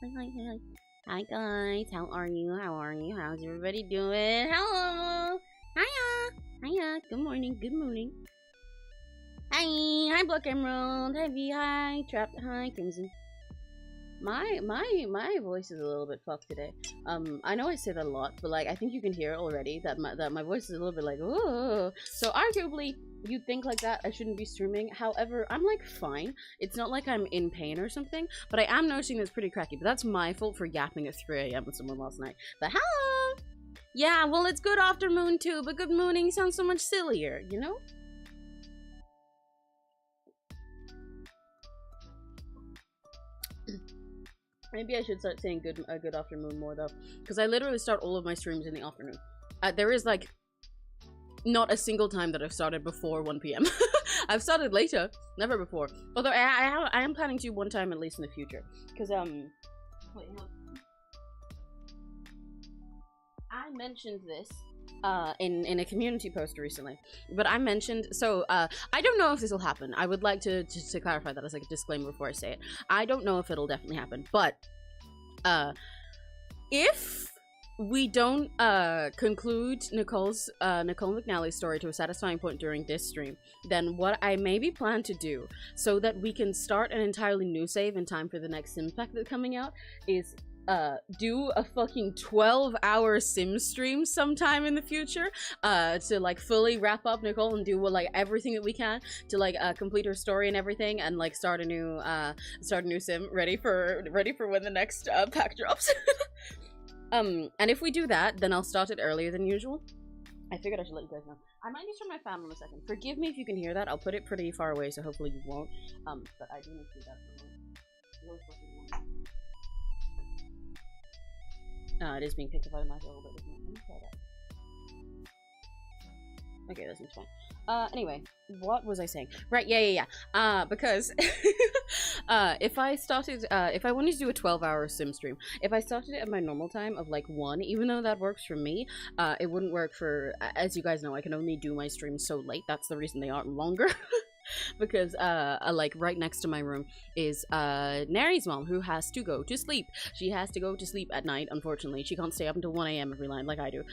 Hi. Hi guys, how are you? How are you? How's everybody doing? Hello! Hiya! Good morning. Hi Black Emerald. Hi V. Hi Trapped. Hi Crimson. My voice is a little bit fucked today. I know I say that a lot, but like I think you can hear already that my voice is a little bit like oh. So arguably you'd think like that I shouldn't be streaming. However, I'm like fine. It's not like I'm in pain or something, but I am noticing it's pretty cracky. But that's my fault for yapping at 3 AM with someone last night. But hello. Yeah, well it's good afternoon too, but good morning sounds so much sillier, you know? Maybe I should start saying good afternoon more though, because I literally start all of my streams in the afternoon. There is like not a single time that I've started before 1 PM. I've started later, never before. Although I am planning to one time at least in the future, because wait, no. I mentioned this in a community post recently, but I mentioned, so I don't know if this will happen. I would like to clarify that as like a disclaimer before I say it. I don't know if it'll definitely happen, but if we don't conclude Nicole McNally's story to a satisfying point during this stream, then what I maybe plan to do, so that we can start an entirely new save in time for the next Sim pack that's coming out, is do a fucking 12-hour sim stream sometime in the future to like fully wrap up Nicole and do like everything that we can to like complete her story and everything, and like start a new sim ready for when the next pack drops. And if we do that, then I'll start it earlier than usual. I figured I should let you guys know. I might just turn my fan on a second. Forgive me if you can hear that. I'll put it pretty far away, so hopefully you won't. But I do need to do that for a moment. It is being picked up by the mic a little bit. Let me try that. Okay, that seems fine. Anyway, what was I saying? Right, yeah. Because if I wanted to do a 12-hour sim stream, if I started it at my normal time of like 1, even though that works for me, it wouldn't work for, as you guys know, I can only do my streams so late. That's the reason they aren't longer. Because like right next to my room is Neri's mom, who has to go to sleep. She has to go to sleep at night, unfortunately. She can't stay up until 1 AM every night like I do.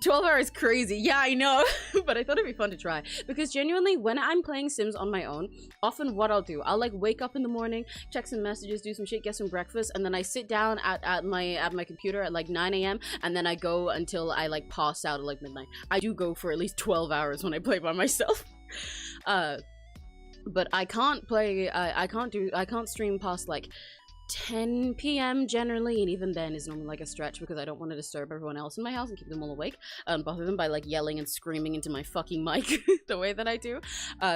12 hours crazy, yeah, I know. But I thought it'd be fun to try, because genuinely when I'm playing Sims on my own, often what I'll do, I'll like wake up in the morning, check some messages, do some shit, get some breakfast, and then I sit down at my computer at like 9 AM, and then I go until I like pass out at like midnight. I do go for at least 12 hours when I play by myself. But I can't play, I can't stream past like 10 PM generally, and even then is normally like a stretch, because I don't want to disturb everyone else in my house and keep them all awake and bother them by like yelling and screaming into my fucking mic the way that I do.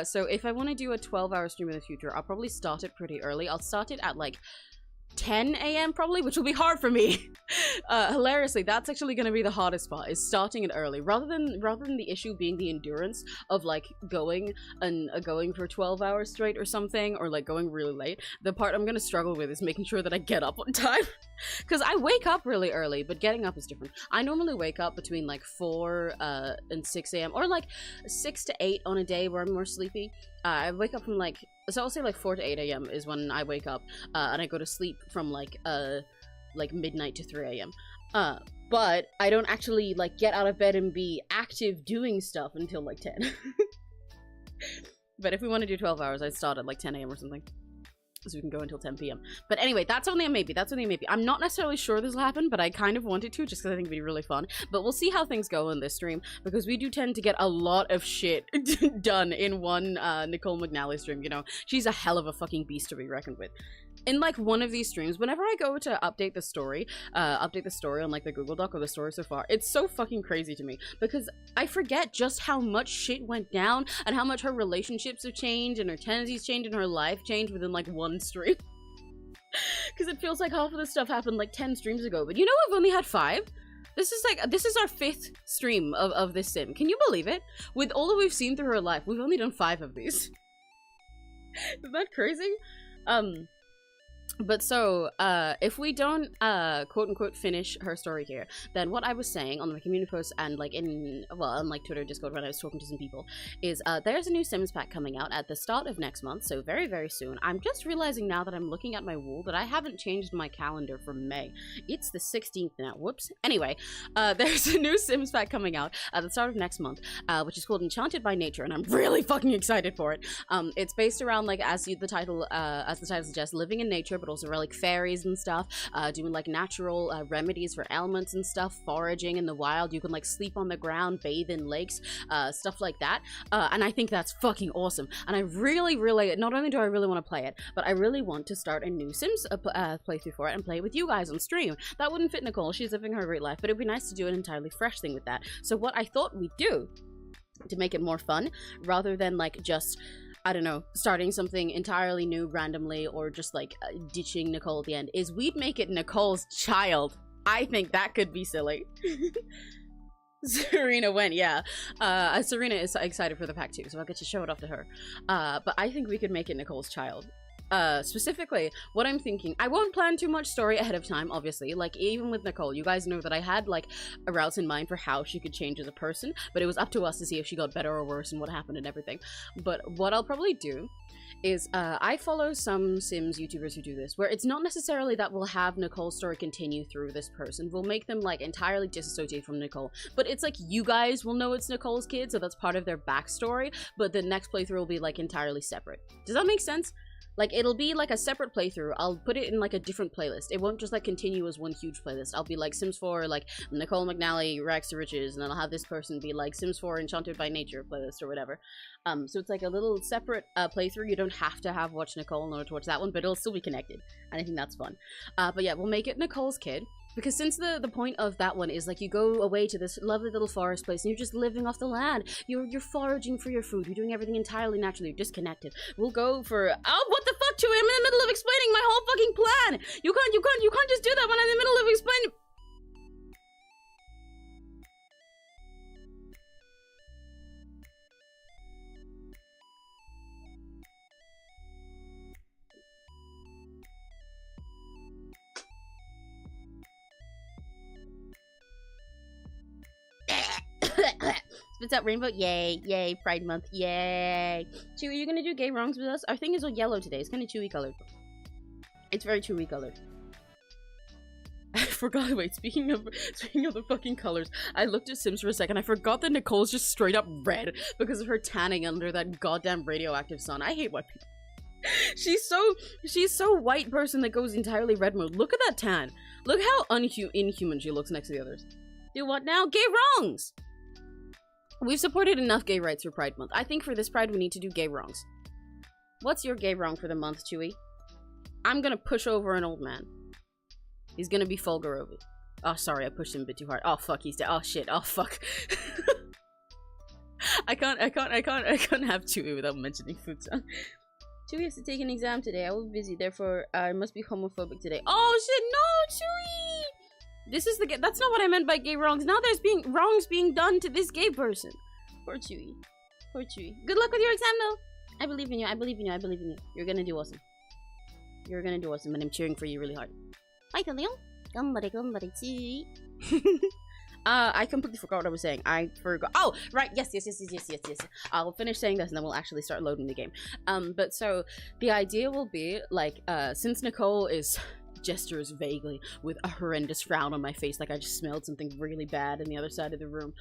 So if I want to do a 12-hour stream in the future, I'll probably start it pretty early. I'll start it at like 10 AM probably, which will be hard for me. Hilariously, that's actually going to be the hardest part, is starting it early, rather than the issue being the endurance of like going for 12 hours straight or something, or like going really late. The part I'm going to struggle with is making sure that I get up on time. Because I wake up really early, but getting up is different. I normally wake up between like 4 and 6 AM, or like 6 to 8 on a day where I'm more sleepy. I wake up from like, so I'll say like 4 to 8 AM is when I wake up, and I go to sleep from like midnight to 3 AM. But I don't actually like get out of bed and be active doing stuff until like 10. But if we want to do 12 hours, I'd start at like 10 AM or something, so we can go until 10 PM. But anyway, that's only a maybe. I'm not necessarily sure this will happen, but I kind of wanted to, just because I think it'd be really fun. But we'll see how things go in this stream, because we do tend to get a lot of shit done in one Nicole McNally stream, you know? She's a hell of a fucking beast to be reckoned with. In like one of these streams, whenever I go to update the story on like the Google Doc or the story so far, it's so fucking crazy to me, because I forget just how much shit went down and how much her relationships have changed and her tendencies changed and her life changed within like one stream. Because it feels like half of this stuff happened like 10 streams ago, but you know, I've only had 5. This is our 5th stream of this sim. Can you believe it? With all that we've seen through her life, we've only done 5 of these. Isn't that crazy? But so, if we don't, quote unquote, finish her story here, then what I was saying on my community post and like on like Twitter, Discord, when I was talking to some people, is there's a new Sims pack coming out at the start of next month, so very, very soon. I'm just realizing now that I'm looking at my wall that I haven't changed my calendar for May. It's the 16th now. Whoops. Anyway, there's a new Sims pack coming out at the start of next month, which is called Enchanted by Nature, and I'm really fucking excited for it. It's based around, like, as the title suggests, living in nature, but also relic fairies and stuff, doing like natural remedies for ailments and stuff, foraging in the wild. You can like sleep on the ground, bathe in lakes, stuff like that. And I think that's fucking awesome. And I really, not only do I really want to play it, but I really want to start a new Sims playthrough for it and play it with you guys on stream. That wouldn't fit Nicole, she's living her great life, but it'd be nice to do an entirely fresh thing with that. So what I thought we'd do to make it more fun, rather than like just, I don't know, starting something entirely new randomly or just like ditching Nicole at the end, is we'd make it Nicole's child. I think that could be silly. Serena went, yeah. Serena is excited for the pack too, so I'll get to show it off to her. But I think we could make it Nicole's child. Specifically, what I'm thinking, I won't plan too much story ahead of time, obviously. Like, even with Nicole, you guys know that I had, like, a route in mind for how she could change as a person, but it was up to us to see if she got better or worse and what happened and everything. But what I'll probably do is, I follow some Sims YouTubers who do this, where it's not necessarily that we'll have Nicole's story continue through this person. We'll make them, like, entirely disassociated from Nicole. But it's like, you guys will know it's Nicole's kid, so that's part of their backstory, but the next playthrough will be, like, entirely separate. Does that make sense? Like, it'll be like a separate playthrough. I'll put it in like a different playlist. It won't just like continue as one huge playlist. I'll be like Sims 4, like Nicole McNally, Rags to Riches, and then I'll have this person be like Sims 4 Enchanted by Nature playlist or whatever. So it's like a little separate playthrough. You don't have to have watched Nicole in order to watch that one, but it'll still be connected. And I think that's fun. But yeah, we'll make it Nicole's kid. Because since the point of that one is like you go away to this lovely little forest place and you're just living off the land. You're foraging for your food. You're doing everything entirely naturally. You're disconnected. We'll go for, oh, what the fuck, Chewie? I'm in the middle of explaining my whole fucking plan. You can't just do that when I'm in the middle of explaining. Spits out rainbow, yay, yay, Pride Month, yay. Chewie, are you gonna do gay wrongs with us? Our thing is all yellow today, it's kind of chewy colored. It's very chewy colored. I forgot, wait, speaking of the fucking colors, I looked at Sims for a second, I forgot that Nicole's just straight up red because of her tanning under that goddamn radioactive sun. I hate white people. She's so white person that goes entirely red mode. Look at that tan. Look how inhuman she looks next to the others. Do what now? Gay wrongs! We've supported enough gay rights for Pride Month. I think for this Pride we need to do gay wrongs. What's your gay wrong for the month, Chewie? I'm gonna push over an old man. He's gonna be Fulgorovi. Oh, sorry, I pushed him a bit too hard. Oh, fuck, he's dead. Oh, shit. Oh, fuck. I can't have Chewie without mentioning Futon. Chewie has to take an exam today. I was busy, therefore I must be homophobic today. Oh, shit, no, Chewie! That's not what I meant by gay wrongs. Now there's wrongs being done to this gay person. Poor Chewie. Poor Chewie. Good luck with your exam, though. I believe in you. I believe in you. I believe in you. You're gonna do awesome. You're gonna do awesome, and I'm cheering for you really hard. Bye, Leon. Chewie. I completely forgot what I was saying. I forgot. Oh, right. Yes. I'll finish saying this and then we'll actually start loading the game. But so the idea will be like, since Nicole gestures vaguely with a horrendous frown on my face, like I just smelled something really bad in the other side of the room,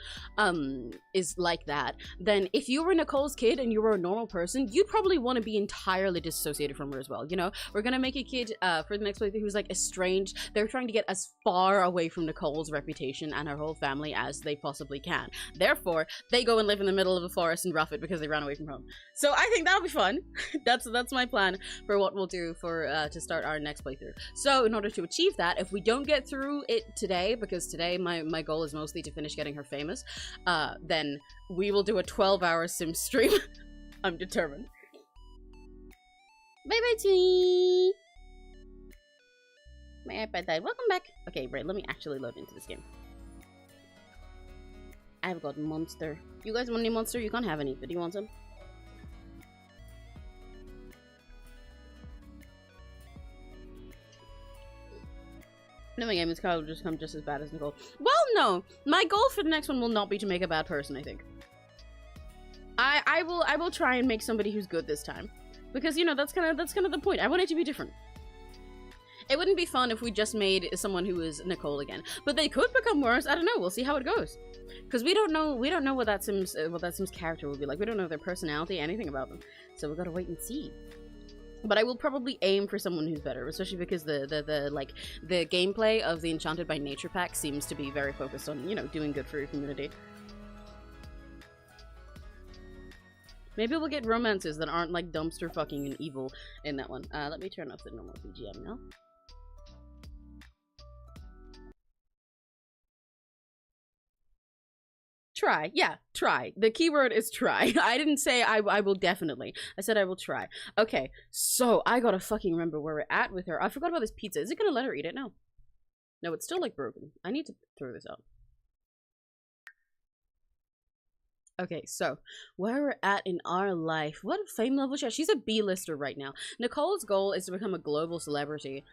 is like that, then if you were Nicole's kid and you were a normal person, you'd probably want to be entirely disassociated from her as well, you know? We're gonna make a kid, for the next playthrough, who's like estranged. They're trying to get as far away from Nicole's reputation and her whole family as they possibly can. Therefore, they go and live in the middle of a forest and rough it because they ran away from home. So I think that'll be fun. That's my plan for what we'll do for, to start our next playthrough. So in order to achieve that, if we don't get through it today, because today my goal is mostly to finish getting her famous, then we will do a 12-hour sim stream. I'm determined. Bye bye, Toonie. My iPad died. Welcome back. Okay, right, let me actually load into this game. I've got Monster. You guys want any Monster? You can't have any, but do you want some? Knowing Amy's car will just come just as bad as Nicole. Well, no. My goal for the next one will not be to make a bad person, I think. I will try and make somebody who's good this time. Because, you know, that's kind of the point. I want it to be different. It wouldn't be fun if we just made someone who is Nicole again. But they could become worse. I don't know. We'll see how it goes. Because we don't know what that Sims character will be like. We don't know their personality, anything about them. So we've got to wait and see. But I will probably aim for someone who's better, especially because the gameplay of the Enchanted by Nature pack seems to be very focused on, you know, doing good for your community. Maybe we'll get romances that aren't like dumpster fucking and evil in that one. Let me turn off the normal BGM now. Try. Yeah, try. The keyword is try. I didn't say I will definitely. I said I will try. Okay, so I gotta fucking remember where we're at with her. I forgot about this pizza. Is it gonna let her eat it? No. No, it's still like broken. I need to throw this out. Okay, so where we're at in our life. What fame level is she? She's a B-lister right now. Nicole's goal is to become a global celebrity.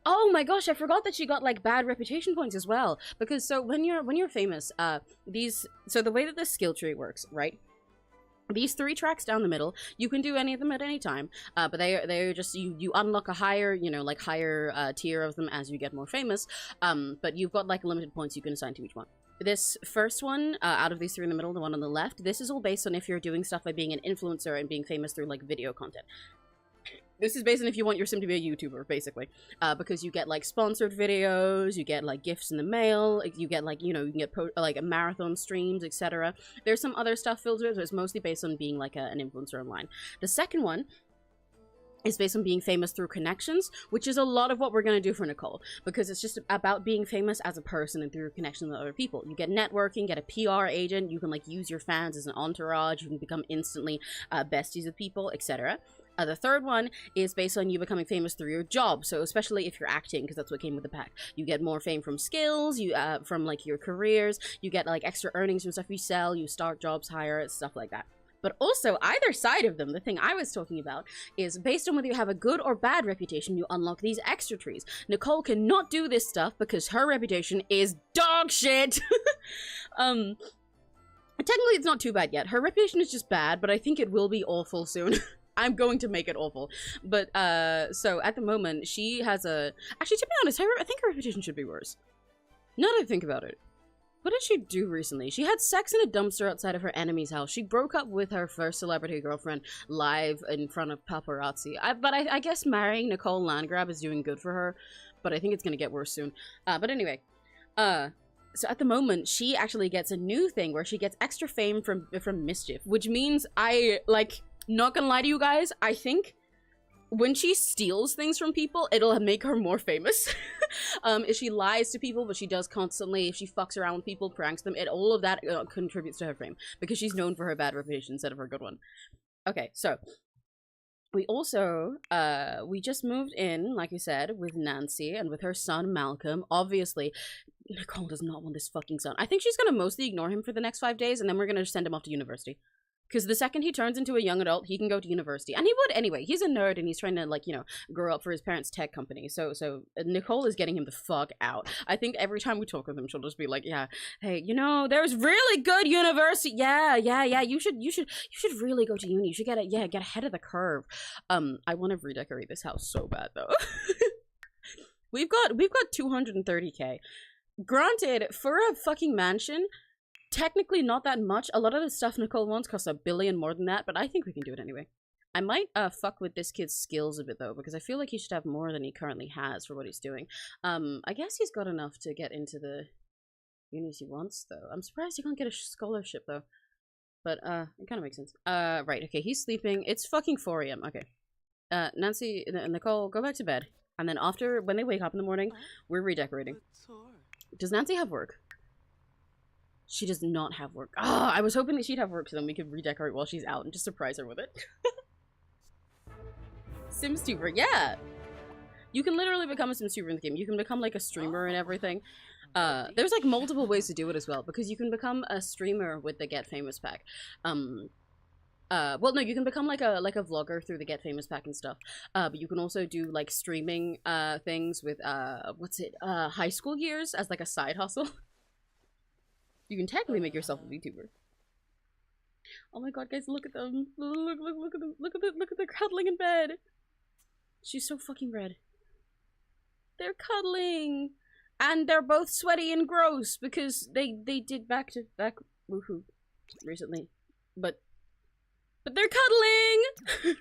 Oh my gosh, I forgot that she got like bad reputation points as well. Because so when you're famous, so the way that this skill tree works, right? These 3 tracks down the middle, you can do any of them at any time, but they're just, you unlock a higher, you know, like higher tier of them as you get more famous, but you've got like limited points you can assign to each one. This first one, out of these 3 in the middle, the one on the left, this is all based on if you're doing stuff by being an influencer and being famous through like video content. This is based on if you want your sim to be a YouTuber, basically. Because you get, like, sponsored videos, you get, like, gifts in the mail, you get, like, you know, you can get, like, marathon streams, etc. There's some other stuff filtered, but it's mostly based on being, like, an influencer online. The second one is based on being famous through connections, which is a lot of what we're going to do for Nicole, because it's just about being famous as a person and through connections with other people. You get networking, get a PR agent, you can, like, use your fans as an entourage, you can become instantly besties with people, etc. The third one is based on you becoming famous through your job, so especially if you're acting, because that's what came with the pack. You get more fame from skills, you from like your careers, you get like extra earnings from stuff you sell, you start jobs higher, stuff like that. But also, either side of them, the thing I was talking about, is based on whether you have a good or bad reputation, you unlock these extra trees. Nicole cannot do this stuff because her reputation is dog shit! Technically, it's not too bad yet. Her reputation is just bad, but I think it will be awful soon. I'm going to make it awful. But, so at the moment, she has a... Actually, to be honest, I think her reputation should be worse. Now that I think about it. What did she do recently? She had sex in a dumpster outside of her enemy's house. She broke up with her first celebrity girlfriend live in front of paparazzi. But I guess marrying Nicole Landgrab is doing good for her. But I think it's going to get worse soon. But anyway. So at the moment, she actually gets a new thing where she gets extra fame from mischief. Which means not gonna lie to you guys, I think when she steals things from people, it'll make her more famous. If she lies to people, but she does constantly, if she fucks around with people, pranks them, all of that contributes to her fame. Because she's known for her bad reputation instead of her good one. Okay, so we also, we just moved in, like I said, with Nancy and with her son, Malcolm. Obviously, Nicole does not want this fucking son. I think she's gonna mostly ignore him for the next 5 days, and then we're gonna send him off to university. Because the second he turns into a young adult, he can go to university. And he would anyway. He's a nerd and he's trying to, like, you know, grow up for his parents' tech company. So Nicole is getting him the fuck out. I think every time we talk with him, she'll just be like, yeah, hey, you know, there's really good university. Yeah, you should really go to uni. You should get ahead of the curve. I want to redecorate this house so bad, though. We've got 230K. Granted, for a fucking mansion, technically not that much. A lot of the stuff Nicole wants costs $1 billion more than that, but I think we can do it anyway. I might fuck with this kid's skills a bit though, because I feel like he should have more than he currently has for what he's doing. I guess he's got enough to get into the unis he wants though. I'm surprised he can't get a scholarship though. But it kind of makes sense. Right, okay, he's sleeping. It's fucking 4 AM. Okay. Nancy, Nicole, go back to bed. And then after, when they wake up in the morning, we're redecorating. Does Nancy have work? She does not have work. Ah, I was hoping that she'd have work so then we could redecorate while she's out and just surprise her with it. Sims tuber, yeah! You can literally become a Sims tuber in the game. You can become like a streamer and everything. There's like multiple ways to do it as well, because you can become a streamer with the Get Famous pack. well, no, you can become like a vlogger through the Get Famous pack and stuff. But you can also do like streaming things with high school years as like a side hustle. You can technically make yourself a VTuber. Oh my god, guys, look at them. Look at them. Look at the cuddling in bed. She's so fucking red. They're cuddling. And they're both sweaty and gross because they did back to back woohoo recently. But they're cuddling!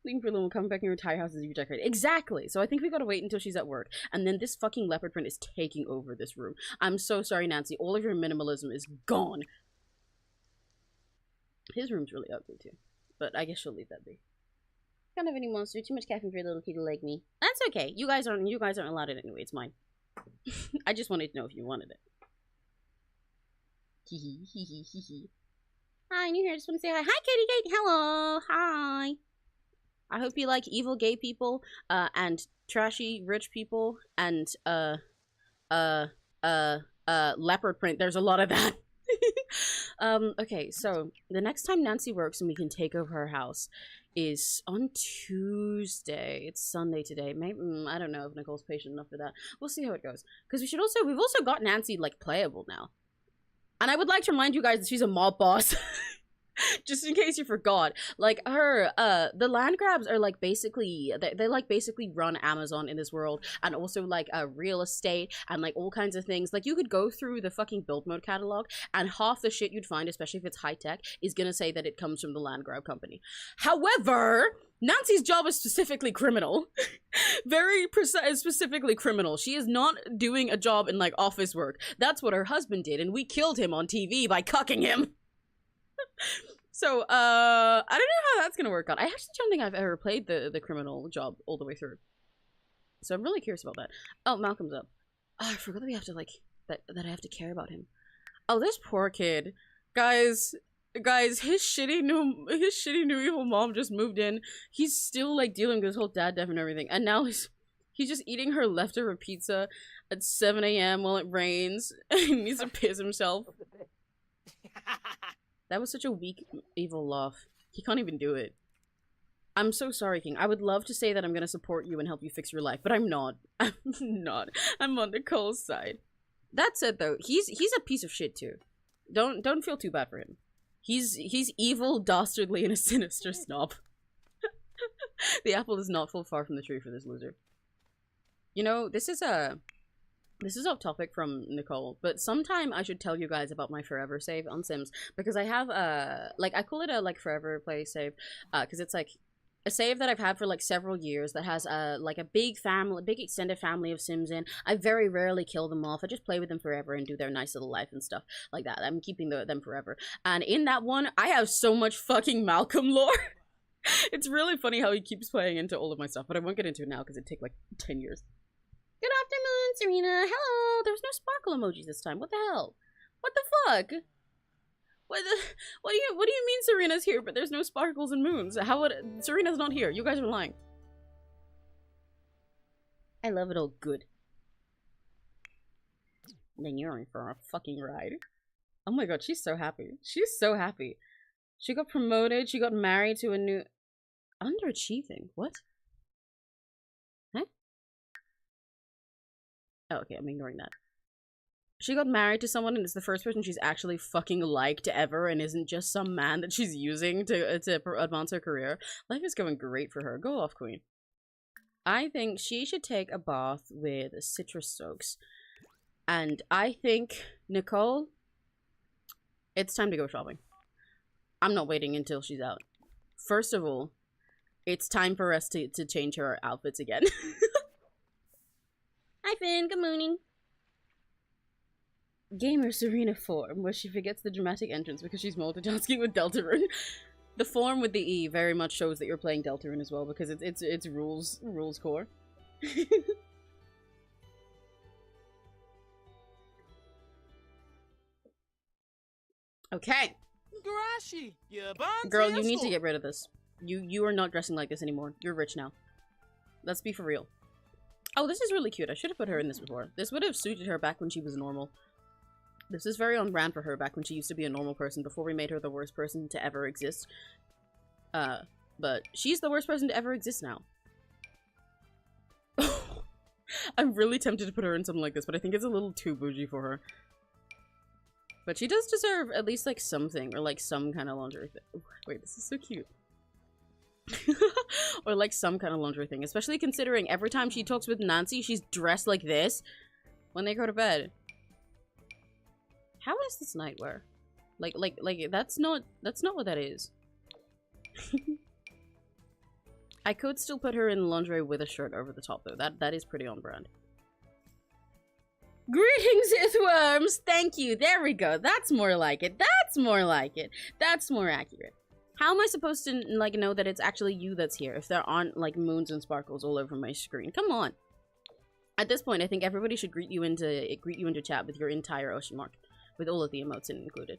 Leaving for a little, coming back in your entire house as you redecorate. Exactly! So I think we gotta wait until she's at work. And then this fucking leopard print is taking over this room. I'm so sorry, Nancy. All of your minimalism is gone. His room's really ugly too. But I guess she'll leave that be. Can't have any monster. Too much caffeine for a little kitty like me. That's okay. You guys aren't allowed it anyway. It's mine. I just wanted to know if you wanted it. Hee hee hee hee hee. Hi, new here. Just want to say hi. Hi, Kitty Gate. Hello. Hi. I hope you like evil gay people, and trashy rich people, and leopard print. There's a lot of that. Okay, so the next time Nancy works and we can take over her house is on Tuesday. It's Sunday today. Maybe I don't know if Nicole's patient enough for that. We'll see how it goes. Because we've also got Nancy like playable now. And I would like to remind you guys that she's a mob boss. Just in case you forgot. Like her, the land grabs are like basically, they like basically run Amazon in this world, and also like real estate and like all kinds of things. Like you could go through the fucking build mode catalog and half the shit you'd find, especially if it's high tech, is gonna say that it comes from the land grab company. However, Nancy's job is specifically criminal. Very specifically criminal. She is not doing a job in like office work. That's what her husband did, and we killed him on TV by cucking him. So, I don't know how that's gonna work out. I actually don't think I've ever played the criminal job all the way through. So I'm really curious about that. Oh, Malcolm's up. Oh, I forgot that we have to, like, that I have to care about him. Oh, this poor kid. Guys, his shitty new evil mom just moved in. He's still, like, dealing with his whole dad death and everything. And now he's just eating her leftover pizza at 7 a.m. while it rains. And he needs to piss himself. That was such a weak, evil laugh. He can't even do it. I'm so sorry, King. I would love to say that I'm gonna support you and help you fix your life, but I'm not. I'm not. I'm on Nicole's side. That said, though, he's a piece of shit too. Don't feel too bad for him. He's evil, dastardly, and a sinister snob. The apple does not fall far from the tree for this loser. You know, this is off topic from Nicole, but sometime I should tell you guys about my forever save on Sims, because I have like I call it a like forever play save, because it's like a save that I've had for like several years that has like a big extended family of Sims in. I very rarely kill them off. I just play with them forever and do their nice little life and stuff like that. I'm keeping them forever. And in that one, I have so much fucking Malcolm lore. It's really funny how he keeps playing into all of my stuff, but I won't get into it now because it'd take like 10 years. Good afternoon, Serena. Hello. There was no sparkle emojis this time. What the hell? What the fuck? What do you mean Serena's here, but there's no sparkles and moons? How would Serena's not here? You guys are lying. I love it all good. Then you're in for a fucking ride. Oh my god, she's so happy. She's so happy. She got promoted. She got married to a new... Underachieving? What? Huh? Oh, okay, I'm ignoring that. She got married to someone and it's the first person she's actually fucking liked ever and isn't just some man that she's using to advance her career. Life is going great for her. Go off, queen. I think she should take a bath with citrus soaks. And I think, Nicole, it's time to go shopping. I'm not waiting until she's out. First of all, it's time for us to change her outfits again. Hi, Finn. Good morning. Gamer Serena form, where she forgets the dramatic entrance because she's multitasking with Deltarune. The form with the E very much shows that you're playing Deltarune as well, because it's rules core. Okay. Girl, you need to get rid of this. You are not dressing like this anymore. You're rich now. Let's be for real. Oh, this is really cute. I should have put her in this before. This would have suited her back when she was normal. This is very on brand for her back when she used to be a normal person before we made her the worst person to ever exist. But she's the worst person to ever exist now. I'm really tempted to put her in something like this, but I think it's a little too bougie for her. But she does deserve at least, like, something, or, like, some kind of lingerie thing. Wait, this is so cute. Or, like, some kind of lingerie thing. Especially considering every time she talks with Nancy, she's dressed like this when they go to bed. How is this nightwear? Like, that's not what that is. I could still put her in lingerie with a shirt over the top, though. That is pretty on brand. Greetings, Ithworms! Thank you! There we go. That's more like it. That's more like it. That's more accurate. How am I supposed to, like, know that it's actually you that's here if there aren't, like, moons and sparkles all over my screen? Come on. At this point, I think everybody should greet you into chat with your entire ocean mark, with all of the emotes included.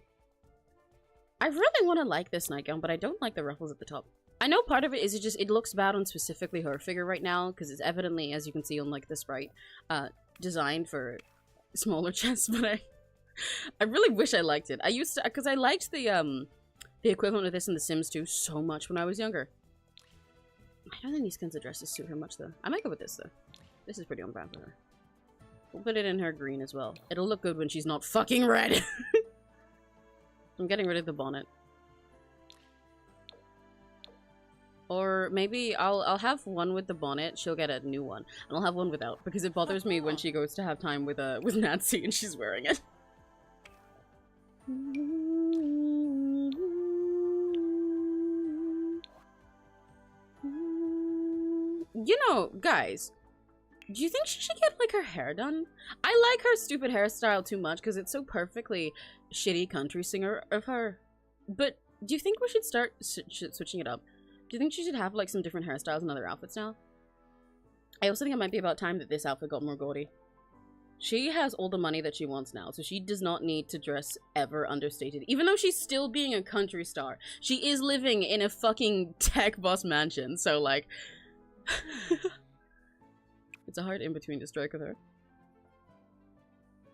I really want to like this nightgown, but I don't like the ruffles at the top. I know part of it is it looks bad on specifically her figure right now, because it's evidently, as you can see on, like, the sprite, designed for smaller chests, but I really wish I liked it. I used to, because I liked the equivalent of this in The Sims 2 so much when I was younger. I don't think these kinds of dresses suit her much, though. I might go with this, though. This is pretty on brand for her. We'll put it in her green as well. It'll look good when she's not fucking red. I'm getting rid of the bonnet. Or maybe I'll have one with the bonnet, she'll get a new one. And I'll have one without, because it bothers me when she goes to have time with Nancy and she's wearing it. You know, guys, do you think she should get, like, her hair done? I like her stupid hairstyle too much because it's so perfectly shitty country singer of her. But do you think we should start switching it up? Do you think she should have, like, some different hairstyles and other outfits now? I also think it might be about time that this outfit got more gaudy. She has all the money that she wants now, so she does not need to dress ever understated. Even though she's still being a country star, she is living in a fucking tech boss mansion, so, like... It's a hard in-between to strike with her.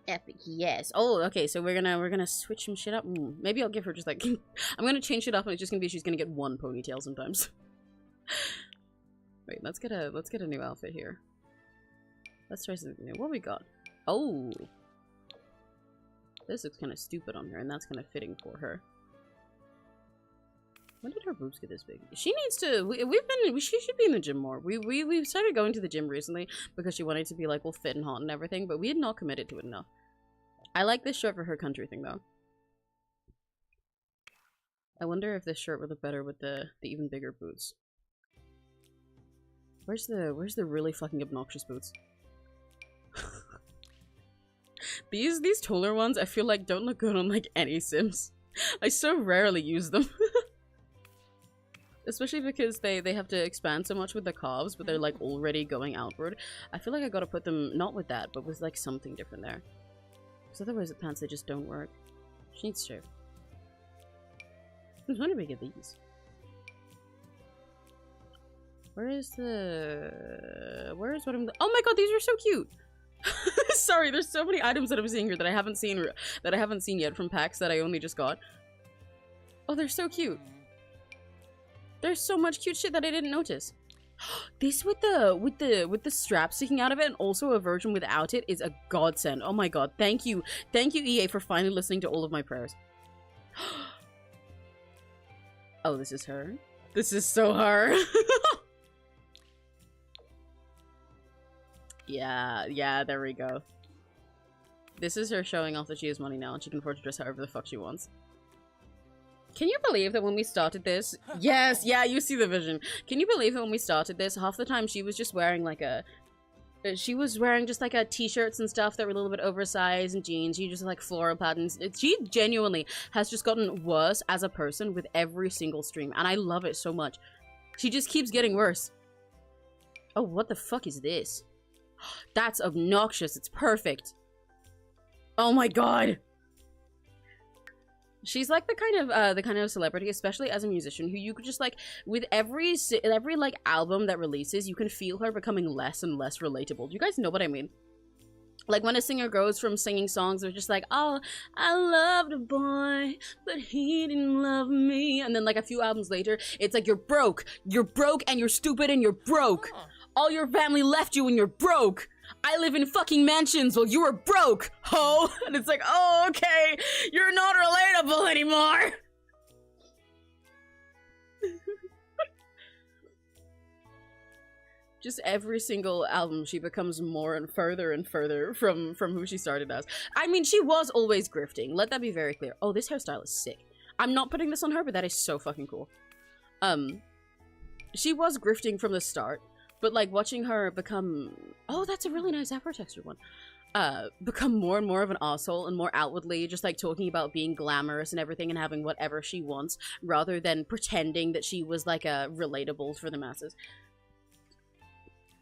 Epic, yes. Oh, okay, so we're gonna switch some shit up. Maybe I'll give her just, like... I'm gonna change it up and it's just gonna be she's gonna get one ponytail sometimes. Wait, let's get a new outfit here. Let's try something new. What we got? Oh! This looks kind of stupid on her, and that's kind of fitting for her. When did her boobs get this big? She needs to... She should be in the gym more. We started going to the gym recently because she wanted to be, like, all fit and hot and everything, but we had not committed to it enough. I like this shirt for her country thing, though. I wonder if this shirt would look better with the even bigger boots. Where's the really fucking obnoxious boots? These taller ones, I feel like don't look good on, like, any Sims. I so rarely use them. Especially because they have to expand so much with the calves, but they're, like, already going outward. I feel like I gotta put them, not with that, but with, like, something different there. Because otherwise the pants, they just don't work. She needs to. I was wondering if we get these. Where's what I'm... Oh my god, these are so cute! Sorry, there's so many items that I'm seeing here that I haven't seen yet from packs that I only just got. Oh, they're so cute. There's so much cute shit that I didn't notice. This with the strap sticking out of it and also a version without it is a godsend. Oh my god, thank you. Thank you, EA, for finally listening to all of my prayers. Oh, this is her? This is so her. Yeah, there we go. This is her showing off that she has money now and she can afford to dress however the fuck she wants. Can you believe that when we started this... Yes, yeah, you see the vision. Can you believe that when we started this, half the time she was just wearing like a... She was wearing just like a t-shirts and stuff that were a little bit oversized and jeans. She just like floral patterns. She genuinely has just gotten worse as a person with every single stream. And I love it so much. She just keeps getting worse. Oh, what the fuck is this? That's obnoxious. It's perfect. Oh my god. She's like the kind of celebrity, especially as a musician, who you could just like, with every like album that releases, you can feel her becoming less and less relatable. Do you guys know what I mean? Like when a singer goes from singing songs they're just like, oh, I loved a boy, but he didn't love me. And then like a few albums later, it's like, you're broke, and you're stupid, and you're broke. All your family left you and you're broke. I live in fucking mansions while you were broke, ho. And it's like, oh, okay, you're not relatable anymore. Just every single album, she becomes more and further from who she started as. I mean, she was always grifting. Let that be very clear. Oh, this hairstyle is sick. I'm not putting this on her, but that is so fucking cool. She was grifting from the start, but like watching her become... Oh, that's a really nice Afro texture one. Become more and more of an asshole and more outwardly just like talking about being glamorous and everything and having whatever she wants rather than pretending that she was like a relatable for the masses.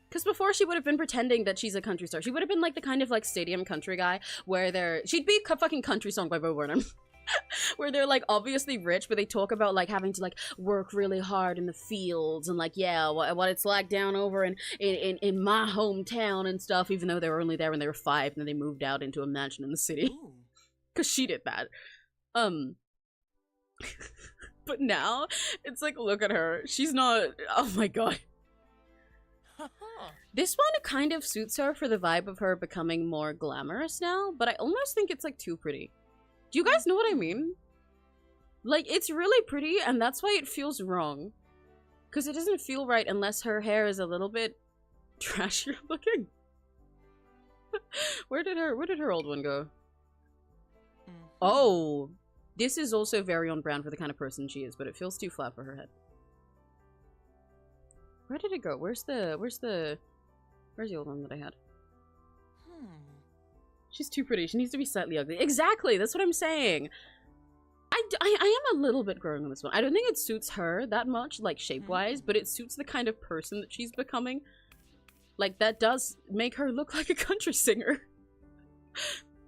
Because before she would have been pretending that she's a country star. She would have been like the kind of like stadium country guy where she'd be a fucking country song by Bo Burnham. Where they're like obviously rich, but they talk about like having to like work really hard in the fields and like, yeah, what it's like down over in my hometown and stuff, even though they were only there when they were 5 and then they moved out into a mansion in the city. Because she did that. But now it's like, look at her. She's not, oh my god. This one kind of suits her for the vibe of her becoming more glamorous now, but I almost think it's like too pretty. Do you guys know what I mean? Like, it's really pretty and that's why it feels wrong. Because it doesn't feel right unless her hair is a little bit trashier looking. Where did her old one go? Oh, this is also very on brand for the kind of person she is, but it feels too flat for her head. Where did it go? Where's the old one that I had? She's too pretty. She needs to be slightly ugly. Exactly! That's what I'm saying! I am a little bit growing on this one. I don't think it suits her that much, like, shape-wise, but it suits the kind of person that she's becoming. Like, that does make her look like a country singer.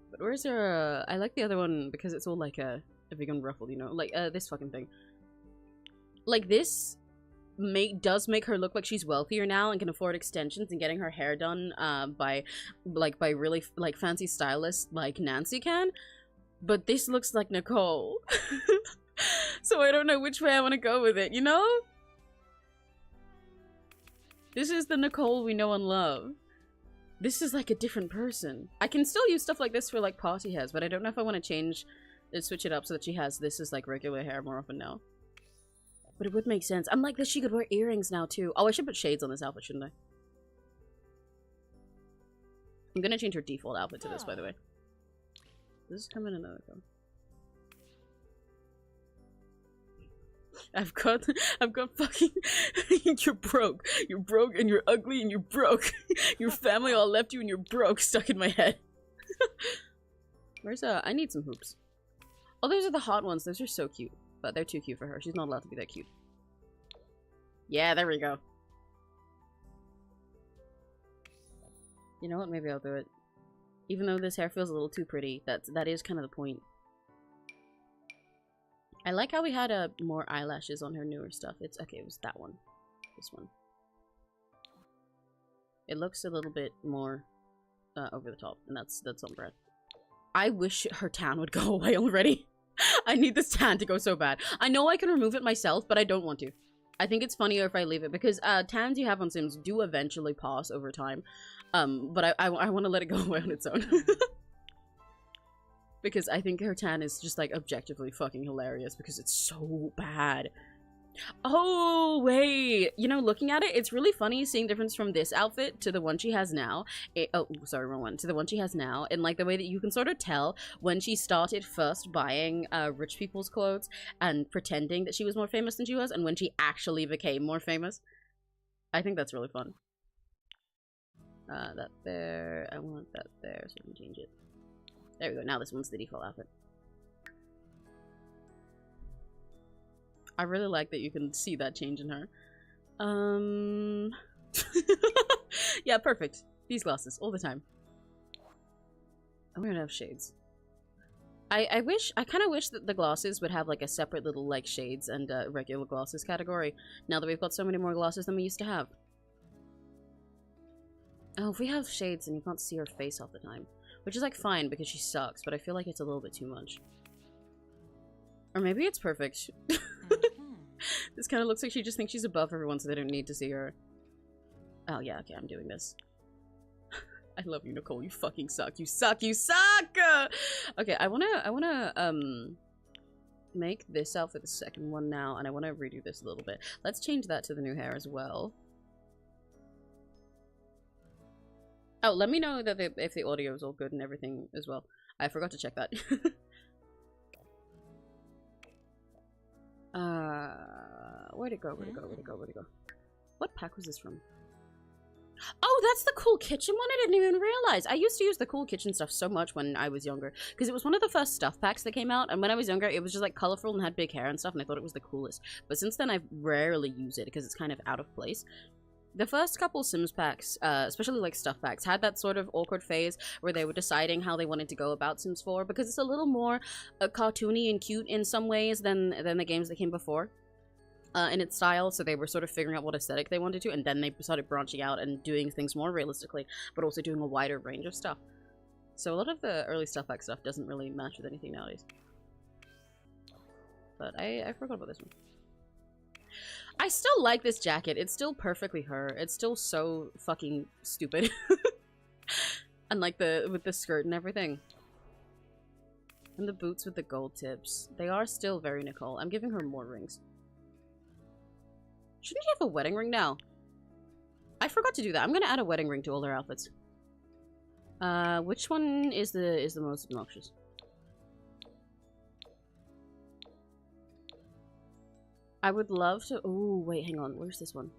But where's her, I like the other one because it's all like a big unruffled, you know? Like, this fucking thing. Like, this does make her look like she's wealthier now and can afford extensions and getting her hair done by really like fancy stylists like Nancy can, but this looks like Nicole. So I don't know which way I want to go with it, you know? This is the Nicole we know and love. This is like a different person. I can still use stuff like this for like party hairs, but I don't know if I want to change and switch it up so that she has this as like regular hair more often now. But it would make sense. I'm like this, she could wear earrings now too. Oh, I should put shades on this outfit, shouldn't I? I'm gonna change her default outfit to this, by the way. Does this come in another color? I've got fucking you're broke and you're ugly and you're broke. Your family all left you and you're broke stuck in my head. Where's I need some hoops. Oh, those are the hot ones. Those are so cute. But they're too cute for her. She's not allowed to be that cute. Yeah, there we go. You know what? Maybe I'll do it. Even though this hair feels a little too pretty, that is kind of the point. I like how we had more eyelashes on her newer stuff. It's okay. It was that one. This one. It looks a little bit more over the top, and that's on brand. I wish her tan would go away already. I need this tan to go so bad. I know I can remove it myself, but I don't want to. I think it's funnier if I leave it because tans you have on Sims do eventually pass over time. But I want to let it go away on its own. Because I think her tan is just like objectively fucking hilarious because it's so bad. Oh, wait. You know, looking at it, it's really funny seeing difference from this outfit to the one she has now. Oh, sorry, wrong one. To the one she has now. And, like, the way that you can sort of tell when she started first buying rich people's clothes and pretending that she was more famous than she was and when she actually became more famous. I think that's really fun. That there. I want that there so I can change it. There we go. Now this one's the default outfit. I really like that you can see that change in her. Yeah, perfect. These glasses, all the time. I'm gonna have shades. I kind of wish that the glasses would have like a separate little like shades and regular glasses category. Now that we've got so many more glasses than we used to have. Oh, if we have shades and you can't see her face all the time. which is like fine because she sucks, but I feel like it's a little bit too much. Or maybe it's perfect. This kind of looks like she just thinks she's above everyone, so they don't need to see her. Oh yeah, okay, I'm doing this. I love you, Nicole. You fucking suck. You suck. You suck. Okay, I wanna make this outfit the second one now, and I wanna redo this a little bit. Let's change that to the new hair as well. Oh, let me know that if the audio is all good and everything as well. I forgot to check that. Where'd it go? Where'd it go? Where'd it go? Where'd it go? What pack was this from? Oh, that's the Cool Kitchen one? I didn't even realize. I used to use the Cool Kitchen stuff so much when I was younger, because it was one of the first stuff packs that came out, and when I was younger, it was just like colorful and had big hair and stuff, and I thought it was the coolest. But since then, I rarely use it because it's kind of out of place. The first couple Sims packs, especially like stuff packs, had that sort of awkward phase where they were deciding how they wanted to go about Sims 4, because it's a little more cartoony and cute in some ways than the games that came before. In its style, so they were sort of figuring out what aesthetic they wanted to, and then they started branching out and doing things more realistically, but also doing a wider range of stuff. So a lot of the early stuff pack stuff doesn't really match with anything nowadays. But I forgot about this one. I still like this jacket. It's still perfectly her. It's still so fucking stupid. And like with the skirt and everything. And the boots with the gold tips. They are still very Nicole. I'm giving her more rings. Shouldn't she have a wedding ring now? I forgot to do that. I'm gonna add a wedding ring to all her outfits. Which one is the most obnoxious? I would love to. Oh wait, hang on. Where's this one?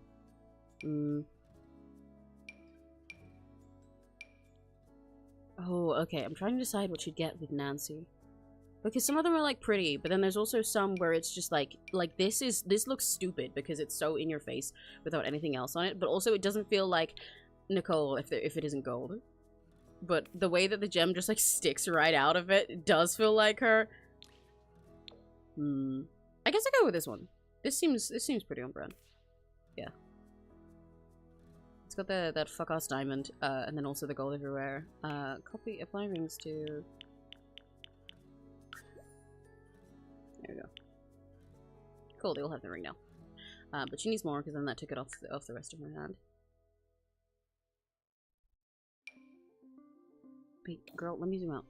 Oh, okay. I'm trying to decide what she'd get with Nancy. Because some of them are like pretty, but then there's also some where it's just like this looks stupid because it's so in your face without anything else on it, but also it doesn't feel like Nicole if it isn't gold. But the way that the gem just like sticks right out of it does feel like her. I guess I go with this one. This seems pretty on brand. Yeah. It's got that fuck ass diamond, and then also the gold everywhere. Copy apply rings to. There we go. Cool, they all have the ring now. But she needs more because then that took it off the rest of her hand. Wait, girl, let me zoom out.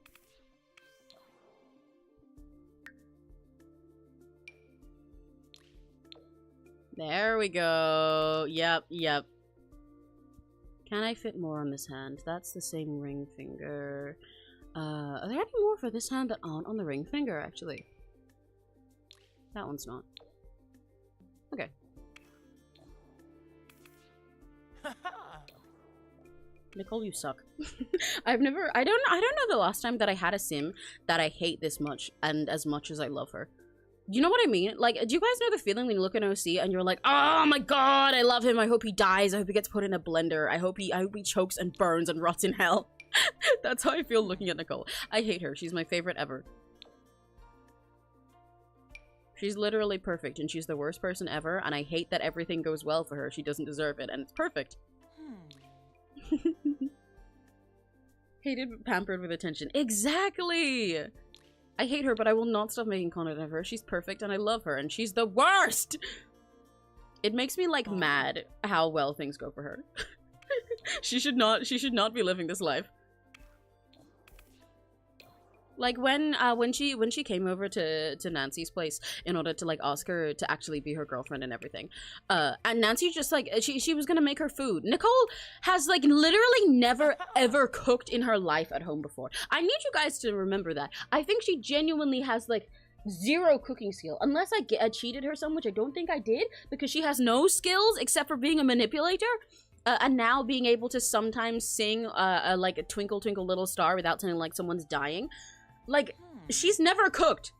There we go. Yep. Can I fit more on this hand? That's the same ring finger. Are there any more for this hand that aren't on the ring finger, actually? That one's not. Okay. Nicole, you suck. I don't know the last time that I had a sim that I hate this much and as much as I love her. You know what I mean? Like, do you guys know the feeling when you look at 𝘆cie and you're like, oh my god, I love him. I hope he dies. I hope he gets put in a blender. I hope he chokes and burns and rots in hell. That's how I feel looking at Nicole. I hate her. She's my favorite ever. She's literally perfect, and she's the worst person ever, and I hate that everything goes well for her. She doesn't deserve it, and it's perfect. Hated, pampered with attention. Exactly! I hate her, but I will not stop making content of her. She's perfect, and I love her, and she's the worst! It makes me, like, mad how well things go for her. She should not be living this life. Like when she came over to Nancy's place in order to like ask her to actually be her girlfriend and everything, and Nancy just like she was gonna make her food. Nicole has like literally never ever cooked in her life at home before. I need you guys to remember that. I think she genuinely has like zero cooking skill, unless I cheated her some, which I don't think I did, because she has no skills except for being a manipulator. And now being able to sometimes sing like a Twinkle Twinkle Little Star without sounding like someone's dying. Like, she's never cooked.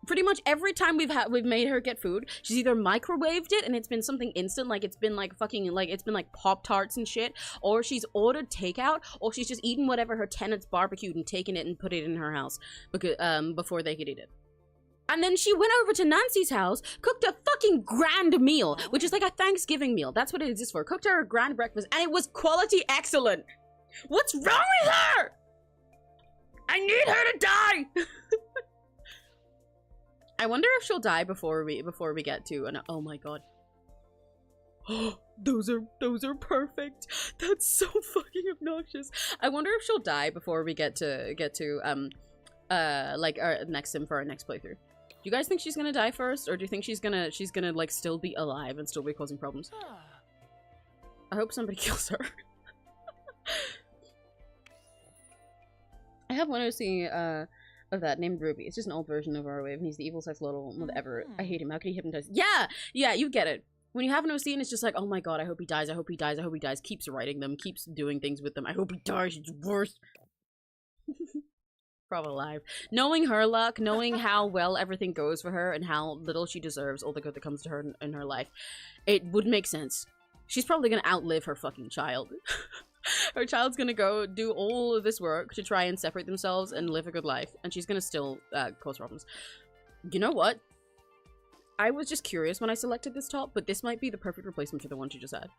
Pretty much every time we've made her get food, she's either microwaved it and it's been something instant, like it's been like fucking like it's been like Pop-Tarts and shit, or she's ordered takeout, or she's just eaten whatever her tenants barbecued and taken it and put it in her house because before they could eat it. And then she went over to Nancy's house, cooked a fucking grand meal, which is like a Thanksgiving meal. That's what it exists for. Cooked her a grand breakfast, and it was quality excellent. What's wrong with her? I need her to die! I wonder if she'll die before we get to an— oh my god. Oh, those are perfect. That's so fucking obnoxious. I wonder if she'll die before we get to like our next sim for our next playthrough. Do you guys think she's gonna die first, or do you think she's gonna like still be alive and still be causing problems? I hope somebody kills her. I have one OC of that named Ruby. It's just an old version of our wave, and he's the evil sex little whatever. I hate him. How can he hypnotize? Yeah, you get it. When you have an OC and it's just like, oh my god, I hope he dies, I hope he dies, I hope he dies. Keeps writing them, keeps doing things with them. I hope he dies, it's worse. Probably alive. Knowing her luck, knowing how well everything goes for her and how little she deserves all the good that comes to her in her life, it would make sense. She's probably gonna outlive her fucking child. Her child's gonna go do all of this work to try and separate themselves and live a good life, and she's gonna still cause problems. You know what? I was just curious when I selected this top, but this might be the perfect replacement for the one she just had.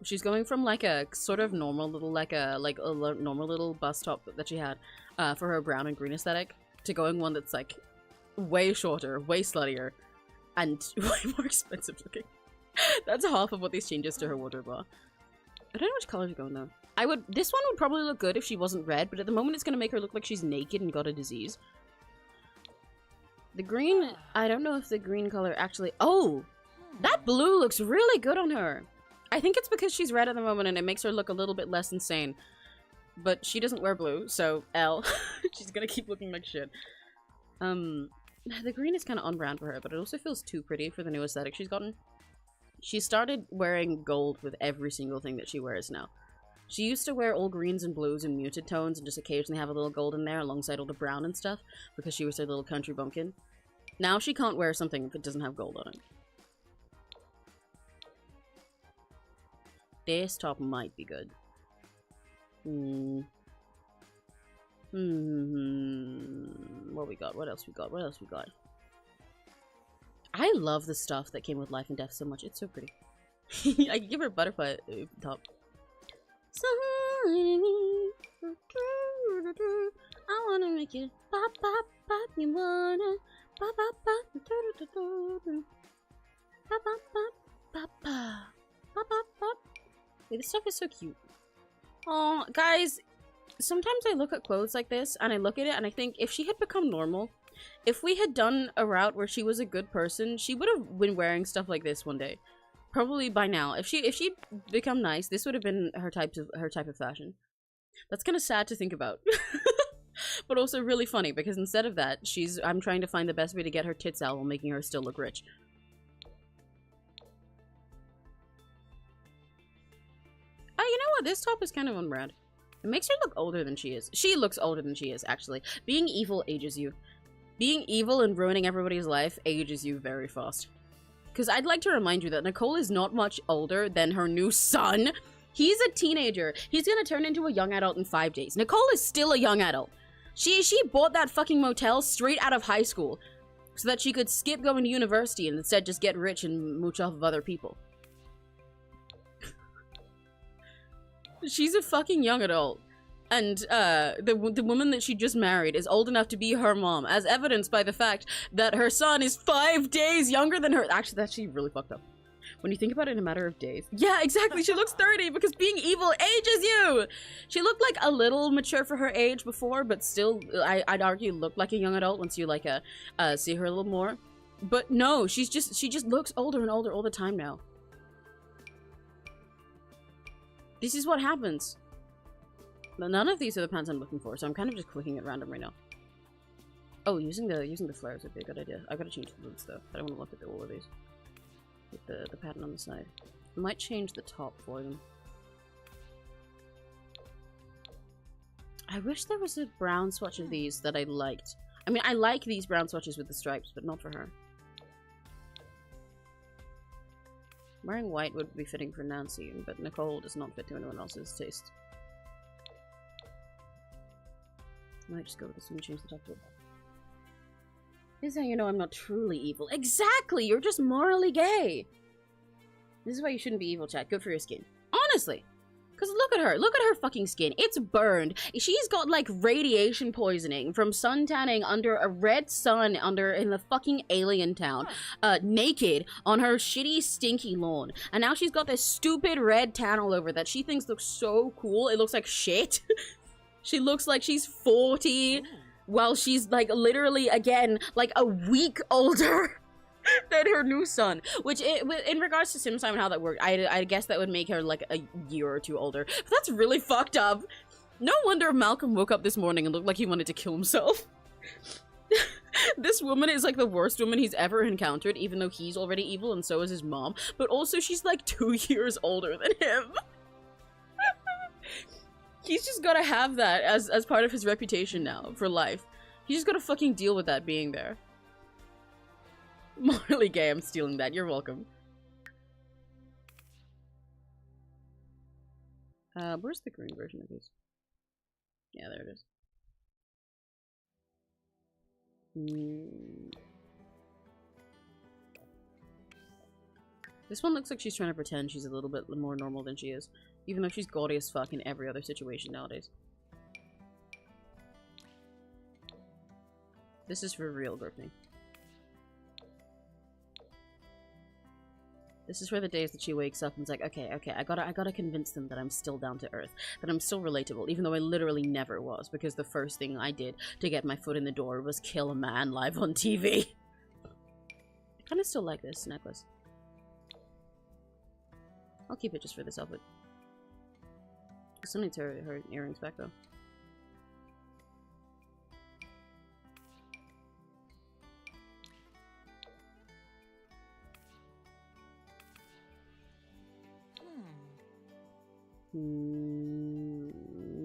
She's going from like a sort of normal little, like a normal little bust top that she had for her brown and green aesthetic, to going one that's like way shorter, way sluttier, and way more expensive looking. That's half of what these changes to her wardrobe are. I don't know which color to go in though. This one would probably look good if she wasn't red, but at the moment it's gonna make her look like she's naked and got a disease. The green, I don't know if the green color actually— oh! That blue looks really good on her! I think it's because she's red at the moment and it makes her look a little bit less insane. But she doesn't wear blue, so L. She's gonna keep looking like shit. The green is kind of on brand for her, but it also feels too pretty for the new aesthetic she's gotten. She started wearing gold with every single thing that she wears now. She used to wear all greens and blues and muted tones and just occasionally have a little gold in there alongside all the brown and stuff because she was her little country bumpkin. Now she can't wear something if it doesn't have gold on it. This top might be good. What we got? What else we got? What else we got? I love the stuff that came with Life and Death so much. It's so pretty. I could give her a butterfly top. I wanna make you pop, pop, pop. You wanna pop, pop, pop. Pop, pop, pop, pop, pop, pop, pop, pop. Wait, this stuff is so cute. Oh, guys, sometimes I look at clothes like this and I look at it and I think if she had become normal, if we had done a route where she was a good person, she would have been wearing stuff like this one day. Probably by now. If she'd become nice, this would have been her type of fashion. That's kind of sad to think about. But also really funny because instead of that, I'm trying to find the best way to get her tits out while making her still look rich. You know what? This top is kind of on brand. It makes her look older than she is. She looks older than she is, actually. Being evil ages you. Being evil and ruining everybody's life ages you very fast. Because I'd like to remind you that Nicole is not much older than her new son. He's a teenager. He's gonna turn into a young adult in 5 days. Nicole is still a young adult. She bought that fucking motel straight out of high school so that she could skip going to university and instead just get rich and mooch off of other people. She's a fucking young adult. And the woman that she just married is old enough to be her mom, as evidenced by the fact that her son is 5 days younger than her. Actually, that's actually really fucked up. When you think about it in a matter of days. Yeah, exactly. She looks 30 because being evil ages you. She looked like a little mature for her age before, but still, I'd argue looked like a young adult once you like see her a little more. But no, she just looks older and older all the time now. This is what happens. None of these are the pants I'm looking for, so I'm kind of just clicking at random right now. Oh, using the flares would be a good idea. I gotta change the boots though. I don't want to look at all of these. With the pattern on the side. I might change the top for them. I wish there was a brown swatch of these that I liked. I mean, I like these brown swatches with the stripes, but not for her. Wearing white would be fitting for Nancy, but Nicole does not fit to anyone else's taste. I might just go with this one and change the top to it. This is how you know I'm not truly evil. Exactly! You're just morally gay! This is why you shouldn't be evil, chat. Good for your skin. Honestly! Because look at her fucking skin. It's burned. She's got like radiation poisoning from sun tanning under a red sun in the fucking alien town, naked on her shitty stinky lawn. And now she's got this stupid red tan all over that she thinks looks so cool. It looks like shit. She looks like she's 40 while she's like literally again like a week older than her new son, which in regards to Sims time and how that worked, I guess that would make her like a year or two older. But that's really fucked up. No wonder Malcolm woke up this morning and looked like he wanted to kill himself. This woman is like the worst woman he's ever encountered, even though he's already evil and so is his mom. But also she's like 2 years older than him. He's just gotta have that as part of his reputation now for life. He's just gotta fucking deal with that being there. Morally gay, I'm stealing that. You're welcome. Where's the green version of these? Yeah, there it is. This one looks like she's trying to pretend she's a little bit more normal than she is, even though she's gaudy as fuck in every other situation nowadays. This is for real, Gripping. This is where the days that she wakes up and is like, okay, I gotta convince them that I'm still down to earth, that I'm still relatable, even though I literally never was, because the first thing I did to get my foot in the door was kill a man live on TV. I kinda still like this necklace. I'll keep it just for this outfit. I still need her earrings back though.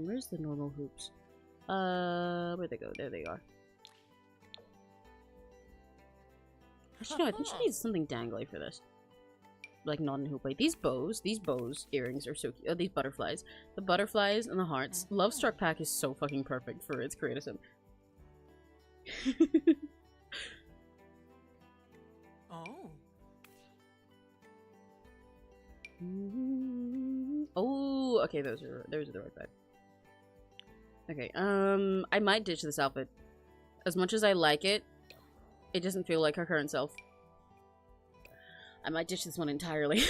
Where's the normal hoops? Where'd they go? There they are. Actually, no, I think she needs something dangly for this. Like, not in hoop weight. These bows earrings are so cute. Oh, these butterflies. The butterflies and the hearts. Love Struck Pack is so fucking perfect for its creative. Oh. Oh, okay, those are the right vibe. Okay, I might ditch this outfit. As much as I like it, it doesn't feel like her current self. I might ditch this one entirely.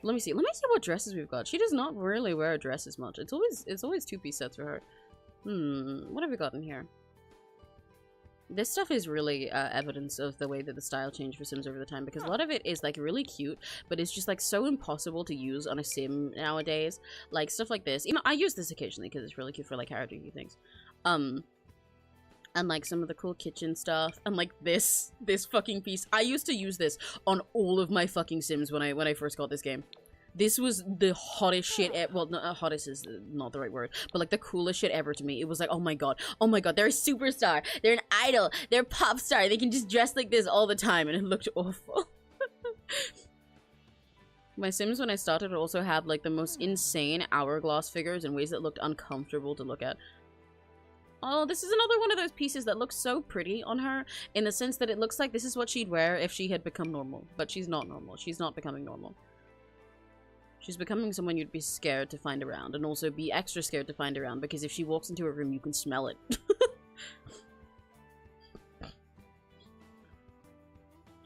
Let me see what dresses we've got. She does not really wear dresses much. It's always two-piece sets for her. What have we got in here? This stuff is really evidence of the way that the style changed for Sims over the time, because a lot of it is like really cute, but it's just like so impossible to use on a Sim nowadays. Like stuff like this. You know, I use this occasionally because it's really cute for like character things. And like some of the cool kitchen stuff, and like this fucking piece. I used to use this on all of my fucking Sims when I first got this game. This was the hottest shit ever. Well, no, hottest is not the right word, but like the coolest shit ever to me. It was like, oh my god, they're a superstar, they're an idol, they're a pop star, they can just dress like this all the time, and it looked awful. My Sims when I started also had like the most insane hourglass figures in ways that looked uncomfortable to look at. Oh, this is another one of those pieces that looks so pretty on her, in the sense that it looks like this is what she'd wear if she had become normal. But she's not normal. She's not becoming normal. She's becoming someone you'd be scared to find around, and also be extra scared to find around, because if she walks into a room, you can smell it.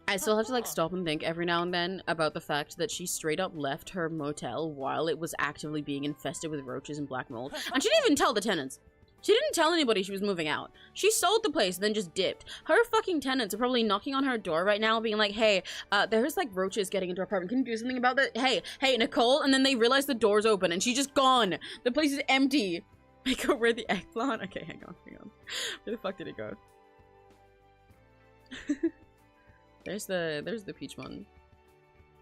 I still have to like stop and think every now and then about the fact that she straight up left her motel while it was actively being infested with roaches and black mold, and she didn't even tell the tenants. She didn't tell anybody she was moving out. She sold the place and then just dipped. Her fucking tenants are probably knocking on her door right now being like, hey, there's like roaches getting into our apartment. Can you do something about that? Hey, Nicole. And then they realize the door's open and she's just gone. The place is empty. Make her wear the eggplant. Okay, hang on. Where the fuck did it go? There's the peach one.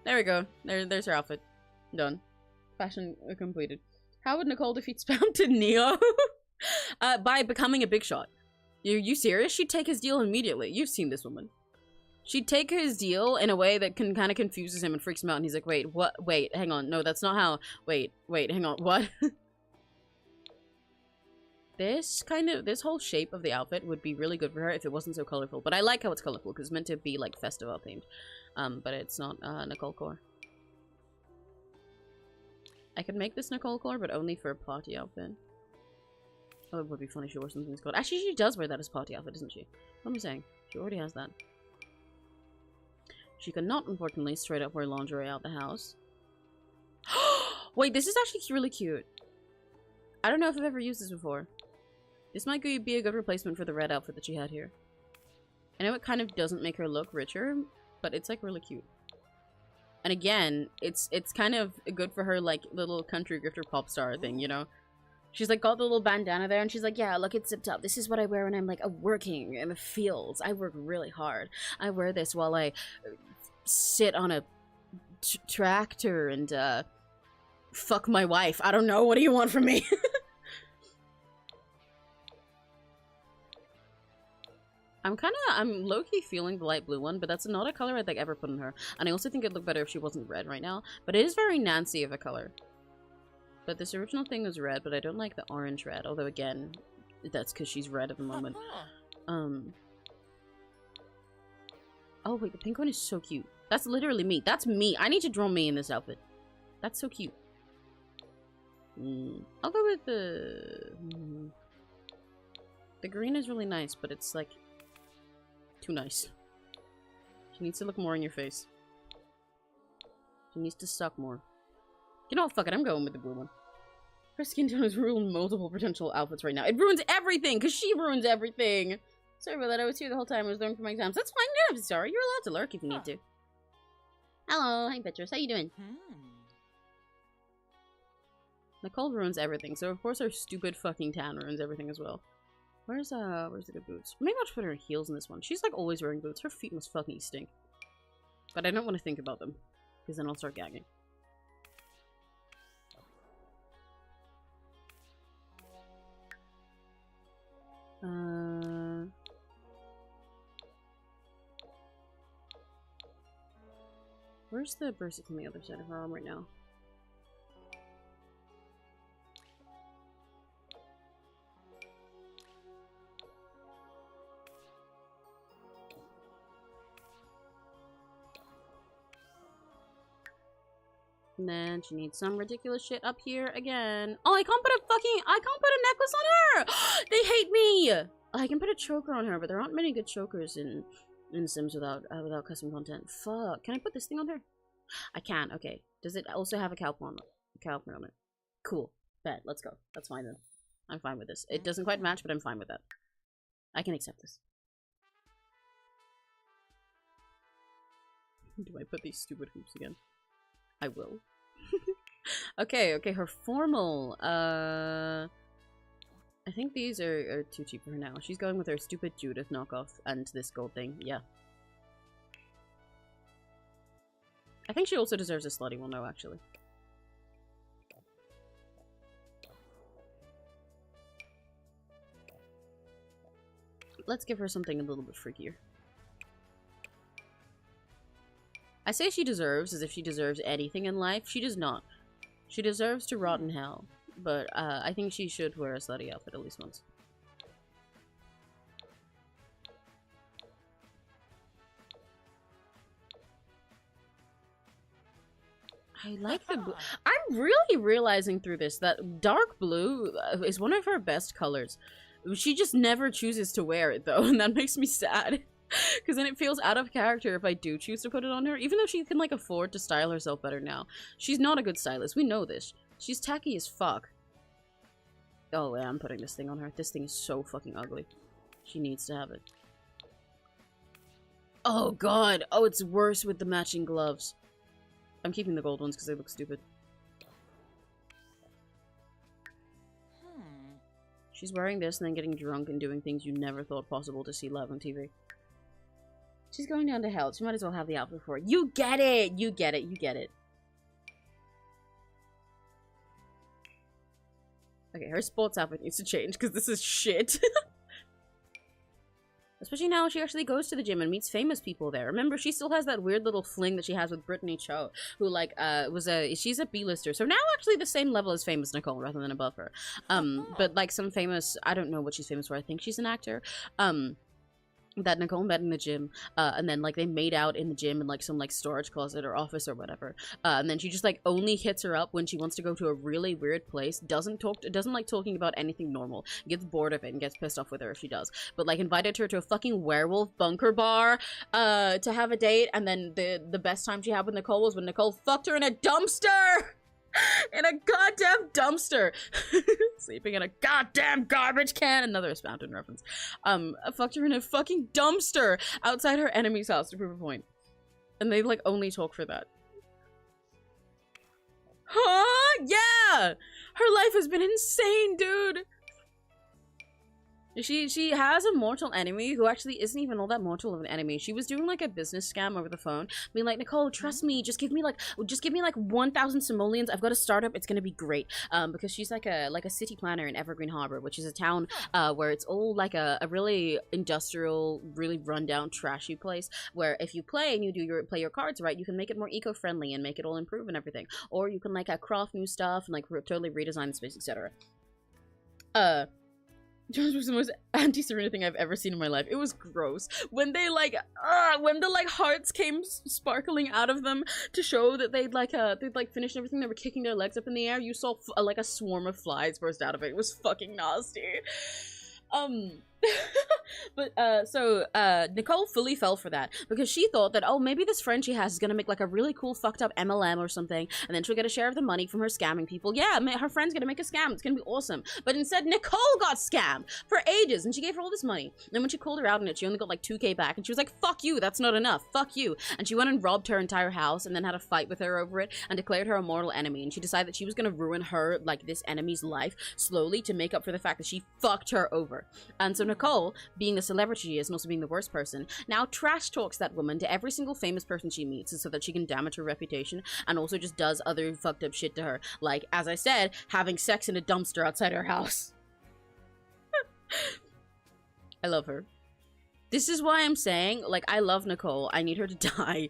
There we go. There's her outfit. Done. Fashion completed. How would Nicole defeat Spam to Neo? By becoming a big shot. You serious? She'd take his deal immediately. You've seen this woman. She'd take his deal in a way that kind of confuses him and freaks him out, and he's like, wait, what? Wait, hang on. No, that's not how. Wait, hang on. What? This whole shape of the outfit would be really good for her if it wasn't so colorful. But I like how it's colorful because it's meant to be like festival themed. But it's not Nicole Core. I could make this Nicole color, but only for a party outfit. Oh, it would be funny if she wore something that's called. Actually, she does wear that as party outfit, doesn't she? What am I saying? She already has that. She cannot, unfortunately, straight up wear lingerie out the house. Wait, this is actually really cute. I don't know if I've ever used this before. This might be a good replacement for the red outfit that she had here. I know it kind of doesn't make her look richer, but it's like really cute. And again, it's kind of good for her like little country grifter pop star thing, you know? She's like got the little bandana there and she's like, yeah, look, it's zipped up. This is what I wear when I'm like working in the fields. I work really hard. I wear this while I sit on a tractor and fuck my wife. I don't know. What do you want from me? I'm low-key feeling the light blue one, but that's not a color I'd like ever put on her. And I also think it'd look better if she wasn't red right now. But it is very Nancy of a color. But this original thing was red, but I don't like the orange red. Although again, that's because she's red at the moment. Oh wait, the pink one is so cute. That's literally me. That's me. I need to draw me in this outfit. That's so cute. I'll go with the... The green is really nice, but it's like... too nice. She needs to look more in your face. She needs to suck more. You know what? Fuck it. I'm going with the blue one. Her skin tone has ruined multiple potential outfits right now. It ruins everything, because she ruins everything. Sorry about that. I was here the whole time. I was learning for my exams. That's fine. Yeah, I'm sorry. You're allowed to lurk if you need to. Hello. Hi, Petrus. How you doing? Nicole ruins everything, so of course her stupid fucking tan ruins everything as well. Where's the good boots? Maybe I'll just put her heels in this one. She's like always wearing boots. Her feet must fucking stink. But I don't want to think about them, because then I'll start gagging. Where's the bracelet on the other side of her arm right now? And then she needs some ridiculous shit up here again. Oh, I can't put a necklace on her! They hate me! I can put a choker on her, but there aren't many good chokers in Sims without custom content. Fuck. Can I put this thing on her? I can, okay. Does it also have a cow on it? Cool. Bet, let's go. That's fine then. I'm fine with this. It doesn't quite match, but I'm fine with that. I can accept this. Do I put these stupid hoops again? I will. Okay, her formal, I think these are too cheap for her now. She's going with her stupid Judith knockoff and this gold thing, yeah. I think she also deserves a slutty one though, actually. Let's give her something a little bit freakier. I say she deserves as if she deserves anything in life. She does not. She deserves to rot in hell. But I think she should wear a slutty outfit at least once. I like the blue. I'm really realizing through this that dark blue is one of her best colors. She just never chooses to wear it though, and that makes me sad. Because then it feels out of character if I do choose to put it on her, even though she can like afford to style herself better now. She's not a good stylist, we know this. She's tacky as fuck. Oh yeah, I'm putting this thing on her. This thing is so fucking ugly. She needs to have it. Oh god, oh it's worse with the matching gloves. I'm keeping the gold ones because they look stupid. She's wearing this and then getting drunk and doing things you never thought possible to see live on TV. She's going down to hell. She might as well have the outfit for it. You get it! You get it. You get it. Okay, her sports outfit needs to change because this is shit. Especially now she actually goes to the gym and meets famous people there. Remember, she still has that weird little fling that she has with Brittany Cho, who, like, she's a B-lister. So now actually the same level as famous Nicole rather than above her. But, like, some famous, I don't know what she's famous for. I think she's an actor. that Nicole met in the gym, and then like they made out in the gym in like some like storage closet or office or whatever, and then she just like only hits her up when she wants to go to a really weird place, doesn't like talking about anything normal, gets bored of it and gets pissed off with her if she does, but like invited her to a fucking werewolf bunker bar to have a date, and then the best time she had with Nicole was when Nicole fucked her in a dumpster. In a goddamn dumpster. Sleeping in a goddamn garbage can. Another Spounton reference. I fucked her in a fucking dumpster outside her enemy's house to prove a point. And they like only talk for that. Huh? Yeah! Her life has been insane, dude! She has a mortal enemy who actually isn't even all that mortal of an enemy. She was doing like a business scam over the phone, being like, Nicole, trust me, just give me like 1,000 simoleons. I've got a startup. It's gonna be great. Because she's like a city planner in Evergreen Harbor, which is a town where it's all like a really industrial, really rundown, trashy place. Where if you play and you play your cards right, you can make it more eco-friendly and make it all improve and everything. Or you can like craft new stuff and like totally redesign the space, etc. Jones was the most anti-Serena thing I've ever seen in my life. It was gross. When they like, when the like hearts came sparkling out of them to show that they'd finished everything, they were kicking their legs up in the air. You saw like a swarm of flies burst out of it. It was fucking nasty. So Nicole fully fell for that because she thought that, oh, maybe this friend she has is gonna make like a really cool fucked up MLM or something, and then she'll get a share of the money from her scamming people. Yeah, her friend's gonna make a scam. It's gonna be awesome. But instead, Nicole got scammed for ages, and she gave her all this money. And then when she called her out on it, she only got like 2K back, and she was like, fuck you, that's not enough, fuck you. And she went and robbed her entire house, and then had a fight with her over it, and declared her a mortal enemy. And she decided that she was gonna ruin her, like, this enemy's life slowly to make up for the fact that she fucked her over. And so Nicole, being the celebrity she is and also being the worst person, now trash talks that woman to every single famous person she meets so that she can damage her reputation, and also just does other fucked up shit to her. Like, as I said, having sex in a dumpster outside her house. I love her. This is why I'm saying, like, I love Nicole. I need her to die.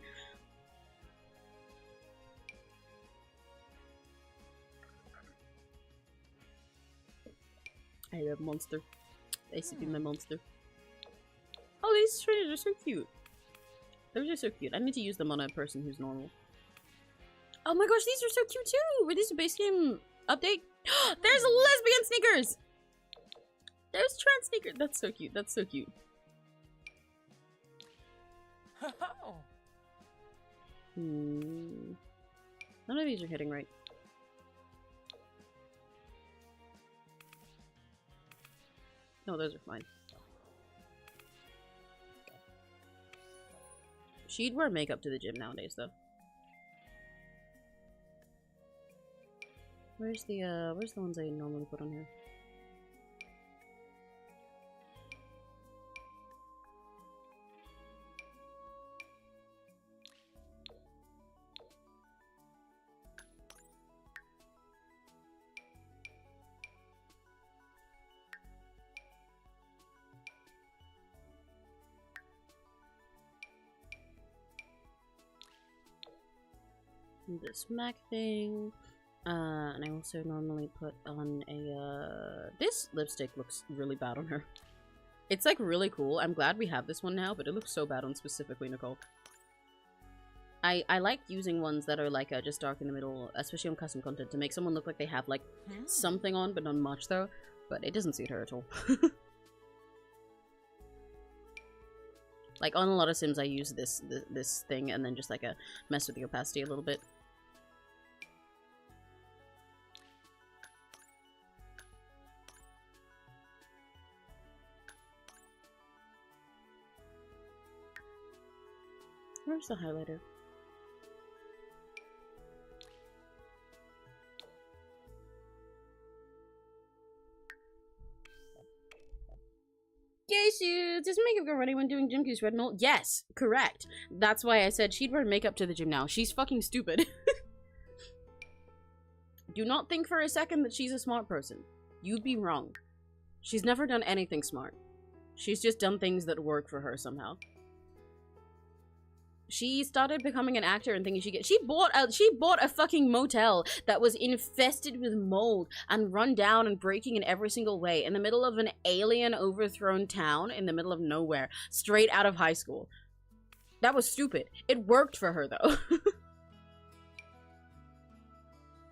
I love Monster. Basically my monster. Oh, these trainers are so cute. Those are so cute. I need to use them on a person who's normal. Oh my gosh, these are so cute too! Were these a base game update? There's lesbian sneakers! There's trans sneakers! That's so cute. That's so cute. None of these are hitting right. No, those are fine. She'd wear makeup to the gym nowadays, though. Where's the ones I normally put on here? This MAC thing, and I also normally put on a, this lipstick looks really bad on her. It's like really cool. I'm glad we have this one now, but it looks so bad on specifically Nicole. I like using ones that are like just dark in the middle, especially on custom content, to make someone look like they have like something on, but not much though. But it doesn't suit her at all. Like on a lot of Sims, I use this thing and then just like mess with the opacity a little bit. Where's the highlighter? Gay shoots! Does makeup go ready when doing gym cues, Red Mill? Yes, correct. That's why I said she'd wear makeup to the gym now. She's fucking stupid. Do not think for a second that she's a smart person. You'd be wrong. She's never done anything smart. She's just done things that work for her somehow. She started becoming an actor and thinking she bought a fucking motel that was infested with mold and run down and breaking in every single way in the middle of an alien overthrown town in the middle of nowhere, straight out of high school. That was stupid. It worked for her though.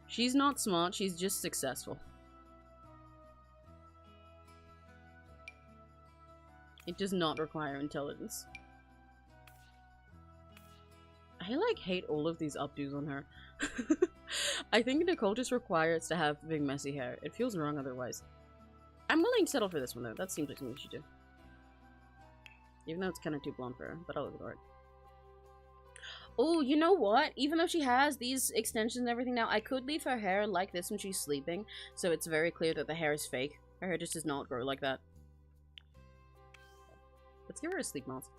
She's not smart, she's just successful. It does not require intelligence. I like hate all of these updos on her. I think Nicole just requires to have big messy hair. It feels wrong otherwise. I'm willing to settle for this one though. That seems like something she should do. Even though it's kind of too blonde for her, but I'll ignore it. Oh, you know what? Even though she has these extensions and everything now, I could leave her hair like this when she's sleeping, so it's very clear that the hair is fake. Her hair just does not grow like that. Let's give her a sleep mask.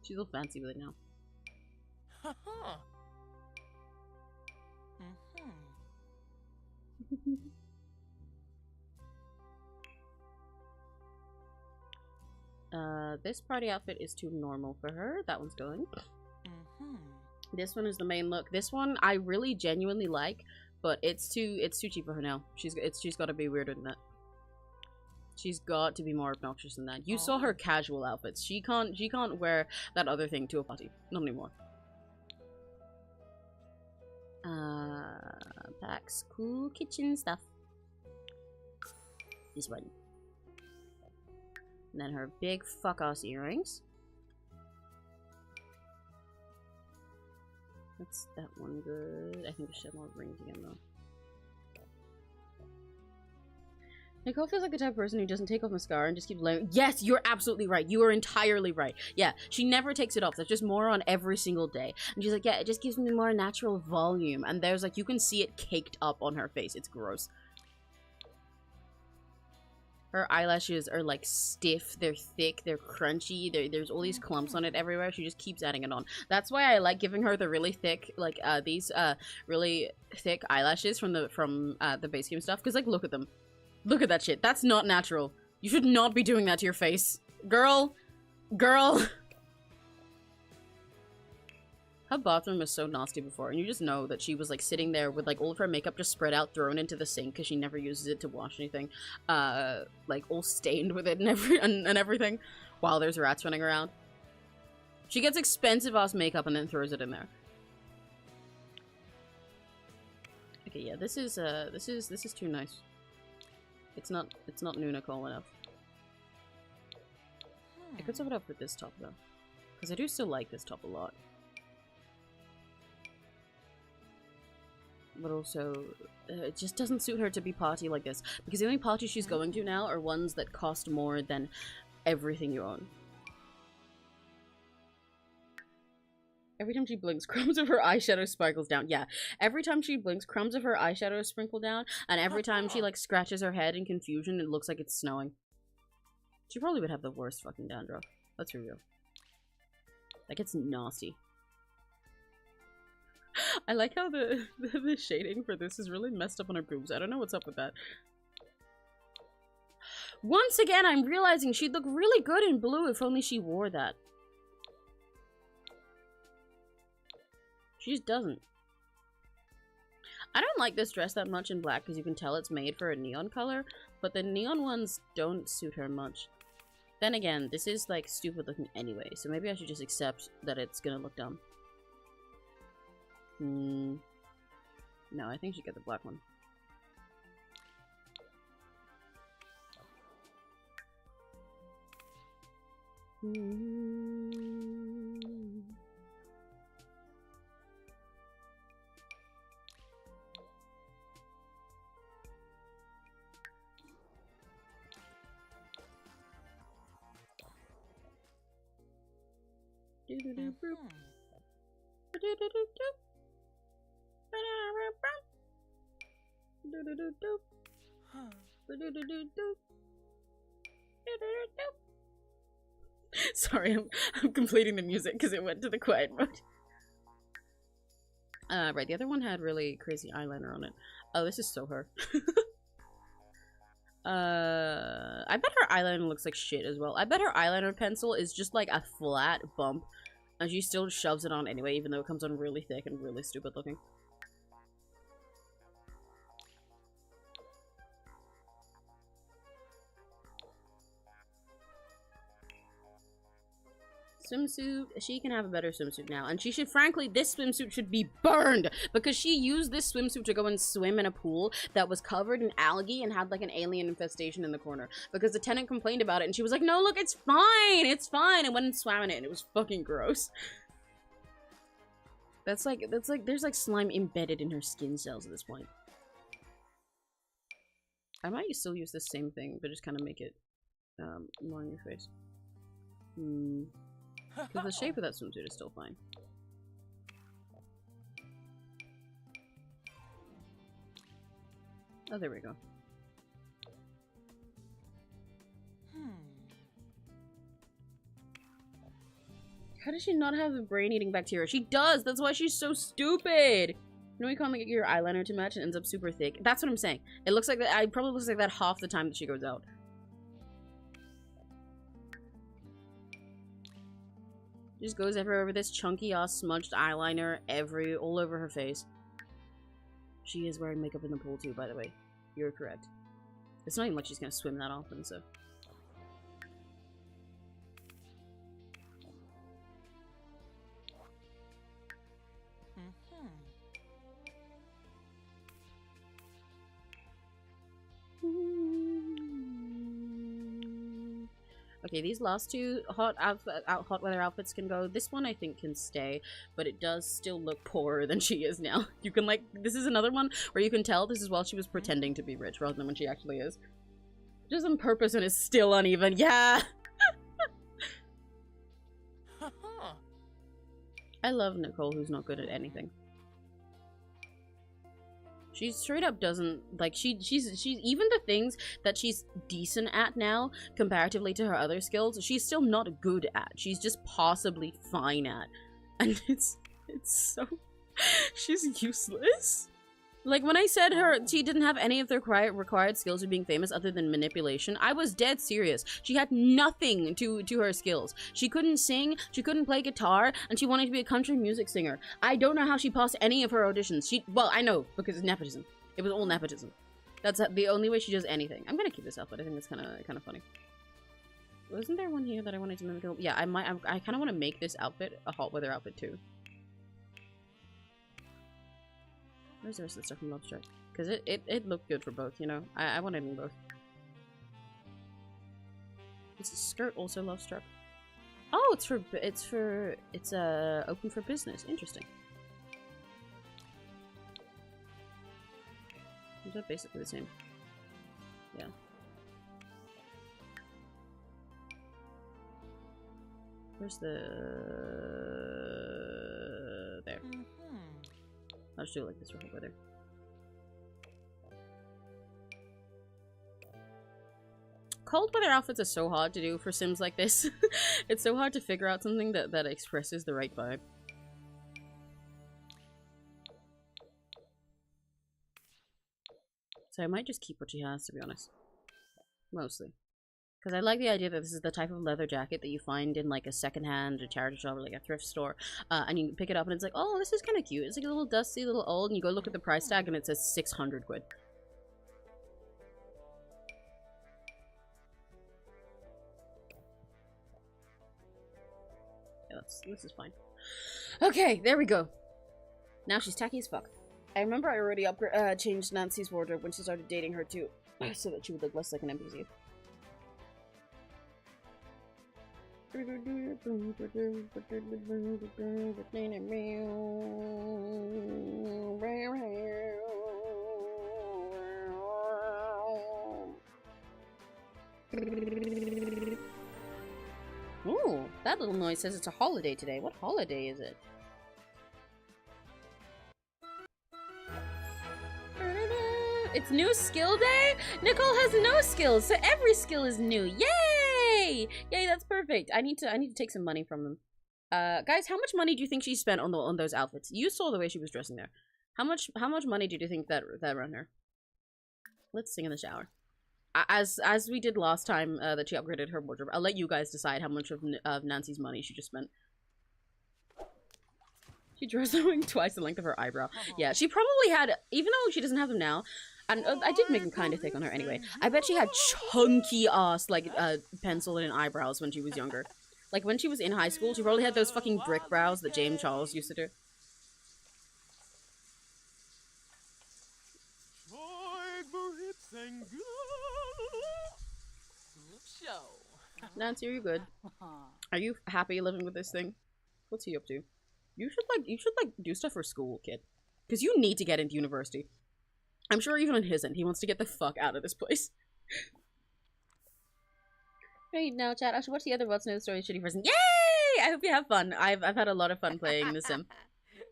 She's all fancy with it now. This party outfit is too normal for her. That one's going. This one is the main look. This one I really genuinely like, but it's too cheap for her now. She's got to be weirder than that. She's got to be more obnoxious than that. You saw her casual outfits. She can't wear that other thing to a party. Not anymore. Packs cool kitchen stuff. This one. And then her big fuck-ass earrings. That's that one good. I think she had more rings again though. Nicole feels like the type of person who doesn't take off mascara and just keeps layering. Yes, you're absolutely right. You are entirely right. Yeah, she never takes it off. That's just more on every single day. And she's like, yeah, it just gives me more natural volume. And there's like, you can see it caked up on her face. It's gross. Her eyelashes are like stiff, they're thick, they're crunchy, there's all these clumps on it everywhere. She just keeps adding it on. That's why I like giving her the really thick, like these really thick eyelashes from the base game stuff. Cause like, look at them, look at that shit. That's not natural. You should not be doing that to your face, girl. Her bathroom was so nasty before, and you just know that she was like sitting there with like all of her makeup just spread out, thrown into the sink because she never uses it to wash anything, like all stained with it and everything, while there's rats running around. She gets expensive ass makeup and then throws it in there. Okay, yeah, this is too nice. It's not new Nicole enough. I could swap it up with this top though, because I do still like this top a lot. But also, it just doesn't suit her to be party like this. Because the only parties she's going to now are ones that cost more than everything you own. Every time she blinks, crumbs of her eyeshadow sparkles down. Yeah, every time she blinks, crumbs of her eyeshadow sprinkle down. And every time she, like, scratches her head in confusion, it looks like it's snowing. She probably would have the worst fucking dandruff. Let's be real. Like, it's nasty. I like how the shading for this is really messed up on her boobs. I don't know what's up with that. Once again, I'm realizing she'd look really good in blue if only she wore that. She just doesn't. I don't like this dress that much in black because you can tell it's made for a neon color, but the neon ones don't suit her much. Then again, this is like stupid looking anyway, so maybe I should just accept that it's gonna look dumb. No, I think she got the black one. Sorry, I'm completing the music because it went to the quiet mode. Right, the other one had really crazy eyeliner on it. Oh, this is so her. I bet her eyeliner looks like shit as well. I bet her eyeliner pencil is just like a flat bump, and she still shoves it on anyway, even though it comes on really thick and really stupid looking. Swimsuit, she can have a better swimsuit now, and she should, frankly, this swimsuit should be burned, because she used this swimsuit to go and swim in a pool that was covered in algae and had like an alien infestation in the corner, because the tenant complained about it and she was like, no, look, it's fine, and went and swam in it, and it was fucking gross. That's like there's like slime embedded in her skin cells at this point. I might still use the same thing, but just kind of make it more on your face. Because the shape of that swimsuit is still fine. Oh, there we go. How does she not have the brain-eating bacteria? She does! That's why she's so stupid! You know, you can't like, get your eyeliner to match and it ends up super thick. That's what I'm saying. It looks like that. It probably looks like that half the time that she goes out. She just goes everywhere with this chunky ass smudged eyeliner all over her face. She is wearing makeup in the pool too, by the way. You're correct. It's not even like she's gonna swim that often, so. Okay, these last two hot weather outfits can go. This one I think can stay, but it does still look poorer than she is now. You can like, this is another one where you can tell this is while she was pretending to be rich rather than when she actually is. Just on purpose and is still uneven. Yeah! I love Nicole, who's not good at anything. She straight up doesn't, like, she's even the things that she's decent at now, comparatively to her other skills, she's still not good at. She's just possibly fine at. And it's so, she's useless. Like, when I said she didn't have any of the required skills of being famous other than manipulation, I was dead serious. She had nothing to her skills. She couldn't sing, she couldn't play guitar, and she wanted to be a country music singer. I don't know how she passed any of her auditions. Well, I know, because it's nepotism. It was all nepotism. That's the only way she does anything. I'm gonna keep this outfit. I think it's kind of funny. Wasn't there one here that I wanted to mimic? Yeah, I kind of want to make this outfit a hot weather outfit too. Where's the rest of the stuff from 𝘆ście? Because it looked good for both, you know? I wanted in both. Is the skirt also 𝘆ście? Oh, it's open for business. Interesting. Is that basically the same? Yeah. Where's the... there. I'll just do it like this for hot weather. Cold weather outfits are so hard to do for Sims like this. It's so hard to figure out something that expresses the right vibe. So I might just keep what she has, to be honest. Mostly. Because I like the idea that this is the type of leather jacket that you find in like a secondhand or charity shop or like a thrift store. And you pick it up and it's like, oh, this is kind of cute. It's like a little dusty, a little old. And you go look at the price tag and it says 600 quid. Yeah, this is fine. Okay, there we go. Now she's tacky as fuck. I remember I already changed Nancy's wardrobe when she started dating her too. So that she would look less like an NPC. Ooh, that little noise says it's a holiday today. What holiday is it? It's new skill day? Nicole has no skills, so every skill is new. Yay! Yay, that's perfect. I need to take some money from them. Guys, how much money do you think she spent on those outfits? You saw the way she was dressing there. How much money do you think that ran her? Let's sing in the shower. as we did last time that she upgraded her wardrobe, I'll let you guys decide how much of Nancy's money she just spent. She draws them twice the length of her eyebrow. Yeah, she probably had, even though she doesn't have them now, and I did make them kind of thick on her anyway. I bet she had chunky ass like pencil and eyebrows when she was younger. Like when she was in high school, she probably had those fucking brick brows that James Charles used to do. Nancy, are you good? Are you happy living with this thing? What's he up to? You should like do stuff for school, kid. Because you need to get into university. I'm sure even on his end, he wants to get the fuck out of this place. Right now, chat. I should watch the other What's New Story Shitty Person. Yay! I hope you have fun. I've had a lot of fun playing The Sim.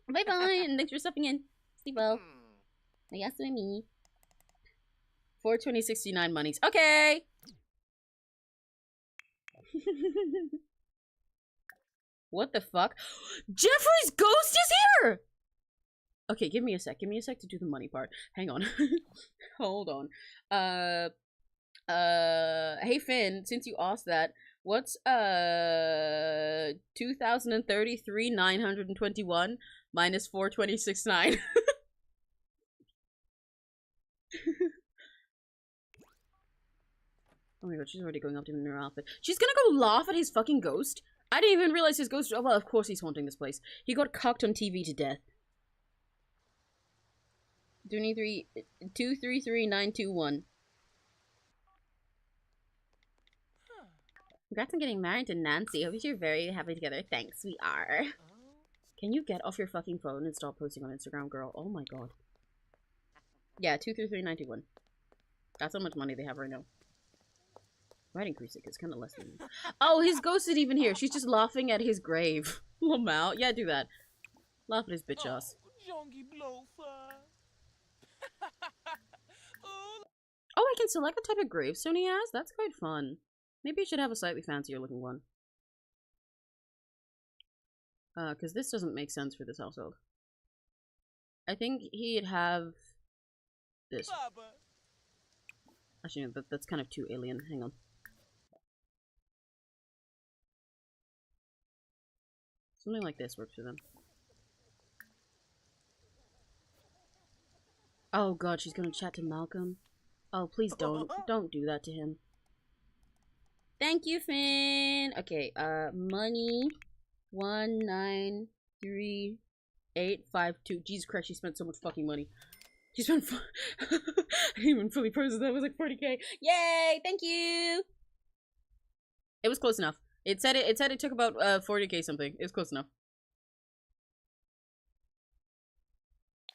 Bye bye, and thanks for stopping in. Sleep well. I guess with me. 420.69 monies. Okay. What the fuck? Jeffrey's ghost is here! Okay, give me a sec. Give me a sec to do the money part. Hang on. Hold on. Hey Finn, since you asked that, what's 2,033,921 minus 420.69? Oh my god, she's already going up to him in her outfit. She's gonna go laugh at his fucking ghost? I didn't even realize his ghost. Oh, well, of course he's haunting this place. He got cucked on TV to death. 233,921. Congrats on getting married to Nancy. Hope you're very happy together. Thanks, we are. Can you get off your fucking phone and stop posting on Instagram, girl? Oh my god. Yeah, 233,921. That's how much money they have right now. Might increase it because it's kind of less than. Oh, his ghost isn't even here. She's just laughing at his grave. Lamau. Yeah, do that. Laugh at his bitch ass. Oh, I can select the type of gravestone he has? That's quite fun. Maybe I should have a slightly fancier looking one. Because this doesn't make sense for this household. I think he'd have this. Actually, no, that's kind of too alien. Hang on. Something like this works for them. Oh god, she's gonna chat to Malcolm. Oh, please don't. Don't do that to him. Thank you, Finn. Okay, money 193,852. Jesus Christ, she spent so much fucking money. She spent I didn't even fully process that. It was like 40k. Yay! Thank you. It was close enough. It said it took about 40k something. It was close enough.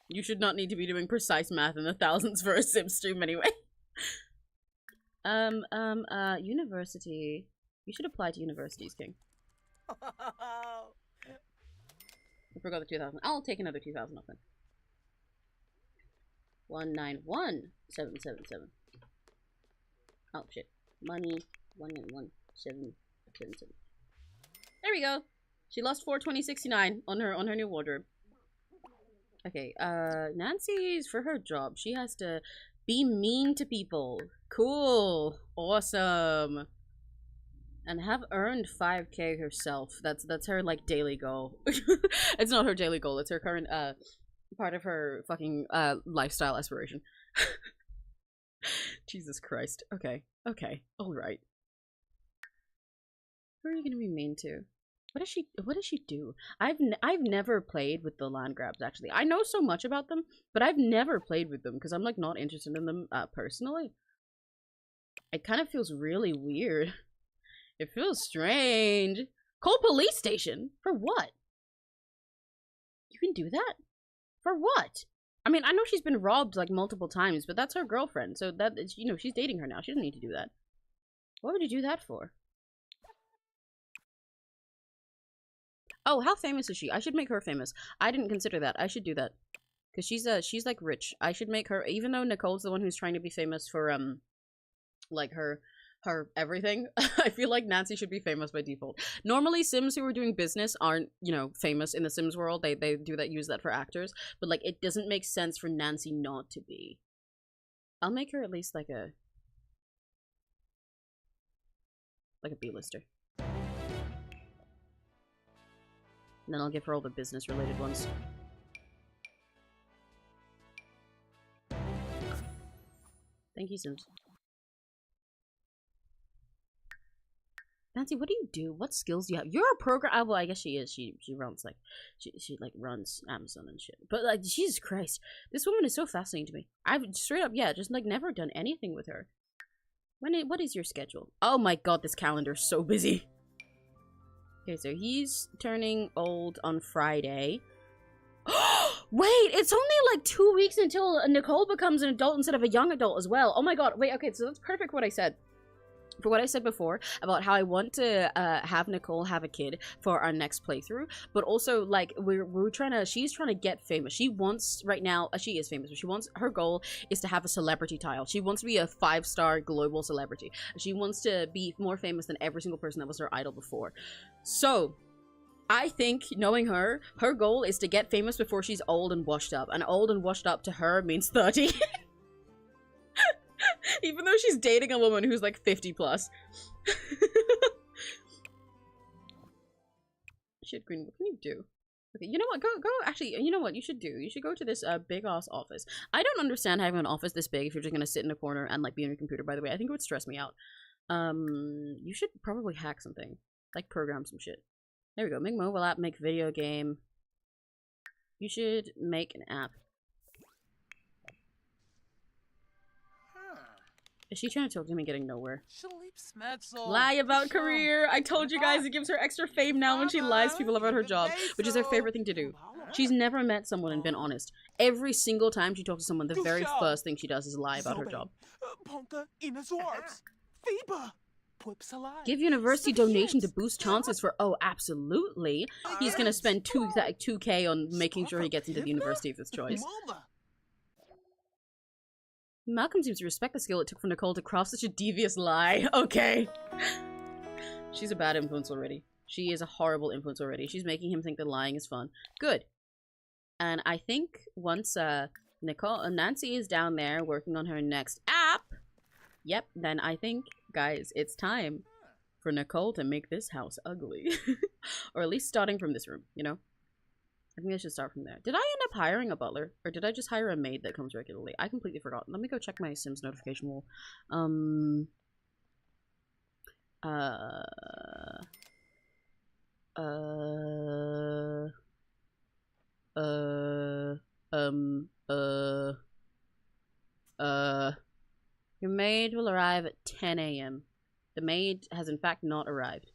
You should not need to be doing precise math in the thousands for a sim stream anyway. University. You should apply to universities, King. I forgot the 2,000. I'll take another 2,000 off then. 191,777. Oh shit. Money 191,777. There we go. She lost 420.69 on her new wardrobe. Okay, Nancy's for her job. She has to be mean to people. Cool. Awesome. And have earned 5k herself. That's her like daily goal. It's not her daily goal, it's her current part of her fucking lifestyle aspiration. Jesus Christ. Okay. Okay. Alright. Who are you gonna be mean to? What does she do? I've never played with the land grabs, actually. I know so much about them, but I've never played with them because I'm like not interested in them personally. It kind of feels really weird. It feels strange. Call police station? For what? You can do that? For what? I mean, I know she's been robbed like multiple times, but that's her girlfriend, so that is, you know, she's dating her now. She doesn't need to do that. What would you do that for? Oh, how famous is she? I should make her famous. I didn't consider that. I should do that. Because she's like rich. I should make her, even though Nicole's the one who's trying to be famous for, like her everything. I feel like Nancy should be famous by default. Normally, Sims who are doing business aren't, you know, famous in the Sims world. They use that for actors. But, like, it doesn't make sense for Nancy not to be. I'll make her at least, like, a Like a B-lister. And then I'll give her all the business-related ones. Thank you, Sims. Nancy, what do you do? What skills do you have? You're a program. Oh, well, I guess she is. She runs like she like runs Amazon and shit. But like, Jesus Christ, this woman is so fascinating to me. I've straight up, yeah, just like never done anything with her. What is your schedule? Oh my god, this calendar is so busy. Okay, so he's turning old on Friday. Wait, it's only like 2 weeks until Nicole becomes an adult instead of a young adult as well. Oh my god, wait, okay, so that's perfect what I said. For what I said before about how I want to have Nicole have a kid for our next playthrough, but also like she's trying to get famous. She wants right now, she is famous, but she wants, her goal is to have a celebrity title. She wants to be a 5-star global celebrity. She wants to be more famous than every single person that was her idol before. So I think, knowing her goal is to get famous before she's old and washed up, and old and washed up to her means 30. Even though she's dating a woman who's like 50 plus. Shit, Green, what can you do? Okay, you know what? Go. Actually, you know what you should do? You should go to this big ass office. I don't understand having an office this big if you're just gonna sit in a corner and like be on your computer. By the way, I think it would stress me out. You should probably hack something, like program some shit. There we go. Make mobile app. Make video game. You should make an app. Is she trying to talk to me getting nowhere? Lie about career! I told you guys it gives her extra fame now when she lies to people about her job, which is her favorite thing to do. She's never met someone and been honest. Every single time she talks to someone, the very first thing she does is lie about her job. Give university donation to boost chances for— oh, absolutely. He's gonna spend 2K on making sure he gets into the university of his choice. Malcolm seems to respect the skill it took for Nicole to craft such a devious lie. Okay. She's a bad influence already. She is a horrible influence already. She's making him think that lying is fun. Good. And I think once Nancy is down there working on her next app, yep, then I think, guys, it's time for Nicole to make this house ugly. Or at least starting from this room, you know? I think I should start from there. Did I end up hiring a butler? Or did I just hire a maid that comes regularly? I completely forgot. Let me go check my Sims notification wall. Your maid will arrive at 10 a.m. The maid has in fact not arrived.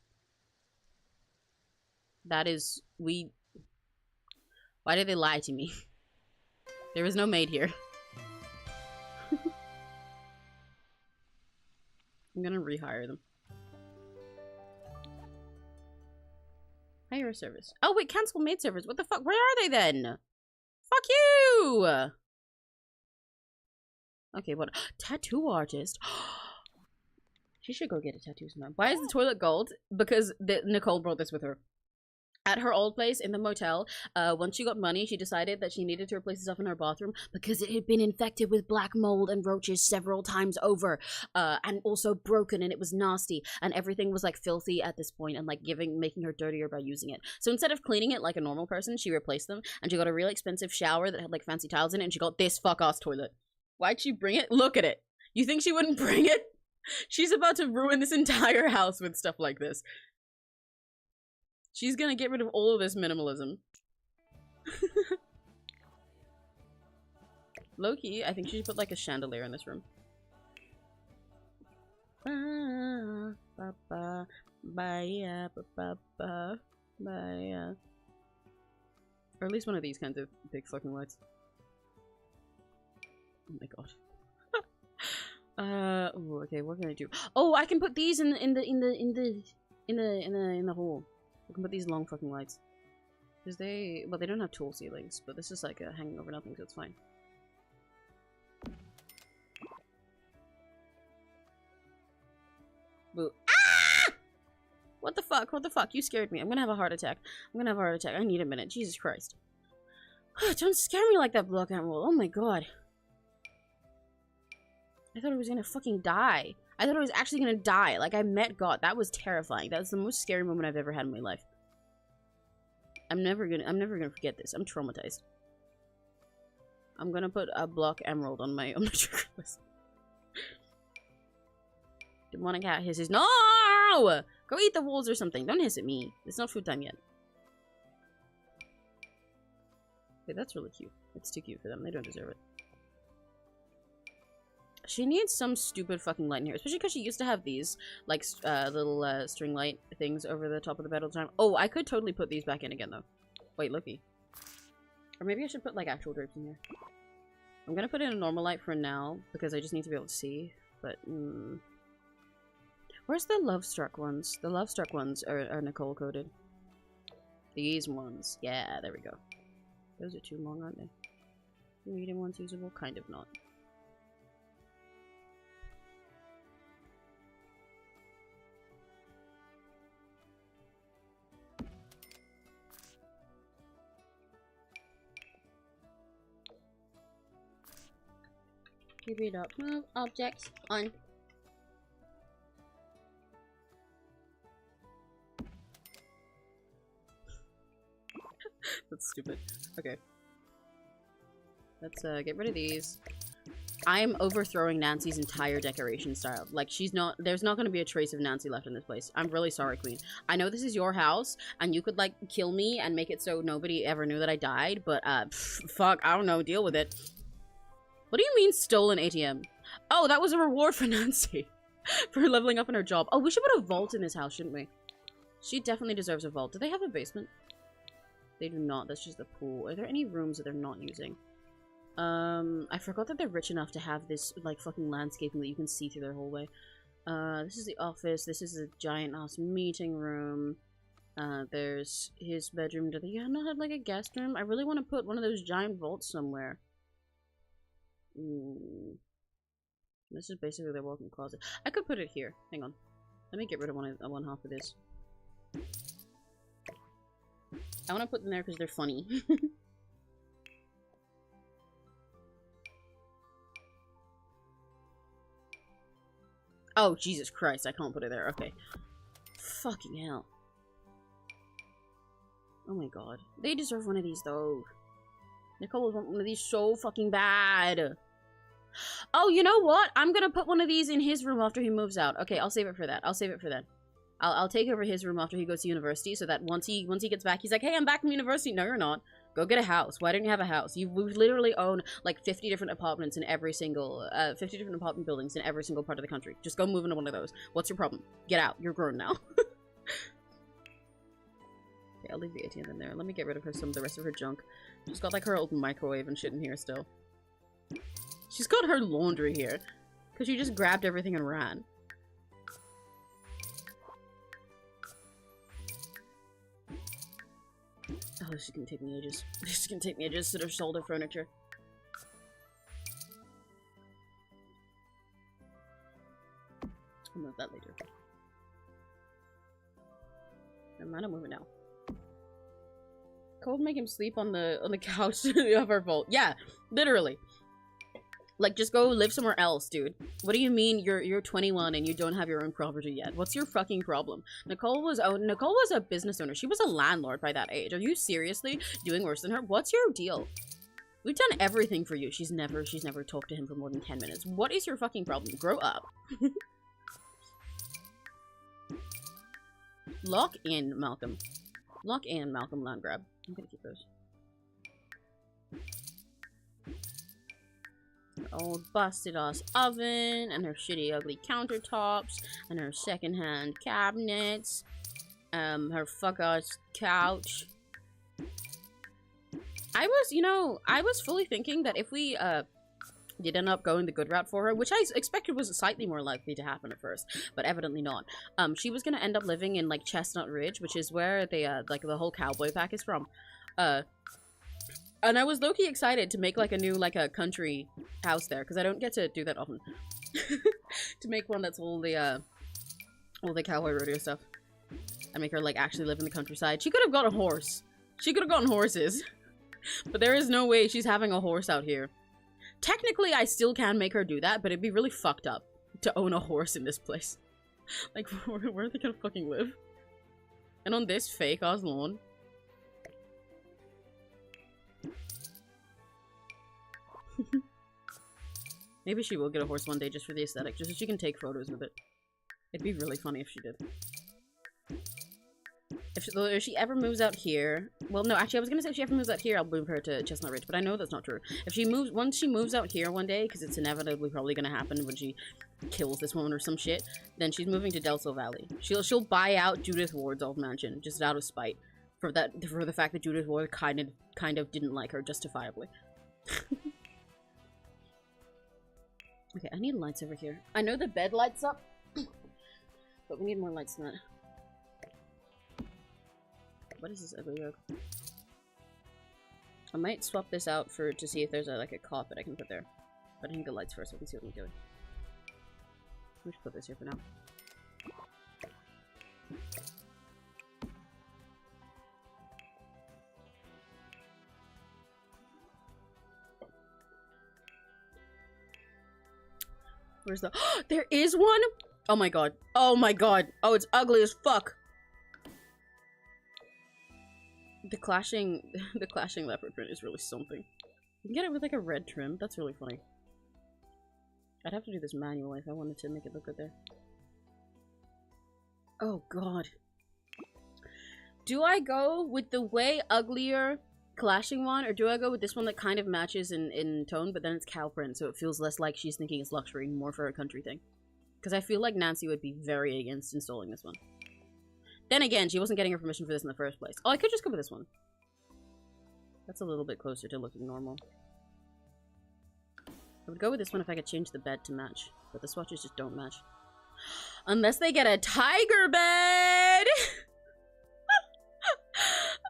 That is, why did they lie to me? There is no maid here. I'm gonna rehire them. Hire a service. Oh wait, cancel maid service. What the fuck? Where are they then? Fuck you! Okay, what? Tattoo artist. She should go get a tattoo sometime. Why is the toilet gold? Because Nicole brought this with her. At her old place in the motel, once she got money, she decided that she needed to replace the stuff in her bathroom because it had been infected with black mold and roaches several times over, and also broken, and it was nasty, and everything was like filthy at this point and like making her dirtier by using it. So instead of cleaning it like a normal person, she replaced them, and she got a really expensive shower that had like fancy tiles in it, and she got this fuck-ass toilet. Why'd she bring it? Look at it. You think she wouldn't bring it? She's about to ruin this entire house with stuff like this. She's gonna get rid of all of this minimalism. Low-key, I think she should put like a chandelier in this room. Or at least one of these kinds of big fucking lights. Oh my god. Oh, okay, what can I do? Oh, I can put these in the hole. I can put these long fucking lights. Because well, they don't have tall ceilings, but this is like a hanging over nothing, so it's fine. Boo. Ah! What the fuck? What the fuck? You scared me. I'm gonna have a heart attack. I'm gonna have a heart attack. I need a minute. Jesus Christ. Don't scare me like that, Block Animal. Oh my god. I thought I was gonna fucking die. I thought I was actually gonna die. Like, I met God. That was terrifying. That was the most scary moment I've ever had in my life. I'm never gonna forget this. I'm traumatized. I'm gonna put a block emerald on my trigger list. Demonic cat hisses. No! Go eat the wolves or something. Don't hiss at me. It's not food time yet. Okay, that's really cute. It's too cute for them. They don't deserve it. She needs some stupid fucking light in here. Especially because she used to have these, like, little string light things over the top of the bed all the time. Oh, I could totally put these back in again, though. Wait, looky. Or maybe I should put, like, actual drapes in here. I'm gonna put in a normal light for now, because I just need to be able to see. But, where's the love-struck ones? The love-struck ones are Nicole-coded. These ones. Yeah, there we go. Those are too long, aren't they? Medium ones usable? Kind of not. Keep it up. Move objects on. That's stupid. Okay. Let's get rid of these. I'm overthrowing Nancy's entire decoration style. Like, there's not going to be a trace of Nancy left in this place. I'm really sorry, Queen. I know this is your house, and you could, like, kill me and make it so nobody ever knew that I died, but, fuck, I don't know, deal with it. What do you mean, stolen ATM? Oh, that was a reward for Nancy. For leveling up in her job. Oh, we should put a vault in this house, shouldn't we? She definitely deserves a vault. Do they have a basement? They do not. That's just the pool. Are there any rooms that they're not using? I forgot that they're rich enough to have this, like, fucking landscaping that you can see through their hallway. This is the office. This is a giant-ass meeting room. There's his bedroom. Do they not have, like, a guest room? I really want to put one of those giant vaults somewhere. This is basically their walk-in closet. I could put it here. Hang on. Let me get rid of one half of this. I want to put them there because they're funny. Oh, Jesus Christ. I can't put it there. Okay. Fucking hell. Oh my god. They deserve one of these, though. Nicole would want one of these so fucking bad. Oh, you know what? I'm gonna put one of these in his room after he moves out. Okay, I'll save it for that. I'll save it for then. I'll take over his room after he goes to university, so that once he gets back, he's like, hey, I'm back from university. No, you're not. Go get a house. Why don't you have a house? We literally own, like, 50 different apartments in every single, 50 different apartment buildings in every single part of the country. Just go move into one of those. What's your problem? Get out. You're grown now. Okay, I'll leave the ATM in there. Let me get rid of the rest of her junk. She's got, like, her old microwave and shit in here still. She's got her laundry here. Because she just grabbed everything and ran. Oh, this is gonna take me ages. This is gonna take me ages to have sold her furniture. I'll move that later. Never mind, I'm moving now. Cold make him sleep on the couch of our vault. Yeah, literally. Like, just go live somewhere else, dude. What do you mean you're 21 and you don't have your own property yet? What's your fucking problem? Nicole was a business owner. She was a landlord by that age. Are you seriously doing worse than her? What's your deal? We've done everything for you. She's never talked to him for more than 10 minutes. What is your fucking problem? Grow up. Lock in, Malcolm. Lock in, Malcolm Landgrab. I'm gonna keep those. Her old busted ass oven and her shitty ugly countertops and her secondhand cabinets, her fuck ass couch. I was fully thinking that if we did end up going the good route for her, which I expected was slightly more likely to happen at first, but evidently not. She was gonna end up living in, like, Chestnut Ridge, which is where they like the whole cowboy pack is from. And I was low-key excited to make, like, a new, like, a country house there, because I don't get to do that often. To make one that's all the cowboy rodeo stuff. And make her, like, actually live in the countryside. She could have got a horse. She could have gotten horses. But there is no way she's having a horse out here. Technically, I still can make her do that, but it'd be really fucked up. to own a horse in this place. Like, where are they gonna fucking live? And on this fake-ass lawn. Maybe she will get a horse one day just for the aesthetic, just so she can take photos with it. It'd be really funny if she did. If she ever moves out here... Well, no, actually, I was gonna say if she ever moves out here, I'll move her to Chestnut Ridge, but I know that's not true. If she moves... Once she moves out here one day, because it's inevitably probably gonna happen when she kills this woman or some shit, then she's moving to Del Sol Valley. She'll buy out Judith Ward's old mansion, just out of spite. For the fact that Judith Ward kind of didn't like her, justifiably. Okay, I need lights over here. I know the bed lights up, but we need more lights than that. What is this ugly rug? I might swap this out to see if there's like a cot that I can put there. But I need the lights first so I can see what I'm doing. Let me just put this here for now. Where's the— there is one?! Oh my god. Oh my god. Oh, it's ugly as fuck. The clashing leopard print is really something. You can get it with like a red trim. That's really funny. I'd have to do this manually if I wanted to make it look good there. Oh god. Do I go with the way uglier clashing one, or do I go with this one that kind of matches in tone, but then it's cow print, so it feels less like she's thinking it's luxury, more for a country thing? Because I feel like Nancy would be very against installing this one. Then again, she wasn't getting her permission for this in the first place. Oh, I could just go with this one. That's a little bit closer to looking normal. I would go with this one if I could change the bed to match, but the swatches just don't match. Unless they get a tiger bed!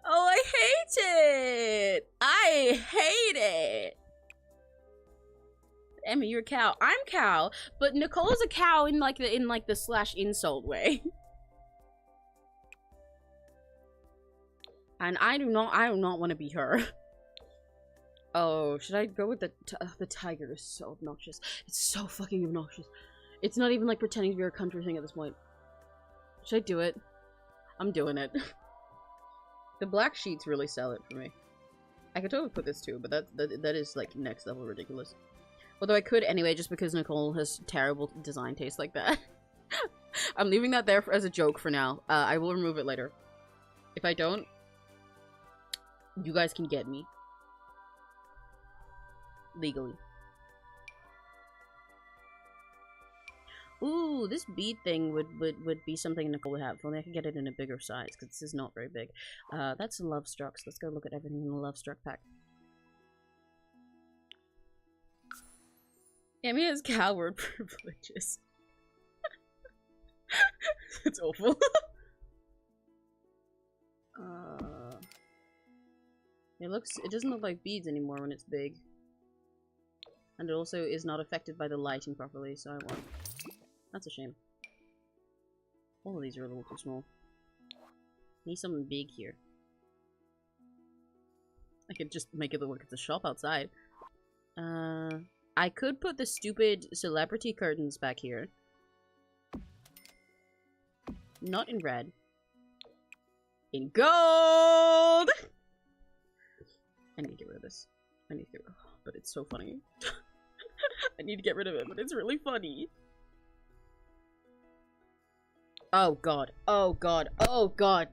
Oh, I hate it! I hate it! Emmy, you're a cow. I'm cow, but Nicole's a cow in like the slash insult way. And I do not want to be her. Oh, should I go with the tiger is so obnoxious. It's so fucking obnoxious. It's not even like pretending to be a country thing at this point. Should I do it? I'm doing it. The black sheets really sell it for me. I could totally put this too, but that is like next level ridiculous. Although I could anyway, just because Nicole has terrible design taste like that. I'm leaving that there as a joke for now. I will remove it later. If I don't, you guys can get me. Legally. Ooh, this bead thing would be something Nicole would have. If only I could get it in a bigger size, because this is not very big. That's 𝘆struck, so let's go look at everything in the 𝘆struck pack. Amy has coward privileges. It's awful. It doesn't look like beads anymore when it's big. And it also is not affected by the lighting properly, so I won't. That's a shame. All of these are a little too small. Need something big here. I could just make it look like it's a shop outside. I could put the stupid celebrity curtains back here. Not in red. In gold! I need to get rid of this. I need to get rid of it. But it's so funny. I need to get rid of it, but it's really funny. Oh god. Oh god. Oh god.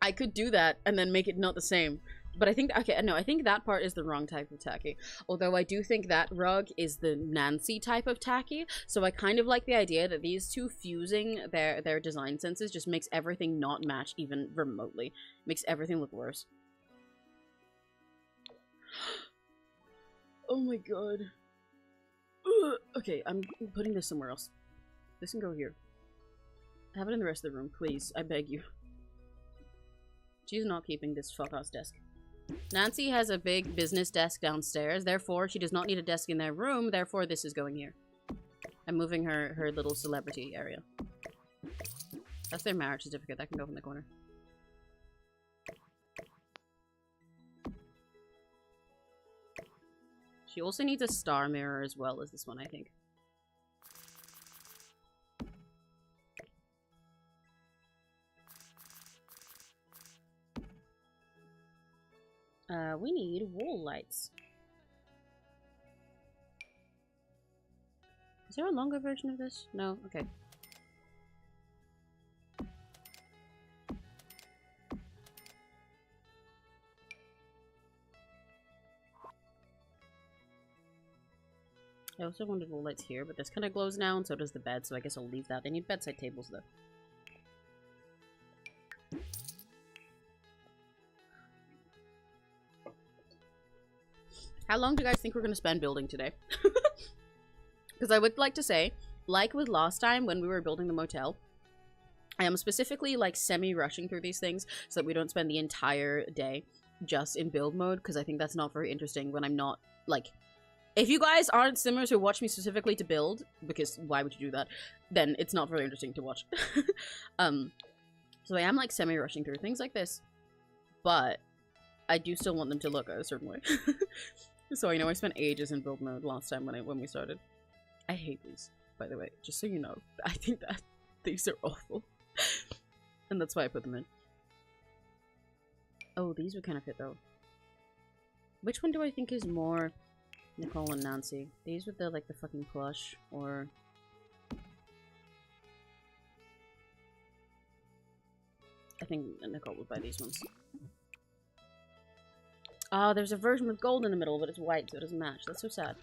I could do that and then make it not the same. But I think, okay, no, I think that part is the wrong type of tacky. Although I do think that rug is the Nancy type of tacky. So I kind of like the idea that these two fusing their design senses just makes everything not match even remotely. Makes everything look worse. Oh my god. Ugh. Okay, I'm putting this somewhere else. This can go here. Have it in the rest of the room, please. I beg you. She's not keeping this fuck-ass desk. Nancy has a big business desk downstairs, therefore she does not need a desk in their room, therefore this is going here. I'm moving her little celebrity area. That's their marriage certificate, that can go in the corner. She also needs a star mirror as well as this one, I think. We need wall lights. Is there a longer version of this? No? Okay. I also wanted wall lights here, but this kind of glows now, and so does the bed, so I guess I'll leave that. They need bedside tables, though. How long do you guys think we're going to spend building today? Because I would like to say, like with last time when we were building the motel, I am specifically like semi-rushing through these things so that we don't spend the entire day just in build mode, because I think that's not very interesting when I'm not, like... If you guys aren't simmers who watch me specifically to build, because why would you do that, then it's not very interesting to watch. So I am like semi-rushing through things like this, but I do still want them to look a certain way. So I know I spent ages in build mode last time when we started. I hate these, by the way, just so you know. I think that these are awful. And that's why I put them in. Oh, these would kind of fit though. Which one do I think is more Nicole and Nancy? These with the like the fucking plush, or I think Nicole would buy these ones. Oh, there's a version with gold in the middle, but it's white, so it doesn't match. That's so sad.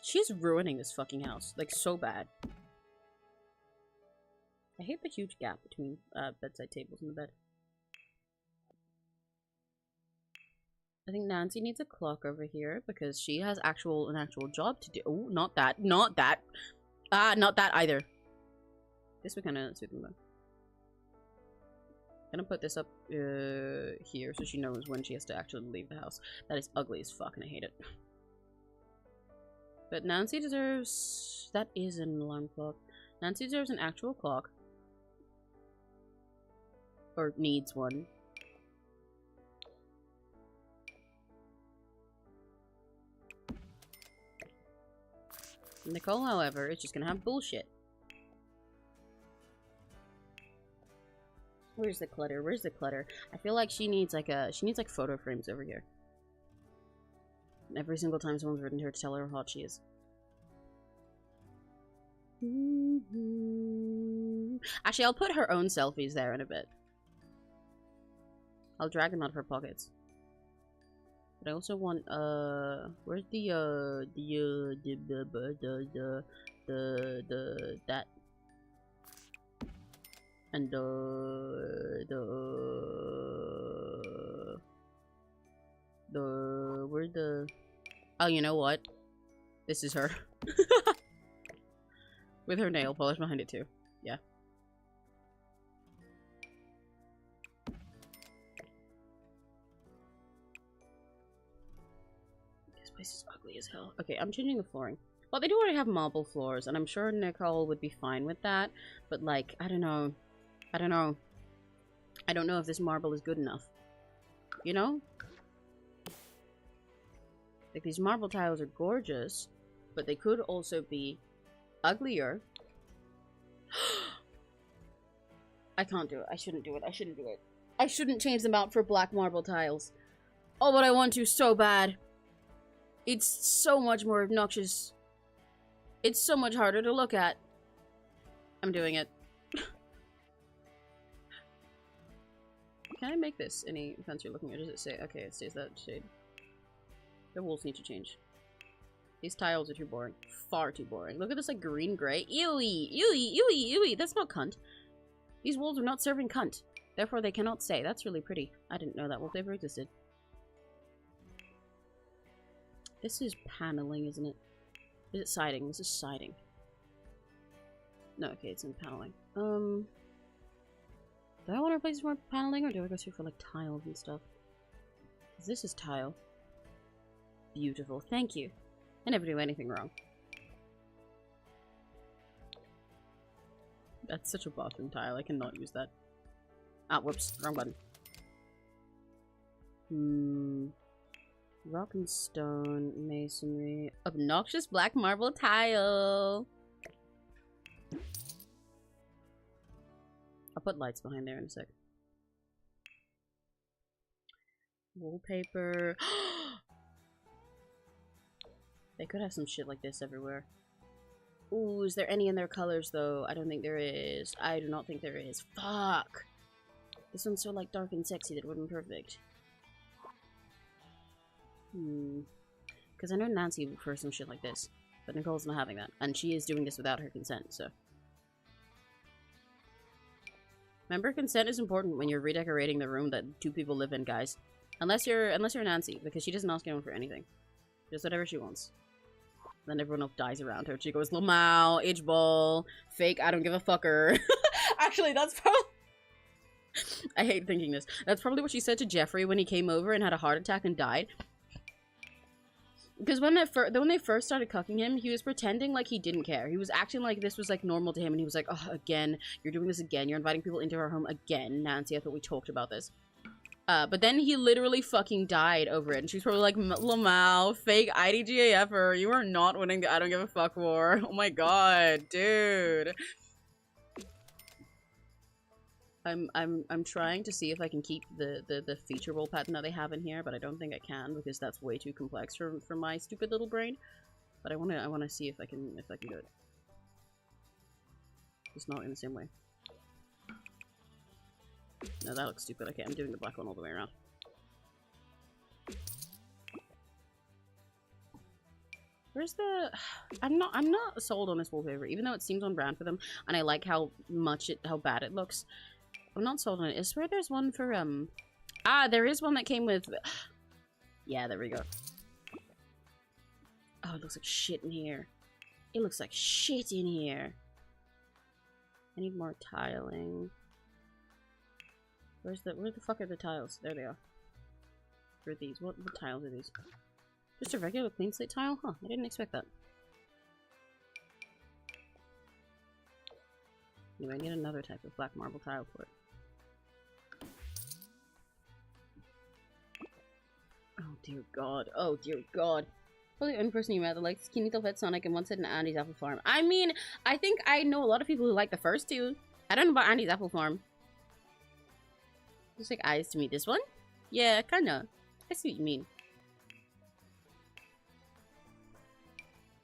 She's ruining this fucking house. Like, so bad. I hate the huge gap between bedside tables and the bed. I think Nancy needs a clock over here because she has an actual job to do. Oh, not that. Not that. Not that either. This would kind of suit them though. I'm gonna put this up here so she knows when she has to actually leave the house. That is ugly as fuck and I hate it. But Nancy deserves... That is an alarm clock. Nancy deserves an actual clock. Or needs one. Nicole, however, is just gonna have bullshit. Where's the clutter? Where's the clutter? I feel like she needs like photo frames over here. Every single time someone's written to her to tell her how hot she is. Actually, I'll put her own selfies there in a bit. I'll drag them out of her pockets. But I also want where's that and where the... Oh, you know what? This is her. With her nail polish behind it too. Yeah. This place is ugly as hell. Okay, I'm changing the flooring. Well, they do already have marble floors, and I'm sure Nicole would be fine with that. But, like, I don't know. I don't know. I don't know if this marble is good enough. You know? Like, these marble tiles are gorgeous, but they could also be uglier. I can't do it. I shouldn't do it. I shouldn't do it. I shouldn't change them out for black marble tiles. Oh, but I want to so bad. It's so much more obnoxious. It's so much harder to look at. I'm doing it. Can I make this any fancier looking, or does it say... Okay, it stays that shade. The walls need to change. These tiles are too boring. Far too boring. Look at this, like, green-gray. Ewy! Ewy! Ewy! Ewy! That's not cunt. These walls are not serving cunt. Therefore, they cannot stay. That's really pretty. I didn't know that wallpaper existed. This is paneling, isn't it? Is it siding? This is siding. No, okay, it's in paneling. Do I want to replace more paneling, or do I go through for, like, tiles and stuff? This is tile. Beautiful. Thank you. I never do anything wrong. That's such a bathroom tile. I cannot use that. Ah, whoops. Wrong button. Rock and stone, masonry. Obnoxious black marble tile. I'll put lights behind there in a sec. Wallpaper. They could have some shit like this everywhere. Ooh, is there any in their colors though? I don't think there is. I do not think there is. Fuck! This one's so like dark and sexy that it wouldn't be perfect. Because I know Nancy would prefer some shit like this. But Nicole's not having that. And she is doing this without her consent, so. Remember, consent is important when you're redecorating the room that two people live in, guys. Unless you're Nancy, because she doesn't ask anyone for anything. Just whatever she wants. Then everyone else dies around her. She goes, Lamau, H-ball, fake, I don't give a fucker. Actually, that's probably... I hate thinking this. That's probably what she said to Jeffrey when he came over and had a heart attack and died. Because when they first started cucking him, he was pretending like he didn't care. He was acting like this was like normal to him, and he was like, oh, again, you're doing this again. You're inviting people into our home again. Nancy, I thought we talked about this. But then he literally fucking died over it, and she's probably like, Lamau, fake IDGAFer, you are not winning the I don't give a fuck war. Oh my god, dude. I'm trying to see if I can keep the feature roll pattern that they have in here, but I don't think I can because that's way too complex for my stupid little brain. But I wanna see if I can do it. Just not in the same way. No, that looks stupid. Okay, I'm doing the black one all the way around. Where's the... I'm not sold on this wallpaper, even though it seems on brand for them, and I like how bad it looks. I'm not sold on it. I swear there's one for, Ah, there is one that came with... Yeah, there we go. Oh, it looks like shit in here. It looks like shit in here. I need more tiling. Where the fuck are the tiles? There they are. Where are these? What tiles are these? Just a regular clean slate tile? Huh, I didn't expect that. Anyway, I need another type of black marble tile for it. Oh dear god. Oh dear god. Probably the only person you met that likes Skinny Pet Sonic and once said an Andy's Apple Farm. I mean, I think I know a lot of people who like the first two. I don't know about Andy's Apple Farm. Looks like eyes to me. This one? Yeah, kinda. I see what you mean.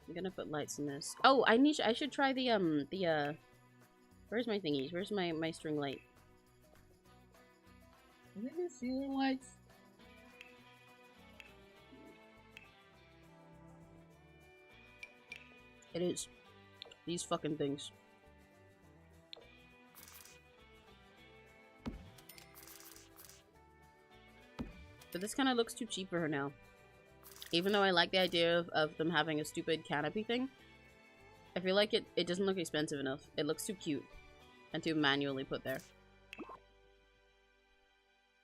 I'm gonna put lights in this. Oh, I should try the where's my thingies? Where's my string light? Is it the ceiling lights? It is. These fucking things. But this kind of looks too cheap for her now. Even though I like the idea of them having a stupid canopy thing, I feel like it doesn't look expensive enough. It looks too cute and too manually put there.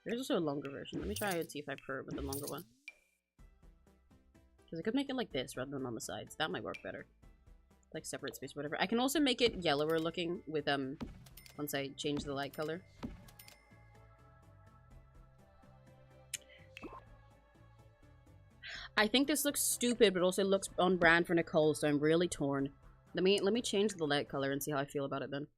There's also a longer version. Let me try and see if I prefer it with the longer one. Because I could make it like this rather than on the sides. That might work better. Like separate space or whatever. I can also make it yellower looking with once I change the light color. I think this looks stupid, but also looks on brand for Nicole, so I'm really torn. Let me change the light color and see how I feel about it then.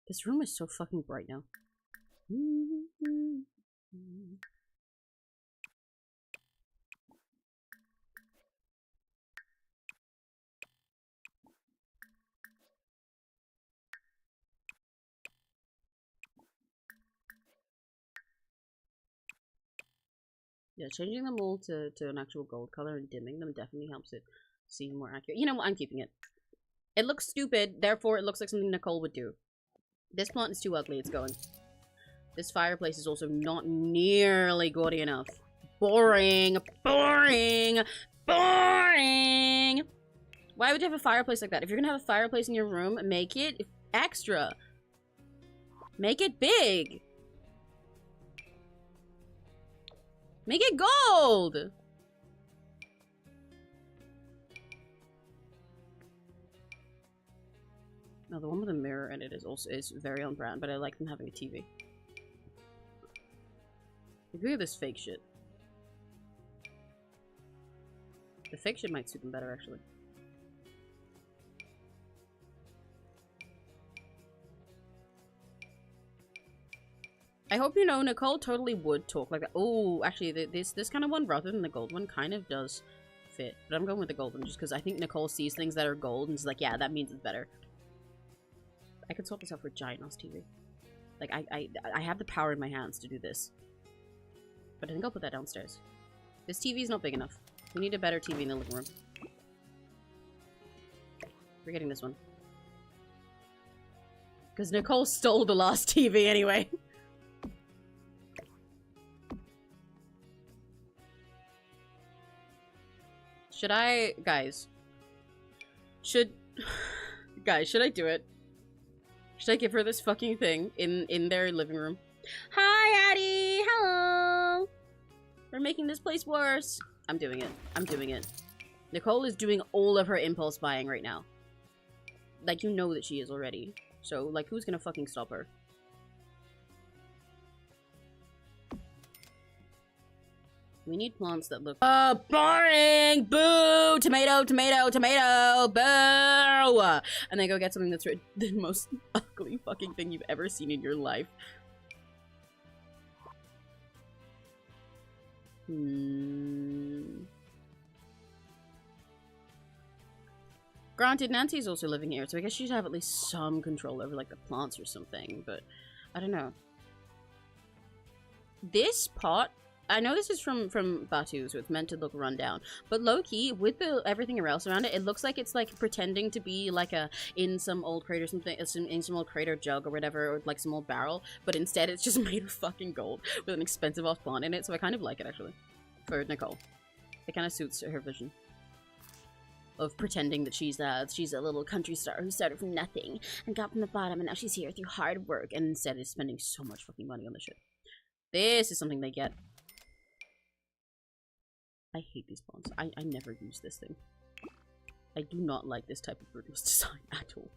This room is so fucking bright now. Yeah, changing them all to an actual gold color and dimming them definitely helps it seem more accurate. You know what? I'm keeping it. It looks stupid, therefore it looks like something Nicole would do. This plant is too ugly, it's going. This fireplace is also not nearly gaudy enough. Boring! Boring! Boring! Why would you have a fireplace like that? If you're gonna have a fireplace in your room, make it extra. Make it big! Make it gold! No, the one with the mirror in it is very on brand, but I like them having a TV. If we have this fake shit. The fake shit might suit them better, actually. I hope you know Nicole totally would talk like that. Oh, actually, this kind of one rather than the gold one kind of does fit. But I'm going with the gold one just because I think Nicole sees things that are gold and is like, yeah, that means it's better. I could swap this out for a giant-ass TV. Like, I have the power in my hands to do this. But I think I'll put that downstairs. This TV is not big enough. We need a better TV in the living room. We're getting this one. Because Nicole stole the last TV anyway. Should I... Guys. Guys, should I do it? Should I give her this fucking thing in their living room? Hi, Addie! Hello! We're making this place worse. I'm doing it. I'm doing it. Nicole is doing all of her impulse buying right now. Like, you know that she is already. So, like, who's gonna fucking stop her? We need plants that look... boring! Boo! Tomato, tomato, tomato! Boo! And then go get something that's the most ugly fucking thing you've ever seen in your life. Granted, Nancy's also living here, so I guess she'd have at least some control over, like, the plants or something, but I don't know. This pot... I know this is from Batu, so it's meant to look run down. But low-key, with everything else around it, it looks like it's like pretending to be like in some old crate or something, in some old crate or jug or whatever, or like some old barrel. But instead, it's just made of fucking gold with an expensive off plant in it. So I kind of like it actually, for Nicole. It kind of suits her vision of pretending that she's a little country star who started from nothing and got from the bottom, and now she's here through hard work, and instead is spending so much fucking money on this shit. This is something they get. I hate these plants. I never use this thing. I do not like this type of fruitless design at all.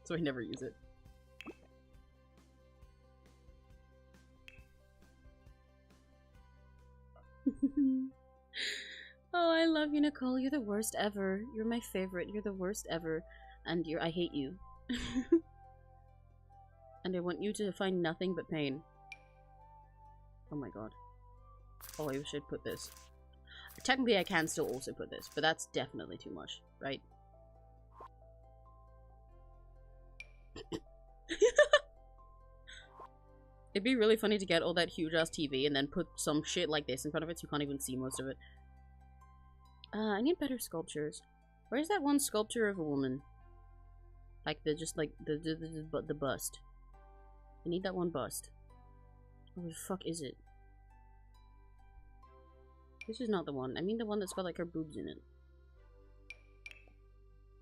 So I never use it. Oh, I love you, Nicole. You're the worst ever. You're my favorite. You're the worst ever. And I hate you. And I want you to find nothing but pain. Oh my god. Oh, I should put this. Technically, I can still also put this, but that's definitely too much, right? It'd be really funny to get all that huge-ass TV and then put some shit like this in front of it so you can't even see most of it. I need better sculptures. Where's that one sculpture of a woman? Like, the bust. I need that one bust. Where the fuck is it? This is not the one. I mean the one that's got like her boobs in it.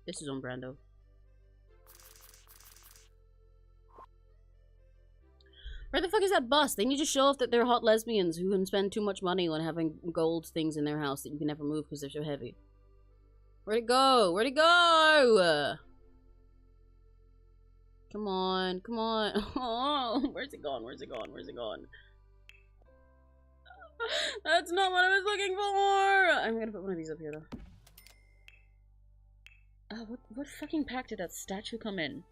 This is on Brando. Where the fuck is that bust? They need to show off that they're hot lesbians who can spend too much money on having gold things in their house that you can never move because they're so heavy. Where'd it go? Where'd it go? Come on, come on. Oh, where's it gone? Where's it gone? Where's it gone? That's not what I was looking for! I'm gonna put one of these up here, though. What fucking pack did that statue come in?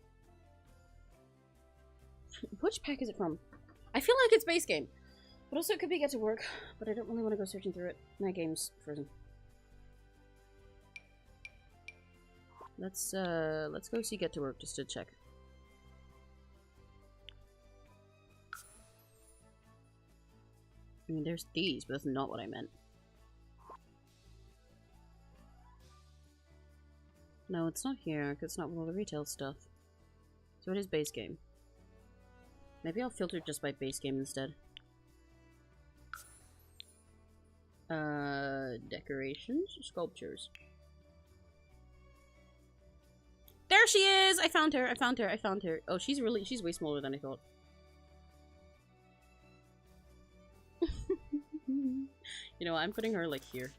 Which pack is it from? I feel like it's base game. But also it could be Get to Work. But I don't really want to go searching through it. My game's frozen. Let's go see Get to Work just to check. I mean, there's these, but that's not what I meant. No, it's not here, because it's not with all the retail stuff. So it is base game. Maybe I'll filter just by base game instead. Decorations? Sculptures. There she is! I found her, I found her, I found her. Oh, she's way smaller than I thought. You know, I'm putting her like here.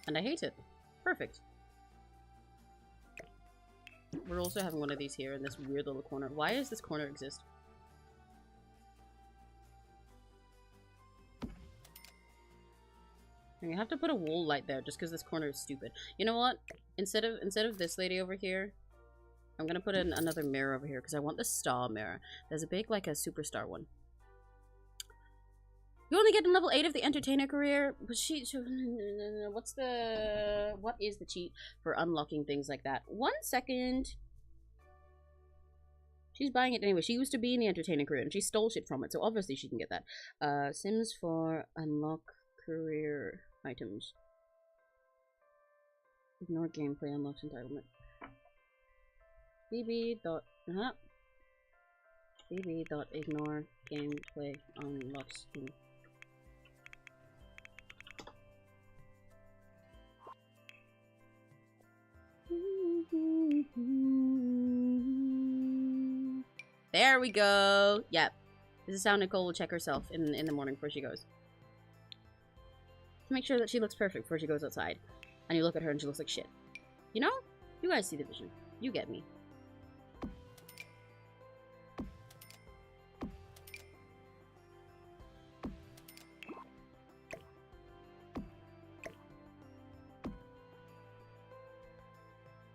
And I hate it. Perfect. We're also having one of these here in this weird little corner. Why does this corner exist? And you have to put a wall light there just because this corner is stupid. You know what? Instead of this lady over here, I'm gonna put in another mirror over here because I want the star mirror. There's a big, like a superstar one. You only get a level 8 of the entertainer career, but what is the cheat for unlocking things like that? 1 second. She's buying it anyway. She used to be in the entertainer career and she stole shit from it, so obviously she can get that. Sims 4 unlock career items. Ignore gameplay unlocks entitlement. bb.ignore gameplay unlocks. There we go. Yep. This is how Nicole will check herself in the morning before she goes. To make sure that she looks perfect before she goes outside. And you look at her and she looks like shit. You know? You guys see the vision. You get me.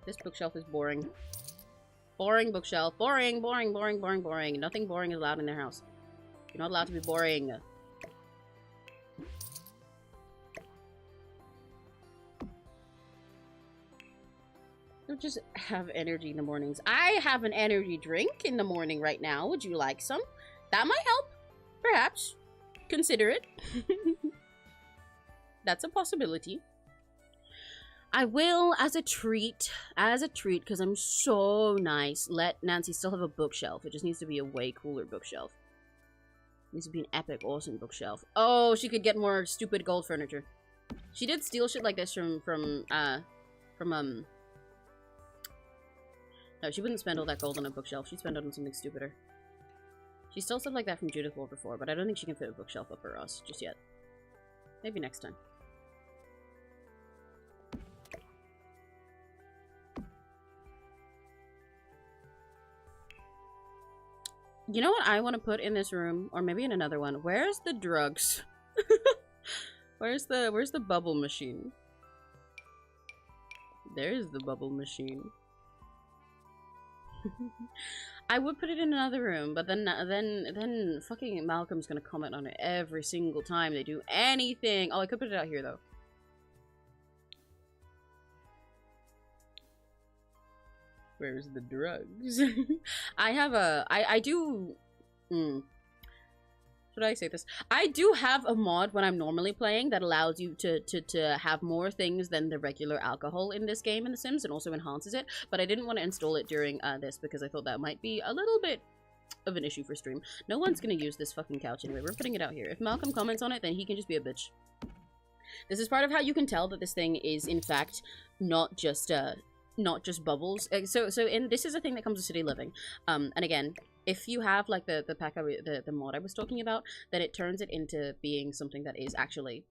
This bookshelf is boring. Boring bookshelf. Boring, boring, boring, boring, boring. Nothing boring is allowed in their house. You're not allowed to be boring. Don't just have energy in the mornings. I have an energy drink in the morning right now. Would you like some? That might help. Perhaps. Consider it. That's a possibility. I will, as a treat, because I'm so nice, let Nancy still have a bookshelf. It just needs to be a way cooler bookshelf. It needs to be an epic, awesome bookshelf. Oh, she could get more stupid gold furniture. She did steal shit like this from no, she wouldn't spend all that gold on a bookshelf. She'd spend it on something stupider. She stole stuff like that from Judith Ward before, but I don't think she can fit a bookshelf up her ass just yet. Maybe next time. You know what I want to put in this room, or maybe in another one? Where's the drugs? Where's the bubble machine? There's the bubble machine. I would put it in another room, but then fucking Malcolm's gonna comment on it every single time they do anything. Oh, I could put it out here though. Where's the drugs? I do should I say this? I do have a mod when I'm normally playing that allows you to have more things than the regular alcohol in this game in The Sims, and also enhances it, but I didn't want to install it during this because I thought that might be a little bit of an issue for stream. No one's gonna use this fucking couch anyway. We're putting it out here. If Malcolm comments on it, then he can just be a bitch. This is part of how you can tell that this thing is in fact not just bubbles. So this is a thing that comes with City Living. And again, if you have like the mod I was talking about, then it turns it into being something that is actually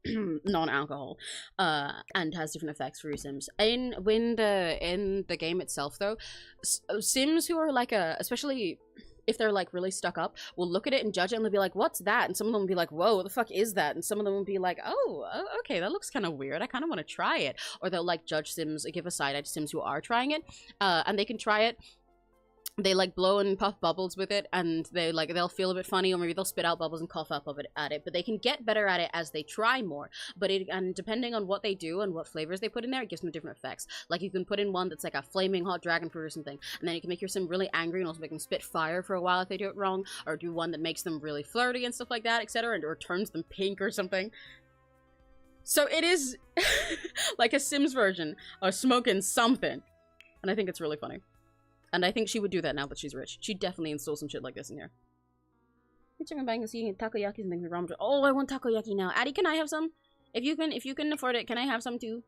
non-alcohol, and has different effects for your Sims. In the game itself, though, Sims who are like especially if they're like really stuck up, will look at it and judge it and they'll be like, what's that? And some of them will be like, whoa, what the fuck is that? And some of them will be like, oh, okay, that looks kind of weird. I kind of want to try it. Or they'll like judge Sims, give a side eye to Sims who are trying it, and they can try it. They like blow and puff bubbles with it, and they'll feel a bit funny, or maybe they'll spit out bubbles and cough up of it at it, but they can get better at it as they try more. And depending on what they do and what flavors they put in there, it gives them different effects. Like you can put in one that's like a flaming hot dragon fruit or something, and then you can make your Sim really angry and also make them spit fire for a while if they do it wrong, or do one that makes them really flirty and stuff like that, etc., or turns them pink or something. So it is like a Sims version of smoking something, and I think it's really funny. And I think she would do that now that she's rich. She'd definitely install some shit like this in here. I'm buying and eating takoyaki and things wrong. Oh, I want takoyaki now. Addie, can I have some? If you can afford it, can I have some too?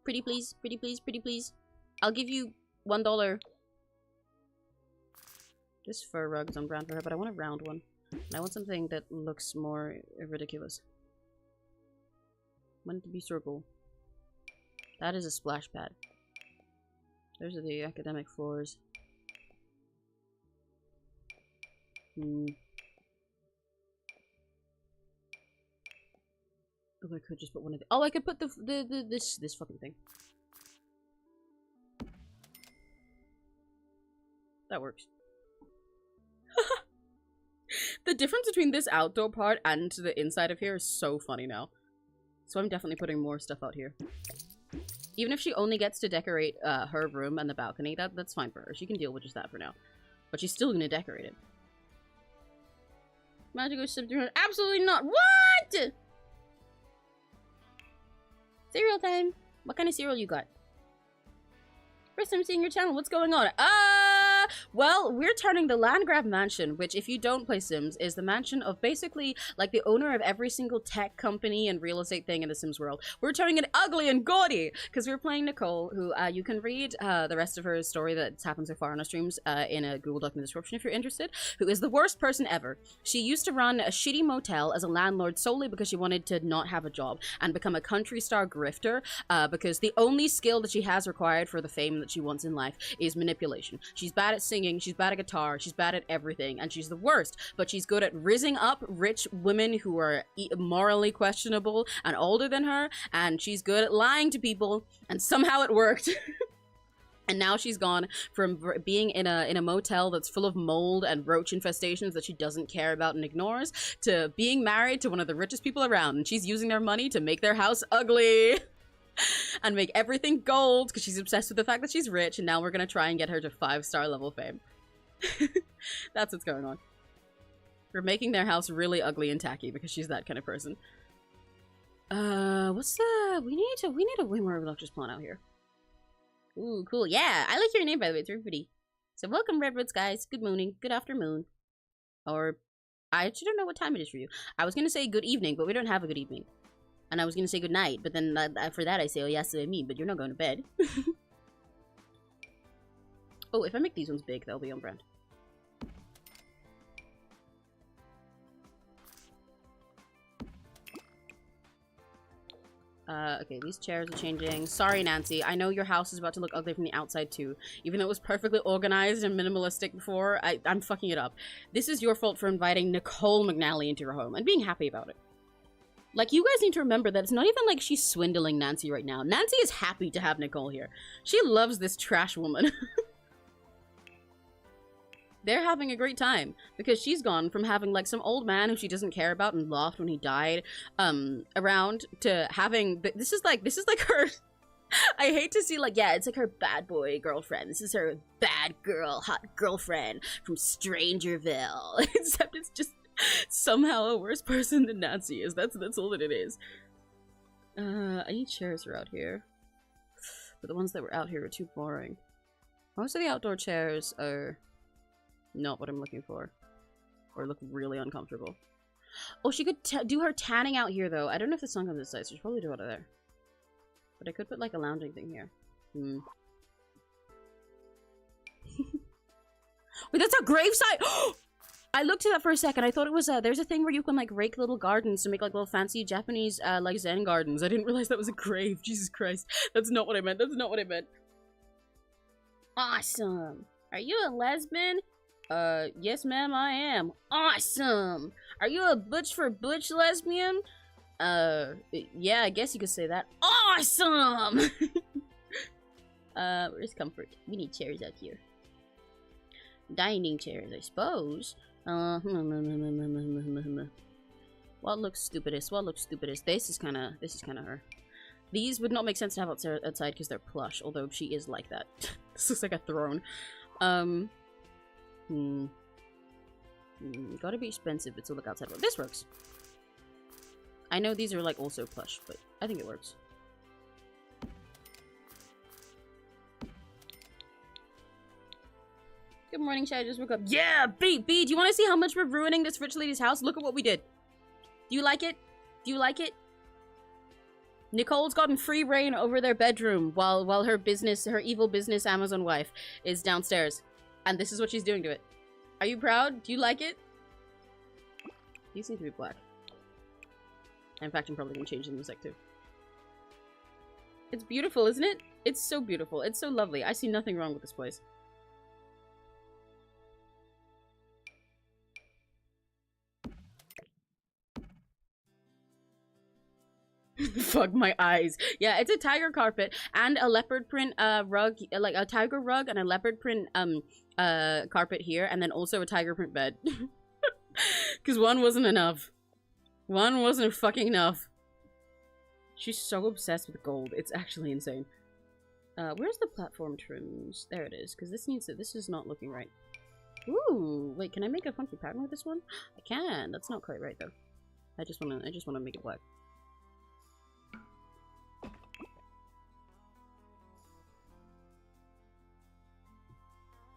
Pretty please, pretty please, pretty please. I'll give you $1. This fur rug's on brand for her, but I want a round one. And I want something that looks more ridiculous. I want it to be circle. That is a splash pad. Those are the academic floors. Oh, I could just put one of the— oh, I could put this fucking thing. That works. The difference between this outdoor part and the inside of here is so funny now. So I'm definitely putting more stuff out here. Even if she only gets to decorate her room and the balcony, that's fine for her. She can deal with just that for now. But she's still gonna decorate it. Magical subterranean. Absolutely not. What? Cereal time. What kind of cereal you got? First time seeing your channel. What's going on? Well, we're turning the Landgrab Mansion, which if you don't play Sims, is the mansion of basically like the owner of every single tech company and real estate thing in the Sims world. We're turning it ugly and gaudy because we're playing Nicole, who you can read the rest of her story that's happened so far on our streams in a Google Doc in the description if you're interested, who is the worst person ever. She used to run a shitty motel as a landlord solely because she wanted to not have a job and become a country star grifter because the only skill that she has required for the fame that she wants in life is manipulation. She's bad at singing, she's bad at guitar, she's bad at everything, and she's the worst, but she's good at rizzing up rich women who are morally questionable and older than her, and she's good at lying to people, and somehow it worked. And now she's gone from being in a motel that's full of mold and roach infestations that she doesn't care about and ignores, to being married to one of the richest people around, and she's using their money to make their house ugly. And make everything gold because she's obsessed with the fact that she's rich, and now we're gonna try and get her to 5-star level fame. That's what's going on. We're making their house really ugly and tacky because she's that kind of person. What's the... We need a way more obnoxious plant out here. Ooh, cool. Yeah, I like your name, by the way. It's very pretty. So welcome, Redwoods, guys. Good morning. Good afternoon. Or... I actually don't know what time it is for you. I was gonna say good evening, but we don't have a good evening. And I was gonna say good night, but then for that I say, oh yes, me, but you're not going to bed. Oh, if I make these ones big, they'll be on brand. Okay, these chairs are changing. Sorry, Nancy. I know your house is about to look ugly from the outside, too. Even though it was perfectly organized and minimalistic before, I'm fucking it up. This is your fault for inviting Nicole McNally into your home and being happy about it. Like, you guys need to remember that it's not even like she's swindling Nancy right now. Nancy is happy to have Nicole here. She loves this trash woman. They're having a great time because she's gone from having like some old man who she doesn't care about and laughed when he died around to having this is like her I hate to see like, yeah, it's like her bad boy girlfriend. This is her bad girl hot girlfriend from Strangerville. Except it's just somehow a worse person than Nancy is. That's all that it is. I need chairs around here. But the ones that were out here are too boring. Most of the outdoor chairs are not what I'm looking for. Or look really uncomfortable. Oh, she could do her tanning out here, though. I don't know if the sun comes this side, so she'll probably do it out of there. But I could put, like, a lounging thing here. Wait, that's a gravesite! I looked at that for a second. I thought it was there's a thing where you can like rake little gardens to make like little fancy Japanese like Zen gardens. I didn't realize that was a grave. Jesus Christ. That's not what I meant. That's not what I meant. Awesome. Are you a lesbian? Yes ma'am, I am. Awesome. Are you a butch for butch lesbian? Yeah, I guess you could say that. Awesome. Where's comfort? We need chairs out here. Dining chairs, I suppose. What looks stupidest? What looks stupidest? This is kind of her. These would not make sense to have outside because they're plush, although she is like that. This looks like a throne. Gotta be expensive, but to look outside. Well, this works. I know these are like also plush, but I think it works. Good morning, Shay. I just woke up. Yeah, B, do you want to see how much we're ruining this rich lady's house? Look at what we did. Do you like it? Do you like it? Nicole's gotten free reign over their bedroom while her evil business Amazon wife is downstairs. And this is what she's doing to it. Are you proud? Do you like it? These need to be black. In fact, I'm probably gonna change the music too. It's beautiful, isn't it? It's so beautiful. It's so lovely. I see nothing wrong with this place. Fuck my eyes. Yeah, it's a tiger carpet and a leopard print rug, like a tiger rug and a leopard print carpet here, and then also a tiger print bed. Because one wasn't enough. One wasn't fucking enough. She's so obsessed with gold. It's actually insane. Where's the platform trims? There it is. Because this needs to. This is not looking right. Ooh, wait. Can I make a funky pattern with this one? I can. That's not quite right though. I just wanna make it black.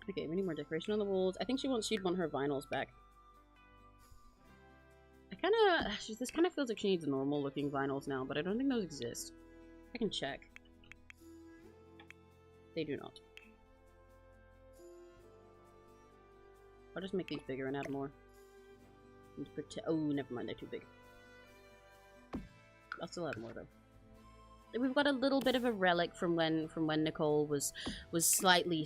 Okay, we need more decoration on the walls. I think she'd want her vinyls back. This kind of feels like she needs normal looking vinyls now, but I don't think those exist. I can check. They do not. I'll just make these bigger and add more. Oh, never mind, they're too big. I'll still add more though. We've got a little bit of a relic from when Nicole was slightly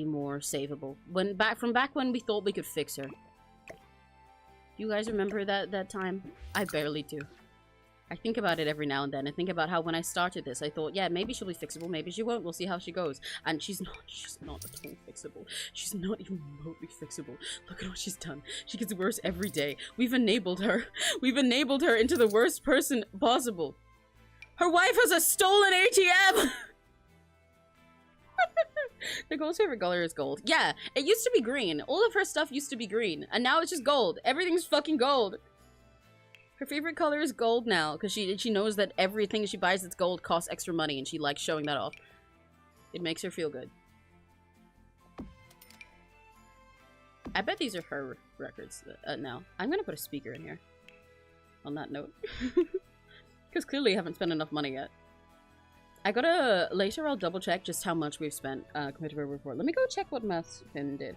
more savable. Back when we thought we could fix her. Do you guys remember that time? I barely do. I think about it every now and then. I think about how when I started this, I thought, yeah, maybe she'll be fixable, maybe she won't. We'll see how she goes. And she's not at all fixable. She's not even remotely fixable. Look at what she's done. She gets worse every day. We've enabled her. We've enabled her into the worst person possible. Her wife has a stolen ATM! Nicole's favorite color is gold. Yeah, it used to be green. All of her stuff used to be green. And now it's just gold. Everything's fucking gold. Her favorite color is gold now. Because she knows that everything she buys that's gold costs extra money. And she likes showing that off. It makes her feel good. I bet these are her records now. I'm gonna put a speaker in here. On that note. Because clearly I haven't spent enough money yet. Later I'll double check just how much we've spent compared to where we were before. Let me go check what Muffin did.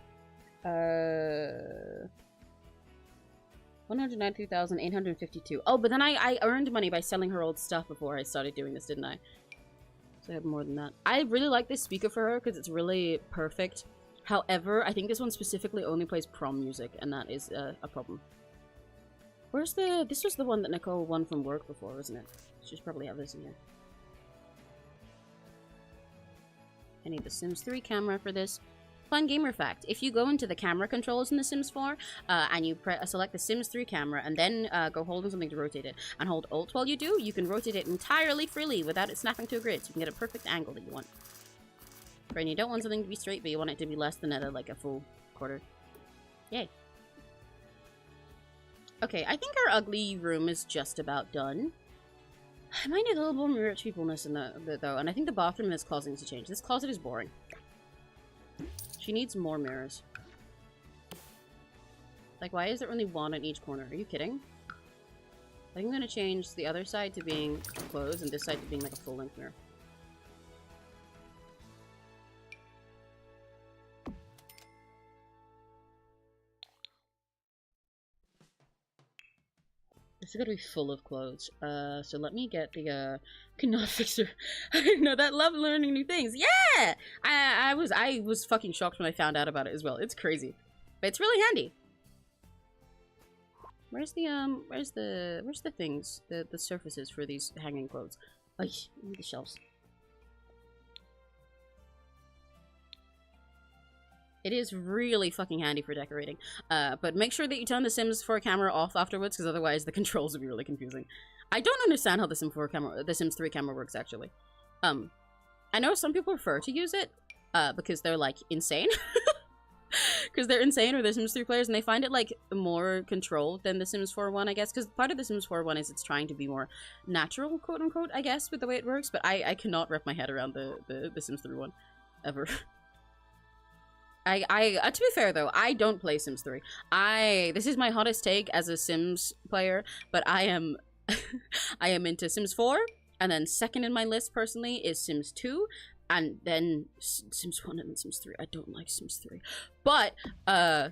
193,852. Oh, but then I earned money by selling her old stuff before I started doing this, didn't I? So I have more than that. I really like this speaker for her because it's really perfect. However, I think this one specifically only plays prom music, and that is a problem. Where's the... This was the one that Nicole won from work before, wasn't it? She should probably have this in here. I need the Sims 3 camera for this. Fun gamer fact. If you go into the camera controls in the Sims 4, and you select the Sims 3 camera, and then go hold on something to rotate it, and hold Alt while you do, you can rotate it entirely freely without it snapping to a grid, so you can get a perfect angle that you want. Right, and you don't want something to be straight, but you want it to be less than like a full quarter. Yay. Okay, I think our ugly room is just about done. I might need a little more rich peopleness in though, and I think the bathroom in this closet needs to change. This closet is boring. She needs more mirrors. Like, why is there only one in each corner? Are you kidding? I think I'm gonna change the other side to being closed and this side to being like a full-length mirror. This is gonna be full of clothes. So let me get the, cannot fix her. I didn't know that. Love learning new things. Yeah! I was fucking shocked when I found out about it as well. It's crazy. But it's really handy. Where's the things? The surfaces for these hanging clothes? Oh, the shelves. It is really fucking handy for decorating. But make sure that you turn the Sims 4 camera off afterwards, because otherwise the controls will be really confusing. I don't understand how the Sims 3 camera works, actually. I know some people prefer to use it, because they're, like, insane. Because they're insane, or they're Sims 3 players, and they find it, like, more controlled than the Sims 4 one, I guess. Because part of the Sims 4 one is it's trying to be more natural, quote-unquote, I guess, with the way it works. But I cannot wrap my head around the Sims 3 one, ever. To be fair though, I don't play Sims 3. This is my hottest take as a Sims player, but I am I am into Sims 4, and then second in my list personally is Sims 2, and then Sims 1 and Sims 3. I don't like Sims 3. But I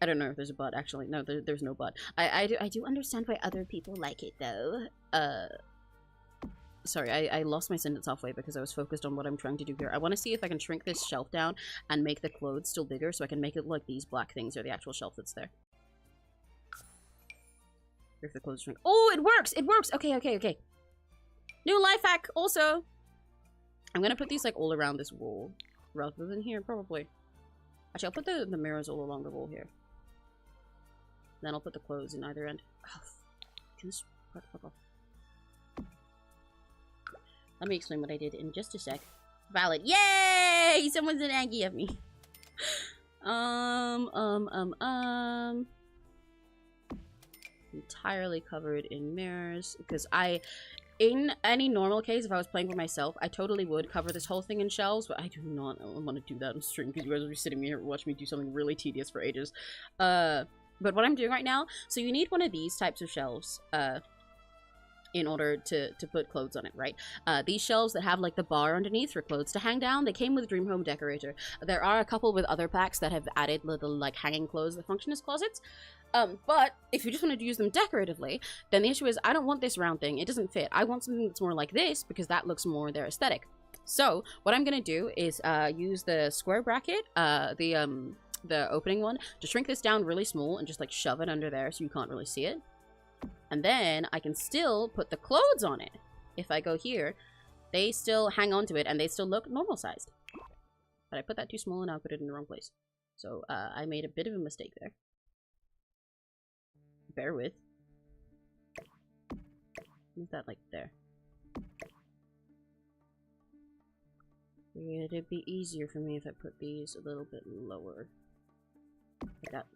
don't know if there's a but, actually. No, there's no but. I do understand why other people like it though. Sorry, I lost my sentence halfway because I was focused on what I'm trying to do here. I want to see if I can shrink this shelf down and make the clothes still bigger so I can make it like these black things are the actual shelf that's there. If the clothes shrink. Oh, it works! It works! Okay, okay, okay. New life hack, also. I'm gonna put these, like, all around this wall. Rather than here, probably. Actually, I'll put the mirrors all along the wall here. Then I'll put the clothes in either end. Oh, just fuck off. Let me explain what I did in just a sec. Valid. Yay! Someone's an Aggie of me. Entirely covered in mirrors because in any normal case, if I was playing for myself, I totally would cover this whole thing in shelves, but I do not want to do that on stream because you guys will be sitting here and watch me do something really tedious for ages. But what I'm doing right now, so you need one of these types of shelves, in order to put clothes on it, right? These shelves that have like the bar underneath for clothes to hang down, they came with Dream Home Decorator. There are a couple with other packs that have added little like hanging clothes that function as closets. But if you just wanted to use them decoratively, then the issue is I don't want this round thing. It doesn't fit. I want something that's more like this because that looks more their aesthetic. So what I'm gonna do is use the square bracket, the opening one, to shrink this down really small and just like shove it under there so you can't really see it. And then I can still put the clothes on it. If I go here, they still hang on to it and they still look normal sized. But I put that too small and I put it in the wrong place. So I made a bit of a mistake there. Bear with. Move that like there. It'd be easier for me if I put these a little bit lower. Like that.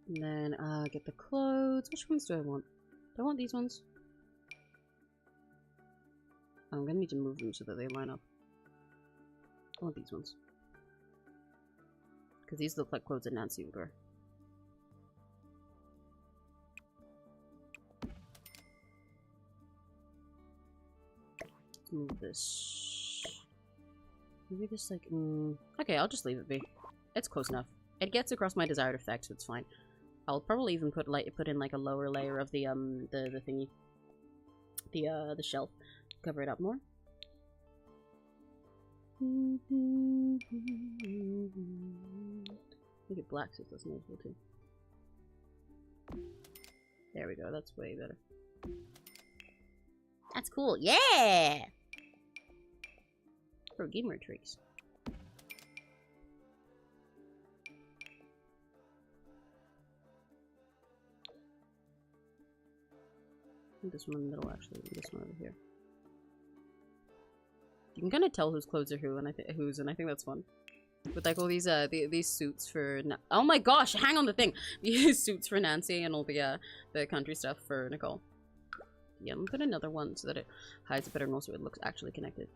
And then, get the clothes. Which ones do I want? Do I want these ones? I'm gonna need to move them so that they line up. I want these ones. Because these look like clothes that Nancy would wear. Let's move this. Maybe this like, okay, I'll just leave it be. It's close enough. It gets across my desired effect, so it's fine. I'll probably even put in like a lower layer of the thingy, the shelf, cover it up more. Make it black so it doesn't noticeable too. There we go. That's way better. That's cool. Yeah. For gamer tricks. This one in the middle, actually, and this one over here. You can kind of tell whose clothes are who, and I think that's fun. With like all these these suits for oh my gosh, hang on the thing. These suits for Nancy and all the country stuff for Nicole. Yeah, I'm gonna put another one so that it hides it better and also it looks actually connected.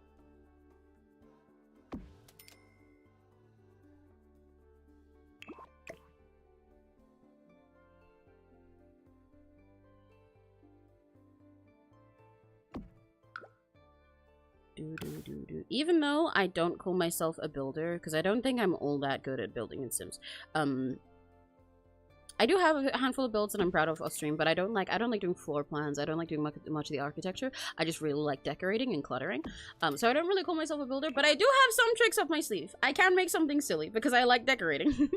Even though I don't call myself a builder, because I don't think I'm all that good at building in Sims. I do have a handful of builds that I'm proud of off stream, but I don't like doing floor plans. I don't like doing much of the architecture. I just really like decorating and cluttering. So I don't really call myself a builder, but I do have some tricks up my sleeve. I can make something silly because I like decorating.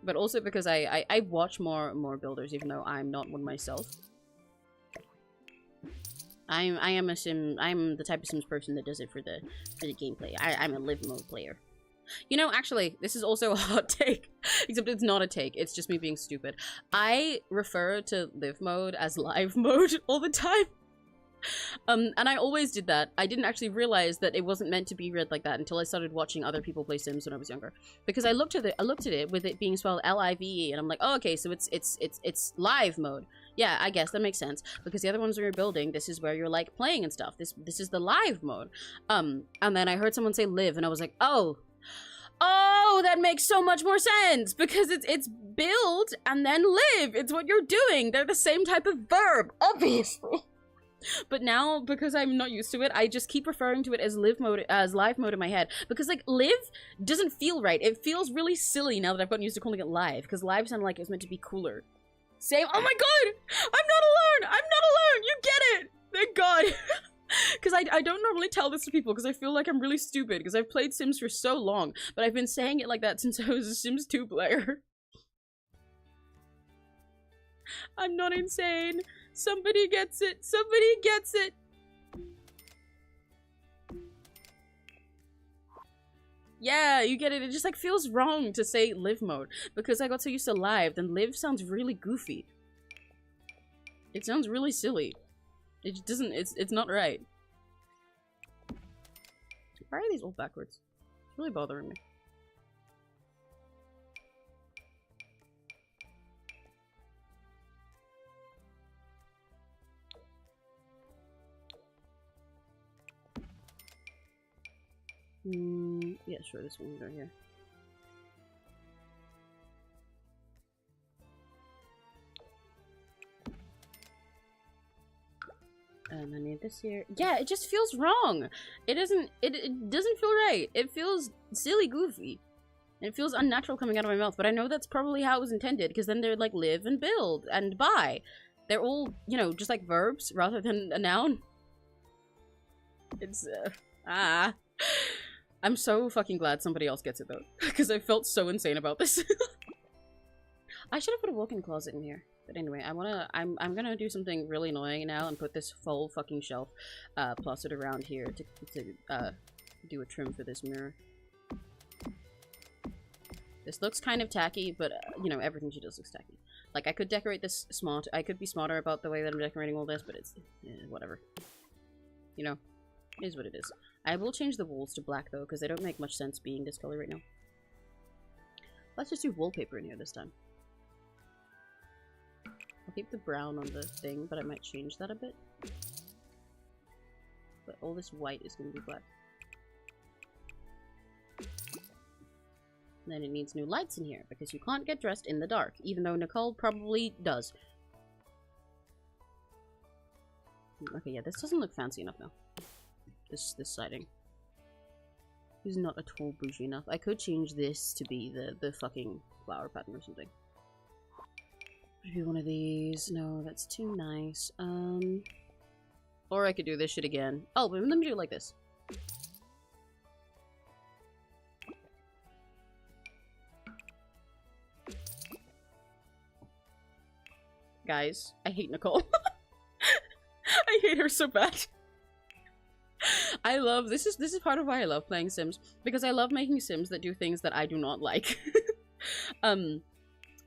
But also because I watch more builders, even though I'm not one myself. I'm the type of Sims person that does it for the gameplay. I'm a live mode player. You know, actually, this is also a hot take. Except it's not a take, it's just me being stupid. I refer to live mode as live mode all the time. And I always did that. I didn't actually realize that it wasn't meant to be read like that until I started watching other people play Sims when I was younger. Because I looked at it with it being spelled L-I-V-E, and I'm like, oh, okay, so it's live mode. Yeah, I guess that makes sense. Because the other ones where you're building, this is where you're like playing and stuff. This is the live mode. And then I heard someone say live, and I was like, oh, that makes so much more sense because it's build and then live. It's what you're doing. They're the same type of verb, obviously. But now, because I'm not used to it, I just keep referring to it as live mode, as live mode in my head. Because, like, live doesn't feel right. It feels really silly now that I've gotten used to calling it live. Because live sounded like it was meant to be cooler. Same. Oh my god! I'm not alone! I'm not alone! You get it! Thank god! Because I don't normally tell this to people because I feel like I'm really stupid because I've played Sims for so long, but I've been saying it like that since I was a Sims 2 player. I'm not insane. Somebody gets it. Somebody gets it. Yeah, you get it. It just like feels wrong to say live mode because I got so used to live, then live sounds really goofy. It sounds really silly. It just doesn't, it's not right. Why are these all backwards? It's really bothering me. Yeah, sure, this one right here. And I need this here. Yeah, it just feels wrong. It doesn't feel right. It feels silly goofy. It feels unnatural coming out of my mouth, but I know that's probably how it was intended, because then they're like live and build and buy. They're all, you know, just like verbs rather than a noun. It's, I'm so fucking glad somebody else gets it though, because I felt so insane about this. I should have put a walk-in closet in here. But anyway, I'm gonna do something really annoying now and put this full fucking shelf plastered around here to do a trim for this mirror. This looks kind of tacky, but you know, everything she does looks tacky. Like, I could decorate this smart. I could be smarter about the way that I'm decorating all this, but it's whatever. You know, it is what it is. I will change the walls to black though, because they don't make much sense being this color right now. Let's just do wallpaper in here this time. I'll keep the brown on the thing, but I might change that a bit. But all this white is going to be black. And then it needs new lights in here, because you can't get dressed in the dark, even though Nicole probably does. Okay, yeah, this doesn't look fancy enough now. This siding. It's not at all bougie enough. I could change this to be the fucking flower pattern or something. Maybe one of these. No, that's too nice. Or I could do this shit again. Oh, but let me do it like this. Guys, I hate Nicole. I hate her so bad. I love this is part of why I love playing Sims, because I love making Sims that do things that I do not like.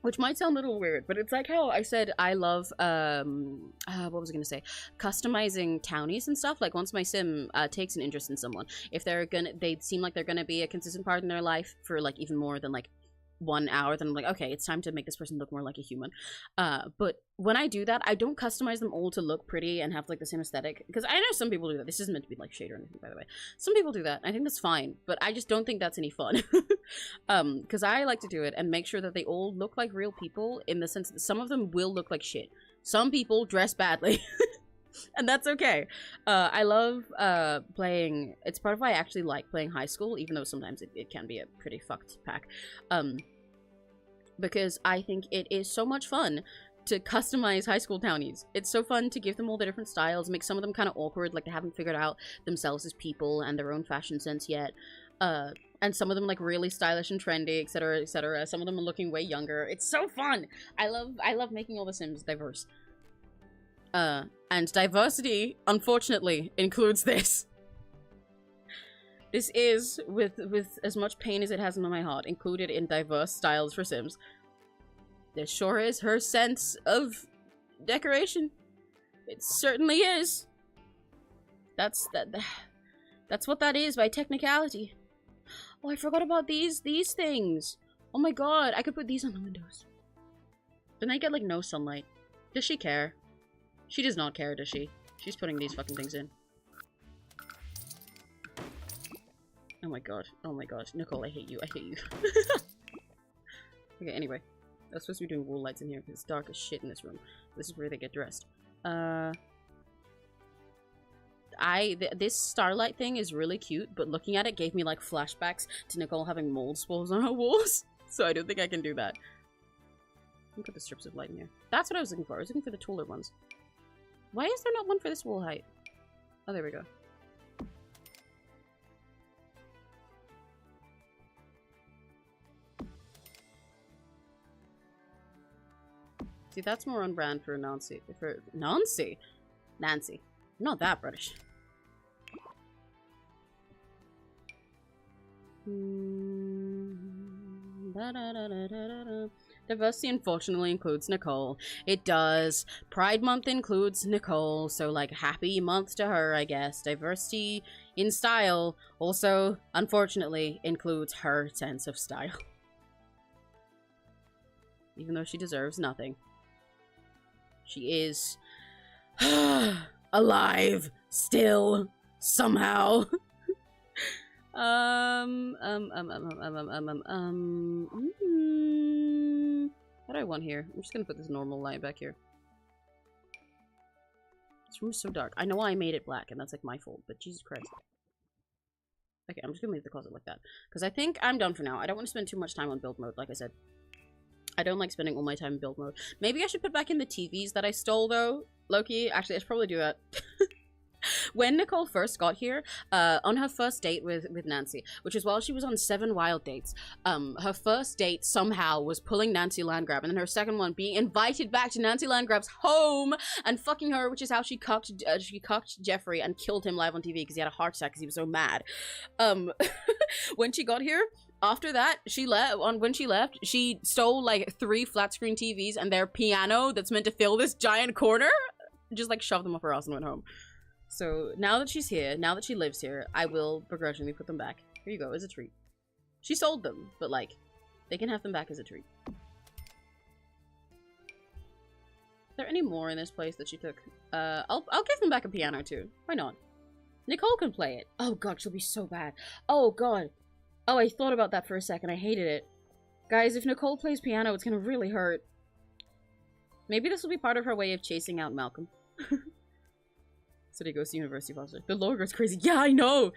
Which might sound a little weird, but it's like how I said I love, what was I gonna say? Customizing townies and stuff. Like, once my sim takes an interest in someone, if they seem like they're gonna be a consistent part in their life for, like, even more than, like, 1 hour, then I'm like, okay, it's time to make this person look more like a human. But when I do that, I don't customize them all to look pretty and have, like, the same aesthetic. Because I know some people do that. This isn't meant to be, like, shade or anything, by the way. Some people do that. I think that's fine. But I just don't think that's any fun. Because I like to do it and make sure that they all look like real people, in the sense that some of them will look like shit. Some people dress badly. And that's okay. I love playing. It's part of why I actually like playing high school, even though sometimes it can be a pretty fucked pack. Because I think it is so much fun to customize high school townies. It's so fun to give them all the different styles, make some of them kind of awkward, like they haven't figured out themselves as people and their own fashion sense yet. And some of them like really stylish and trendy, etc., etc. Some of them are looking way younger. It's so fun. I love making all the Sims diverse. And diversity, unfortunately, includes this. This is, with as much pain as it has in my heart, included in diverse styles for Sims. There sure is her sense of decoration. It certainly is. That's what that is by technicality. Oh, I forgot about these things. Oh my god, I could put these on the windows. Then I get like no sunlight. Does she care? She does not care, does she? She's putting these fucking things in. Oh my god. Oh my god. Nicole, I hate you. I hate you. Okay, anyway. I was supposed to be doing wall lights in here because it's dark as shit in this room. This is where they get dressed. This starlight thing is really cute, but looking at it gave me like flashbacks to Nicole having mold spores on her walls. So I don't think I can do that. Let me put the strips of light in here. That's what I was looking for. I was looking for the taller ones. Why is there not one for this wall height? Oh, there we go. See, that's more on brand for Nancy. For Nancy? Nancy. I'm not that British. Diversity unfortunately includes Nicole. It does. Pride Month includes Nicole, so like happy month to her, I guess. Diversity in style also, unfortunately, includes her sense of style. Even though she deserves nothing. She is alive still somehow. What do I want here? I'm just gonna put this normal light back here. This room is so dark. I know I made it black, and that's like my fault, but Jesus Christ. Okay, I'm just gonna leave the closet like that. Because I think I'm done for now. I don't want to spend too much time on build mode, like I said. I don't like spending all my time in build mode. Maybe I should put back in the TVs that I stole, though. Loki, actually, I should probably do that. When Nicole first got here, on her first date with Nancy, which is while she was on 7 wild dates, her first date somehow was pulling Nancy Landgrab, and then her second one being invited back to Nancy Landgrab's home and fucking her, which is how she cucked Jeffrey and killed him live on TV because he had a heart attack because he was so mad. When she got here, after that, when she left, she stole like 3 flat screen TVs and their piano that's meant to fill this giant corner, just like shoved them up her ass and went home. So now that she's here, now that she lives here, I will begrudgingly put them back. Here you go, as a treat. She sold them, but like, they can have them back as a treat. Is there any more in this place that she took? I'll give them back a piano too. Why not? Nicole can play it. Oh god, she'll be so bad. Oh god. Oh, I thought about that for a second. I hated it. Guys, if Nicole plays piano, it's gonna really hurt. Maybe this will be part of her way of chasing out Malcolm. So he goes to university foster. The lore goes crazy. Yeah, I know!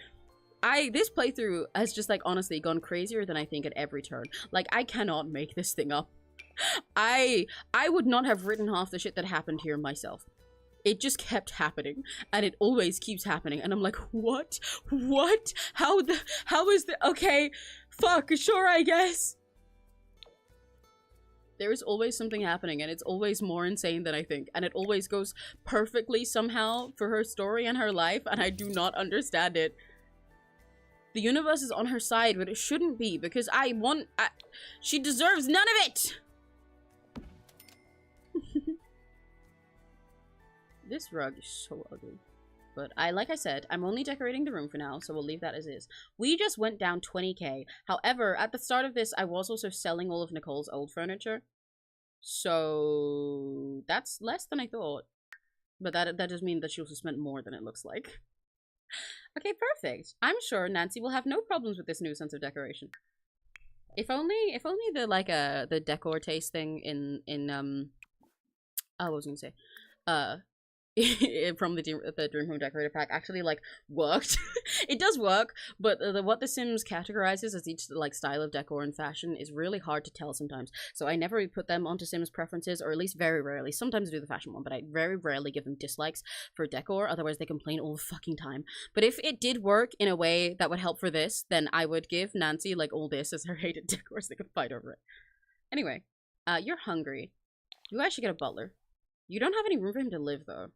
This playthrough has just, like, honestly gone crazier than I think at every turn. Like, I cannot make this thing up. I would not have written half the shit that happened here myself. It just kept happening. And it always keeps happening. And I'm like, what? What? How is the- okay. Fuck, sure, I guess. There is always something happening, and it's always more insane than I think. And it always goes perfectly somehow for her story and her life, and I do not understand it. The universe is on her side, but it shouldn't be, because she deserves none of it! This rug is so ugly. But like I said, I'm only decorating the room for now, so we'll leave that as is. We just went down 20k. However, at the start of this, I was also selling all of Nicole's old furniture. So that's less than I thought. But that does mean that she also spent more than it looks like. Okay, perfect. I'm sure Nancy will have no problems with this new sense of decoration. If only the the decor taste thing in what was I gonna say? From the Dream Home Decorator pack actually like worked. It does work, but what The Sims categorizes as each like style of decor and fashion is really hard to tell sometimes. So I never put them onto Sims preferences, or at least very rarely. Sometimes I do the fashion one, but I very rarely give them dislikes for decor, otherwise they complain all the fucking time. But if it did work in a way that would help for this, then I would give Nancy like all this as her hated decor so they could fight over it. Anyway, you're hungry. You guys should get a butler. You don't have any room for him to live though.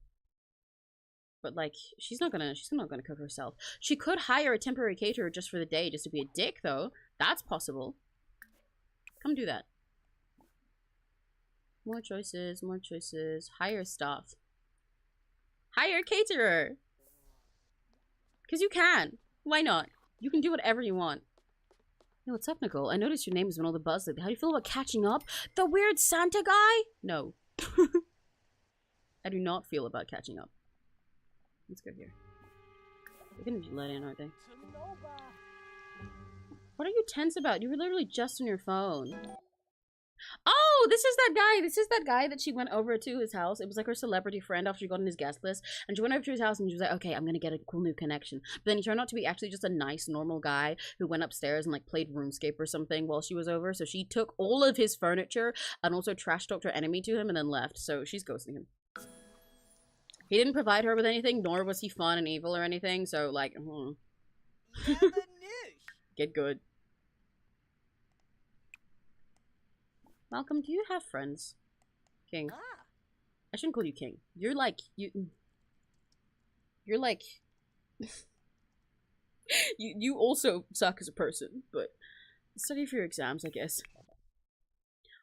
But like, she's not gonna cook herself. She could hire a temporary caterer just for the day, just to be a dick though. That's possible. Come do that. More choices, more choices. Hire staff. Hire a caterer! Because you can. Why not? You can do whatever you want. Yo, what's up, Nicole? I noticed your name has been all the buzz lately. How do you feel about catching up? The weird Santa guy? No. I do not feel about catching up. Let's go here. They're gonna be let in, aren't they? What are you tense about? You were literally just on your phone. Oh, this is that guy. This is that guy that she went over to his house. It was like her celebrity friend after she got on his guest list. And she went over to his house and she was like, okay, I'm gonna get a cool new connection. But then he turned out to be actually just a nice, normal guy who went upstairs and like played RuneScape or something while she was over. So she took all of his furniture and also trash talked her enemy to him and then left. So she's ghosting him. He didn't provide her with anything, nor was he fun and evil or anything, so, like, get good. Malcolm, do you have friends? King. I shouldn't call you King. You're like, you're like, you also suck as a person, but study for your exams, I guess.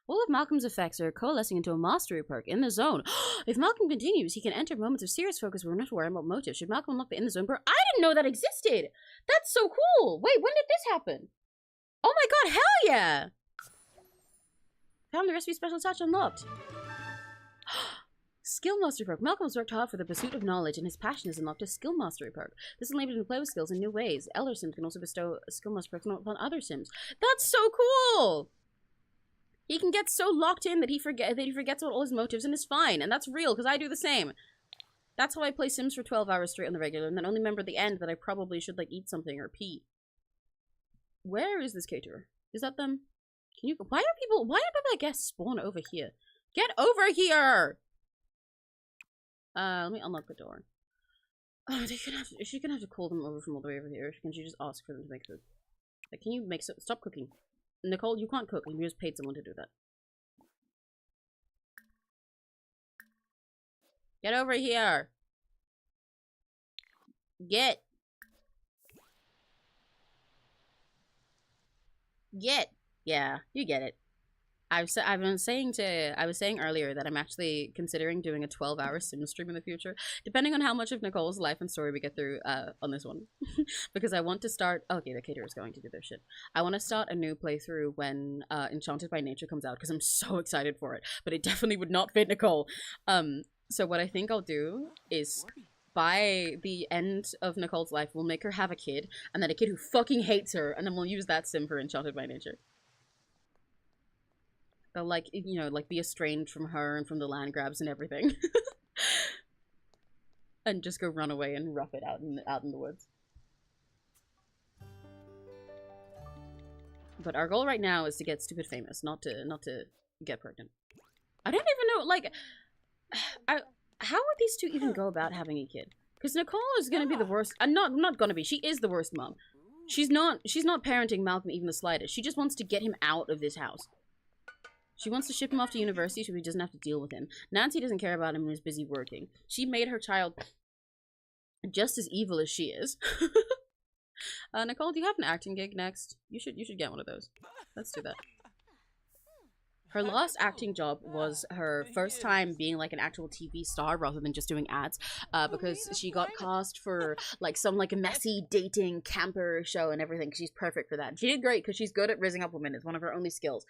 All of Malcolm's effects are coalescing into a mastery perk in the zone. If Malcolm continues, he can enter moments of serious focus where we're not worrying about motive. Should Malcolm unlock the in the zone perk? I didn't know that existed! That's so cool! Wait, when did this happen? Oh my god, hell yeah! Found the recipe special touch unlocked. Skill Mastery perk. Malcolm has worked hard for the pursuit of knowledge, and his passion has unlocked a Skill Mastery perk. This enables him to play with skills in new ways. Elder Sims can also bestow Skill Mastery perks upon other Sims. That's so cool! He can get so locked in that he forgets about all his motives and is fine, and that's real, because I do the same. That's how I play Sims for 12 hours straight on the regular, and then only remember at the end that I probably should, like, eat something or pee. Where is this caterer? Is that them? Can you- why do people, I guess, spawn over here? Get over here! Let me unlock the door. Oh, she's gonna have to call them over from all the way over here. Can she just ask for them to make food? Like, can you make stop cooking? Nicole, you can't cook, and you just paid someone to do that. Get over here! Get! Yeah, you get it. I was saying earlier that I'm actually considering doing a 12-hour sim stream in the future, depending on how much of Nicole's life and story we get through on this one. Because I want to start... Okay, the caterer is going to do their shit. I want to start a new playthrough when Enchanted by Nature comes out, because I'm so excited for it. But it definitely would not fit Nicole. So what I think I'll do is... by the end of Nicole's life, we'll make her have a kid, and then a kid who fucking hates her, and then we'll use that sim for Enchanted by Nature. They'll, like, you know, like, be estranged from her and from the land grabs and everything. And just go run away and rough it out in the woods. But our goal right now is to get stupid famous, not to get pregnant. I don't even know, like, how would these two even go about having a kid? Because Nicole is gonna be the worst, and not gonna be, she is the worst mom. She's not parenting Malcolm even the slightest. She just wants to get him out of this house. She wants to ship him off to university so he doesn't have to deal with him. Nancy doesn't care about him and is busy working. She made her child just as evil as she is. Nicole, do you have an acting gig next? You should get one of those. Let's do that. Her last acting job was her first time being like an actual TV star rather than just doing ads, because she got cast for like some like a messy dating camper show and everything. She's perfect for that. She did great because she's good at rizzing up women. It's one of her only skills.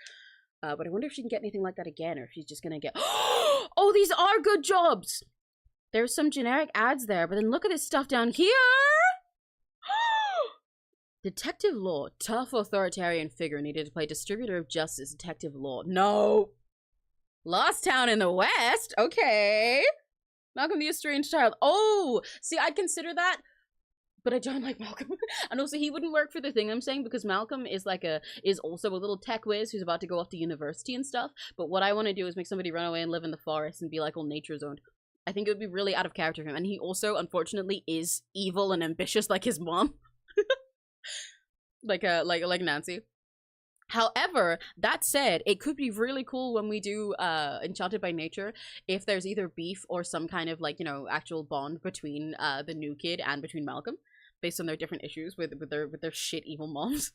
But I wonder if she can get anything like that again, or if she's just gonna get... Oh, these are good jobs! There's some generic ads there, but then look at this stuff down here! Detective Law. Tough authoritarian figure needed to play distributor of justice, Detective Law. No! Lost Town in the West? Okay! Malcolm the Estranged Child. Oh! See, I'd consider that... But I don't like Malcolm. And also, he wouldn't work for the thing I'm saying, because Malcolm is like is also a little tech whiz who's about to go off to university and stuff. But what I want to do is make somebody run away and live in the forest and be like all nature zoned. I think it would be really out of character for him. And he also, unfortunately, is evil and ambitious like his mom. like Nancy. However, that said, it could be really cool when we do Enchanted by Nature if there's either beef or some kind of, like, you know, actual bond between the new kid and between Malcolm, based on their different issues with their shit evil moms.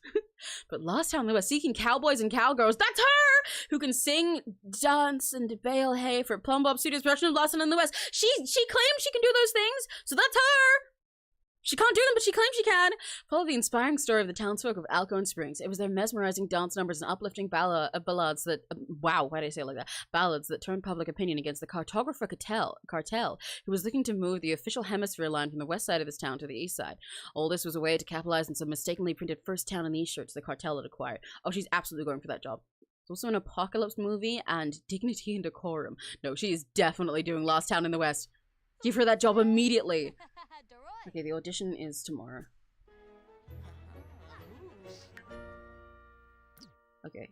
But Lost Town in the West, seeking cowboys and cowgirls, that's her! Who can sing, dance, and bale hay for Plum Bob Studios' production of Lost Town in the West. She claims she can do those things, so that's her! She can't do them, but she claims she can. Follow the inspiring story of the townsfolk of Alcone Springs. It was their mesmerizing dance numbers and uplifting ballads that... wow, why did I say it like that? Ballads that turned public opinion against the cartographer cartel, who was looking to move the official hemisphere line from the west side of this town to the east side. All this was a way to capitalize on some mistakenly printed first town and east shirts the cartel had acquired. Oh, she's absolutely going for that job. It's also an apocalypse movie and dignity and decorum. No, she is definitely doing Lost Town in the West. Give her that job immediately. Okay, the audition is tomorrow. Okay,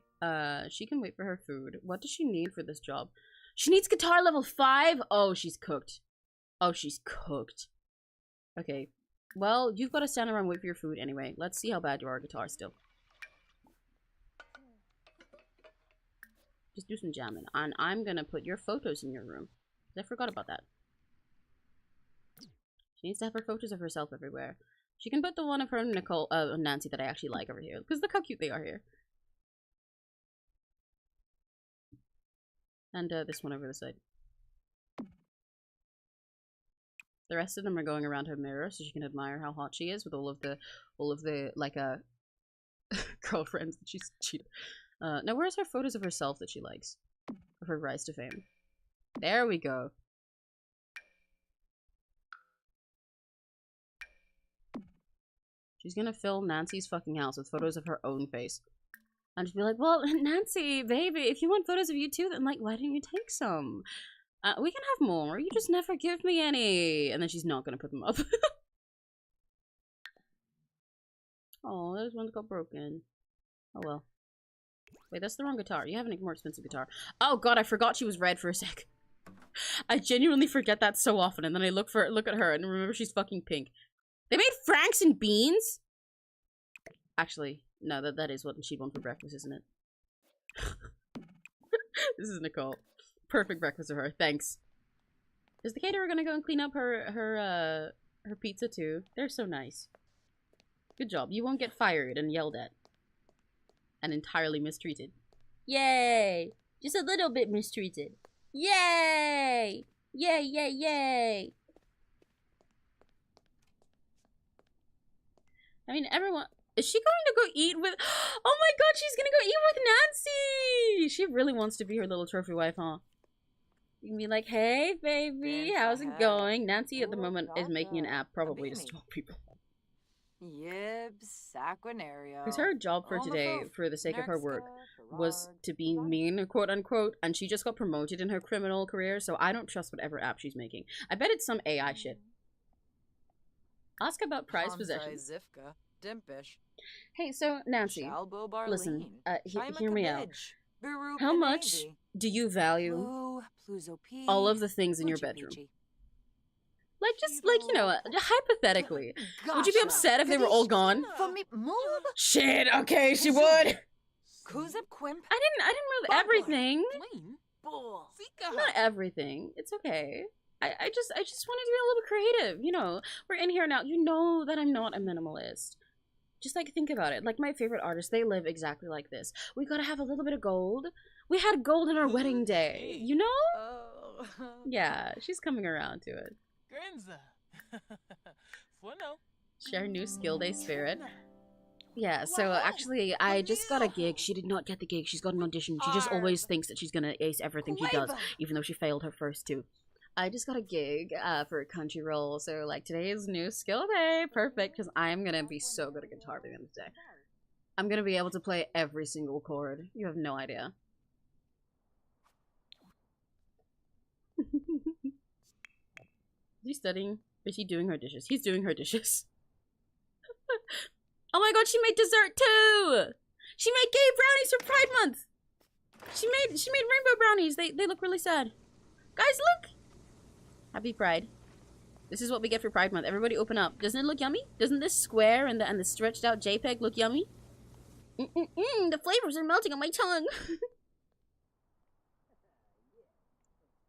she can wait for her food. What does she need for this job? She needs guitar level 5? Oh, she's cooked. Oh, she's cooked. Okay. Well, you've got to stand around and wait for your food anyway. Let's see how bad you are at guitar still. Just do some jamming. And I'm gonna put your photos in your room. I forgot about that. She needs to have her photos of herself everywhere. She can put the one of her and Nancy that I actually like over here. Because look how cute they are here. And this one over the side. The rest of them are going around her mirror so she can admire how hot she is with all of the like girlfriends that she's cheated. Now where's her photos of herself that she likes? Of her rise to fame. There we go. She's gonna fill Nancy's fucking house with photos of her own face. And she'll be like, well, Nancy, baby, if you want photos of you too, then like, why don't you take some? We can have more. You just never give me any. And then she's not gonna put them up. Oh, this one's got broken. Oh well. Wait, that's the wrong guitar. You have a more expensive guitar. Oh god, I forgot she was red for a sec. I genuinely forget that so often, and then I look at her and remember she's fucking pink. They made Franks and beans? Actually, no, that is what she'd want for breakfast, isn't it? This is Nicole. Perfect breakfast for her. Thanks. Is the caterer gonna go and clean up her pizza too? They're so nice. Good job. You won't get fired and yelled at. And entirely mistreated. Yay! Just a little bit mistreated. Yay! Yay, yay, yay! I mean, everyone... Is she going to go eat with... Oh my god, she's gonna go eat with Nancy! She really wants to be her little trophy wife, huh? You can be like, hey, baby, how's it going? Nancy at the moment is making an app probably to stalk people. Because her job for today, for the sake of her work, was to be mean, quote unquote, and she just got promoted in her criminal career, so I don't trust whatever app she's making. I bet it's some AI shit. Ask about prized possessions. Hey, so Nancy, listen, hear me out. How much do you value all of the things in your bedroom? Like, just, like, you know, hypothetically. Would you be upset if they were all gone? Shit, okay, she would. I didn't move everything. Not everything. It's okay. I just wanted to be a little creative, you know. We're in here now. You know that I'm not a minimalist. Just, like, think about it. Like, my favorite artists, they live exactly like this. We gotta have a little bit of gold. We had gold in our wedding day, you know? Yeah, she's coming around to it. Share new skill day spirit. Yeah, so actually, I just got a gig. She did not get the gig. She's got an audition. She just always thinks that she's gonna ace everything she does, even though she failed her first two. I just got a gig for a country role, so like today is new skill day. Perfect, because I'm gonna be so good at guitar by the end of the day. I'm gonna be able to play every single chord. You have no idea. Is he studying? Is he doing her dishes? He's doing her dishes. Oh my god, she made dessert too! She made gay brownies for Pride Month! She made rainbow brownies. They look really sad. Guys, look! Happy Pride. This is what we get for Pride Month. Everybody open up. Doesn't it look yummy? Doesn't this square and the stretched out JPEG look yummy? The flavors are melting on my tongue.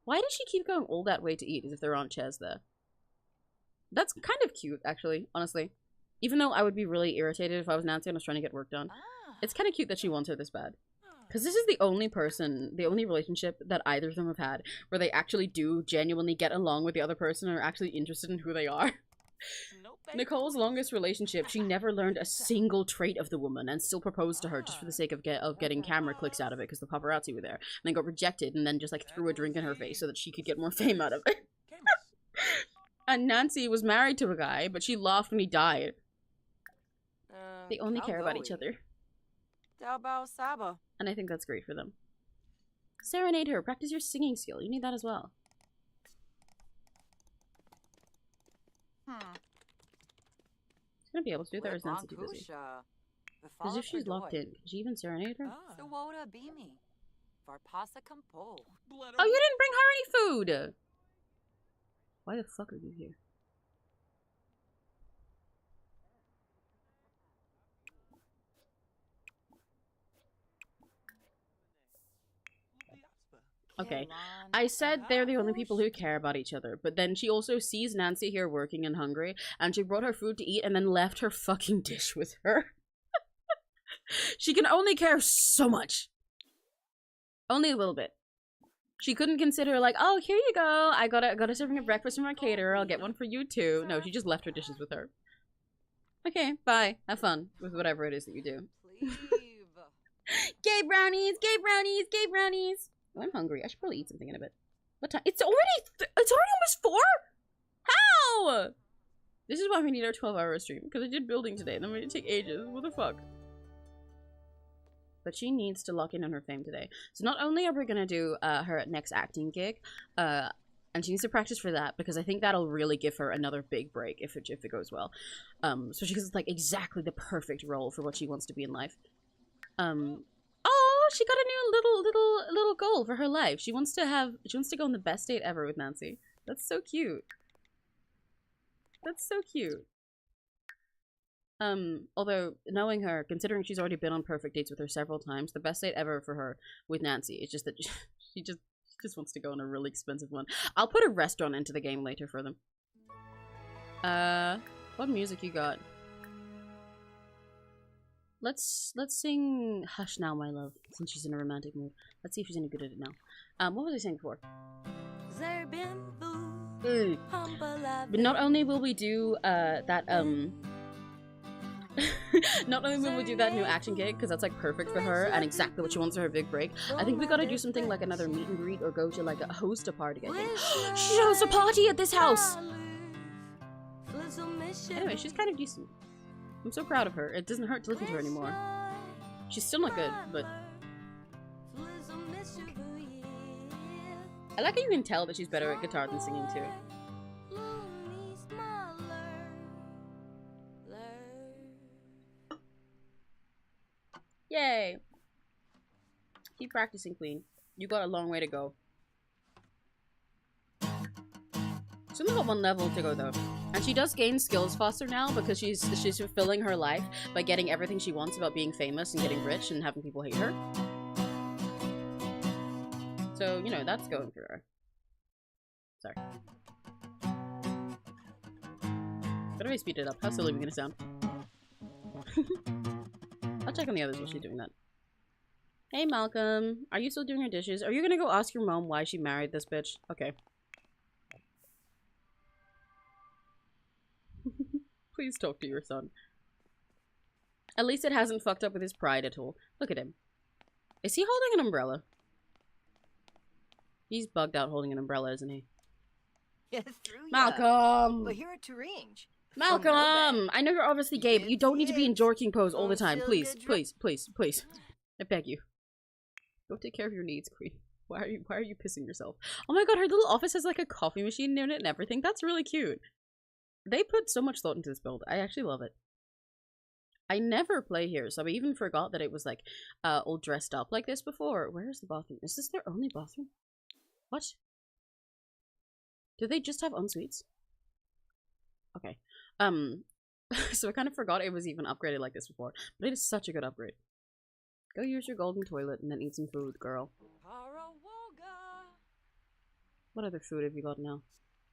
Why does she keep going all that way to eat as if there aren't chairs there? That's kind of cute, actually, honestly. Even though I would be really irritated if I was Nancy and I was trying to get work done. It's kind of cute that she wants her this bad. Because this is the only relationship that either of them have had where they actually do genuinely get along with the other person and are actually interested in who they are. Nicole's longest relationship, she never learned a single trait of the woman and still proposed to her just for the sake of getting camera clicks out of it because the paparazzi were there. And then got rejected and then just like threw a drink in her face so that she could get more fame out of it. And Nancy was married to a guy, but she laughed when he died. They only care about each other. And I think that's great for them. Serenade her. Practice your singing skill. You need that as well. She's gonna be able to do that, or is Nancy too busy? Because if she's locked in, can she even serenade her? Oh, you didn't bring her any food! Why the fuck are you here? Okay, I said they're the only people who care about each other, but then she also sees Nancy here working and hungry, and she brought her food to eat and then left her fucking dish with her. She can only care so much. Only a little bit. She couldn't consider like, oh, here you go. I got a serving of breakfast from our caterer. I'll get one for you too. No, she just left her dishes with her. Okay, bye. Have fun with whatever it is that you do. Gay brownies, gay brownies, gay brownies. Oh, I'm hungry. I should probably eat something in a bit. What time? It's already almost 4? How? This is why we need our 12-hour stream, because I did building today and then it take ages. What the fuck? But she needs to lock in on her fame today. So not only are we gonna do her next acting gig, and she needs to practice for that because I think that'll really give her another big break if it goes well. So she's like exactly the perfect role for what she wants to be in life. Oh, she got a new little goal for her life. She wants to go on the best date ever with Nancy. That's so cute. That's so cute. Although knowing her, considering she's already been on perfect dates with her several times, the best date ever for her with Nancy is just that she just wants to go on a really expensive one. I'll put a restaurant into the game later for them. What music you got? Let's sing Hush Now, My Love, since she's in a romantic mood. Let's see if she's any good at it now. What was I saying before? But not only will we do not only will we do that new action gig, because that's like perfect for her and exactly what she wants for her big break, I think we gotta do something like another meet and greet or go to like host a party, I think. She hosts a party at this house! Anyway, she's kind of decent. I'm so proud of her. It doesn't hurt to listen to her anymore. She's still not good, but... I like how you can tell that she's better at guitar than singing too. Yay! Keep practicing, Queen. You got a long way to go. She's only got 1 level to go though. And she does gain skills faster now because she's fulfilling her life by getting everything she wants about being famous and getting rich and having people hate her. So, you know, that's going for her. Sorry. But if I speed it up, how silly are we gonna sound? I'll check on the others while she's doing that. Hey Malcolm, are you still doing your dishes? Are you gonna go ask your mom why she married this bitch? Okay. Please talk to your son. At least it hasn't fucked up with his pride at all. Look at him. Is he holding an umbrella? He's bugged out holding an umbrella, isn't he? Yes, Malcolm! We're here to arrange. Malcolm! I know you're obviously gay, but you don't need to be in jorking pose all the time. Please, please, please, please. I beg you. Go take care of your needs, Queen. Why are you pissing yourself? Oh my god, her little office has like a coffee machine in it and everything. That's really cute. They put so much thought into this build. I actually love it. I never play here, so I even forgot that it was like all dressed up like this before. Where is the bathroom? Is this their only bathroom? What? Do they just have en-suites? Okay. So I kind of forgot it was even upgraded like this before, but it is such a good upgrade. Go use your golden toilet and then eat some food, girl. What other food have you got now?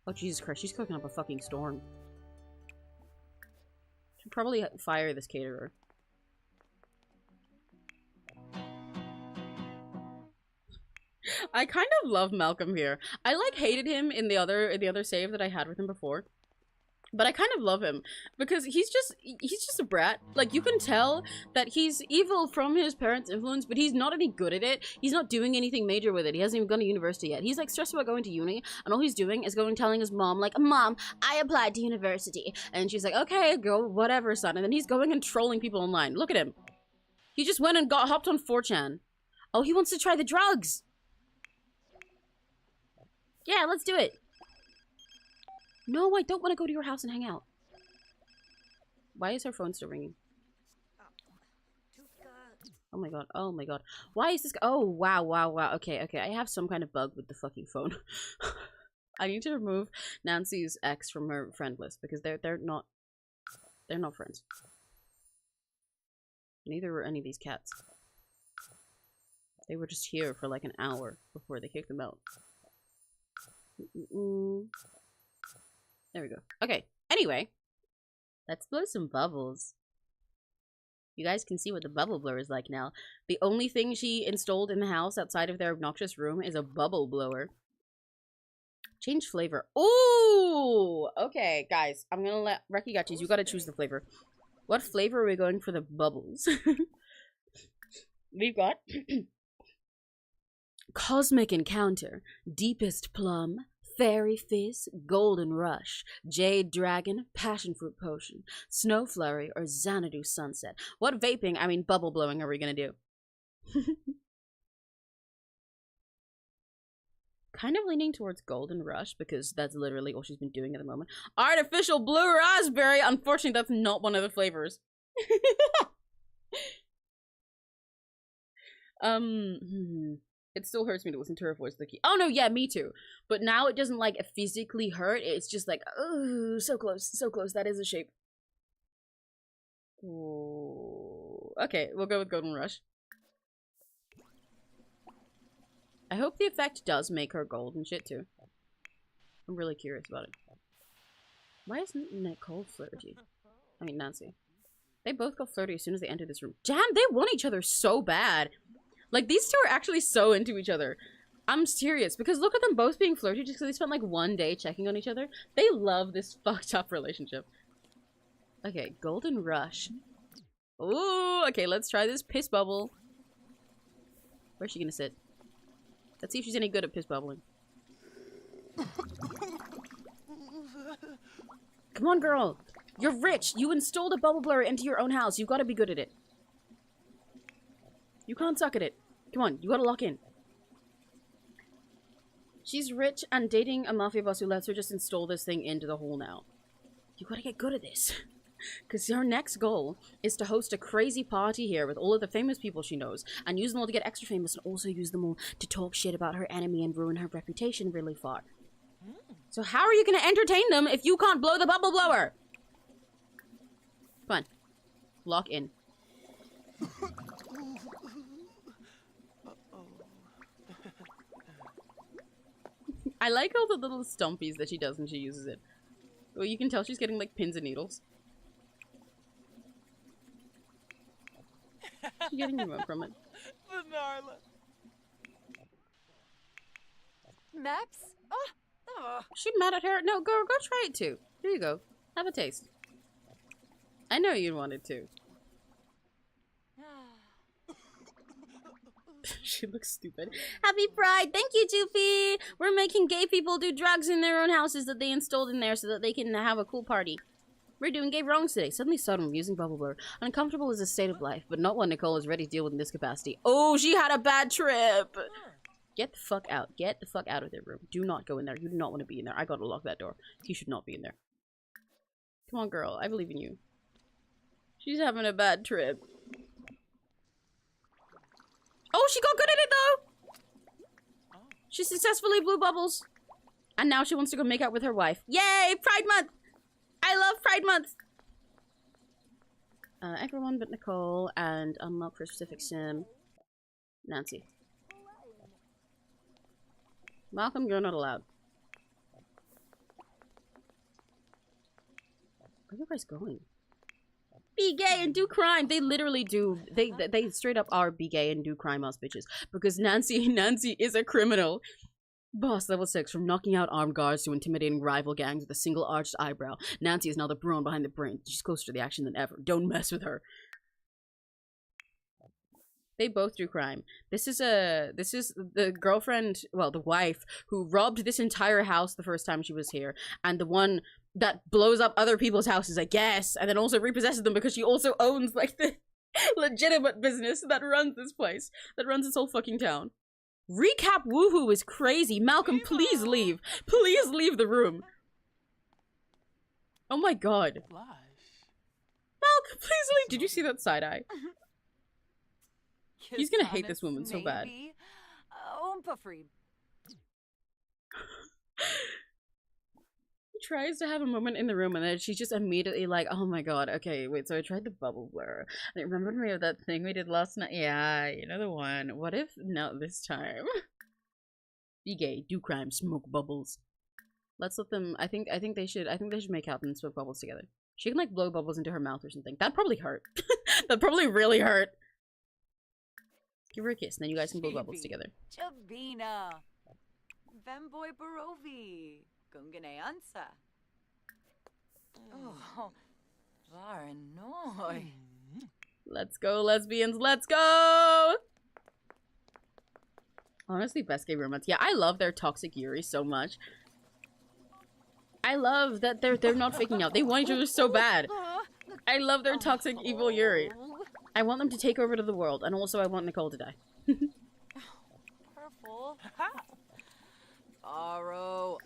Oh, Jesus Christ, she's cooking up a fucking storm. Should probably fire this caterer. I kind of love Malcolm here. I like hated him in the other save that I had with him before. But I kind of love him because he's just a brat. Like, you can tell that he's evil from his parents' influence, but he's not any good at it. He's not doing anything major with it. He hasn't even gone to university yet. He's like stressed about going to uni, and all he's doing is going telling his mom, like, Mom, I applied to university. And she's like, okay, go, whatever, son. And then he's going and trolling people online. Look at him. He just went and hopped on 4chan. Oh, he wants to try the drugs. Yeah, let's do it. No, I don't want to go to your house and hang out. Why is her phone still ringing? Oh my god, oh my god. Why is this? Oh, wow, wow, wow. Okay, okay, I have some kind of bug with the fucking phone. I need to remove Nancy's ex from her friend list because they're not friends. Neither were any of these cats. They were just here for like an hour before they kicked them out. There we go. Okay. Anyway, let's blow some bubbles. You guys can see what the bubble blower is like now. The only thing she installed in the house outside of their obnoxious room is a bubble blower. Change flavor. Ooh! Okay, guys. I'm gonna let Rekigachis, you gotta choose the flavor. What flavor are we going for the bubbles? We've got Cosmic Encounter, Deepest Plum, Fairy Fizz, Golden Rush, Jade Dragon, Passion Fruit Potion, Snow Flurry, or Xanadu Sunset. What vaping, I mean bubble blowing, are we gonna do? Kind of leaning towards Golden Rush because that's literally all she's been doing at the moment. Artificial Blue Raspberry! Unfortunately, that's not one of the flavors. It still hurts me to listen to her voice, Licky. Oh no, yeah, me too. But now it doesn't like physically hurt. It's just like, oh, so close, so close. That is a shape. Ooh. Okay, we'll go with Golden Rush. I hope the effect does make her gold and shit too. I'm really curious about it. Why isn't Nicole flirty? I mean, Nancy. They both got flirty as soon as they entered this room. Damn, they want each other so bad. Like, these two are actually so into each other. I'm serious, because look at them both being flirty just because they spent like one day checking on each other. They love this fucked up relationship. Okay, Golden Rush. Ooh, okay, let's try this piss bubble. Where's she gonna sit? Let's see if she's any good at piss bubbling. Come on, girl. You're rich. You installed a bubble blower into your own house. You've got to be good at it. You can't suck at it. Come on, you gotta lock in. She's rich and dating a mafia boss who lets her just install this thing into the hole now. You gotta get good at this. Because her next goal is to host a crazy party here with all of the famous people she knows and use them all to get extra famous and also use them all to talk shit about her enemy and ruin her reputation really far. So how are you gonna entertain them if you can't blow the bubble blower? Come on. Lock in. I like all the little stompies that she does when she uses it. Well, you can tell she's getting like pins and needles. She's getting remote from it. Vanarla. Maps? Oh. She mad at her? No, go try it too. Here you go. Have a taste. I know you wanted to. She looks stupid. Happy Pride! Thank you, Toofy! We're making gay people do drugs in their own houses that they installed in there so that they can have a cool party. We're doing gay wrongs today. Suddenly sudden, using bubble blower. Uncomfortable is a state of life, but not one Nicole is ready to deal with in this capacity. Oh, she had a bad trip! Get the fuck out. Get the fuck out of their room. Do not go in there. You do not want to be in there. I gotta lock that door. You should not be in there. Come on, girl. I believe in you. She's having a bad trip. Oh, she got good at it, though! She successfully blew bubbles. And now she wants to go make out with her wife. Yay! Pride Month! I love Pride Month! Everyone but Nicole and unlock for a specific sim. Nancy. Malcolm, you're not allowed. Where are you guys going? Be gay and do crime. They literally do. They straight up are be gay and do crime ass bitches. Because Nancy is a criminal. Boss level 6, from knocking out armed guards to intimidating rival gangs with a single arched eyebrow. Nancy is now the brawn behind the brain. She's closer to the action than ever. Don't mess with her. They both do crime. This is the girlfriend, well, the wife who robbed this entire house the first time she was here, and the one that blows up other people's houses, I guess, and then also repossesses them because she also owns like the legitimate business that runs this place, that runs this whole fucking town. Recap woohoo is crazy. Malcolm, please leave. Please leave the room. Oh my god. Malcolm, please leave. Did you see that side eye? He's gonna hate this woman so bad. tries to have a moment in the room and then she's just immediately like, oh my god, okay, wait, so I tried the bubble blur. And it reminded me of that thing we did last night. Yeah, you know the one. What if not this time? Be gay, do crime, smoke bubbles. Let's let them. I think they should make out and smoke bubbles together. She can like blow bubbles into her mouth or something. That'd probably hurt. That'd probably really hurt. Give her a kiss, and then you guys can blow bubbles together. Chabina. Vemboy Barovi. Gunganeansa. Oh, Varanoy. Let's go, lesbians, let's go! Honestly, best gay romance. Yeah, I love their toxic Yuri so much. I love that they're not faking out. They want each other so bad. I love their toxic evil Yuri. I want them to take over to the world, and also I want Nicole to die. Purple. Aro.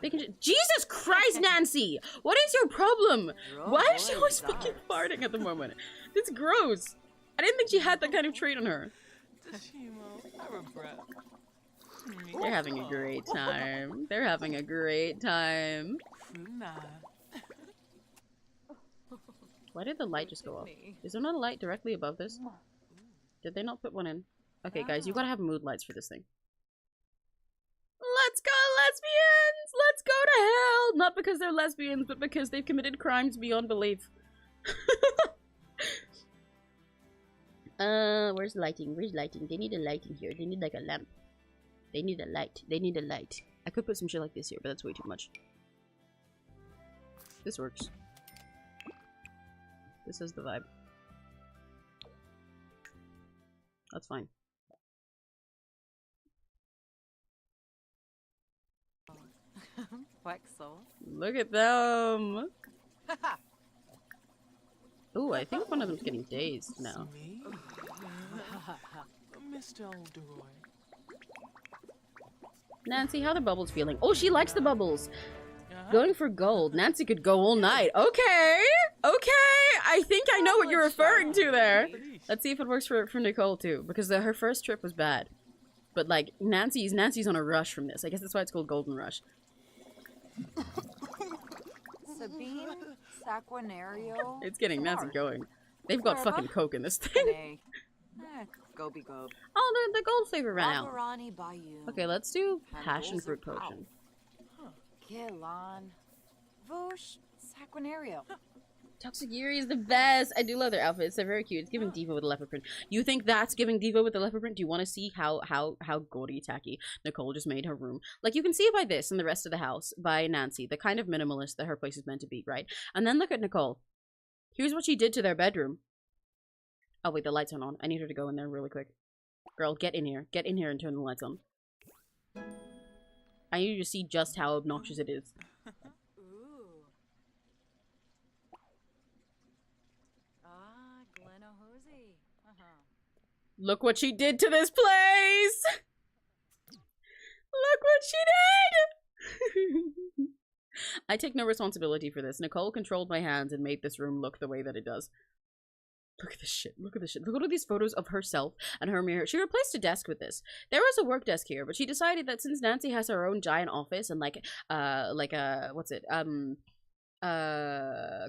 They can Jesus Christ, Nancy! What is your problem? Why is she always fucking farting at the moment? It's gross. I didn't think she had that kind of trait on her. They're having a great time. They're having a great time. Why did the light just go off? Is there not a light directly above this? Did they not put one in? Okay, guys, you gotta have mood lights for this thing. Let's go, lesbians! Let's go to hell! Not because they're lesbians, but because they've committed crimes beyond belief. Where's lighting? Where's lighting? They need a lighting here. They need like a lamp. They need a light. They need a light. I could put some shit like this here, but that's way too much. This works. This is the vibe. That's fine. Wexel. Look at them! Ooh, I think one of them's getting dazed now. Mr. Alderoy. Nancy, how are the bubbles feeling? Oh, she likes the bubbles! Going for gold. Nancy could go all night. Okay! Okay! I think I know what you're referring to there! Let's see if it works for Nicole too, because her first trip was bad. But like, Nancy's on a rush from this. I guess that's why it's called Golden Rush. Sabine Saquinario. It's getting Nancy going. They've got fucking coke in this thing. Goby gob. Oh, the gold flavor ran out. Alvarani Bayou. Okay, let's do passion fruit potion. Kilan. Voosh Saquinario. Toxic Yuri is the best. I do love their outfits. They're very cute. It's giving Diva with the leopard print. You think that's giving Diva with the leopard print? Do you want to see how gaudy tacky Nicole just made her room? Like, you can see it by this and the rest of the house by Nancy, the kind of minimalist that her place is meant to be, right? And then look at Nicole. Here's what she did to their bedroom. Oh wait, the lights aren't on. I need her to go in there really quick. Girl, get in here. Get in here and turn the lights on. I need you to see just how obnoxious it is. Look what she did to this place! Look what she did! I take no responsibility for this. Nicole controlled my hands and made this room look the way that it does. Look at this shit. Look at this shit. Look at all these photos of herself and her mirror. She replaced a desk with this. There was a work desk here, but she decided that since Nancy has her own giant office and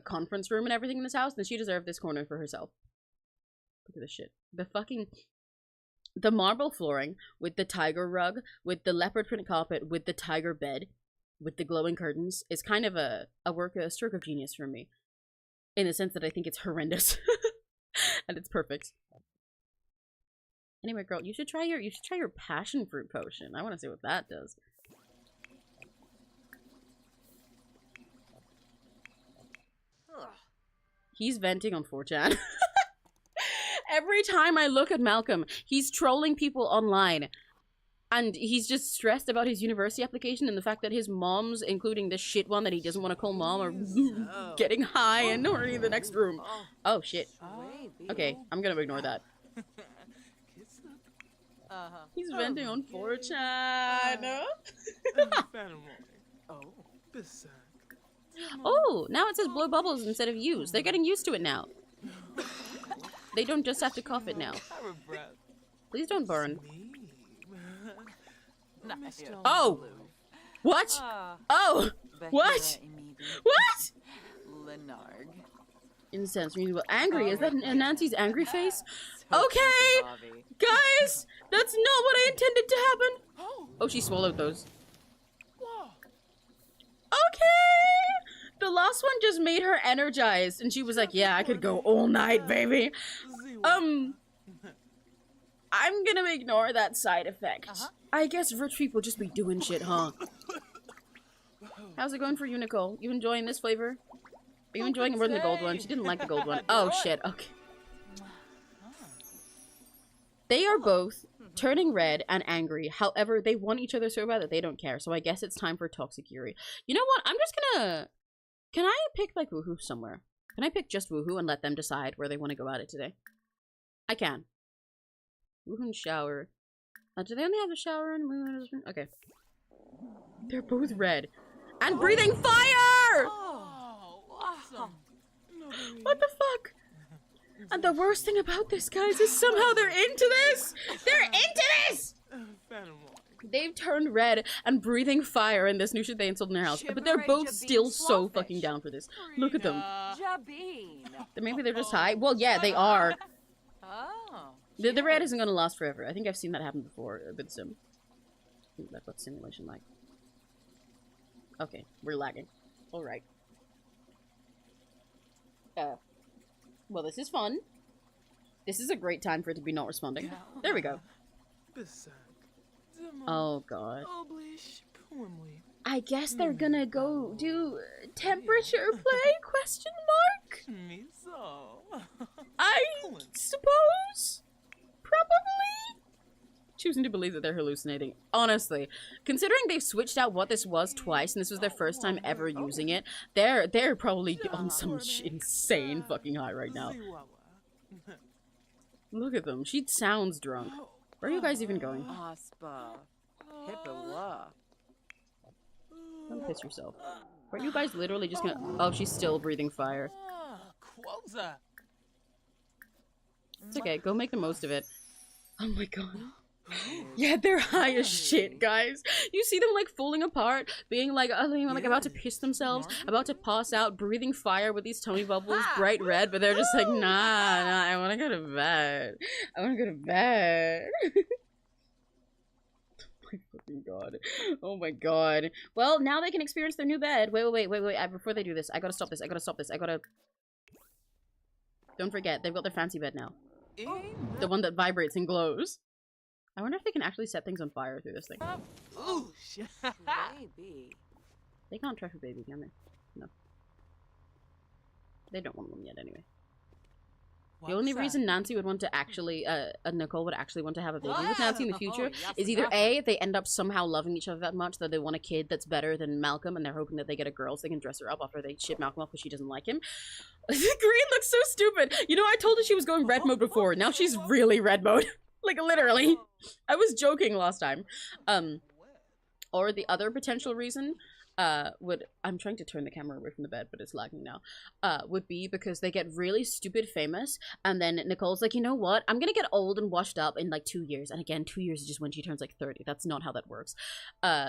conference room and everything in this house, then she deserved this corner for herself. Look at this shit. The marble flooring with the tiger rug, with the leopard print carpet, with the tiger bed, with the glowing curtains is kind of a stroke of genius for me. In the sense that I think it's horrendous. And it's perfect. Anyway, girl, you should try your passion fruit potion. I want to see what that does. He's venting on 4chan. Every time I look at Malcolm, he's trolling people online. And he's just stressed about his university application and the fact that his mom's, including this shit one that he doesn't want to call mom, are getting high and already in the next room. Oh, shit. Okay, I'm gonna ignore that. He's venting on 4chan. Oh, now it says blow bubbles instead of use. They're getting used to it now. They don't just have to cough it now. Please don't burn. Oh! What? Oh! What? What? Lenarg. Incense, musical. Angry? Is that Nancy's angry face? Okay! Guys! That's not what I intended to happen! Oh, she swallowed those. Okay! The last one just made her energized, and she was like, yeah, I could go all night, baby. I'm gonna ignore that side effect. I guess rich people just be doing shit, huh? How's it going for you, Nicole? You enjoying this flavor? Are you enjoying it more than the gold one? She didn't like the gold one. Oh, shit. Okay. They are both turning red and angry. However, they want each other so bad that they don't care. So I guess it's time for 𝘆cie𝘂𝗿. You know what? I'm just gonna... Can I pick, like, woohoo somewhere? Can I pick just woohoo and let them decide where they want to go at it today? I can. Woohoo and shower. Do they only have a shower and woohoo and husband? Okay. They're both red. And breathing fire! What the fuck? And the worst thing about this, guys, is somehow they're into this! They're into this! They've turned red and breathing fire in this new shit they installed in their house. But they're both still so fucking down for this. Look at them. Maybe they're just high. Well, yeah, they are. The red isn't gonna last forever. I think I've seen that happen before with Sim. That's what simulation like. Okay, we're lagging. Alright. Well, this is fun. This is a great time for it to be not responding. There we go. Oh, God. I guess they're gonna go do temperature play? Question mark? I suppose? Probably? Choosing to believe that they're hallucinating. Honestly, considering they've switched out what this was twice and this was their first time ever using it, they're probably on some insane fucking high right now. Look at them. She sounds drunk. Where are you guys even going? Don't piss yourself. Are you guys literally just gonna... Oh, she's still breathing fire. It's okay. Go make the most of it. Oh my god. Yeah, they're high as shit, guys. You see them, like, falling apart, being, like, about to piss themselves, about to pass out, breathing fire with these Tony bubbles, bright red, but they're just like, nah, I wanna go to bed. I wanna go to bed. Oh my fucking god. Oh my god. Well, now they can experience their new bed. Wait. Before they do this, I gotta stop this. I gotta... Don't forget, they've got their fancy bed now. The one that vibrates and glows. I wonder if they can actually set things on fire through this thing. They can't track a baby, can they? No. They don't want one yet anyway. The only reason Nancy would want to actually, Nicole would actually want to have a baby with Nancy in the future is either A, they end up somehow loving each other that much that they want a kid that's better than Malcolm and they're hoping that they get a girl so they can dress her up after they ship Malcolm off because she doesn't like him. Green looks so stupid! You know, I told her she was going red mode before. Now she's really red mode. Like, literally. I was joking last time. Or the other potential reason, I'm trying to turn the camera away from the bed, but it's lagging now, would be because they get really stupid famous, and then Nicole's like, you know what, I'm gonna get old and washed up in, like, 2 years, and again, 2 years is just when she turns, like, 30. That's not how that works.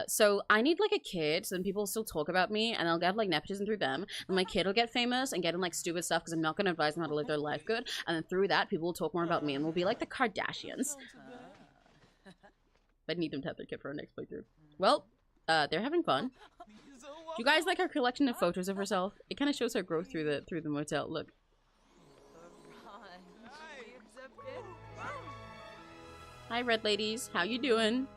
So I need, like, a kid, so then people will still talk about me, and I'll get, like, nepotism through them, and my kid will get famous and get in, like, stupid stuff, because I'm not gonna advise them how to live their life good, and then through that, people will talk more about me, and we'll be like the Kardashians. I need them to have their kid for our next playthrough. Well, they're having fun. Do you guys like her collection of photos of herself? It kind of shows her growth through the motel. Look. Hi, red ladies. How you doing?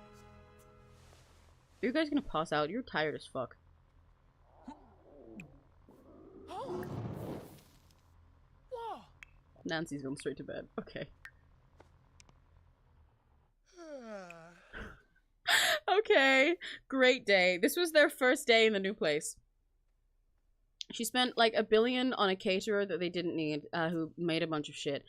Are you guys gonna pass out? You're tired as fuck. Nancy's going straight to bed. Okay. Okay, great day. This was their first day in the new place. She spent like $1 billion on a caterer that they didn't need, who made a bunch of shit.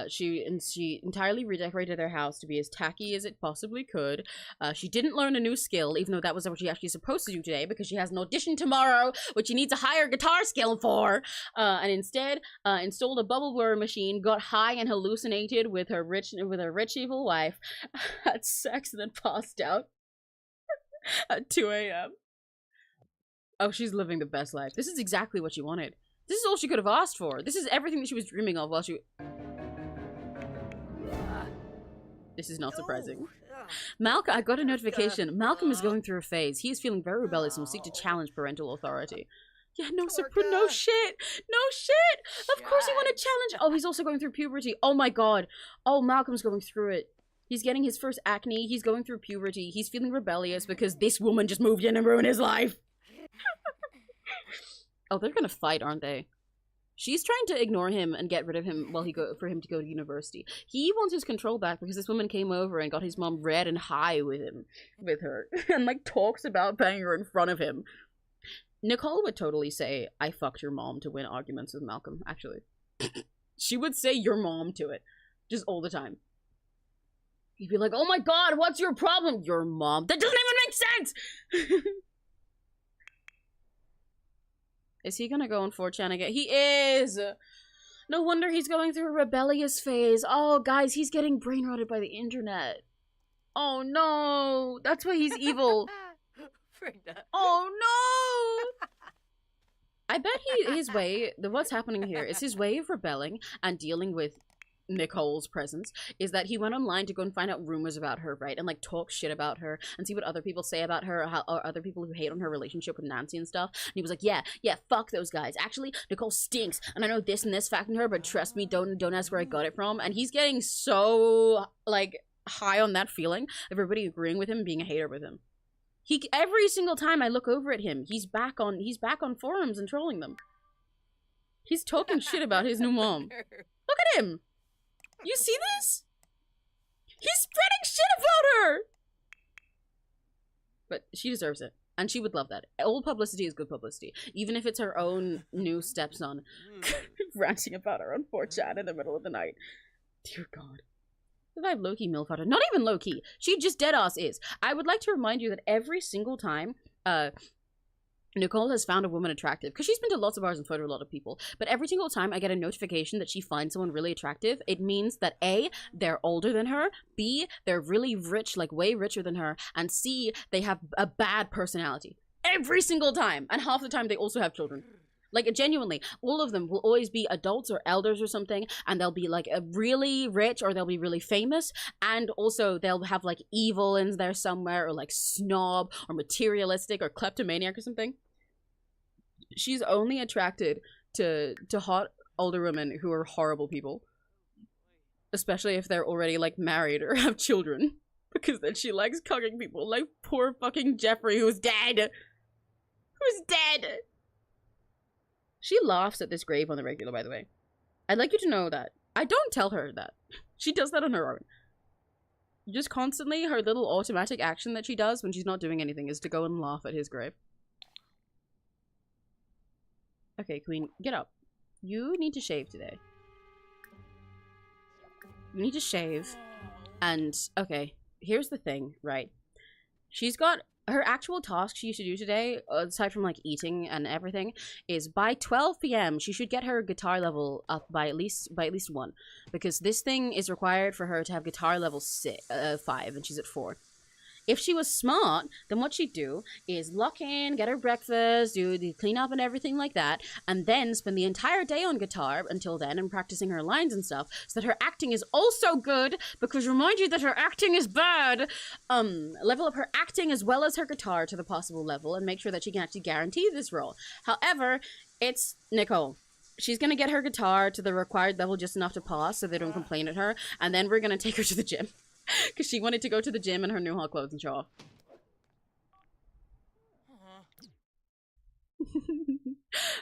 She entirely redecorated their house to be as tacky as it possibly could. She didn't learn a new skill, even though that was what she actually supposed to do today, because she has an audition tomorrow, which she needs a higher guitar skill for. And instead, installed a bubble blur machine, got high and hallucinated with her rich evil wife, had sex, and then passed out. At 2 a.m. Oh, she's living the best life. This is exactly what she wanted. This is all she could have asked for. This is everything that she was dreaming of while she... This is not surprising. Malcolm, I got a notification. Malcolm is going through a phase. He is feeling very rebellious and will seek to challenge parental authority. Yeah, no shit. No shit. Of course he want to challenge. Oh, he's also going through puberty. Oh my god. Oh, Malcolm's going through it. He's getting his first acne. He's going through puberty. He's feeling rebellious because this woman just moved in and ruined his life. Oh, they're gonna fight, aren't they? She's trying to ignore him and get rid of him while for him to go to university. He wants his control back because this woman came over and got his mom red and high with her, and like talks about banging her in front of him. Nicole would totally say, "I fucked your mom" to win arguments with Malcolm. Actually, she would say "your mom" to it, just all the time. He'd be like, "Oh my god, what's your problem?" "Your mom." That doesn't even make sense. Is he gonna go on 4chan again? He is! No wonder he's going through a rebellious phase. Oh, guys, he's getting brain rotted by the internet. Oh, no! That's why he's evil. Oh, no! I bet his way, what's happening here is his way of rebelling and dealing with Nicole's presence is that he went online to go and find out rumors about her, right? And like talk shit about her and see what other people say about her, or other people who hate on her relationship with Nancy and stuff. And he was like, yeah, fuck those guys. Actually, Nicole stinks, and I know this and this fact in her, but trust me, don't ask where I got it from. And he's getting so like high on that feeling of everybody agreeing with him and being a hater with him. Every single time I look over at him, he's back on forums and trolling them. He's talking shit about his new mom. Look at him. You see this? He's spreading shit about her! But she deserves it. And she would love that. All publicity is good publicity. Even if it's her own new stepson ranting about her on 4chan in the middle of the night. Dear God. If I have low-key MILF out her. Not even low-key. She just deadass is. I would like to remind you that every single time, Nicole has found a woman attractive, because she's been to lots of bars and photoed a lot of people, but every single time I get a notification that she finds someone really attractive, it means that A, they're older than her, B, they're really rich, like way richer than her, and C, they have a bad personality. Every single time! And half the time they also have children. Like, genuinely, all of them will always be adults or elders or something, and they'll be, like, really rich, or they'll be really famous, and also they'll have, like, evil in there somewhere, or, like, snob, or materialistic, or kleptomaniac or something. She's only attracted to hot older women who are horrible people. Especially if they're already, like, married or have children. Because then she likes cucking people, like poor fucking Jeffrey, who's dead! Who's dead! She laughs at this grave on the regular, by the way. I'd like you to know that. I don't tell her that. She does that on her own. Just constantly, her little automatic action that she does when she's not doing anything is to go and laugh at his grave. Okay, Queen, get up. You need to shave today. You need to shave. And, okay, here's the thing, right? She's got... Her actual task she used to do today, aside from, like, eating and everything, is by 12 p.m. she should get her guitar level up by at least 1. Because this thing is required for her to have guitar level 5, and she's at 4. If she was smart, then what she'd do is lock in, get her breakfast, do the cleanup and everything like that, and then spend the entire day on guitar until then and practicing her lines and stuff, so that her acting is also good, because remind you that her acting is bad. Level up her acting as well as her guitar to the possible level and make sure that she can actually guarantee this role. However, it's Nicole. She's gonna get her guitar to the required level just enough to pass so they don't complain at her, and then we're gonna take her to the gym. Because she wanted to go to the gym in her new hot clothes and show off.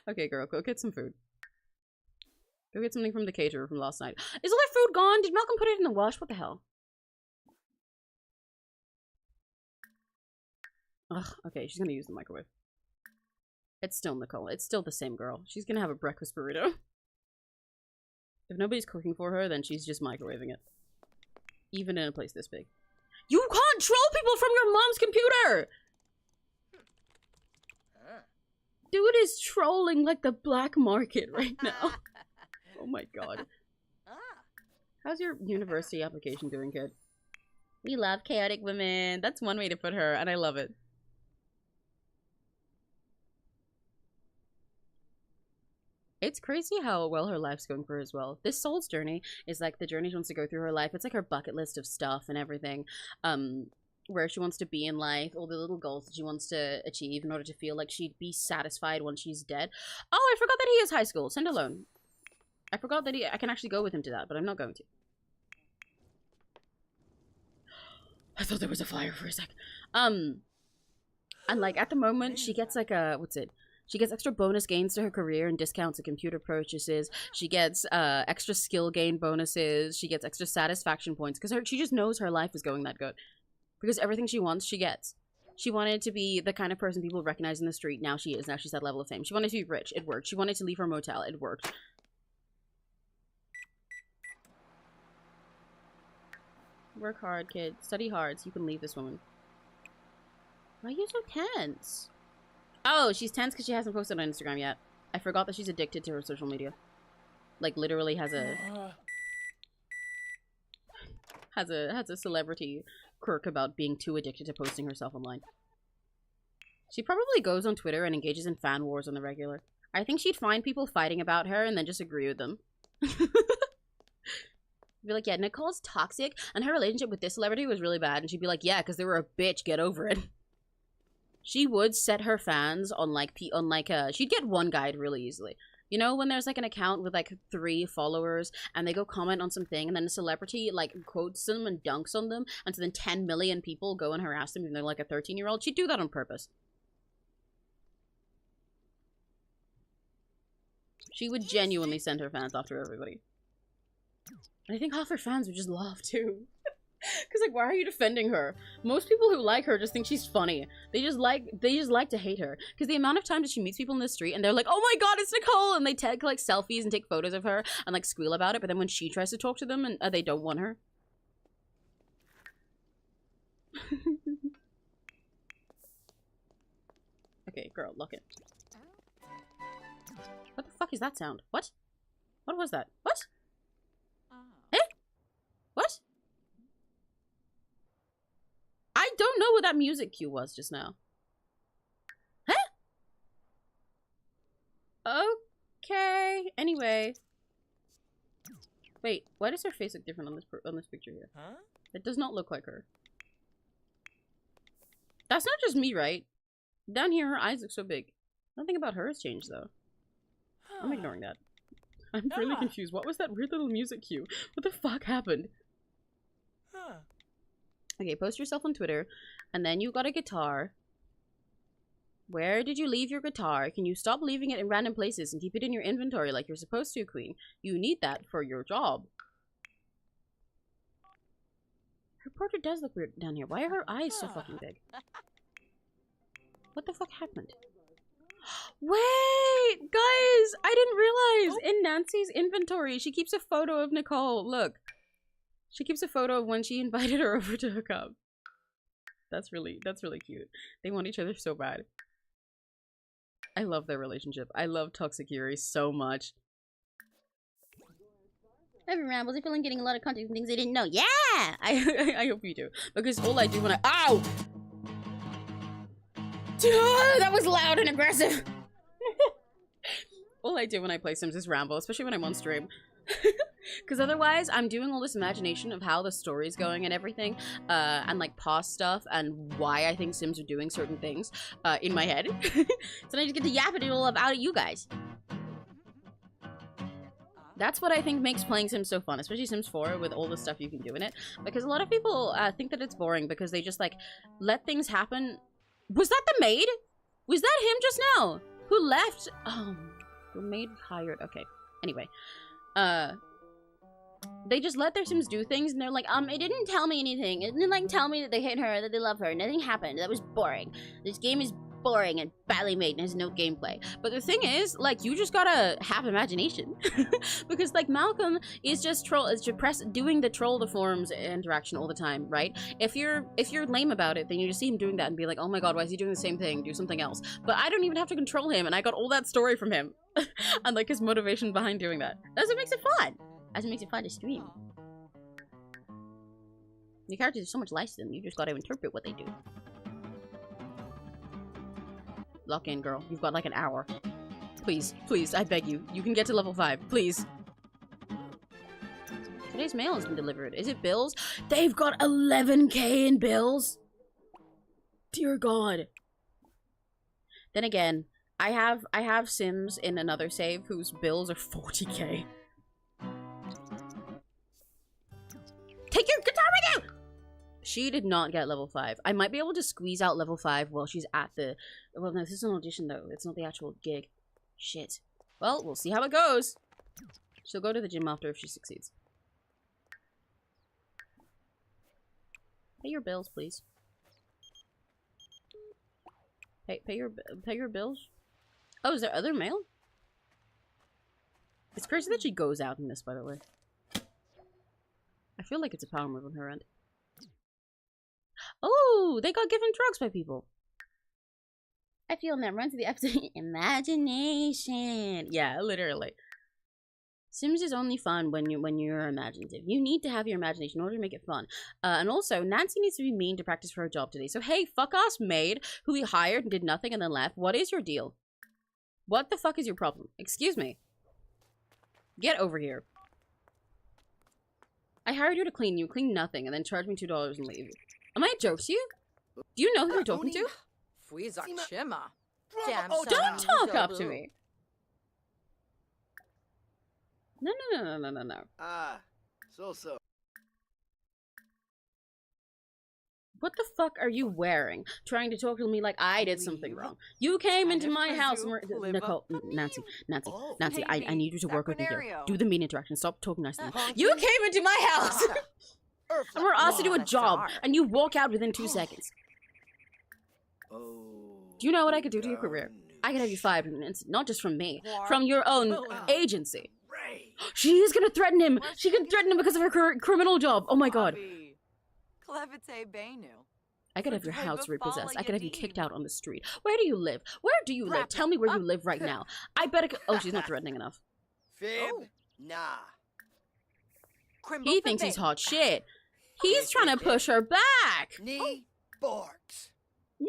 Okay, girl, go get some food. Go get something from the caterer from last night. Is all their food gone? Did Malcolm put it in the wash? What the hell? Ugh, okay, she's gonna use the microwave. It's still Nicole. It's still the same girl. She's gonna have a breakfast burrito. If nobody's cooking for her, then she's just microwaving it. Even in a place this big. You can't troll people from your mom's computer! Dude is trolling like the black market right now. Oh my god. How's your university application doing, kid? We love chaotic women. That's one way to put her, and I love it. It's crazy how well her life's going for her as well. This soul's journey is like the journey she wants to go through her life. It's like her bucket list of stuff and everything. Where she wants to be in life, all the little goals that she wants to achieve in order to feel like she'd be satisfied once she's dead. Oh, I forgot that he is high school. Send alone. I forgot that I can actually go with him to that, but I'm not going to. I thought there was a flyer for a sec. And like at the moment she gets like a, what's it? She gets extra bonus gains to her career and discounts to computer purchases. She gets extra skill gain bonuses. She gets extra satisfaction points because she just knows her life is going that good. Because everything she wants, she gets. She wanted to be the kind of person people recognize in the street. Now she is. Now she's that level of fame. She wanted to be rich. It worked. She wanted to leave her motel. It worked. Work hard, kid. Study hard so you can leave this woman. Why are you so tense? Oh, she's tense because she hasn't posted on Instagram yet. I forgot that she's addicted to her social media. Like, literally has a celebrity quirk about being too addicted to posting herself online. She probably goes on Twitter and engages in fan wars on the regular. I think she'd find people fighting about her and then just agree with them. Be like, yeah, Nicole's toxic and her relationship with this celebrity was really bad. And she'd be like, yeah, because they were a bitch, get over it. She would set her fans on she'd get one guide really easily. You know, when there's like an account with like 3 followers and they go comment on something and then a celebrity like quotes them and dunks on them, and so then 10 million people go and harass them even though they're like a 13-year-old. She'd do that on purpose. She would genuinely send her fans after everybody. And I think half her fans would just laugh too. Because like, why are you defending her? Most people who like her just think she's funny. They just like to hate her. Because the amount of times that she meets people in the street and they're like, oh my god, it's Nicole! And they take like selfies and take photos of her and like squeal about it. But then when she tries to talk to them and they don't want her. Okay, girl, lock it. What the fuck is that sound? What? What was that? What? Eh? What? I don't know what that music cue was just now. Huh? Okay. Anyway. Wait, why does her face look different on this picture here? Huh? It does not look like her. That's not just me, right? Down here, her eyes look so big. Nothing about her has changed, though. I'm ignoring that. I'm really confused. What was that weird little music cue? What the fuck happened? Okay, post yourself on Twitter, and then you got a guitar. Where did you leave your guitar? Can you stop leaving it in random places and keep it in your inventory like you're supposed to, queen? You need that for your job. Her portrait does look weird down here. Why are her eyes so fucking big? What the fuck happened? Wait, guys, I didn't realize in Nancy's inventory, she keeps a photo of Nicole. Look. She keeps a photo of when she invited her over to hook up. That's really cute. They want each other so bad. I love their relationship. I love 𝘆cie𝘂𝗿 so much. Every rambles, I feel like getting a lot of content from things I didn't know. Yeah! I hope you do. Because all I do when ow! That was loud and aggressive! All I do when I play Sims is ramble, especially when I'm on stream. Because otherwise, I'm doing all this imagination of how the story's going and everything, and like past stuff and why I think Sims are doing certain things in my head. So I just get to yap it all about you guys. That's what I think makes playing Sims so fun, especially Sims 4 with all the stuff you can do in it. Because a lot of people think that it's boring because they just like let things happen. Was that the maid? Was that him just now? Who left? Oh, the maid hired. Okay. Anyway. They just let their Sims do things and they're like, it didn't tell me anything. It didn't like tell me that they hate her, that they love her. Nothing happened. That was boring. This game is boring and badly made and has no gameplay. But the thing is, like, you just gotta have imagination. Because like Malcolm is just doing the troll the forums interaction all the time, right? If you're lame about it, then you just see him doing that and be like, oh my god, why is he doing the same thing? Do something else. But I don't even have to control him and I got all that story from him. And like his motivation behind doing that. That's what makes it fun. That's what makes it fun to stream. Your characters have so much life to them, you just gotta interpret what they do. Lock in, girl. You've got like an hour. Please, please, I beg you. You can get to level 5, please. Today's mail has been delivered. Is it bills? They've got 11k in bills? Dear God. Then again, I have Sims in another save whose bills are 40k. Take your guitar with you! She did not get level 5. I might be able to squeeze out level 5 while she's at the... Well, no, this is an audition, though. It's not the actual gig. Shit. Well, we'll see how it goes. She'll go to the gym after if she succeeds. Pay your bills, please. Pay your bills? Oh, is there other mail? It's crazy that she goes out in this, by the way. I feel like it's a power move on her end. Oh, they got given drugs by people. I feel that runs to the episode imagination. Yeah, literally. Sims is only fun when you're imaginative. You need to have your imagination in order to make it fun. And also, Nancy needs to be mean to practice for her job today. So hey, fuck ass maid who we hired and did nothing and then left. What is your deal? What the fuck is your problem? Excuse me. Get over here. I hired you to clean. You clean nothing and then charge me $2 and leave. Am I a joke to you? Do you know who you're talking to? Don't talk up to me. No. So. What the fuck are you wearing? Trying to talk to me like I did something wrong. You came into my house and Nicole, Nancy, I need you to work with me here. Do the mean interaction. Stop talking nice to me. You came into my house! And we're asked to do a job, and you walk out within 2 seconds. Do you know what I could do to your career? I could have you fired in an instant, not just from me, from your own agency. She is gonna threaten him. She can threaten him because of her criminal job. Oh my god. I could have your house repossessed. I could have you kicked out on the street. Where do you live? Where do you live? Tell me where you live right now. I bet it could... Oh, she's not threatening enough. Nah. He thinks he's hot shit. He's trying to push her back. Knee Borks. No.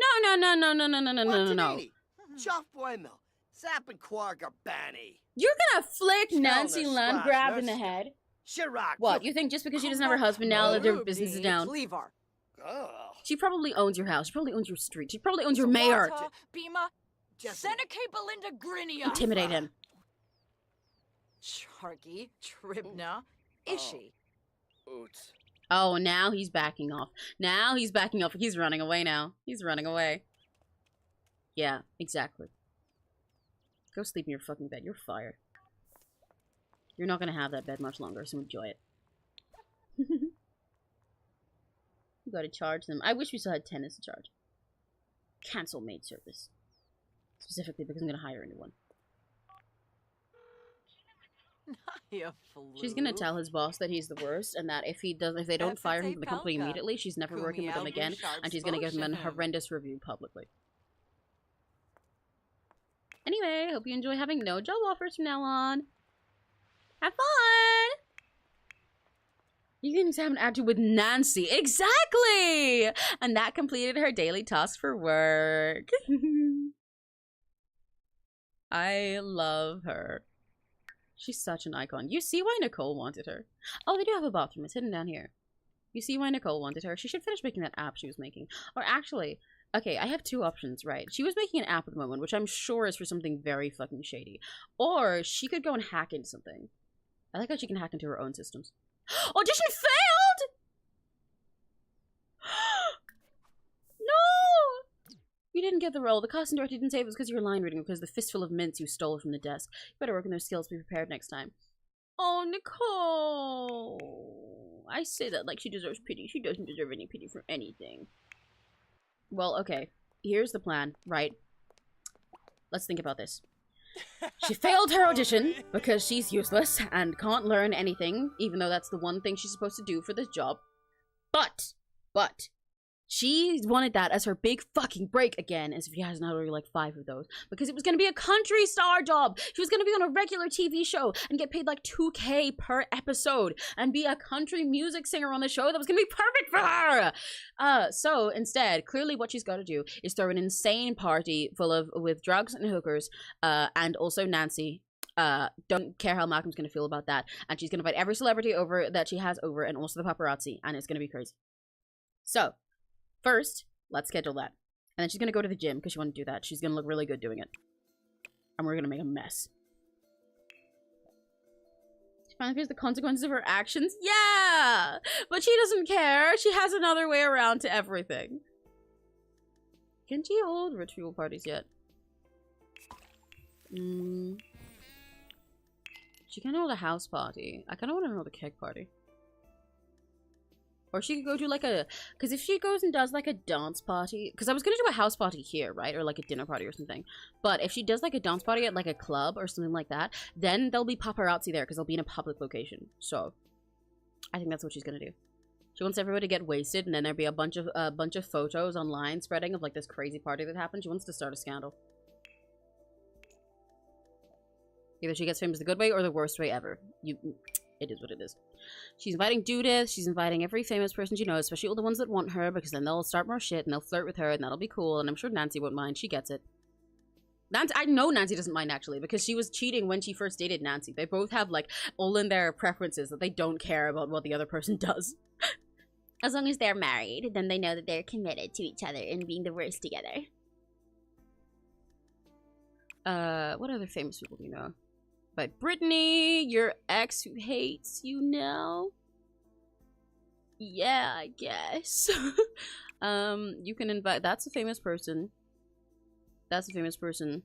Chuff Bueno. Zap and Quark are banny. You're gonna flick Nancy Landgrab in the head? What, you think just because she doesn't have her husband now that their business is down? She probably owns your house. She probably owns your street. She probably owns your mayor. Intimidate him. Oh, now he's backing off. He's running away now. He's running away. Yeah, exactly. Go sleep in your fucking bed. You're fired. You're not gonna have that bed much longer, so enjoy it. You gotta charge them. I wish we still had tenants to charge. Cancel maid service. Specifically because I'm gonna hire a new one. She's gonna tell his boss that he's the worst, and that if they don't fire him from the company immediately, she's never working with them again, and she's gonna give him a horrendous review publicly. Anyway, hope you enjoy having no job offers from now on. Have fun! You can have an attitude with Nancy. Exactly! And that completed her daily task for work. I love her. She's such an icon. You see why Nicole wanted her. Oh, they do have a bathroom. It's hidden down here. You see why Nicole wanted her. She should finish making that app she was making. Or actually... Okay, I have two options, right? She was making an app at the moment, which I'm sure is for something very fucking shady. Or she could go and hack into something. I like how she can hack into her own systems. Audition failed! No! You didn't get the role. The casting director didn't say it was because you were line reading, because of the fistful of mints you stole from the desk. You better work on those skills, be prepared next time. Oh, Nicole. I say that like she deserves pity. She doesn't deserve any pity for anything. Well, okay. Here's the plan, right? Let's think about this. She failed her audition because she's useless and can't learn anything, even though that's the one thing she's supposed to do for this job. But, She wanted that as her big fucking break again, as if she hasn't had already like 5 of those, because it was going to be a country star job. She was going to be on a regular TV show and get paid like $2K per episode and be a country music singer on the show that was going to be perfect for her. So instead, clearly what she's got to do is throw an insane party with drugs and hookers, and also Nancy. Don't care how Malcolm's going to feel about that. And she's going to invite every celebrity over that she has over, and also the paparazzi, and it's going to be crazy. So first, let's schedule that. And then she's going to go to the gym because she wants to do that. She's going to look really good doing it. And we're going to make a mess. She finally feels the consequences of her actions. Yeah! But she doesn't care. She has another way around to everything. Can she hold ritual parties yet? She can hold a house party. I kind of want to hold a keg party. Or she could go do like a, because if she goes and does like a dance party, because I was going to do a house party here, right? Or like a dinner party or something. But if she does like a dance party at like a club or something like that, then there'll be paparazzi there because they'll be in a public location. So I think that's what she's going to do. She wants everybody to get wasted, and then there'll be a bunch of photos online spreading of like this crazy party that happened. She wants to start a scandal. Either she gets famous the good way or the worst way ever. It is what it is. She's inviting Judith. She's inviting every famous person she knows, especially all the ones that want her, because then they'll start more shit and they'll flirt with her, and that'll be cool. And I'm sure Nancy won't mind. She gets it. Nancy, I know Nancy doesn't mind, actually, because she was cheating when she first dated Nancy. They both have, like, all in their preferences that they don't care about what the other person does. As long as they're married, then they know that they're committed to each other and being the worst together. What other famous people do you know? By Brittany, your ex who hates you now. Yeah, I guess. You can invite. That's a famous person. That's a famous person.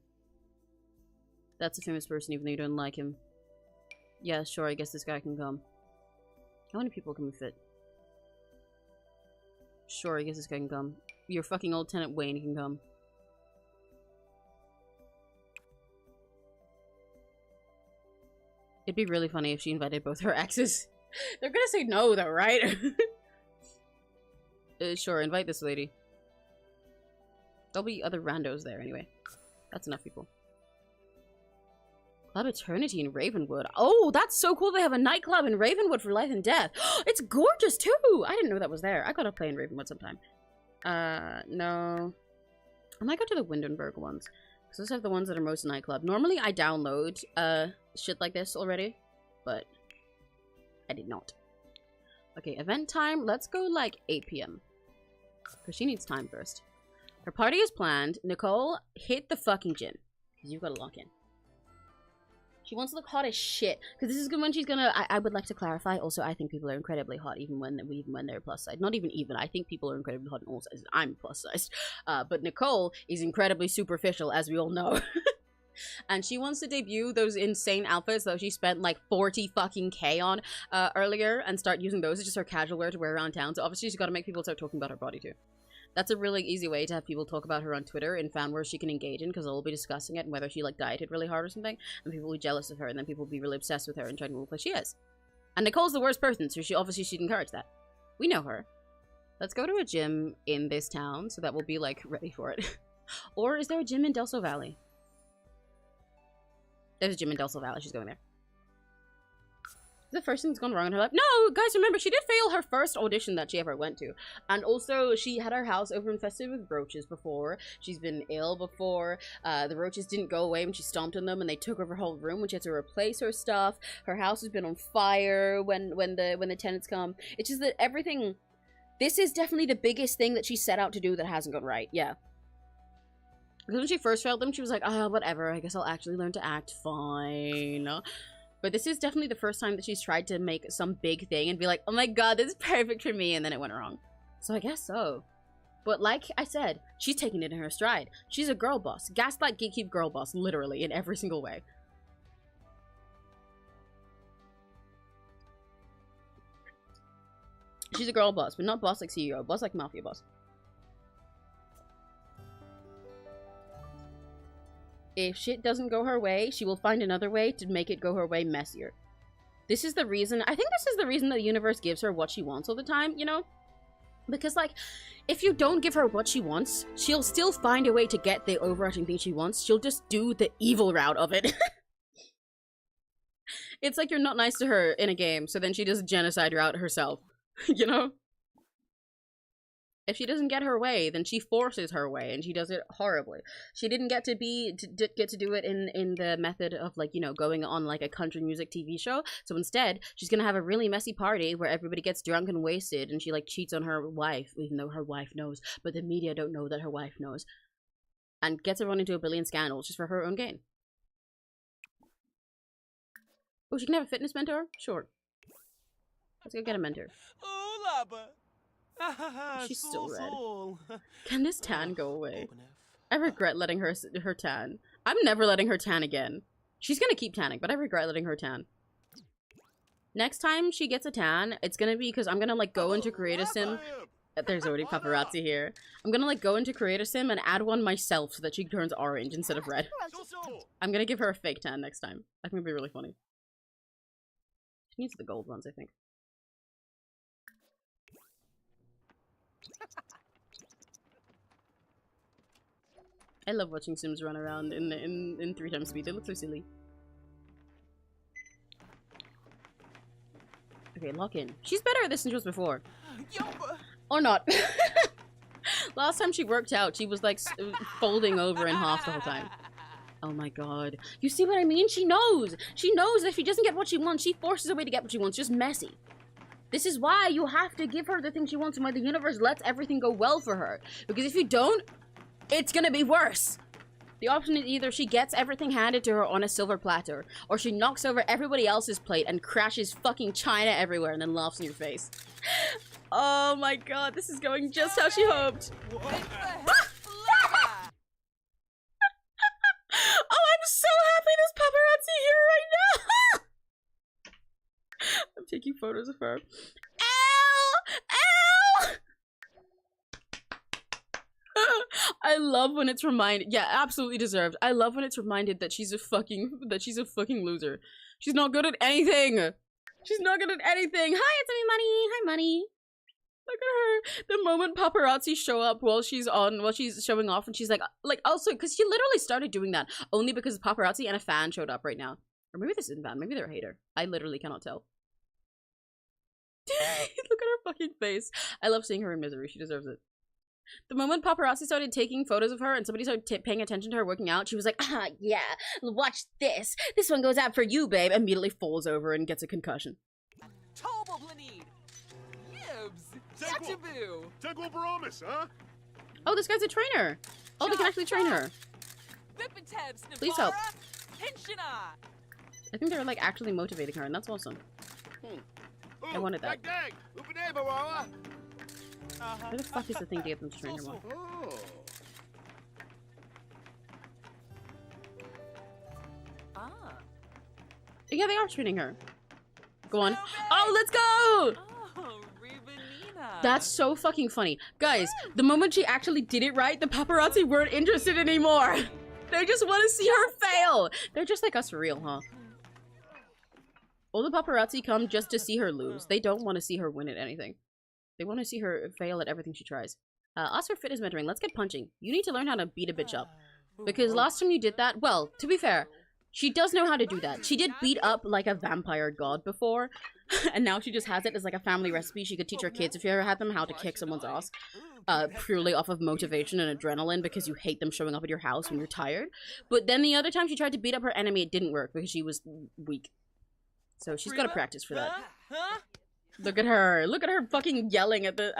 That's a famous person, even though you don't like him. Yeah, sure. I guess this guy can come. How many people can we fit? Sure, I guess this guy can come. Your fucking old tenant Wayne can come. It'd be really funny if she invited both her exes. They're gonna say no, though, right? Sure, invite this lady. There'll be other randos there anyway. That's enough people. Club Eternity in Ravenwood. Oh, that's so cool. They have a nightclub in Ravenwood for life and death. It's gorgeous, too. I didn't know that was there. I gotta play in Ravenwood sometime. No. I might go to the Windenburg ones. So those have the ones that are most nightclub. Normally I download shit like this already, but I did not. Okay, event time. Let's go like 8 p.m. Because she needs time first. Her party is planned. Nicole, hit the fucking gym. Because you've got to lock in. She wants to look hot as shit. Because this is when she's gonna... I would like to clarify. Also, I think people are incredibly hot even when they're plus size. Not even. I think people are incredibly hot in all sizes. I'm plus sized. But Nicole is incredibly superficial, as we all know. And she wants to debut those insane outfits that she spent like 40 fucking K on earlier, and start using those as just her casual wear to wear around town. So obviously she's got to make people start talking about her body too. That's a really easy way to have people talk about her on Twitter and found where she can engage in, because they'll be discussing it and whether she like dieted really hard or something, and people will be jealous of her, and then people will be really obsessed with her and try to look like she is. And Nicole's the worst person, so she'd encourage that. We know her. Let's go to a gym in this town so that we'll be like ready for it. Or is there a gym in Del Sol Valley? There's a gym in Del Sol Valley. She's going there. The first thing that's gone wrong in her life. No, guys, remember, she did fail her first audition that she ever went to. And also, she had her house over-infested with roaches before. She's been ill before. The roaches didn't go away when she stomped on them, and they took over her whole room when she had to replace her stuff. Her house has been on fire when the tenants come. It's just that everything... This is definitely the biggest thing that she set out to do that hasn't gone right. Yeah. Because when she first failed them, she was like, oh, whatever. I guess I'll actually learn to act fine. But this is definitely the first time that she's tried to make some big thing and be like, oh my god, this is perfect for me, and then it went wrong. So I guess so. But like I said, she's taking it in her stride. She's a girl boss. Gaslight, gatekeep, girl boss, literally, in every single way. She's a girl boss, but not boss like CEO, boss like mafia boss. If shit doesn't go her way, she will find another way to make it go her way messier. This is the reason, I think this is the reason the universe gives her what she wants all the time, you know? Because, like, if you don't give her what she wants, she'll still find a way to get the overarching thing she wants. She'll just do the evil route of it. It's like you're not nice to her in a game, so then she does genocide route herself. You know? If she doesn't get her way, then she forces her way, and she does it horribly. She didn't get to do it in the method of, like, you know, going on like a country music TV show. So instead, she's gonna have a really messy party where everybody gets drunk and wasted, and she like cheats on her wife, even though her wife knows, but the media don't know that her wife knows, and gets everyone into a billion scandals just for her own gain. Oh, she can have a fitness mentor? Sure. Let's go get a mentor. She's still red. Can this tan go away? I regret letting her tan. I'm never letting her tan again. She's gonna keep tanning, but I regret letting her tan. Next time she gets a tan, it's gonna be because I'm gonna like go into Create a Sim. There's already paparazzi here. I'm gonna like go into Create a Sim and add one myself so that she turns orange instead of red. I'm gonna give her a fake tan next time. I think it'd be really funny. She needs the gold ones, I think. I love watching Sims run around in 3 times speed. They look so silly. Okay, lock in. She's better at this than she was before. Or not. Last time she worked out, she was like folding over in half the whole time. Oh my god. You see what I mean? She knows. She knows that if she doesn't get what she wants, she forces a way to get what she wants. Just messy. This is why you have to give her the thing she wants and why the universe lets everything go well for her. Because if you don't, it's gonna be worse. The option is either she gets everything handed to her on a silver platter, or she knocks over everybody else's plate and crashes fucking china everywhere and then laughs in your face. Oh my god, this is going just how she hoped. Oh, I'm so happy there's paparazzi here right now! I'm taking photos of her. Ow! Ow! I love when it's reminded. Yeah, absolutely deserved. I love when it's reminded that she's a fucking loser. She's not good at anything. She's not good at anything. Hi, it's me, Money. Hi, Money. Look at her. The moment paparazzi show up while she's showing off, and she's like also because she literally started doing that only because paparazzi and a fan showed up right now. Or maybe this isn't fan. Maybe they're a hater. I literally cannot tell. Look at her fucking face. I love seeing her in misery. She deserves it. The moment paparazzi started taking photos of her and somebody started paying attention to her working out, she was like, ah, yeah, watch this. This one goes out for you, babe. Immediately falls over and gets a concussion. Oh, this guy's a trainer. Oh, they can actually train her. Please help. I think they're like actually motivating her, and that's awesome. I wanted that. Where the fuck is the thing to get them to train her more? Yeah, they are training her. Go on. Oh, let's go! That's so fucking funny. Guys, the moment she actually did it right, the paparazzi weren't interested anymore. They just want to see her fail. They're just like us for real, huh? All the paparazzi come just to see her lose. They don't want to see her win at anything. They want to see her fail at everything she tries. Ask for fitness mentoring. Let's get punching. You need to learn how to beat a bitch up. Because last time you did that, well, to be fair, she does know how to do that. She did beat up like a vampire god before. And now she just has it as like a family recipe she could teach her kids if you ever had them how to kick someone's ass. Purely off of motivation and adrenaline because you hate them showing up at your house when you're tired. But then the other time she tried to beat up her enemy, it didn't work because she was weak. So she's got to practice for that. Look at her. Look at her fucking yelling at the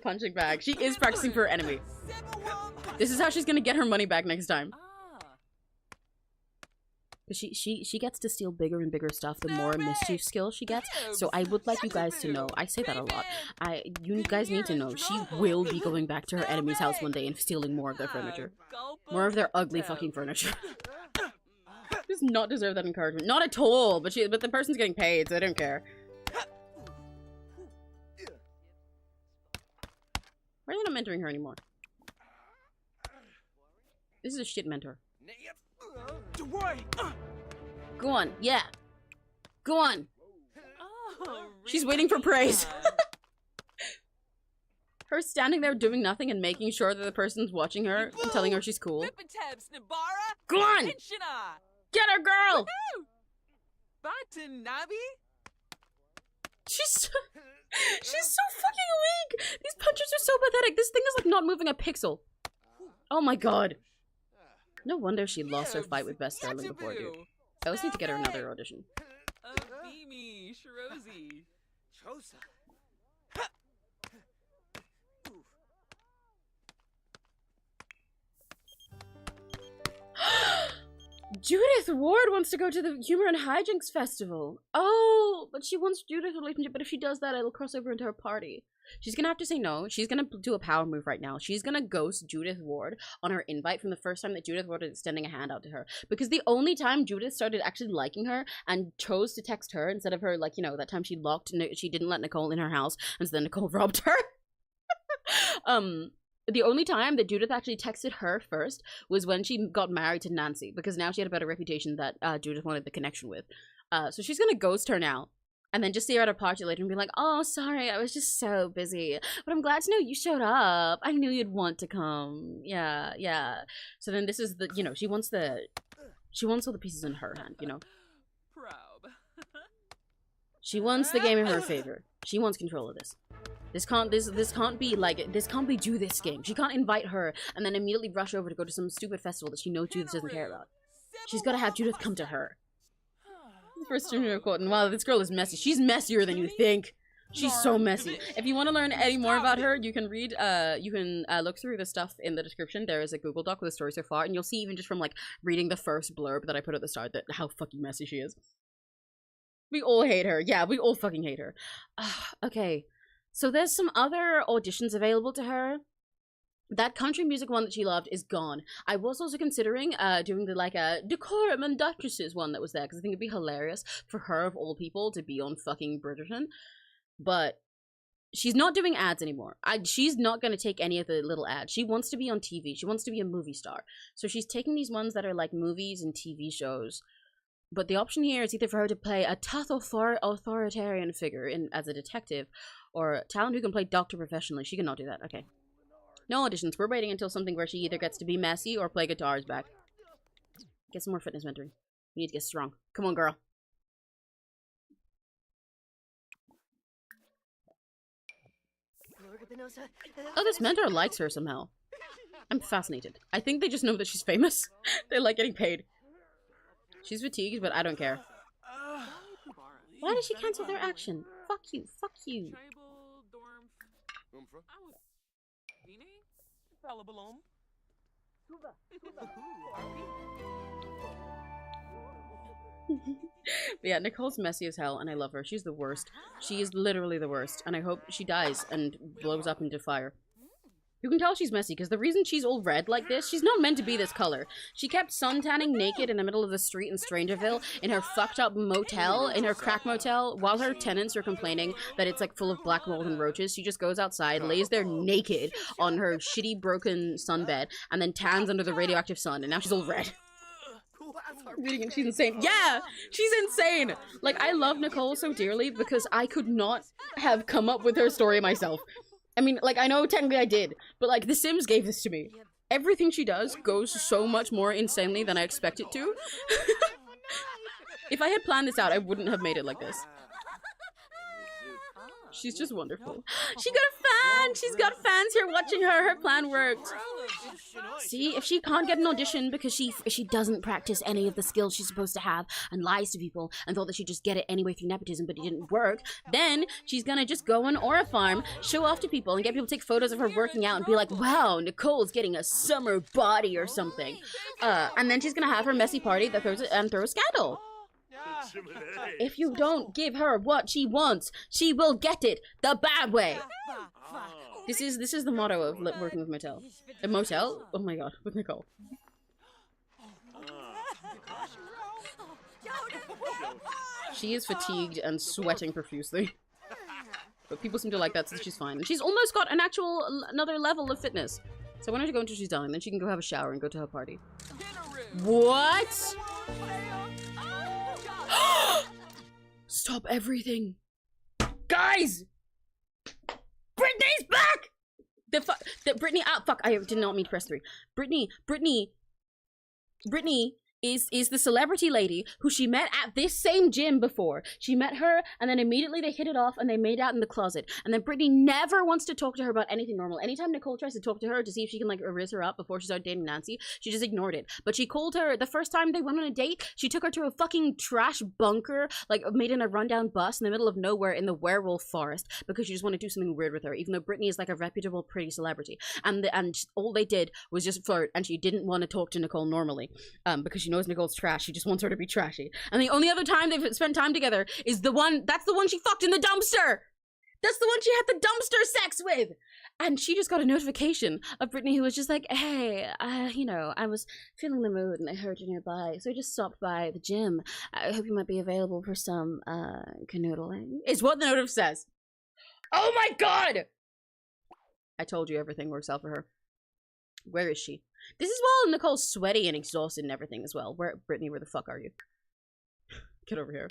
punching bag. She is practicing for her enemy. This is how she's gonna get her money back next time. But she gets to steal bigger and bigger stuff the more mischief skill she gets. So I would like you guys to know, I say that a lot. You guys need to know she will be going back to her enemy's house one day and stealing more of their furniture. More of their ugly fucking furniture. Does not deserve that encouragement. Not at all, but the person's getting paid, so I don't care. Why are they not mentoring her anymore? This is a shit mentor. Go on, yeah. Go on. She's waiting for praise. Her standing there doing nothing and making sure that the person's watching her and telling her she's cool. Go on! Get her, girl! She's so fucking weak! These punches are so pathetic. This thing is like not moving a pixel. Oh my god. No wonder she lost her fight with Bess Sterling before, dude. I always need to get her another audition. Judith Ward wants to go to the Humor and Hijinks Festival. Oh, but she wants Judith's relationship, but if she does that, it'll cross over into her party. She's gonna have to say no. She's gonna do a power move right now. She's gonna ghost Judith Ward on her invite from the first time that Judith Ward is extending a hand out to her. Because the only time Judith started actually liking her and chose to text her instead of her, like, you know, that time she didn't let Nicole in her house, and so then Nicole robbed her. The only time that Judith actually texted her first was when she got married to Nancy, because now she had a better reputation that Judith wanted the connection with. So she's gonna ghost her now. And then just see her at a party later and be like, oh, sorry, I was just so busy. But I'm glad to know you showed up. I knew you'd want to come. Yeah, yeah. So then this is the, you know, she wants all the pieces in her hand, you know? She wants the game in her favor. She wants control of this. This can't be Judith's game. She can't invite her and then immediately rush over to go to some stupid festival that she knows Judith doesn't care about. She's gotta have Judith come to her. First junior quote, and wow, this girl is messy. She's messier than you think. She's so messy. If you want to learn any more about her, you can read, look through the stuff in the description. There is a Google Doc with the story so far, and you'll see even just from, like, reading the first blurb that I put at the start that how fucking messy she is. We all hate her. Yeah, we all fucking hate her. Okay. So there's some other auditions available to her. That country music one that she loved is gone. I was also considering doing the, like, Decorum and Duchesses one that was there, because I think it'd be hilarious for her, of all people, to be on fucking Bridgerton. But she's not doing ads anymore. She's not going to take any of the little ads. She wants to be on TV. She wants to be a movie star. So she's taking these ones that are, like, movies and TV shows. But the option here is either for her to play a tough authoritarian figure as a detective, or talent who can play doctor professionally. She cannot do that. Okay. No auditions. We're waiting until something where she either gets to be messy or play guitar is back. Get some more fitness mentoring. We need to get strong. Come on, girl. Oh, this mentor likes her somehow. I'm fascinated. I think they just know that she's famous. They like getting paid. She's fatigued, but I don't care. Why did she cancel their action? Fuck you. Fuck you. But yeah, Nicole's messy as hell, and I love her. She's the worst. She is literally the worst, and I hope she dies and blows up into fire. You can tell she's messy, because the reason she's all red like this, she's not meant to be this color. She kept suntanning naked in the middle of the street in Strangerville, in her fucked up motel, in her crack motel, while her tenants are complaining that it's like full of black mold and roaches. She just goes outside, lays there naked on her shitty broken sunbed, and then tans under the radioactive sun, and now she's all red. Reading it, she's insane. Yeah, she's insane. Like, I love Nicole so dearly because I could not have come up with her story myself. I mean, like, I know technically I did, but, like, The Sims gave this to me. Everything she does goes so much more insanely than I expect it to. If I had planned this out, I wouldn't have made it like this. She's just wonderful. She got a fan! She's got fans here watching her. Her plan worked. See, if she can't get an audition because she doesn't practice any of the skills she's supposed to have and lies to people and thought that she'd just get it anyway through nepotism, but it didn't work, then she's gonna just go on Aura Farm, show off to people, and get people to take photos of her working out and be like, wow, Nicole's getting a summer body or something. And then she's gonna have her messy party that throws a scandal. If you don't give her what she wants, she will get it the bad way. This is the motto of working with motel. A motel? Oh my god, with Nicole. She is fatigued and sweating profusely. But people seem to like that, so she's fine. And she's almost got another level of fitness. So I want her to go until she's done, and then she can go have a shower and go to her party. What? Stop everything. Guys! Britney's back! That Brittany, fuck, I did not mean to press 3. Brittany is the celebrity lady who she met at this same gym before. She met her, and then immediately they hit it off, and they made out in the closet. And then Brittany never wants to talk to her about anything normal. Anytime Nicole tries to talk to her to see if she can, like, erase her up before she started dating Nancy, she just ignored it. But she called her, the first time they went on a date, she took her to a fucking trash bunker, like, made in a rundown bus in the middle of nowhere in the werewolf forest, because she just wanted to do something weird with her, even though Brittany is, like, a reputable, pretty celebrity. And all they did was just flirt, and she didn't want to talk to Nicole normally, because she knows Nicole's trash. She just wants her to be trashy. And the only other time they've spent time together is that's the one she fucked in the dumpster. That's the one she had the dumpster sex with. And she just got a notification of Brittany, who was just like, hey, you know, I was feeling the mood and I heard you nearby, so I just stopped by the gym. I hope you might be available for some canoodling. Is what the notif says. Oh my god! I told you everything works out for her. Where is she? This is while Nicole's sweaty and exhausted and everything as well. Brittany, where the fuck are you? Get over here.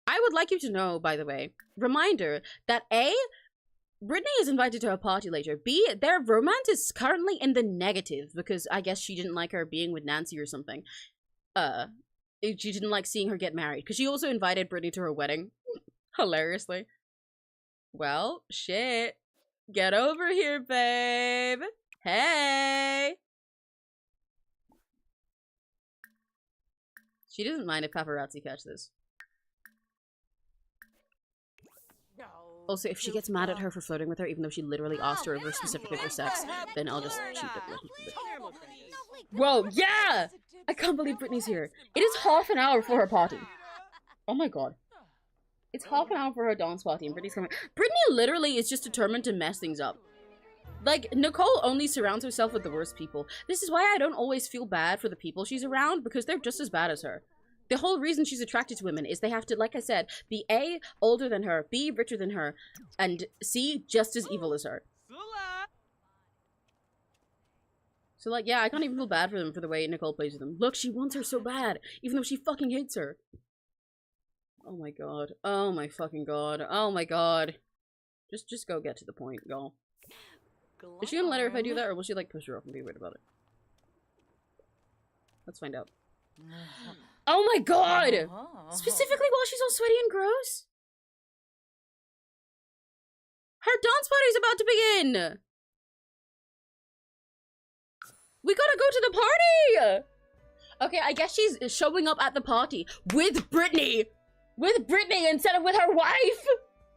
I would like you to know, by the way, reminder that A, Brittany is invited to a party later. B, their romance is currently in the negative because I guess she didn't like her being with Nancy or something. She didn't like seeing her get married because she also invited Brittany to her wedding. Hilariously. Well, shit. Get over here, babe. Hey. She doesn't mind if paparazzi catch this. Also, if she gets mad at her for flirting with her, even though she literally asked her over specifically for sex, then I'll just shoot it. Whoa, yeah! I can't believe Brittany's here. It is half an hour for her party. Oh my god. It's half an hour for her dance party and Brittany's coming. Brittany literally is just determined to mess things up. Like, Nicole only surrounds herself with the worst people. This is why I don't always feel bad for the people she's around, because they're just as bad as her. The whole reason she's attracted to women is they have to, like I said, be A, older than her, B, richer than her, and C, just as evil as her. So, like, yeah, I can't even feel bad for them for the way Nicole plays with them. Look, she wants her so bad, even though she fucking hates her. Oh my god. Oh my fucking god. Oh my god. Just go get to the point, y'all. Is she gonna let her if I do that, or will she, like, push her off and be weird about it? Let's find out. Oh my god! Specifically while she's all sweaty and gross? Her dance party's about to begin! We gotta go to the party! Okay, I guess she's showing up at the party with Brittany! With Brittany instead of with her wife!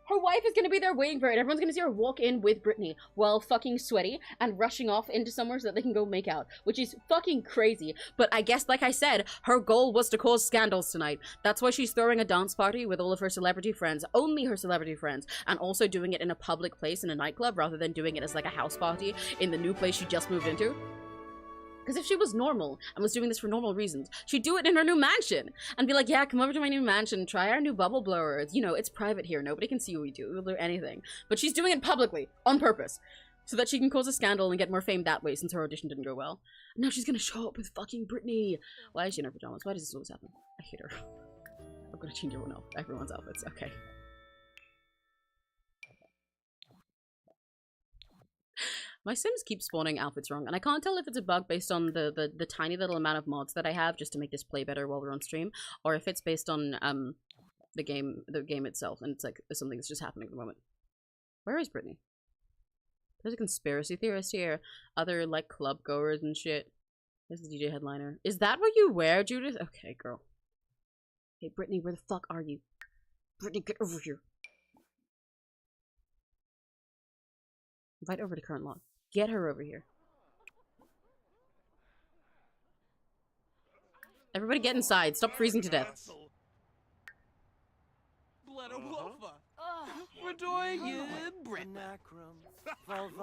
Her wife is gonna be there waiting for her, and everyone's gonna see her walk in with Brittany while fucking sweaty and rushing off into somewhere so that they can go make out, which is fucking crazy. But I guess, like I said, her goal was to cause scandals tonight. That's why she's throwing a dance party with all of her celebrity friends, only her celebrity friends, and also doing it in a public place in a nightclub rather than doing it as like a house party in the new place she just moved into. Because if she was normal and was doing this for normal reasons, she'd do it in her new mansion and be like, yeah, come over to my new mansion, try our new bubble blower. You know, it's private here. Nobody can see what we do. We'll do anything. But she's doing it publicly, on purpose, so that she can cause a scandal and get more fame that way since her audition didn't go well. And now she's gonna show up with fucking Brittany. Why is she in her pajamas? Why does this always happen? I hate her. I'm gonna change everyone's outfits. Okay. My Sims keep spawning outfits wrong, and I can't tell if it's a bug based on the tiny little amount of mods that I have just to make this play better while we're on stream, or if it's based on the game itself, and it's like something that's just happening at the moment. Where is Brittany? There's a conspiracy theorist here. Other like club goers and shit. There's the DJ headliner. Is that what you wear, Judith? Okay, girl. Hey, Brittany, where the fuck are you? Brittany, get over here. Invite over to current log. Get her over here. Everybody get inside. Stop freezing to death.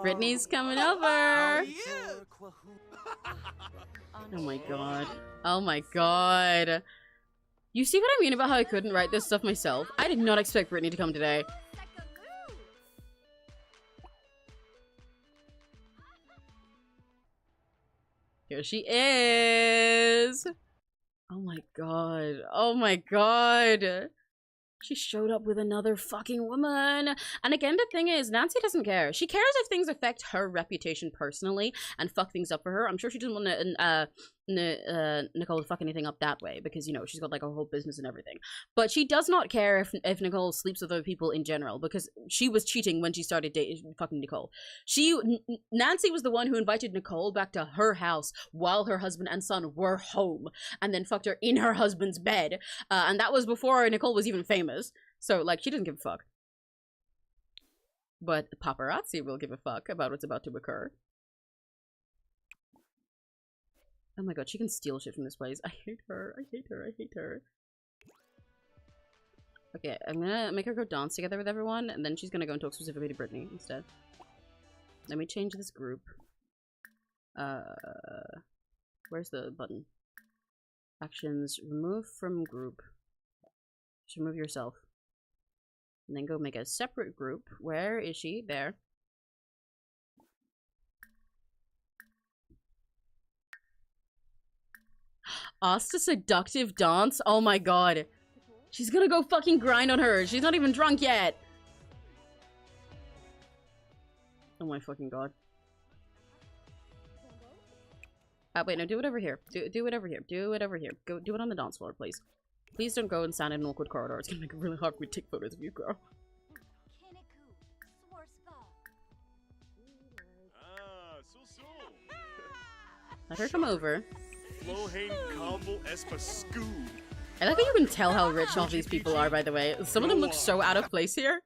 Brittany's coming over. Oh my god. Oh my god. You see what I mean about how I couldn't write this stuff myself? I did not expect Brittany to come today. Here she is. Oh my god. Oh my god. She showed up with another fucking woman. And again, the thing is, Nancy doesn't care. She cares if things affect her reputation personally and fuck things up for her. I'm sure she doesn't want Nicole to fuck anything up that way because, you know, she's got like a whole business and everything. But she does not care if Nicole sleeps with other people in general because she was cheating when she started dating fucking Nicole. Nancy was the one who invited Nicole back to her house while her husband and son were home and then fucked her in her husband's bed. And that was before Nicole was even famous. So, like, she doesn't give a fuck. But the paparazzi will give a fuck about what's about to occur. Oh my god, she can steal shit from this place. I hate her. I hate her. I hate her. Okay, I'm gonna make her go dance together with everyone, and then she's gonna go and talk specifically to Brittany instead. Let me change this group. Where's the button? Actions. Remove from group. Just remove yourself. And then go make a separate group. Where is she? There. Asta seductive dance? Oh my god. She's gonna go fucking grind on her. She's not even drunk yet. Oh my fucking god. Wait, no, do it over here. Do it over here. Do it over here. Go do it on the dance floor, please. Please don't go and stand in an awkward corridor. It's gonna make it really hard for me to take photos of you, girl. Let her come over. I like how you can tell how rich all these people are, by the way. Some of them look so out of place here.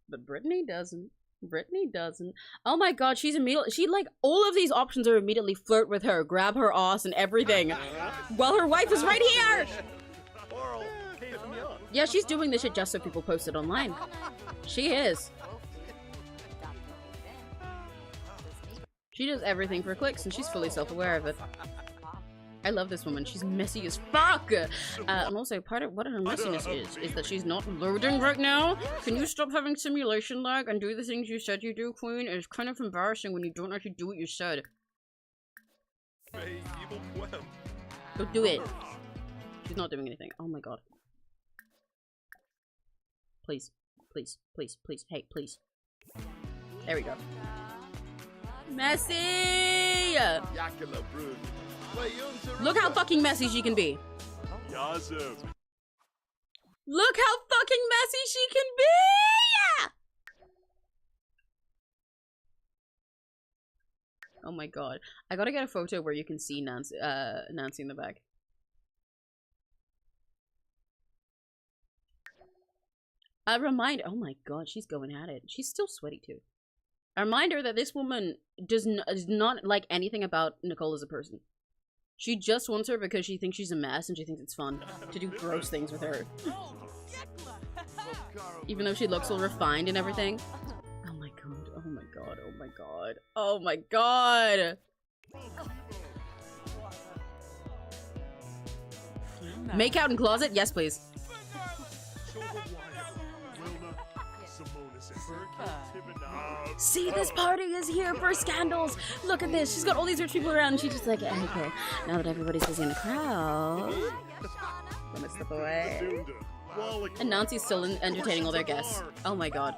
But Brittany doesn't. Brittany doesn't. Oh my god, she's immediately- she, like, all of these options are immediately flirt with her, grab her ass and everything. While her wife is right here! Yeah, she's doing this shit just so people post it online. She is. She does everything for clicks and she's fully self-aware of it. I love this woman. She's messy as fuck! And also, part of what her messiness is that she's not loading right now. Can you stop having simulation lag and do the things you said you do, queen? It's kind of embarrassing when you don't actually do what you said. Go do it. She's not doing anything. Oh my god. Please. Please. Please. Please. Hey, please. There we go. Messy! Look how fucking messy she can be. Look how fucking messy she can be! Oh my god. I gotta get a photo where you can see Nancy in the back. A reminder. Oh my god, she's going at it. She's still sweaty too. A reminder that this woman does not like anything about Nicole as a person. She just wants her because she thinks she's a mess and she thinks it's fun to do gross things with her. Even though she looks all refined and everything. Oh my god, oh my god, oh my god, oh my god! Make out in closet? Yes, please. See, this party is here for scandals. Look at this. She's got all these rich people around and she's just like, okay, now that everybody's busy in the crowd, I'm gonna slip away. And Nancy's still entertaining all their guests. Oh my god.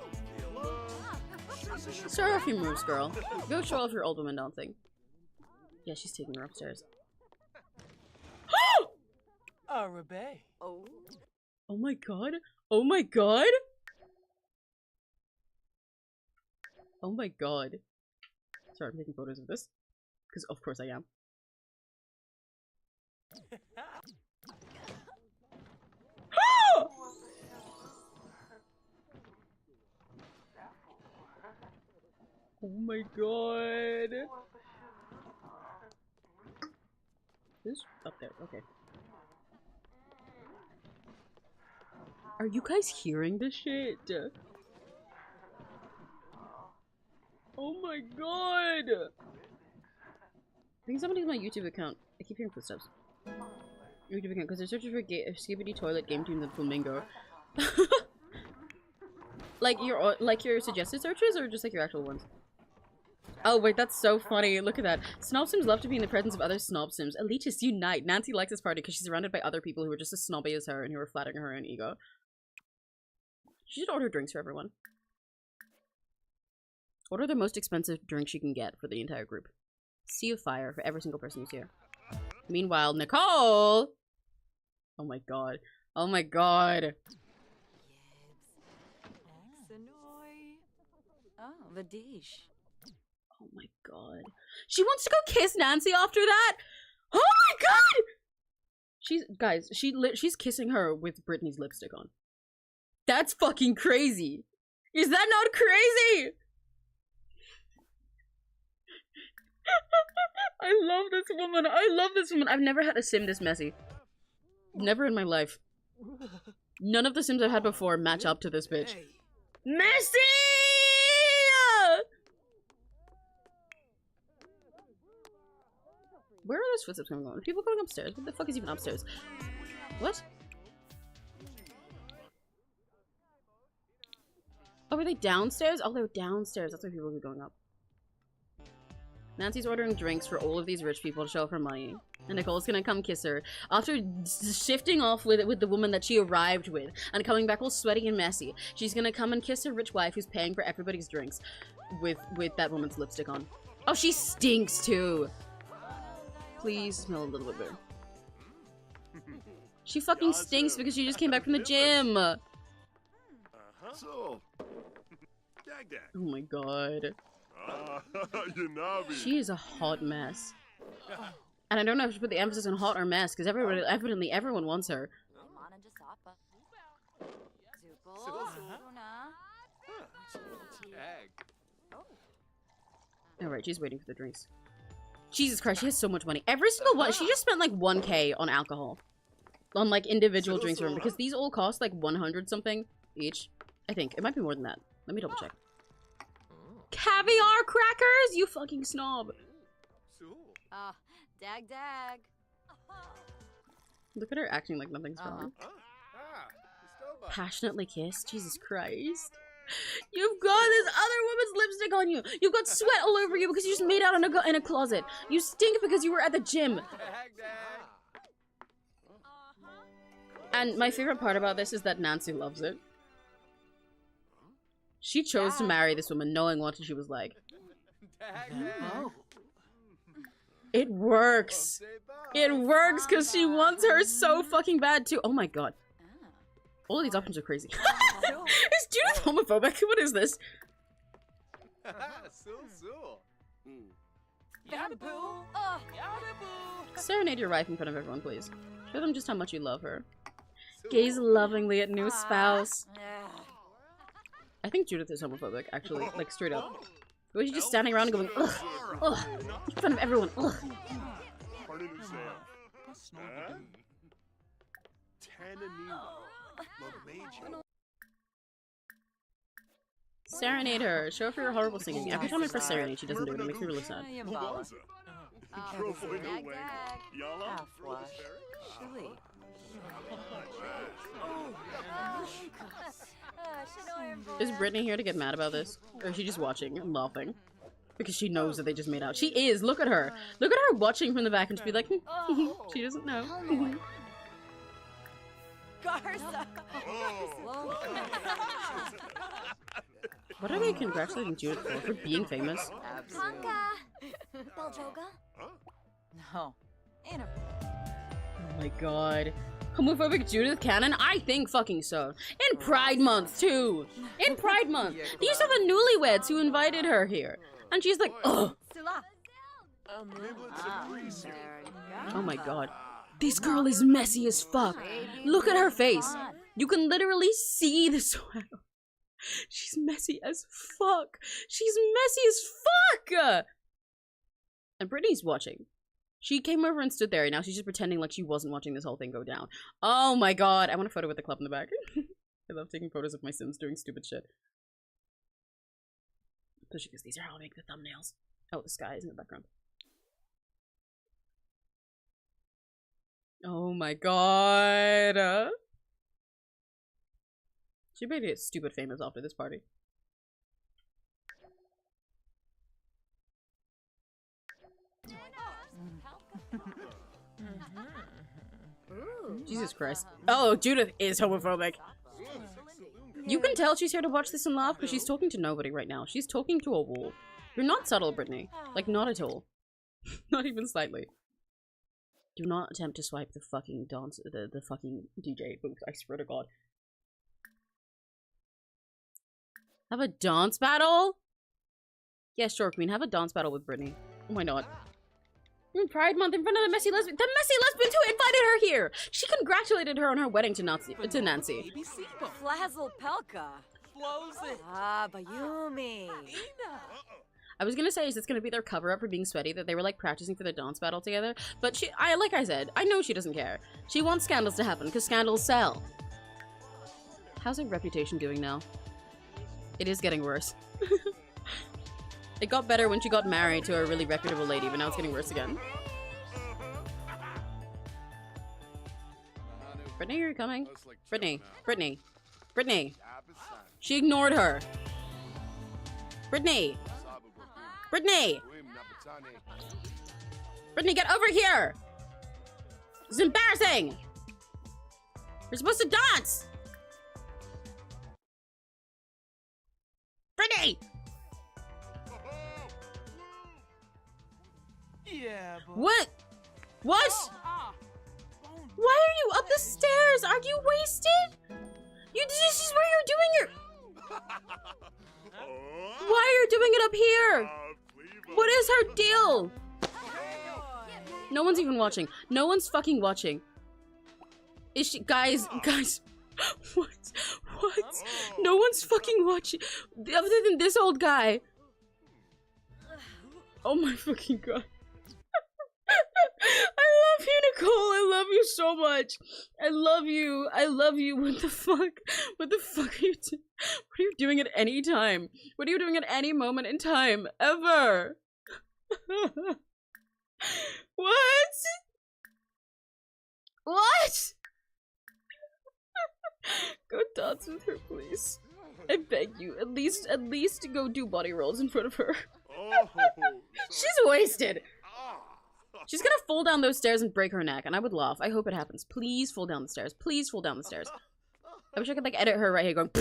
Show off your moves, girl. Go show off your old woman dancing. Yeah, she's taking her upstairs. Arabe. Oh. Oh my god. Oh my god. Oh my god. Sorry, I'm taking photos of this. Because of course I am. Oh my god. This up there, okay. Are you guys hearing this shit? Oh my god! I think somebody's my YouTube account. I keep hearing footsteps. YouTube account, because they're searching for Skibidi Toilet Game Team the Flamingo. like your suggested searches or just like your actual ones? Oh wait, that's so funny. Look at that. Snob Sims love to be in the presence of other Snob Sims. Elitists unite. Nancy likes this party because she's surrounded by other people who are just as snobby as her and who are flattering her own ego. She should order drinks for everyone. Order the most expensive drink she can get for the entire group. Sea of fire for every single person who's here. Meanwhile, Nicole! Oh my god. Oh my god. Oh, Vadish. Oh my god. She wants to go kiss Nancy after that? Oh my god! She's kissing her with Brittany's lipstick on. That's fucking crazy. Is that not crazy? I love this woman. I love this woman. I've never had a sim this messy. Never in my life. None of the sims I've had before match up to this bitch. Messy! Where are those footsteps coming on? Are people going upstairs? What the fuck is even upstairs? What? Oh, were they downstairs? Oh, they were downstairs. That's why people were going up. Nancy's ordering drinks for all of these rich people to show off her money. And Nicole's gonna come kiss her. After shifting off with the woman that she arrived with and coming back all sweaty and messy, she's gonna come and kiss her rich wife who's paying for everybody's drinks with that woman's lipstick on. Oh, she stinks too! Please smell a little bit better. She fucking stinks because she just came back from the gym! Oh my god. She is a hot mess. And I don't know if she put the emphasis on hot or mess, because evidently everyone wants her. Alright, she's waiting for the drinks. Jesus Christ, she has so much money. Every single one, she just spent like 1K on alcohol. On like individual drinks for them, because these all cost like 100 something each. I think. It might be more than that. Let me double check. Caviar crackers? You fucking snob. Dag dag. Look at her acting like nothing's wrong. Passionately kiss? Jesus Christ. You've got this other woman's lipstick on you. You've got sweat all over you because you just made out in a closet. You stink because you were at the gym. And my favorite part about this is that Nancy loves it. She chose to marry this woman knowing what she was like. Oh. It works. It works because she wants her so fucking bad too. Oh my god. All of these options are crazy. Is Judith homophobic? What is this? Serenade your wife in front of everyone, please. Show them just how much you love her. Gaze lovingly at new spouse. I think Judith is homophobic, actually. Like, straight up. Was she just standing around and going, ugh, ugh, in front of everyone, ugh. Serenade her. Show her your horrible singing. Every time I press serenade, she doesn't do it. It makes me really sad. Is Brittany here to get mad about this? Or is she just watching and laughing? Because she knows that they just made out. She is! Look at her! Look at her watching from the back and just be like, she doesn't know. What are they congratulating Judith for being famous? No. Oh my god. Homophobic Judith canon? I think fucking so. In Pride Month, too! In Pride Month! They used to have the newlyweds who invited her here. And she's like, ugh! Oh my god. This girl is messy as fuck. Look at her face. You can literally see the sweat. She's messy as fuck. She's messy as fuck! And Brittany's watching. She came over and stood there, and now she's just pretending like she wasn't watching this whole thing go down. Oh my god, I want a photo with the club in the back. I love taking photos of my Sims doing stupid shit. Especially because these are how I make the thumbnails. Oh, the sky is in the background. Oh my god. She better get stupid famous after this party. Jesus Christ. Oh, Judith is homophobic. You can tell she's here to watch this and laugh because she's talking to nobody right now. She's talking to a wall. You're not subtle, Brittany. Like, not at all. Not even slightly. Do not attempt to swipe the fucking dance, the fucking DJ booth, I swear to God. Have a dance battle? Yeah, sure, Queen. Have a dance battle with Brittany. Oh my God. Pride Month in front of the messy lesbian. The messy lesbians who invited her here! She congratulated her on her wedding to Nancy. Flazzle Pelka. Ah, Bayumi. I was gonna say, is this gonna be their cover-up for being sweaty, that they were like practicing for the dance battle together? But like I said, I know she doesn't care. She wants scandals to happen, because scandals sell. How's her reputation doing now? It is getting worse. It got better when she got married to a really reputable lady, but now it's getting worse again. Brittany, are you coming? Brittany, Brittany, Brittany. She ignored her. Brittany. Brittany! Brittany, get over here! This is embarrassing! You're supposed to dance! Brittany! Yeah, but... What? What? Why are you up the stairs? Are you wasted? This is where you're doing your... Why are you doing it up here? What is her deal? No one's even watching. No one's fucking watching. Is she... Guys. What? No one's fucking watching. Other than this old guy. Oh my fucking God. I love you, Nicole. I love you so much. I love you. I love you. What the fuck? What the fuck are you doing? What are you doing at any time? What are you doing at any moment in time? Ever? What? What? Go dance with her, please. I beg you. At least go do body rolls in front of her. She's wasted. She's gonna fall down those stairs and break her neck, and I would laugh. I hope it happens. Please fall down the stairs. Please fall down the stairs. I wish I could, like, edit her right here going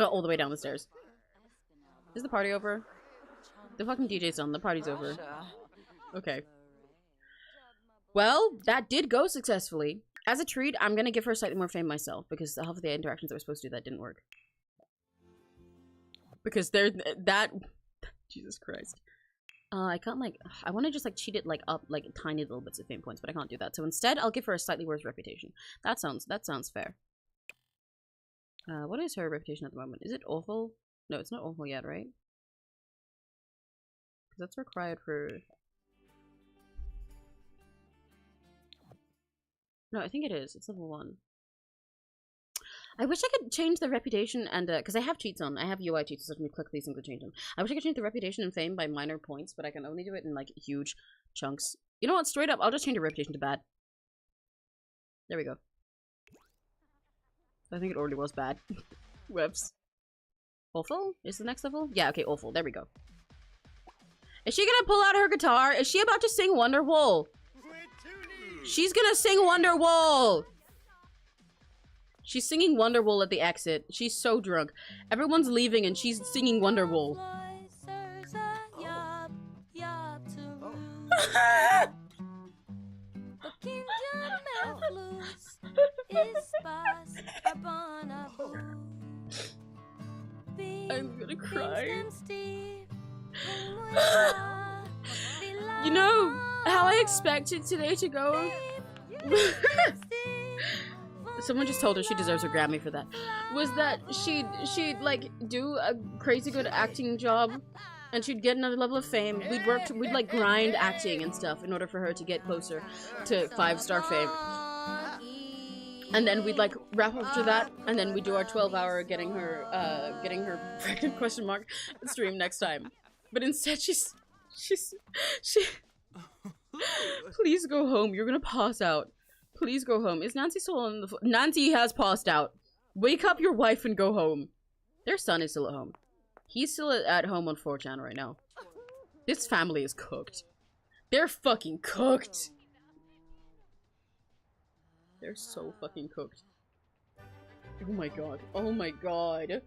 all the way down the stairs. Is the party over? The fucking DJ's done. The party's over. Okay. Well, that did go successfully. As a treat, I'm gonna give her slightly more fame myself, because half of the interactions that were supposed to do that didn't work. Because Jesus Christ. I can't, like, I want to just, like, cheat it, like, up, like, tiny little bits of fame points, but I can't do that. So instead, I'll give her a slightly worse reputation. That sounds fair. What is her reputation at the moment? Is it awful? No, it's not awful yet, right? Because that's required for... No, I think it is. It's level 1. I wish I could change the reputation and, because I have cheats on. I have UI cheats, so let me click these things to change them. I wish I could change the reputation and fame by minor points, but I can only do it in, like, huge chunks. You know what? Straight up, I'll just change the reputation to bad. There we go. I think it already was bad. Whoops. Awful? Is the next level? Yeah, okay, awful. There we go. Is she gonna pull out her guitar? Is she about to sing Wonderwall? She's gonna sing Wonderwall! She's singing Wonderwall at the exit. She's so drunk. Everyone's leaving and she's singing Wonderwall. I'm gonna cry. You know how I expected today to go? Someone just told her she deserves a Grammy for that. Was that she'd like do a crazy good acting job and she'd get another level of fame. We'd like grind acting and stuff in order for her to get closer to 5-star fame. And then we'd like wrap up to that, and then we do our 12-hour getting her pregnant question mark stream next time. But instead she please go home. You're gonna pass out. Please go home. Is Nancy still on the floor? Nancy has passed out. Wake up your wife and go home. Their son is still at home. He's still at home on 4chan right now. This family is cooked. They're fucking cooked. They're so fucking cooked. Oh my god. Oh my god.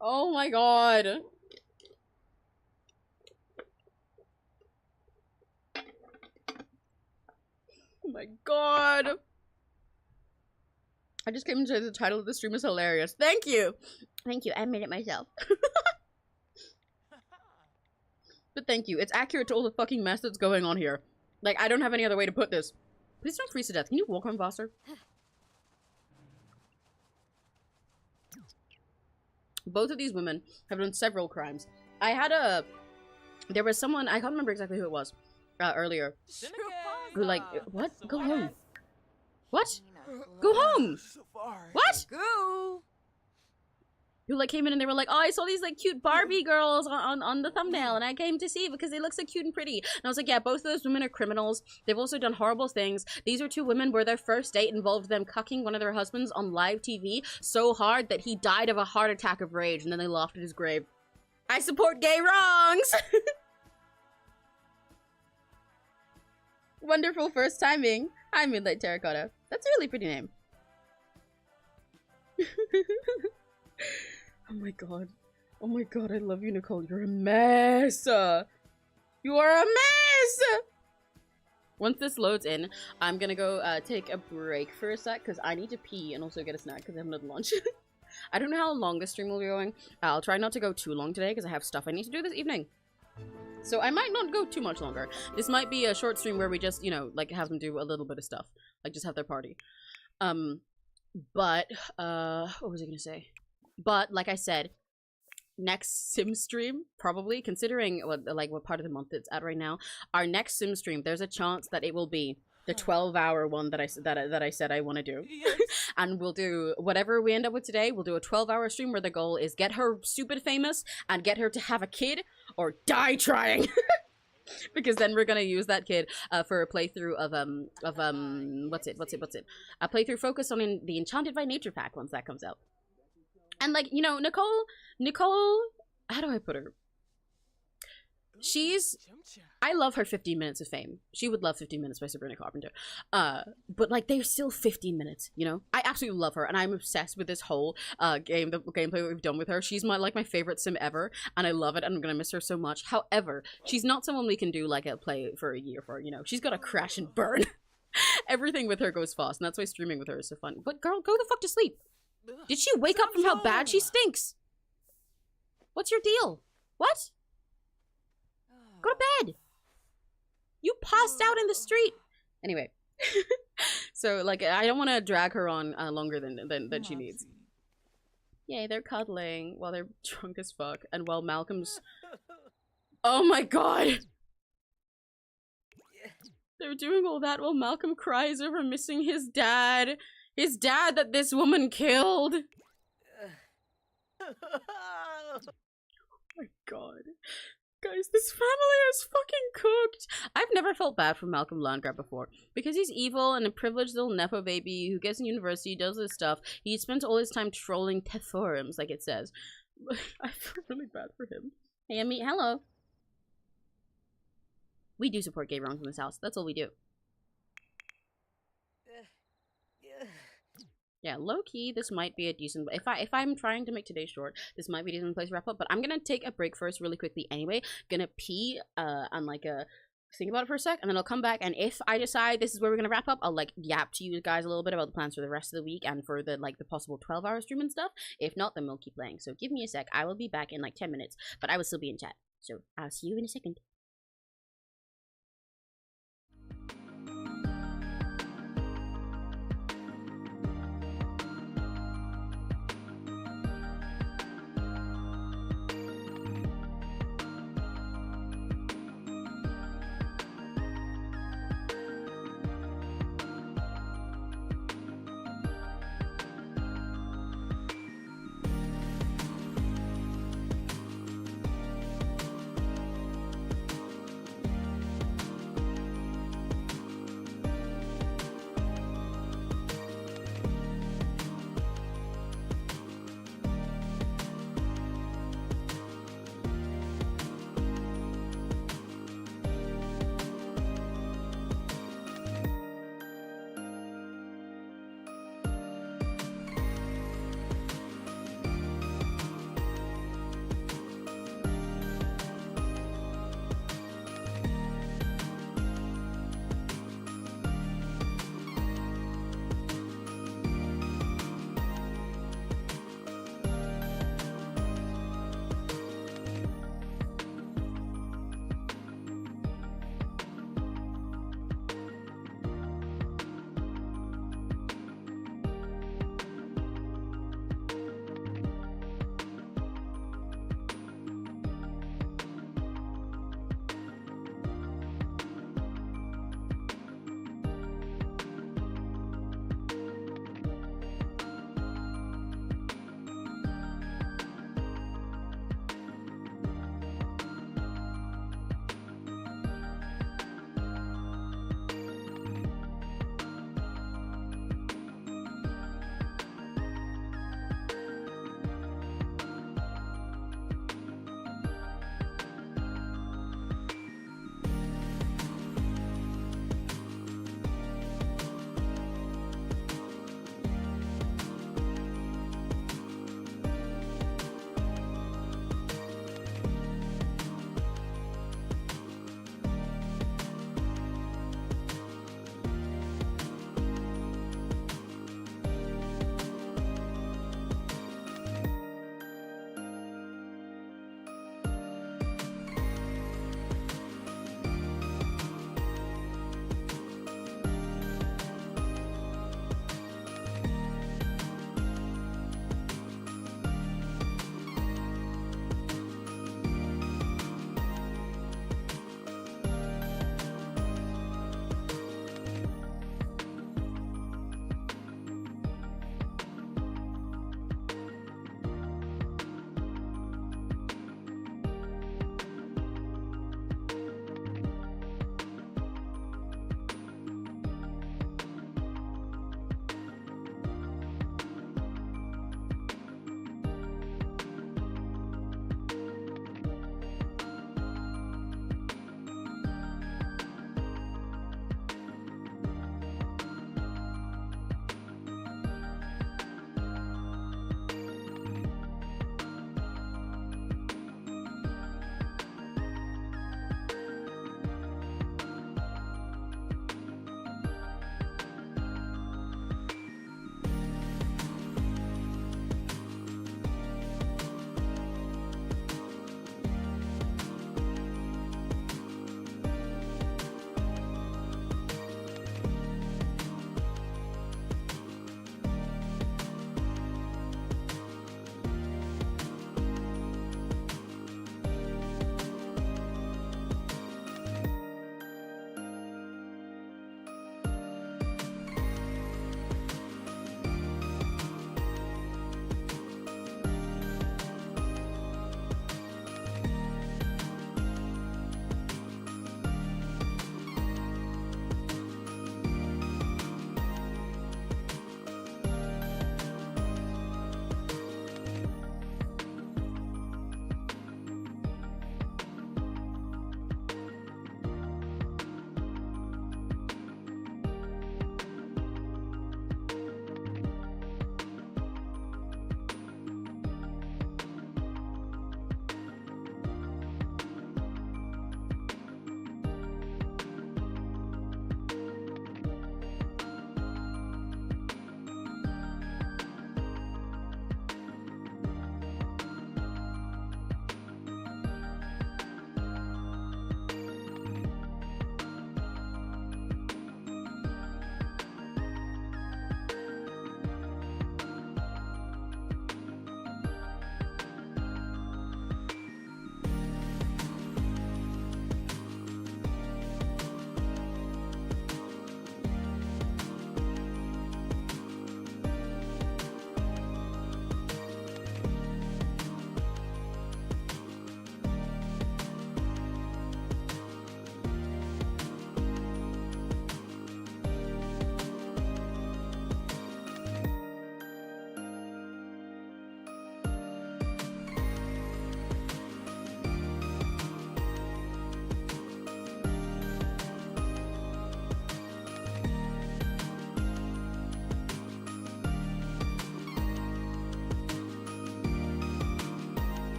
Oh my god. Oh my god. I just came to say the title of the stream is hilarious. Thank you. Thank you. I made it myself. But thank you. It's accurate to all the fucking mess that's going on here. Like, I don't have any other way to put this. Please don't freeze to death. Can you walk on faster? Both of these women have done several crimes. There was someone, I can't remember exactly who it was, earlier. Who like, what? Go home. What? Go home! What? Go! Who like came in and they were like, oh, I saw these like cute Barbie girls on the thumbnail and I came to see because they look so cute and pretty. And I was like, yeah, both of those women are criminals. They've also done horrible things. These are two women where their first date involved them cucking one of their husbands on live TV so hard that he died of a heart attack of rage and then they laughed at his grave. I support gay wrongs! Wonderful first timing. Hi, Moonlight Terracotta. That's a really pretty name. Oh my god. Oh my god, I love you, Nicole. You're a mess. You are a mess! Once this loads in, I'm gonna go take a break for a sec because I need to pee and also get a snack because I haven't had lunch. I don't know how long this stream will be going. I'll try not to go too long today because I have stuff I need to do this evening. So I might not go too much longer. This might be a short stream where we just, you know, like have them do a little bit of stuff. Like just have their party. But, what was I gonna say? But, like I said, next sim stream, probably, considering what part of the month it's at right now, our next sim stream, there's a chance that it will be the 12-hour one that I said I want to do. Yes. And we'll do whatever we end up with today. We'll do a 12-hour stream where the goal is get her stupid famous and get her to have a kid or die trying. Because then we're gonna use that kid for a playthrough of what's it? A playthrough focused on the Enchanted by Nature pack once that comes out. And like, you know, Nicole, how do I put her? I love her 15 minutes of fame. She would love 15 minutes by Sabrina Carpenter. But like, they're still 15 minutes, you know? I absolutely love her, and I'm obsessed with this whole gameplay that we've done with her. She's my favorite sim ever, and I love it, and I'm gonna miss her so much. However, she's not someone we can do like a play for a year for, you know? She's gotta crash and burn. Everything with her goes fast, and that's why streaming with her is so fun. But girl, go the fuck to sleep. Did she wake up from how bad she stinks? What's your deal? What? Go to bed. You passed out in the street. Anyway. So, like, I don't want to drag her on longer than she needs. Yay, they're cuddling while they're drunk as fuck. And while Malcolm's... Oh my god! They're doing all that while Malcolm cries over missing his dad. His dad that this woman killed. Oh my god. Guys, this family is fucking cooked. I've never felt bad for Malcolm Landgraf before. Because he's evil and a privileged little nepo baby who gets in university, does this stuff. He spends all his time trolling forums, like it says. I feel really bad for him. Hey, Amit, hello. We do support gay wrongs in this house. That's all we do. Yeah, low-key, this might be a decent... If I'm trying to make today short, this might be a decent place to wrap up. But I'm gonna take a break first really quickly anyway. Gonna pee and, like, think about it for a sec. And then I'll come back. And if I decide this is where we're gonna wrap up, I'll, like, yap to you guys a little bit about the plans for the rest of the week. And for the, like, the possible 12-hour stream and stuff. If not, then we'll keep playing. So give me a sec. I will be back in, like, 10 minutes. But I will still be in chat. So I'll see you in a second.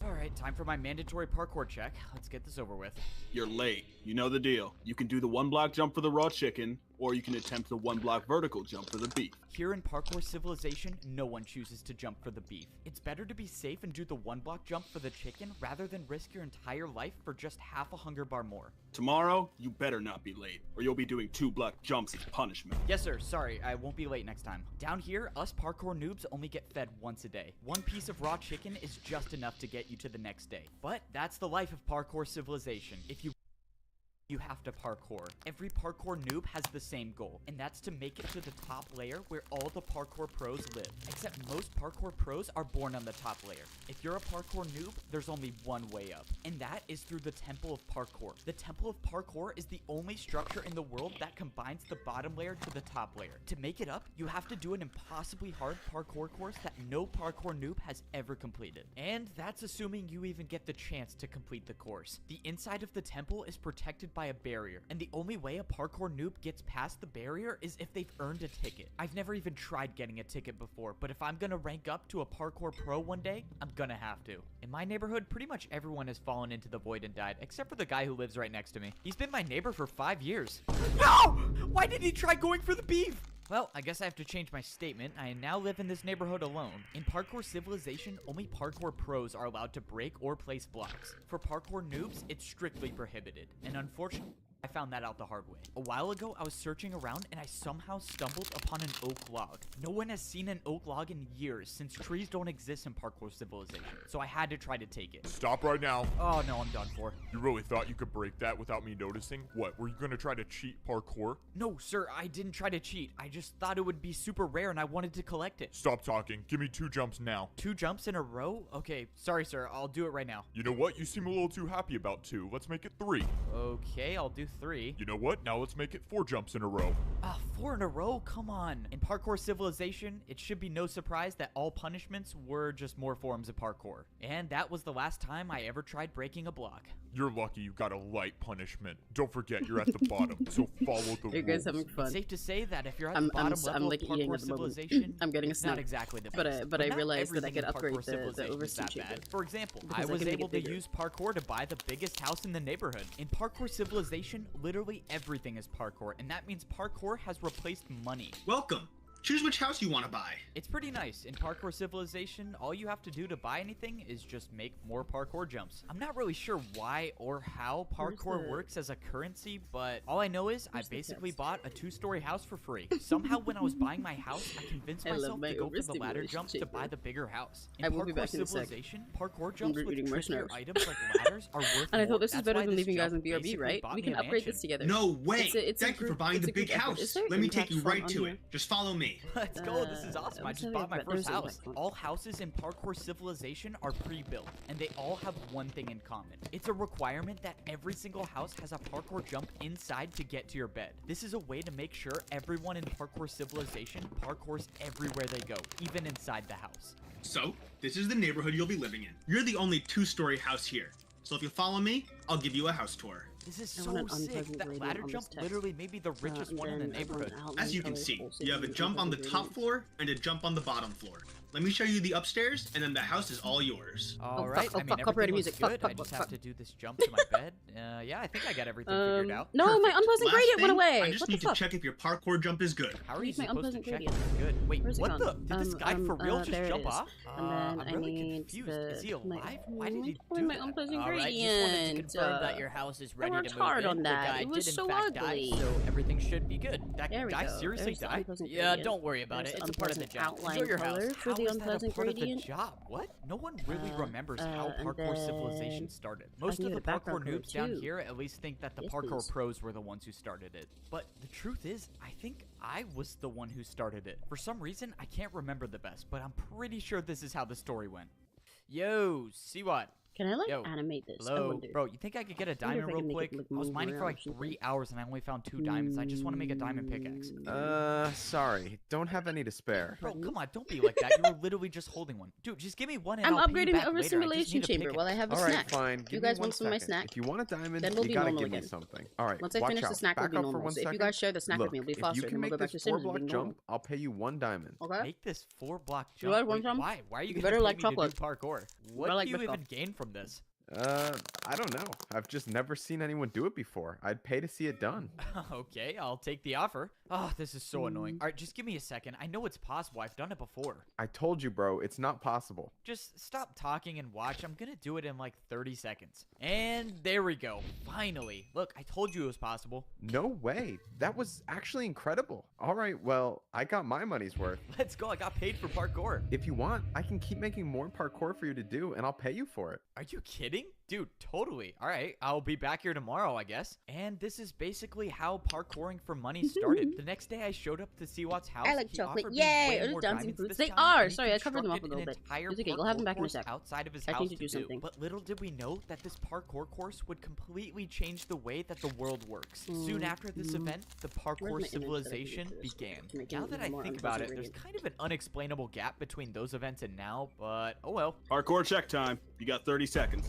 Alright, time for my mandatory parkour check. Let's get this over with. You're late. You know the deal. You can do the 1-block jump for the raw chicken, or you can attempt the 1-block vertical jump for the beef. Here in Parkour Civilization, no one chooses to jump for the beef. It's better to be safe and do the 1-block jump for the chicken rather than risk your entire life for just half a hunger bar more. Tomorrow, you better not be late, or you'll be doing 2-block jumps as punishment. Yes sir, sorry, I won't be late next time. Down here, us parkour noobs only get fed once a day. 1 piece of raw chicken is just enough to get you to the next day. But that's the life of Parkour Civilization. If you have to parkour. Every parkour noob has the same goal, and that's to make it to the top layer where all the parkour pros live. Except most parkour pros are born on the top layer. If you're a parkour noob, there's only one way up, and that is through the Temple of Parkour. The Temple of Parkour is the only structure in the world that combines the bottom layer to the top layer. To make it up, you have to do an impossibly hard parkour course that no parkour noob has ever completed. And that's assuming you even get the chance to complete the course. The inside of the temple is protected by a barrier, and the only way a parkour noob gets past the barrier is if they've earned a ticket. I've never even tried getting a ticket before, but if I'm gonna rank up to a parkour pro one day, I'm gonna have to. In my neighborhood, pretty much everyone has fallen into the void and died, except for the guy who lives right next to me. He's been my neighbor for 5 years. No! Why did he try going for the beef? Well, I guess I have to change my statement. I now live in this neighborhood alone. In Parkour Civilization, only parkour pros are allowed to break or place blocks. For parkour noobs, it's strictly prohibited. And unfortunately, I found that out the hard way. A while ago, I was searching around and I somehow stumbled upon an oak log. No one has seen an oak log in years since trees don't exist in Parkour Civilization, so I had to try to take it. Stop right now. Oh no, I'm done for. You really thought you could break that without me noticing? What, were you gonna try to cheat parkour? No, sir, I didn't try to cheat. I just thought it would be super rare and I wanted to collect it. Stop talking. Give me 2 jumps now. 2 jumps in a row? Okay, sorry, sir. I'll do it right now. You know what? You seem a little too happy about 2. Let's make it 3. Okay, I'll do 3. You know what? Now let's make it 4 jumps in a row. 4 in a row? Come on. In Parkour Civilization, it should be no surprise that all punishments were just more forms of parkour. And that was the last time I ever tried breaking a block. You're lucky you got a light punishment. Don't forget, you're at the bottom, so follow the rules. You guys having fun? It's safe to say that if you're at the bottom level like of Parkour Civilization, I'm getting a it's not snack. exactly the best. But I not realized that I everything could in upgrade Parkour the Civilization is overseas that chicken. bad. For example, Because I was can make able it to bigger. use parkour to buy the biggest house in the neighborhood. In Parkour Civilization, literally everything is parkour, and that means parkour has replaced money. Welcome. Choose which house you want to buy. It's pretty nice. In Parkour Civilization, all you have to do to buy anything is just make more parkour jumps. I'm not really sure why or how parkour works as a currency, but all I know is I basically bought a 2-story house for free. Somehow when I was buying my house, I convinced myself to go for the ladder jumps to buy the bigger house. In Parkour Civilization, parkour jumps with trickier items like ladders are worth And I thought more. this is That's better why than this leaving you guys jump in BRB, basically right? bought We me can a upgrade mansion. this together. No way. It's a Thank you for group- buying it's the a group big effort. house. Is there Let me impact take you font right on to here? it. Just follow me. Let's go. This is awesome. I just bought my first house. Font. All houses in Parkour Civilization are pre-built, and they all have one thing in common. It's a requirement that every single house has a parkour jump inside to get to your bed. This is a way to make sure everyone in Parkour Civilization parkours everywhere they go, even inside the house. So, this is the neighborhood you'll be living in. You're the only 2-story house here. So if you follow me, I'll give you a house tour. This is I so want an sick. unpleasant That gradient ladder on jump this text. literally may be the richest one in the neighborhood. As you can see, you have a jump on the top floor and a jump on the bottom floor. Let me show you the upstairs, and then the house is all yours. All right. I mean, copyrighted everything looks music. good. Fuck, I just fuck, have to do this jump to my bed. Yeah, I think I got everything figured out. No, my Perfect. unpleasant Last gradient went thing, away. I just What the need to fuck? check if your parkour jump is good. How are you Here's my supposed to unpleasant check gradient. if it's good? Wait, Where's it what the? gone? Did this guy for real just there it jump is. off? And then I'm I really need confused. the- Is he my- alive? Why did he my do that? unpleasant All right, just wanted to gradient. confirm that your house is ready worked to move hard in. on The that. guy It was did in so fact ugly. die, so everything should be good. That There we guy go. seriously There's the died? unpleasant Yeah, gradient. don't worry about There's it. the It's a part of the unpleasant job. outline Enjoy your color house. for How the is that a unpleasant part of the gradient? job? What? No one really remembers how and Parkour then Civilization started. I Most can of do the the background parkour color noobs down too. here at least think that the Yes, parkour please. pros were the ones who started it. But the truth is, I think I was the one who started it. For some reason, I can't remember the best, but I'm pretty sure this is how the story went. Yo, 𝘆cie𝘂𝗿. Can I like Yo, animate this? I Hello, wonder. bro. You think I could get a wonder if diamond I real can make it, quick? like, I was move mining for around like or something. 3 hours and I only found 2 diamonds. I just want to make a diamond pickaxe. Sorry. Don't have any to spare. Bro, come on, don't be like that. You were literally just holding one. Dude, just give me one and I'm I'll pay you upgrading back the later. I just overstimulation need a chamber while I pickaxe. have a All right, snack. fine. You Give guys me want 1 some of my second. snack? If you want a diamond, Then we'll you be gotta normal give me again. something. All right, Once I watch finish the out. snack, we'll Back be up for normal. 1 So if you second. guys share the snack with Look, me, it'll be if faster. you And can then we'll make go back this to Sims and 4-block be normal. jump, I'll pay you 1 diamond. Okay? Make this 4-block You jump. guys want Wait, some? why? Why are you You gonna better pay like me chocolate. to do parkour? What Better do like you Biscoff. even gain from this? I don't know. I've just never seen anyone do it before. I'd pay to see it done. Okay, I'll take the offer. Oh, this is so annoying. All right, just give me a second. I know it's possible. I've done it before. I told you, bro, it's not possible. Just stop talking and watch. I'm gonna do it in like 30 seconds. And there we go. Finally. Look, I told you it was possible. No way. That was actually incredible. All right, well, I got my money's worth. Let's go. I got paid for parkour. If you want, I can keep making more parkour for you to do, and I'll pay you for it. Are you kidding? Dude, totally. All right, I'll be back here tomorrow, I guess. And this is basically how parkouring for money started. The next day, I showed up to 𝘆ci𝗿𝗿's house. I like He chocolate. offered me Yay! way Are those more dancing diamonds fruits? this They time, are. and he Sorry, I covered them up a constructed little an bit. entire It's okay. You'll have them back in a parkour sec. course outside of his I house need to do something. But little did we know that this parkour course would completely change the way that the world works. Soon after this event, the parkour Where's my image that I can civilization use for this? began. To make it Now that I even more think about it, unpleasant there's reading. kind of an unexplainable gap between those events and now, but oh well. Parkour check time. You got 30 seconds.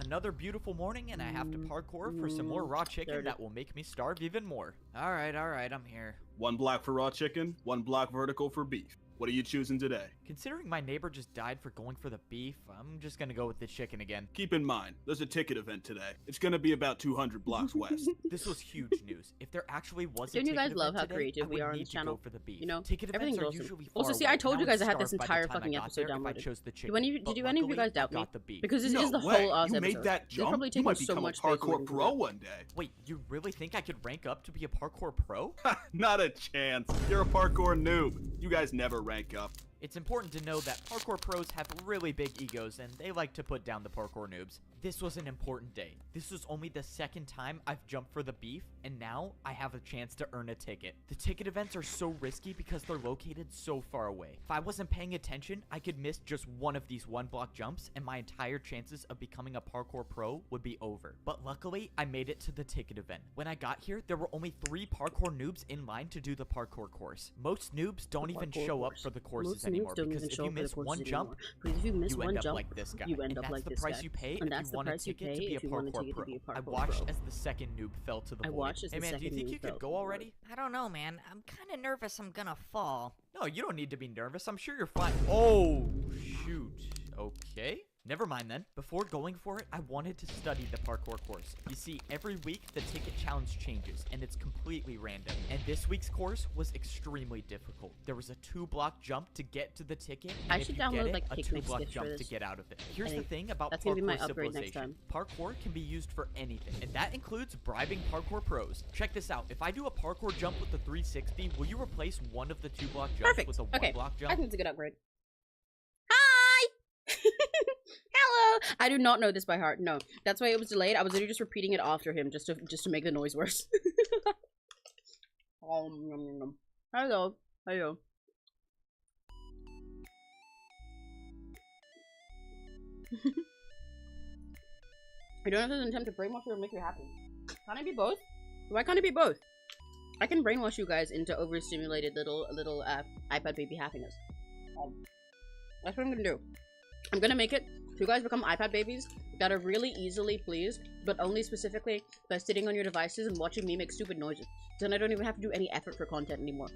Another beautiful morning, and I have to parkour for some more raw chicken that will make me starve even more. All right, I'm here. 1 block for raw chicken, 1 block vertical for beef. What are you choosing today? Considering my neighbor just died for going for the beef, I'm just gonna go with the chicken again. Keep in mind, there's a ticket event today. It's gonna be about 200 blocks west. This was huge news. If there actually was a Don't you ticket guys love event how today, creative I we would are on need this to go channel? for the beef. You know, Ticket events everything's are awesome. usually Also, far see, away, I told and you guys I would had this starve by the entire time I fucking got episode there if I downloaded. chose the chicken. Did you any of you But guys doubt luckily, I me? got the beef. Because this No is the way. whole ass You episode. made that This jump? probably You taking might so become a much space when parkour we pro do one day. Wait, you really think I could rank up to be a parkour pro? Not a chance. You're a parkour noob. You guys never rank up. It's important to know that parkour pros have really big egos and they like to put down the parkour noobs. This was an important day. This was only the second time I've jumped for the beef, and now I have a chance to earn a ticket. The ticket events are so risky because they're located so far away. If I wasn't paying attention, I could miss just one of these 1-block jumps and my entire chances of becoming a parkour pro would be over. But luckily, I made it to the ticket event. When I got here, there were only 3 parkour noobs in line to do the parkour course. Most noobs don't even show up for the courses anymore because if you miss one jump, you end up like this guy. You end And up that's like the this price guy. you pay And if that's you the want a price you ticket pay to be a if you want a parkour ticket to pro. be a I parkour watched pro. as the second noob fell to the I void. watched as Hey the man, do you second think noob you fell could to go the already? I don't know, man. I'm kind of nervous I'm gonna fall. No, you don't need to be nervous. I'm sure you're fine. Oh, shoot. Okay. Never mind then. Before going for it, I wanted to study the parkour course. You see, every week the ticket challenge changes, and it's completely random. And this week's course was extremely difficult. There was a 2-block jump to get to the ticket, and I if should you get download, it, like, a Picnic 2-block Skits for jump to this. get out of it. Here's the think thing about that's gonna be my parkour upgrade next civilization. time. Parkour can be used for anything, and that includes bribing parkour pros. Check this out. If I do a parkour jump with the 360, will you replace one of the 2-block jumps Perfect. with a Okay. 1-block I jump? think it's a good upgrade. Hi! Hello! I do not know this by heart. No. That's why it was delayed. I was literally just repeating it after him just to make the noise worse. Hello. Hello. I don't know if there's an attempt to brainwash you or make you happy. Can I be both? Why can't it be both? I can brainwash you guys into overstimulated little iPad baby happiness. That's what I'm gonna do. I'm gonna make it so you guys become iPad babies that are really easily pleased, but only specifically by sitting on your devices and watching me make stupid noises. Then I don't even have to do any effort for content anymore.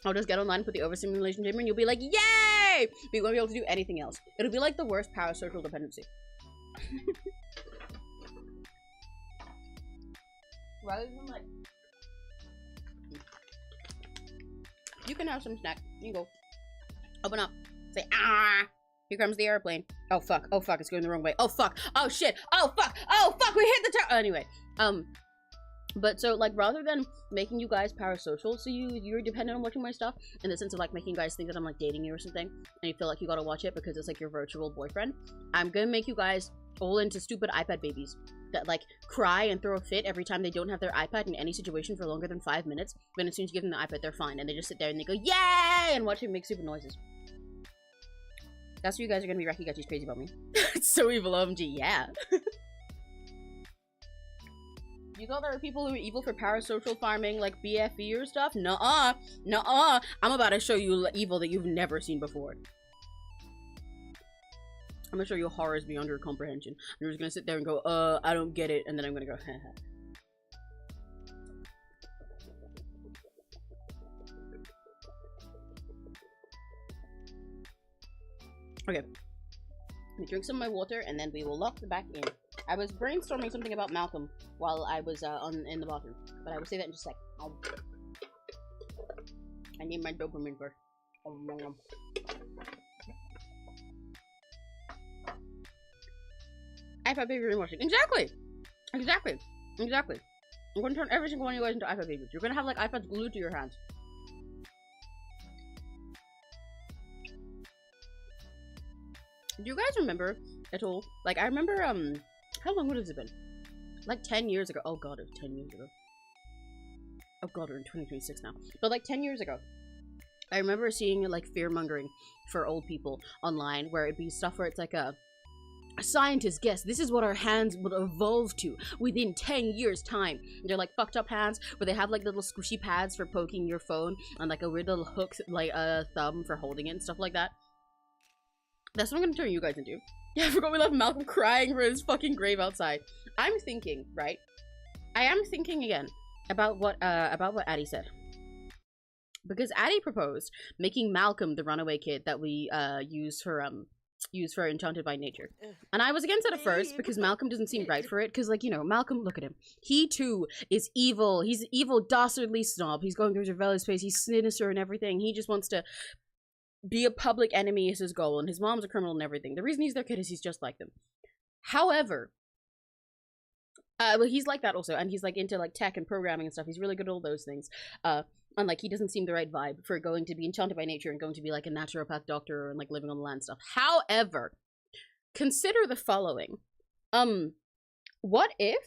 I'll just get online, put the overstimulation chamber, and you'll be like, yay! But you won't be able to do anything else. It'll be like the worst parasocial dependency. Rather than like... You can have some snack. You go. Open up. Say, ah! Here comes the airplane. Oh, fuck. Oh, fuck. It's going the wrong way. Oh, fuck. Oh, shit. Oh, fuck. Oh, fuck. We hit the anyway. But so, like, rather than making you guys parasocial, so you're dependent on watching my stuff, in the sense of, like, making you guys think that I'm, like, dating you or something, and you feel like you gotta watch it because it's, like, your virtual boyfriend, I'm gonna make you guys all into stupid iPad babies that, like, cry and throw a fit every time they don't have their iPad in any situation for longer than 5 minutes, but as soon as you give them the iPad, they're fine, and they just sit there and they go, yay! And watch me make stupid noises. That's what you guys are gonna be Reki crazy about me. It's so evil, OMG, yeah. You thought there were people who were evil for parasocial farming, like BFE or stuff? Nuh-uh. Nuh-uh. I'm about to show you evil that you've never seen before. I'm gonna show you horrors beyond your comprehension. You're just gonna sit there and go, I don't get it, and then I'm gonna go, haha. Okay. Let me drink some of my water, and then we will lock the back in. I was brainstorming something about Malcolm while I was in the bathroom, but I will say that in just a sec. I need my dopamine first. iPad baby rewatching. Exactly! Exactly! Exactly. I'm gonna turn every single one of you guys into iPad babies. You're gonna have like iPads glued to your hands. Do you guys remember at all? Like, I remember, how long would it have been? Like 10 years ago. Oh god, it was 10 years ago. Oh god, we're in 2026 now. But like 10 years ago, I remember seeing like fear-mongering for old people online, where it'd be stuff where it's like a scientist guess this is what our hands will evolve to within 10 years time. They're like fucked up hands where they have like little squishy pads for poking your phone and like a weird little hook, like a thumb for holding it and stuff like that. That's what I'm gonna turn you guys into. Yeah, I forgot we left Malcolm crying for his fucking grave outside. I'm thinking, right? I am thinking again about what Addie said. Because Addie proposed making Malcolm the runaway kid that we use for Enchanted by Nature. And I was against it at first because Malcolm doesn't seem right for it. Because, like, you know, Malcolm, look at him. He too is evil. He's an evil, dastardly snob. He's going through his rebellious phase. He's sinister and everything. He just wants to be a public enemy is his goal, and his mom's a criminal and everything. The reason he's their kid is he's just like them. However, well, he's like that also, and he's like into like tech and programming and stuff. He's really good at all those things. And like he doesn't seem the right vibe for going to be Enchanted by Nature and going to be like a naturopath doctor and like living on the land stuff. However, consider the following. What if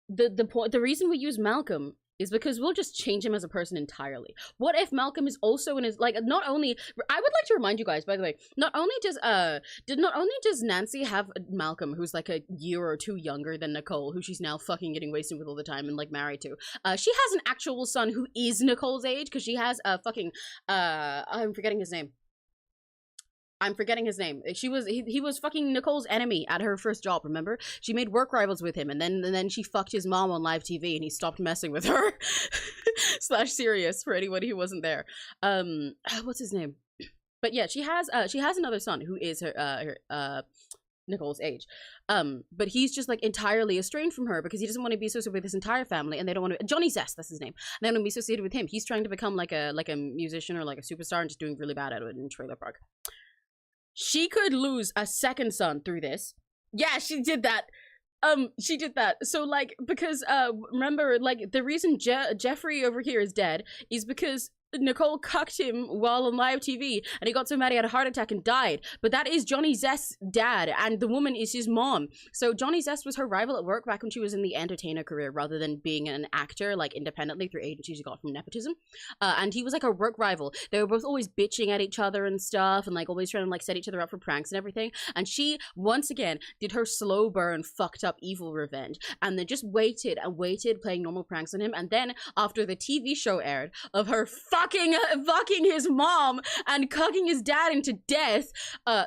the reason we use Malcolm is because we'll just change him as a person entirely. What if Malcolm is also in his, like, not only, I would like to remind you guys, by the way, not only does Nancy have Malcolm, who's like a year or two younger than Nicole, who she's now fucking getting wasted with all the time and like married to, she has an actual son who is Nicole's age, because she has a fucking, I'm forgetting his name. He was fucking Nicole's enemy at her first job, remember? She made work rivals with him, and then she fucked his mom on live TV and he stopped messing with her. / serious for anybody who wasn't there. What's his name? But yeah, she has another son who is her Nicole's age. But he's just like entirely estranged from her because he doesn't want to be associated with his entire family, and they don't want to, Johnny Zest, that's his name. And they don't want to be associated with him. He's trying to become like a musician or like a superstar and just doing really bad at it in Trailer Park. She could lose a second son through this. Yeah, she did that. She did that. So, like, because, remember, like, the reason Jeffrey over here is dead is because Nicole cucked him while on live TV, and he got so mad he had a heart attack and died. But that is Johnny Zest's dad, and the woman is his mom. So Johnny Zest was her rival at work back when she was in the entertainer career, rather than being an actor, like, independently through agencies she got from nepotism. And he was like a work rival. They were both always bitching at each other and stuff, and like always trying to like set each other up for pranks and everything. And she once again did her slow burn, fucked up evil revenge, and then just waited and waited, playing normal pranks on him. And then after the TV show aired of her fucking his mom and cucking his dad into death,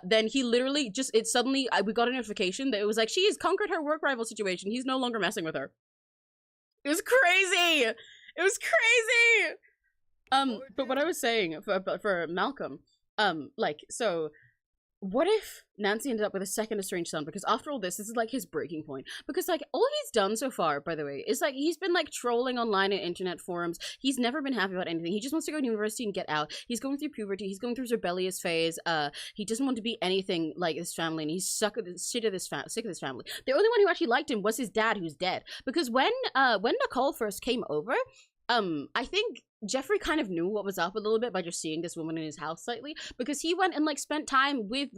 then he literally just, it suddenly, we got a notification that it was like, she has conquered her work rival situation. He's no longer messing with her. It was crazy. It was crazy. But what I was saying for Malcolm, like, so what if Nancy ended up with a second estranged son? Because after all this is like his breaking point. Because like all he's done so far, by the way, is like he's been like trolling online and internet forums. He's never been happy about anything. He just wants to go to university and get out. He's going through puberty. He's going through his rebellious phase. He doesn't want to be anything like his family, and he's sick of this family. The only one who actually liked him was his dad, who's dead. Because when Nicole first came over, I think Jeffrey kind of knew what was up a little bit by just seeing this woman in his house slightly, because he went and like spent time with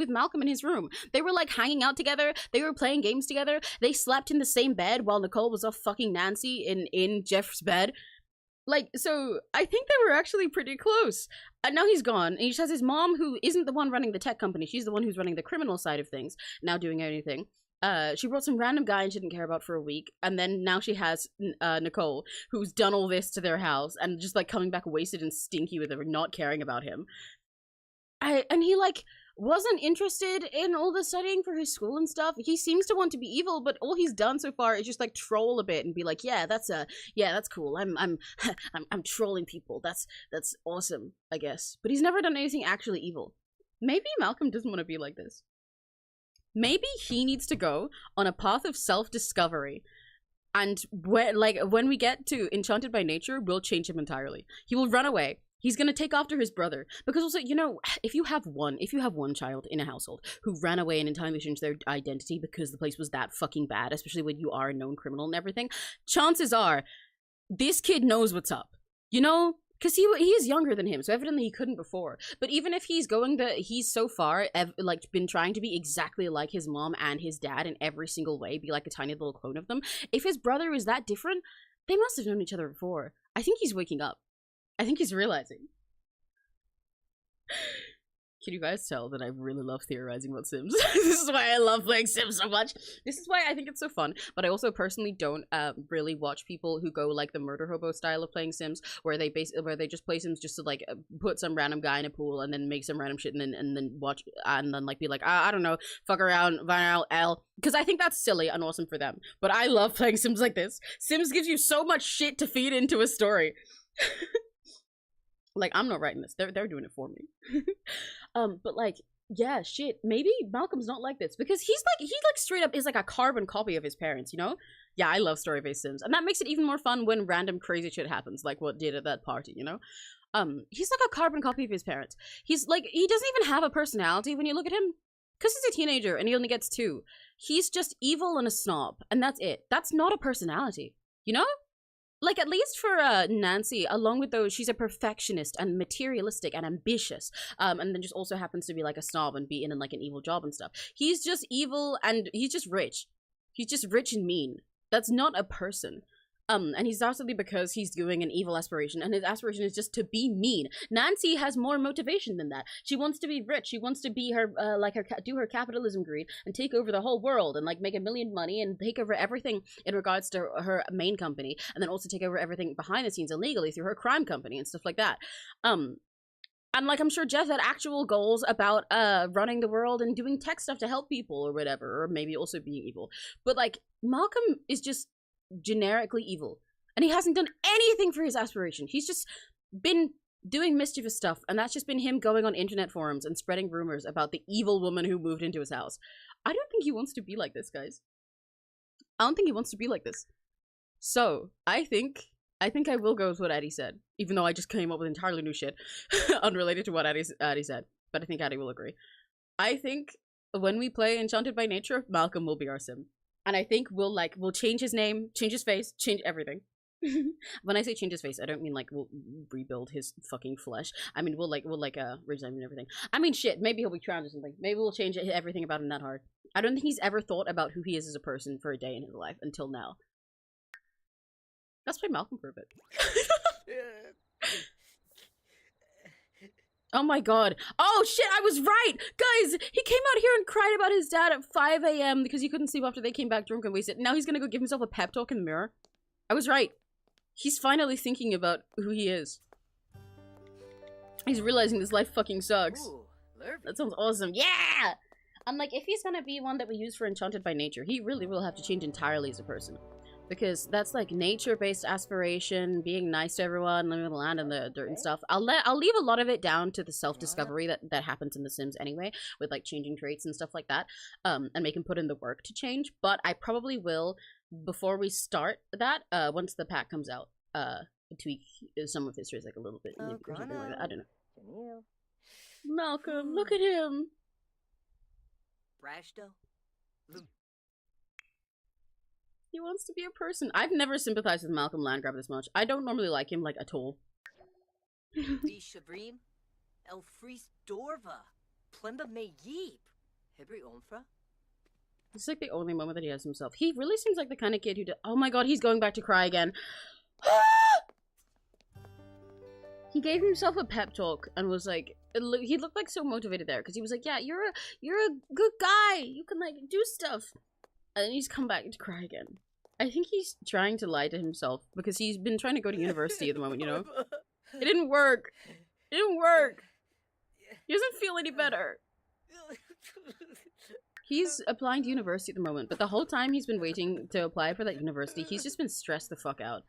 Malcolm in his room. They were like hanging out together. They were playing games together. They slept in the same bed while Nicole was off fucking Nancy in Jeff's bed. Like, so I think they were actually pretty close. And now he's gone. And he has his mom, who isn't the one running the tech company. She's the one who's running the criminal side of things, now doing anything. She brought some random guy and she didn't care about for a week. And then now she has Nicole, who's done all this to their house and just like coming back wasted and stinky with her, not caring about him. And he like wasn't interested in all the studying for his school and stuff. He seems to want to be evil, but all he's done so far is just like troll a bit and be like, yeah, that's cool. I'm trolling people. That's awesome, I guess. But he's never done anything actually evil. Maybe Malcolm doesn't want to be like this. Maybe he needs to go on a path of self-discovery. And when we get to Enchanted by Nature, we'll change him entirely. He will run away. He's gonna take after his brother. Because also, you know, if you have one child in a household who ran away and entirely changed their identity because the place was that fucking bad, especially when you are a known criminal and everything, chances are this kid knows what's up. You know? Because he is younger than him, so evidently he couldn't before. But even if he's he's so far, like, been trying to be exactly like his mom and his dad in every single way, be like a tiny little clone of them, if his brother is that different, they must have known each other before. I think he's waking up. I think he's realizing. Can you guys tell that I really love theorizing about Sims? This is why I love playing Sims so much. This is why I think it's so fun. But I also personally don't really watch people who go like the murder hobo style of playing Sims, where they just play Sims just to like put some random guy in a pool and then make some random shit and then watch and then like be like, I don't know, fuck around, L. Because I think that's silly and awesome for them. But I love playing Sims like this. Sims gives you so much shit to feed into a story. Like, I'm not writing this. They're doing it for me. But like, yeah, shit. Maybe Malcolm's not like this because he straight up is like a carbon copy of his parents, you know? Yeah, I love story-based Sims, and that makes it even more fun when random crazy shit happens, like what did at that party, you know? He's like a carbon copy of his parents. He's like, he doesn't even have a personality when you look at him, because he's a teenager and he only gets 2. He's just evil and a snob, and that's it. That's not a personality, you know? Like, at least for Nancy, along with those, she's a perfectionist and materialistic and ambitious. And then just also happens to be like a snob and be in like an evil job and stuff. He's just evil and he's just rich. He's just rich and mean. That's not a person. And he's absolutely because he's doing an evil aspiration, and his aspiration is just to be mean. Nancy has more motivation than that. She wants to be rich. She wants to be her, do her capitalism greed and take over the whole world and like make $1 million money and take over everything in regards to her main company, and then also take over everything behind the scenes illegally through her crime company and stuff like that. And like, I'm sure Jeff had actual goals about running the world and doing tech stuff to help people or whatever, or maybe also being evil. But like, Malcolm is just generically evil, and he hasn't done anything for his aspiration. He's just been doing mischievous stuff, and that's just been him going on internet forums and spreading rumors about the evil woman who moved into his house. I don't think he wants to be like this, guys. I don't think he wants to be like this. So I think I will go with what Addie said, even though I just came up with entirely new shit unrelated to what Addie said, but I think Addie will agree. I think when we play Enchanted by Nature, Malcolm will be our sim. And I think we'll change his name, change his face, change everything. When I say change his face, I don't mean like we'll rebuild his fucking flesh. I mean we'll redesign and everything. I mean shit, maybe he'll be drowned or something. Maybe we'll change everything about him that hard. I don't think he's ever thought about who he is as a person for a day in his life until now. Let's play Malcolm for a bit. Oh my god. Oh shit, I was right! Guys, he came out here and cried about his dad at 5 AM because he couldn't sleep after they came back drunk and wasted. Now he's gonna go give himself a pep talk in the mirror. I was right. He's finally thinking about who he is. He's realizing this life fucking sucks. Ooh, that sounds awesome. Yeah! I'm like, if he's gonna be one that we use for Enchanted by Nature, he really will have to change entirely as a person. Because that's like nature-based aspiration, being nice to everyone, living in the land and the dirt and stuff. I'll leave a lot of it down to the self-discovery that happens in The Sims anyway, with like changing traits and stuff like that, and make him put in the work to change. But I probably will, before we start that, once the pack comes out, tweak some of his traits like a little bit, or something like that. I don't know. Malcolm, look at him. Brash though. He wants to be a person. I've never sympathized with Malcolm Landgrab this much. I don't normally like him, like, at all. Die Shabrim, Elfries Dorva, Plemba me Yeep, Hebri Onfra. It's like the only moment that he has himself. He really seems like the kind of kid who oh my god, he's going back to cry again. He gave himself a pep talk and was like, he looked like so motivated there because he was like, yeah, you're a good guy. You can like do stuff. And then he's come back to cry again. I think he's trying to lie to himself because he's been trying to go to university at the moment, you know? It didn't work. It didn't work. He doesn't feel any better. He's applying to university at the moment, but the whole time he's been waiting to apply for that university, he's just been stressed the fuck out.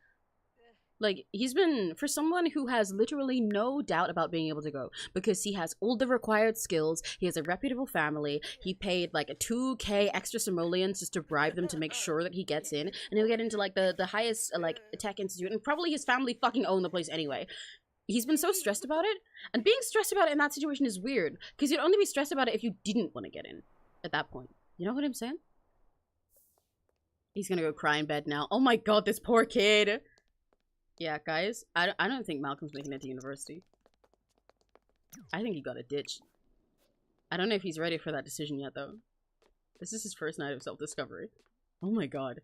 Like, he's been, for someone who has literally no doubt about being able to go, because he has all the required skills, he has a reputable family, he paid like a 2K extra simoleons just to bribe them to make sure that he gets in, and he'll get into like the highest like tech institute, and probably his family fucking own the place anyway. He's been so stressed about it, and being stressed about it in that situation is weird, because you'd only be stressed about it if you didn't want to get in at that point. You know what I'm saying? He's gonna go cry in bed now. Oh my god, this poor kid! Yeah, guys, I don't think Malcolm's making it to university. I think he got a ditch. I don't know if he's ready for that decision yet, though. This is his first night of self-discovery. Oh my god.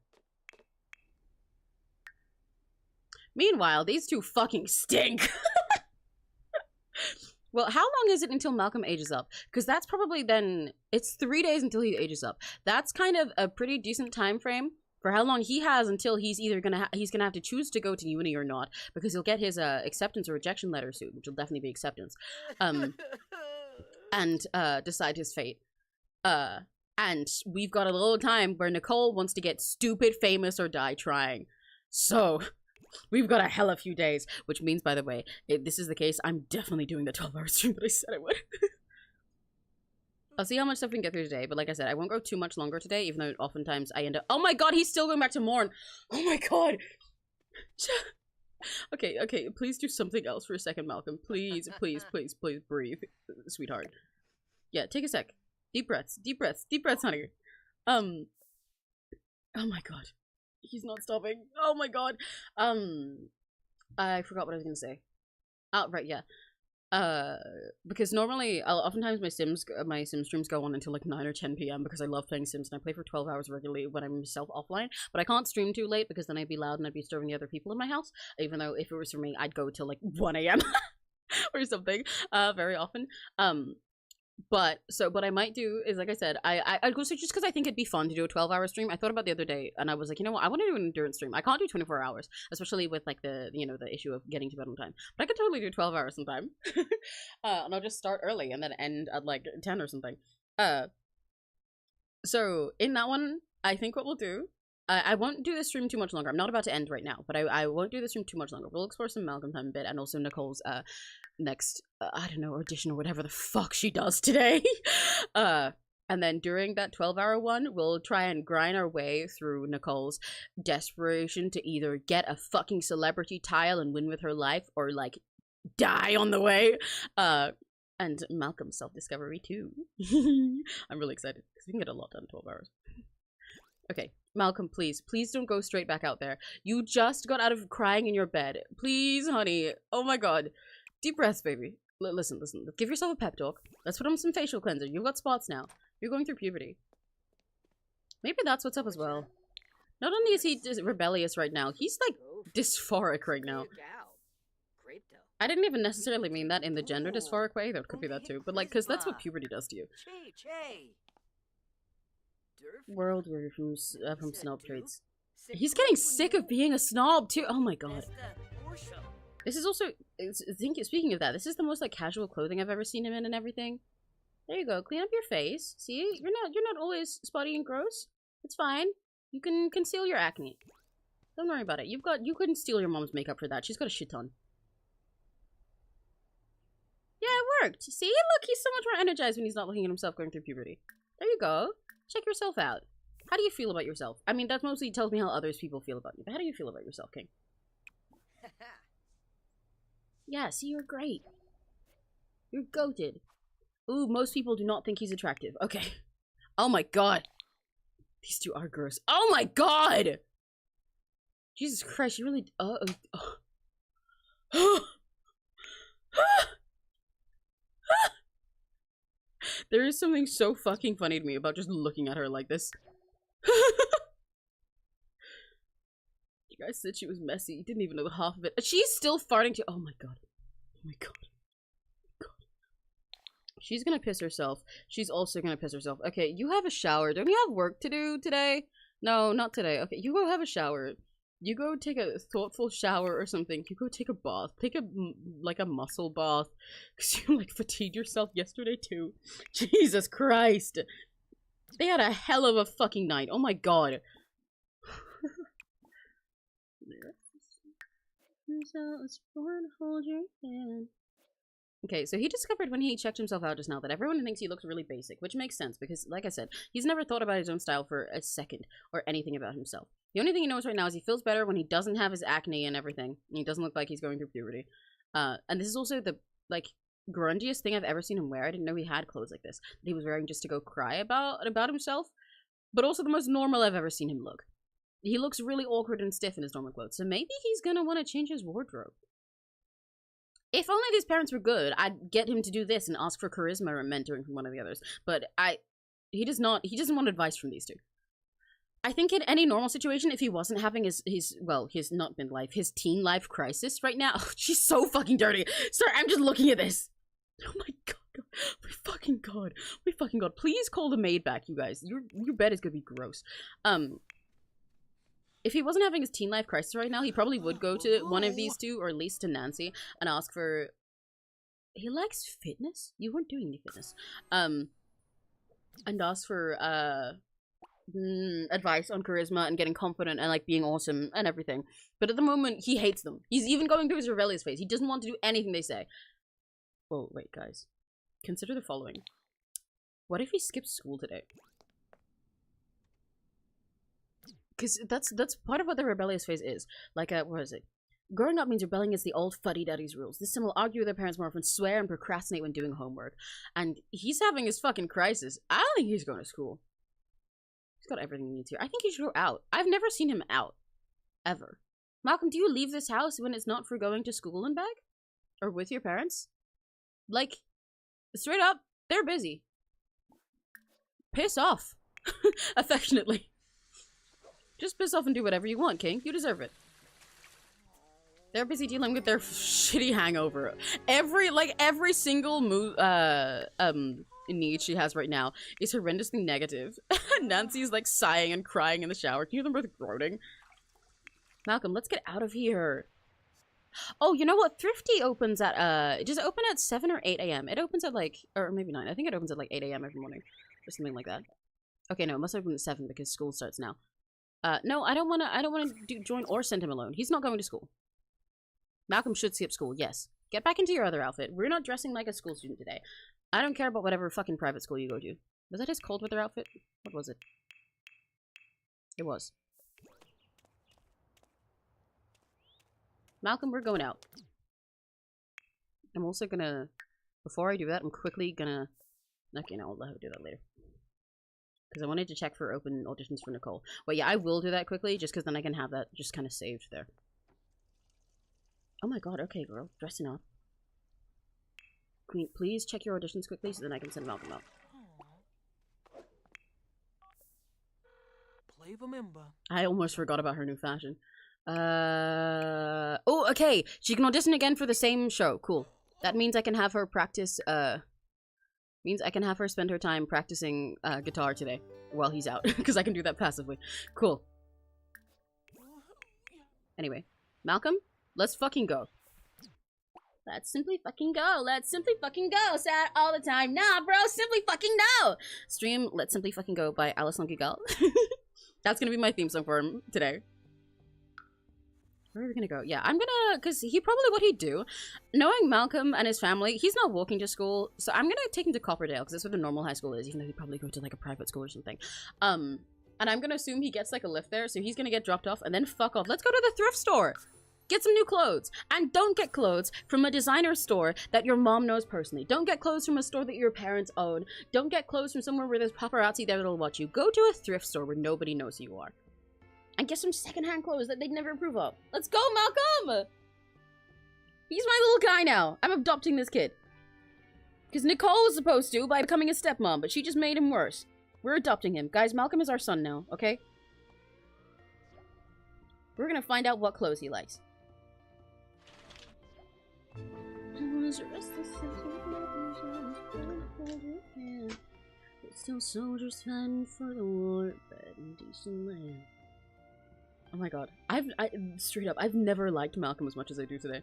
Meanwhile, these two fucking stink! Well, how long is it until Malcolm ages up? Because that's probably then... It's 3 days until he ages up. That's kind of a pretty decent time frame for how long he has until he's either gonna have to choose to go to uni or not, because he'll get his acceptance or rejection letter soon, which will definitely be acceptance, and decide his fate. And we've got a little time where Nicole wants to get stupid famous or die trying. So we've got a hella few days, which means, by the way, if this is the case, I'm definitely doing the 12-hour stream that I said I would. I'll see how much stuff we can get through today, but like I said, I won't go too much longer today, even though oftentimes I end up— Oh my god, he's still going back to Morn! Oh my god! Okay, okay, please do something else for a second, Malcolm. Please, please, please, please breathe, sweetheart. Yeah, take a sec. Deep breaths, deep breaths, deep breaths, honey. Oh my god. He's not stopping. Oh my god. I forgot what I was gonna say. Oh, right, yeah. Because normally, oftentimes my Sims streams go on until like 9 or 10 p.m. because I love playing Sims and I play for 12 hours regularly when I'm myself offline, but I can't stream too late because then I'd be loud and I'd be disturbing the other people in my house, even though if it was for me, I'd go till like 1 a.m. or something, very often. But so what I might do is, like I said, I'd go, so just because I think it'd be fun to do a 12-hour stream. I thought about the other day and I was like, you know what, I want to do an endurance stream. I can't do 24 hours, especially with like the, you know, the issue of getting to bed on time, but I could totally do 12 hours sometime. And I'll just start early and then end at like 10 or something. So in that one, I think what we'll do, I won't do this stream too much longer. I'm not about to end right now, but I won't do this stream too much longer. We'll explore some Malcolm time a bit, and also Nicole's next I don't know, audition or whatever the fuck she does today. And then during that 12-hour one, we'll try and grind our way through Nicole's desperation to either get a fucking celebrity tile and win with her life, or like die on the way. And Malcolm's self-discovery too. I'm really excited because we can get a lot done in 12 hours. Okay, Malcolm, please don't go straight back out there. You just got out of crying in your bed. Please, honey. Oh my god. Deep breaths, baby. Listen. Give yourself a pep talk. Let's put on some facial cleanser. You've got spots now. You're going through puberty. Maybe that's what's up as well. Not only is he rebellious right now, he's like dysphoric right now. I didn't even necessarily mean that in the gender dysphoric way. There could be that too. But like, because that's what puberty does to you. World review from snob traits. He's getting sick of being a snob too. Oh my god. This is also, speaking of that, this is the most like casual clothing I've ever seen him in and everything. There you go. Clean up your face. See, you're not always spotty and gross. It's fine. You can conceal your acne. Don't worry about it. You couldn't steal your mom's makeup for that. She's got a shit ton. Yeah, it worked. See, look, he's so much more energized when he's not looking at himself going through puberty. There you go. Check yourself out. How do you feel about yourself? I mean, that mostly tells me how others people feel about you. But how do you feel about yourself, King? Yeah, see, you're great. You're goated. Ooh, most people do not think he's attractive. Okay. Oh my god. These two are gross. Oh my god! Jesus Christ, you really... There is something so fucking funny to me about just looking at her like this. You guys said she was messy. You didn't even know half of it. She's still farting too. Oh my god. Oh my god. She's gonna piss herself. She's also gonna piss herself. Okay, you have a shower. Don't you have work to do today? No, not today. Okay, you go have a shower. You go take a thoughtful shower or something. You go take a bath. Take a, like, a muscle bath. Because you, like, fatigued yourself yesterday, too. Jesus Christ. They had a hell of a fucking night. Oh my god. Okay, so he discovered when he checked himself out just now that everyone thinks he looks really basic, which makes sense because, like I said, he's never thought about his own style for a second or anything about himself. The only thing he knows right now is he feels better when he doesn't have his acne and everything, and he doesn't look like he's going through puberty. And this is also the, like, grungiest thing I've ever seen him wear. I didn't know he had clothes like this that he was wearing just to go cry about himself, but also the most normal I've ever seen him look. He looks really awkward and stiff in his normal clothes, so maybe he's gonna want to change his wardrobe. If only these parents were good, I'd get him to do this and ask for charisma or mentoring from one of the others. But he doesn't want advice from these two. I think in any normal situation, if he wasn't having his not midlife, his teen life crisis right now. Oh, she's so fucking dirty. Sorry, I'm just looking at this. Oh my god. My fucking god. Please call the maid back, you guys. Your bed is gonna be gross. If he wasn't having his teen life crisis right now, he probably would go to one of these two, or at least to Nancy, and ask for... He likes fitness? You weren't doing any fitness. And ask for, advice on charisma and getting confident and, like, being awesome and everything. But at the moment, he hates them. He's even going through his rebellious phase. He doesn't want to do anything they say. Oh, wait, guys. Consider the following. What if he skips school today? Because that's part of what the rebellious phase is. Like, what is it? Growing up means rebelling against the old fuddy-duddy's rules. This son will argue with their parents more often, swear, and procrastinate when doing homework. And he's having his fucking crisis. I don't think he's going to school. He's got everything he needs here. I think he should go out. I've never seen him out. Ever. Malcolm, do you leave this house when it's not for going to school and back? Or with your parents? Like, straight up, they're busy. Piss off. Affectionately. Just piss off and do whatever you want, King. You deserve it. They're busy dealing with their shitty hangover. Every single need she has right now is horrendously negative. Nancy's like sighing and crying in the shower. Can you hear them both groaning? Malcolm, let's get out of here. Oh, you know what? Thrifty opens at, does it open at 7 or 8 a.m.? It opens at like, or maybe 9. I think it opens at like 8 a.m. every morning. Or something like that. Okay, no, it must open at 7 because school starts now. No, I don't wanna join or send him alone. He's not going to school. Malcolm should skip school, yes. Get back into your other outfit. We're not dressing like a school student today. I don't care about whatever fucking private school you go to. Was that his cold weather outfit? What was it? It was. Malcolm, we're going out. I'm also gonna... Before I do that, I'm quickly gonna... Okay, no, I'll let her do that later. Because I wanted to check for open auditions for Nicole. Well, yeah, I will do that quickly, just because then I can have that just kind of saved there. Oh my god, okay, girl. Dressing up. Queen, please check your auditions quickly so then I can send Malcolm out. Play the member. I almost forgot about her new fashion. Oh, okay. She can audition again for the same show. Cool. That means I can have her practice, means I can have her spend her time practicing guitar today while he's out, because I can do that passively. Cool. Anyway, Malcolm, let's fucking go. Let's simply fucking go. Let's simply fucking go. Say it all the time. Nah, bro, simply fucking no. Stream Let's Simply Fucking Go by 𝘆cie𝘂𝗿. That's gonna be my theme song for him today. Where are we gonna go? Yeah, I'm gonna, because he probably what he'd do, knowing Malcolm and his family, he's not walking to school, so I'm gonna take him to Copperdale, because that's where the normal high school is, even though he'd probably go to like a private school or something. And I'm gonna assume he gets like a lift there, so he's gonna get dropped off and then fuck off. Let's go to the thrift store! Get some new clothes! And don't get clothes from a designer store that your mom knows personally. Don't get clothes from a store that your parents own. Don't get clothes from somewhere where there's paparazzi there that'll watch you. Go to a thrift store where nobody knows who you are. And get some secondhand clothes that they'd never approve of. Let's go, Malcolm! He's my little guy now. I'm adopting this kid. Because Nicole was supposed to by becoming a stepmom, but she just made him worse. We're adopting him. Guys, Malcolm is our son now, okay? We're gonna find out what clothes he likes. Sims, restless Sims, but still soldiers fighting for the war, bad and decent land. Oh my god, straight up, I've never liked Malcolm as much as I do today.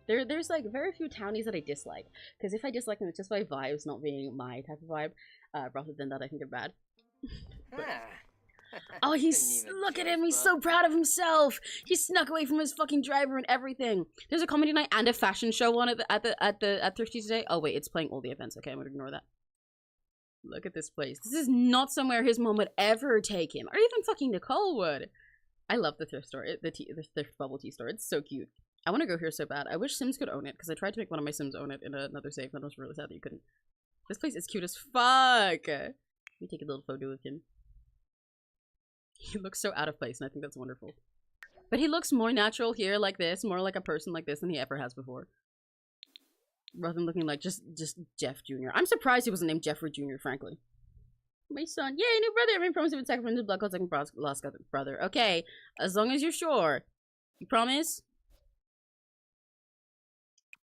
There's like very few townies that I dislike, because if I dislike them, it's just by vibes not being my type of vibe. Rather than that, I think they're bad. But... oh, look at him, he's so proud of himself. He snuck away from his fucking driver and everything. There's a comedy night and a fashion show on at Thrifty today. Oh wait, it's playing all the events. Okay, I'm gonna ignore that. Look at this place. This is not somewhere his mom would ever take him, or even fucking Nicole would. I love the thrift store, the thrift bubble tea store. It's so cute. I want to go here so bad. I wish Sims could own it, because I tried to make one of my Sims own it in another save, and I was really sad that you couldn't. This place is cute as fuck! Let me take a little photo of him. He looks so out of place, and I think that's wonderful. But he looks more natural here like this, more like a person like this than he ever has before. Rather than looking like just Jeff Jr. I'm surprised he wasn't named Jeffrey Jr., frankly. My son. Yay, new brother! Everyone promised he would sacrifice his blood called second lost brother. Okay, as long as you're sure. You promise?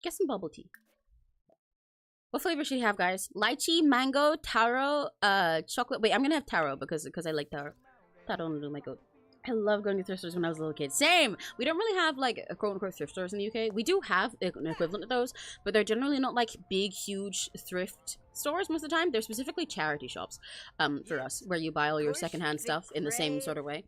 Get some bubble tea. What flavor should you have, guys? Lychee, mango, taro, chocolate. Wait, I'm gonna have taro because I like taro. Taro no my goat. I love going to thrift stores when I was a little kid. Same! We don't really have, like, quote-unquote thrift stores in the UK. We do have an equivalent of those, but they're generally not, like, big, huge thrift stores most of the time. They're specifically charity shops, for us, where you buy all your secondhand stuff in the same sort of way.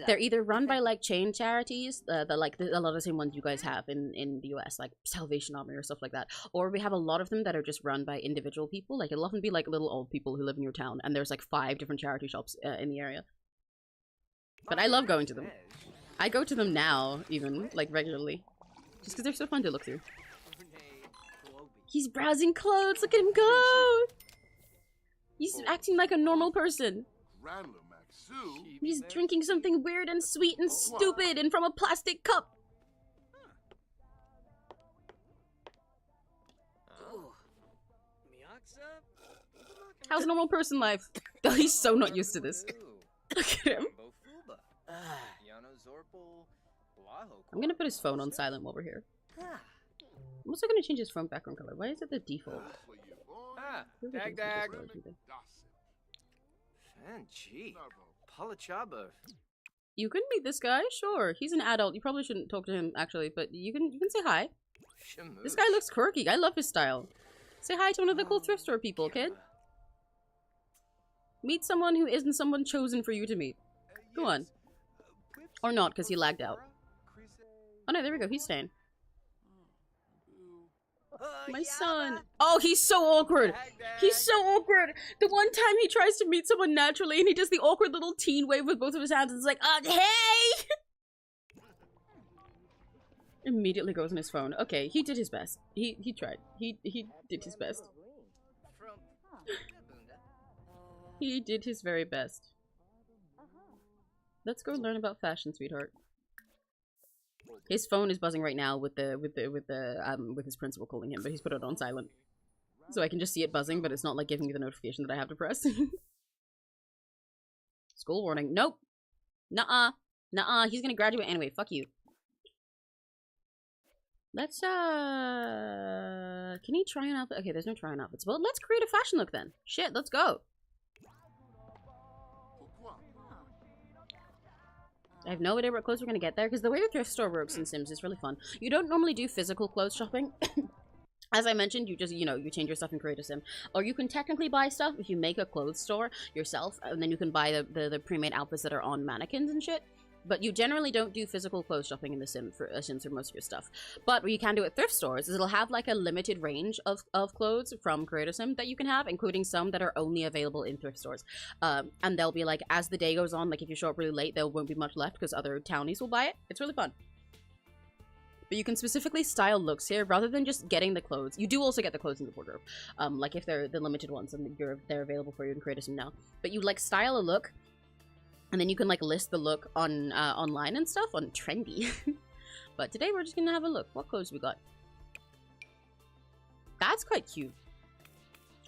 They're either run by, like, chain charities, a lot of the same ones you guys have in the US, like Salvation Army or stuff like that. Or we have a lot of them that are just run by individual people. Like, it'll often be, like, little old people who live in your town, and there's, like, 5 different charity shops in the area. But I love going to them. I go to them now, even, like, regularly. Just because they're so fun to look through. He's browsing clothes! Look at him go! He's acting like a normal person. He's drinking something weird and sweet and stupid and from a plastic cup. How's normal person life? Oh, he's so not used to this. Look at him. I'm gonna put his phone on silent while we're here. I'm also gonna change his phone background color. Why is it the default? You can meet this guy, sure. He's an adult. You probably shouldn't talk to him actually, but you can say hi. This guy looks quirky. I love his style. Say hi to one of the cool thrift store people, kid. Meet someone who isn't someone chosen for you to meet. Go on. Or not, because he lagged out. Oh no, there we go. He's staying. My son. Oh, he's so awkward. He's so awkward. The one time he tries to meet someone naturally and he does the awkward little teen wave with both of his hands and it's like, hey! Immediately goes on his phone. Okay, he did his best. He tried. He did his best. He did his very best. Let's go learn about fashion, sweetheart. His phone is buzzing right now with his principal calling him, but he's put it on silent. So I can just see it buzzing, but it's not like giving me the notification that I have to press. School warning. Nope. Nuh-uh. Nuh-uh. He's gonna graduate anyway. Fuck you. Let's, can he try on outfit? Okay, there's no try on outfits. Well, let's create a fashion look then. Shit, let's go. I have no idea what clothes we're gonna get there, because the way the thrift store works in Sims is really fun. You don't normally do physical clothes shopping. As I mentioned, you just, you change your stuff and create a Sim. Or you can technically buy stuff if you make a clothes store yourself, and then you can buy the pre-made outfits that are on mannequins and shit. But you generally don't do physical clothes shopping in the Sims for most of your stuff. But what you can do at thrift stores is it'll have like a limited range of clothes from Create a Sim that you can have, including some that are only available in thrift stores. And they'll be like, as the day goes on, like if you show up really late, there won't be much left because other townies will buy it. It's really fun. But you can specifically style looks here rather than just getting the clothes. You do also get the clothes in the wardrobe, like if they're the limited ones and they're available for you in Create a Sim now. But you like style a look. And then you can like list the look on online and stuff on Trendy. But today we're just gonna have a look. What clothes we got? That's quite cute.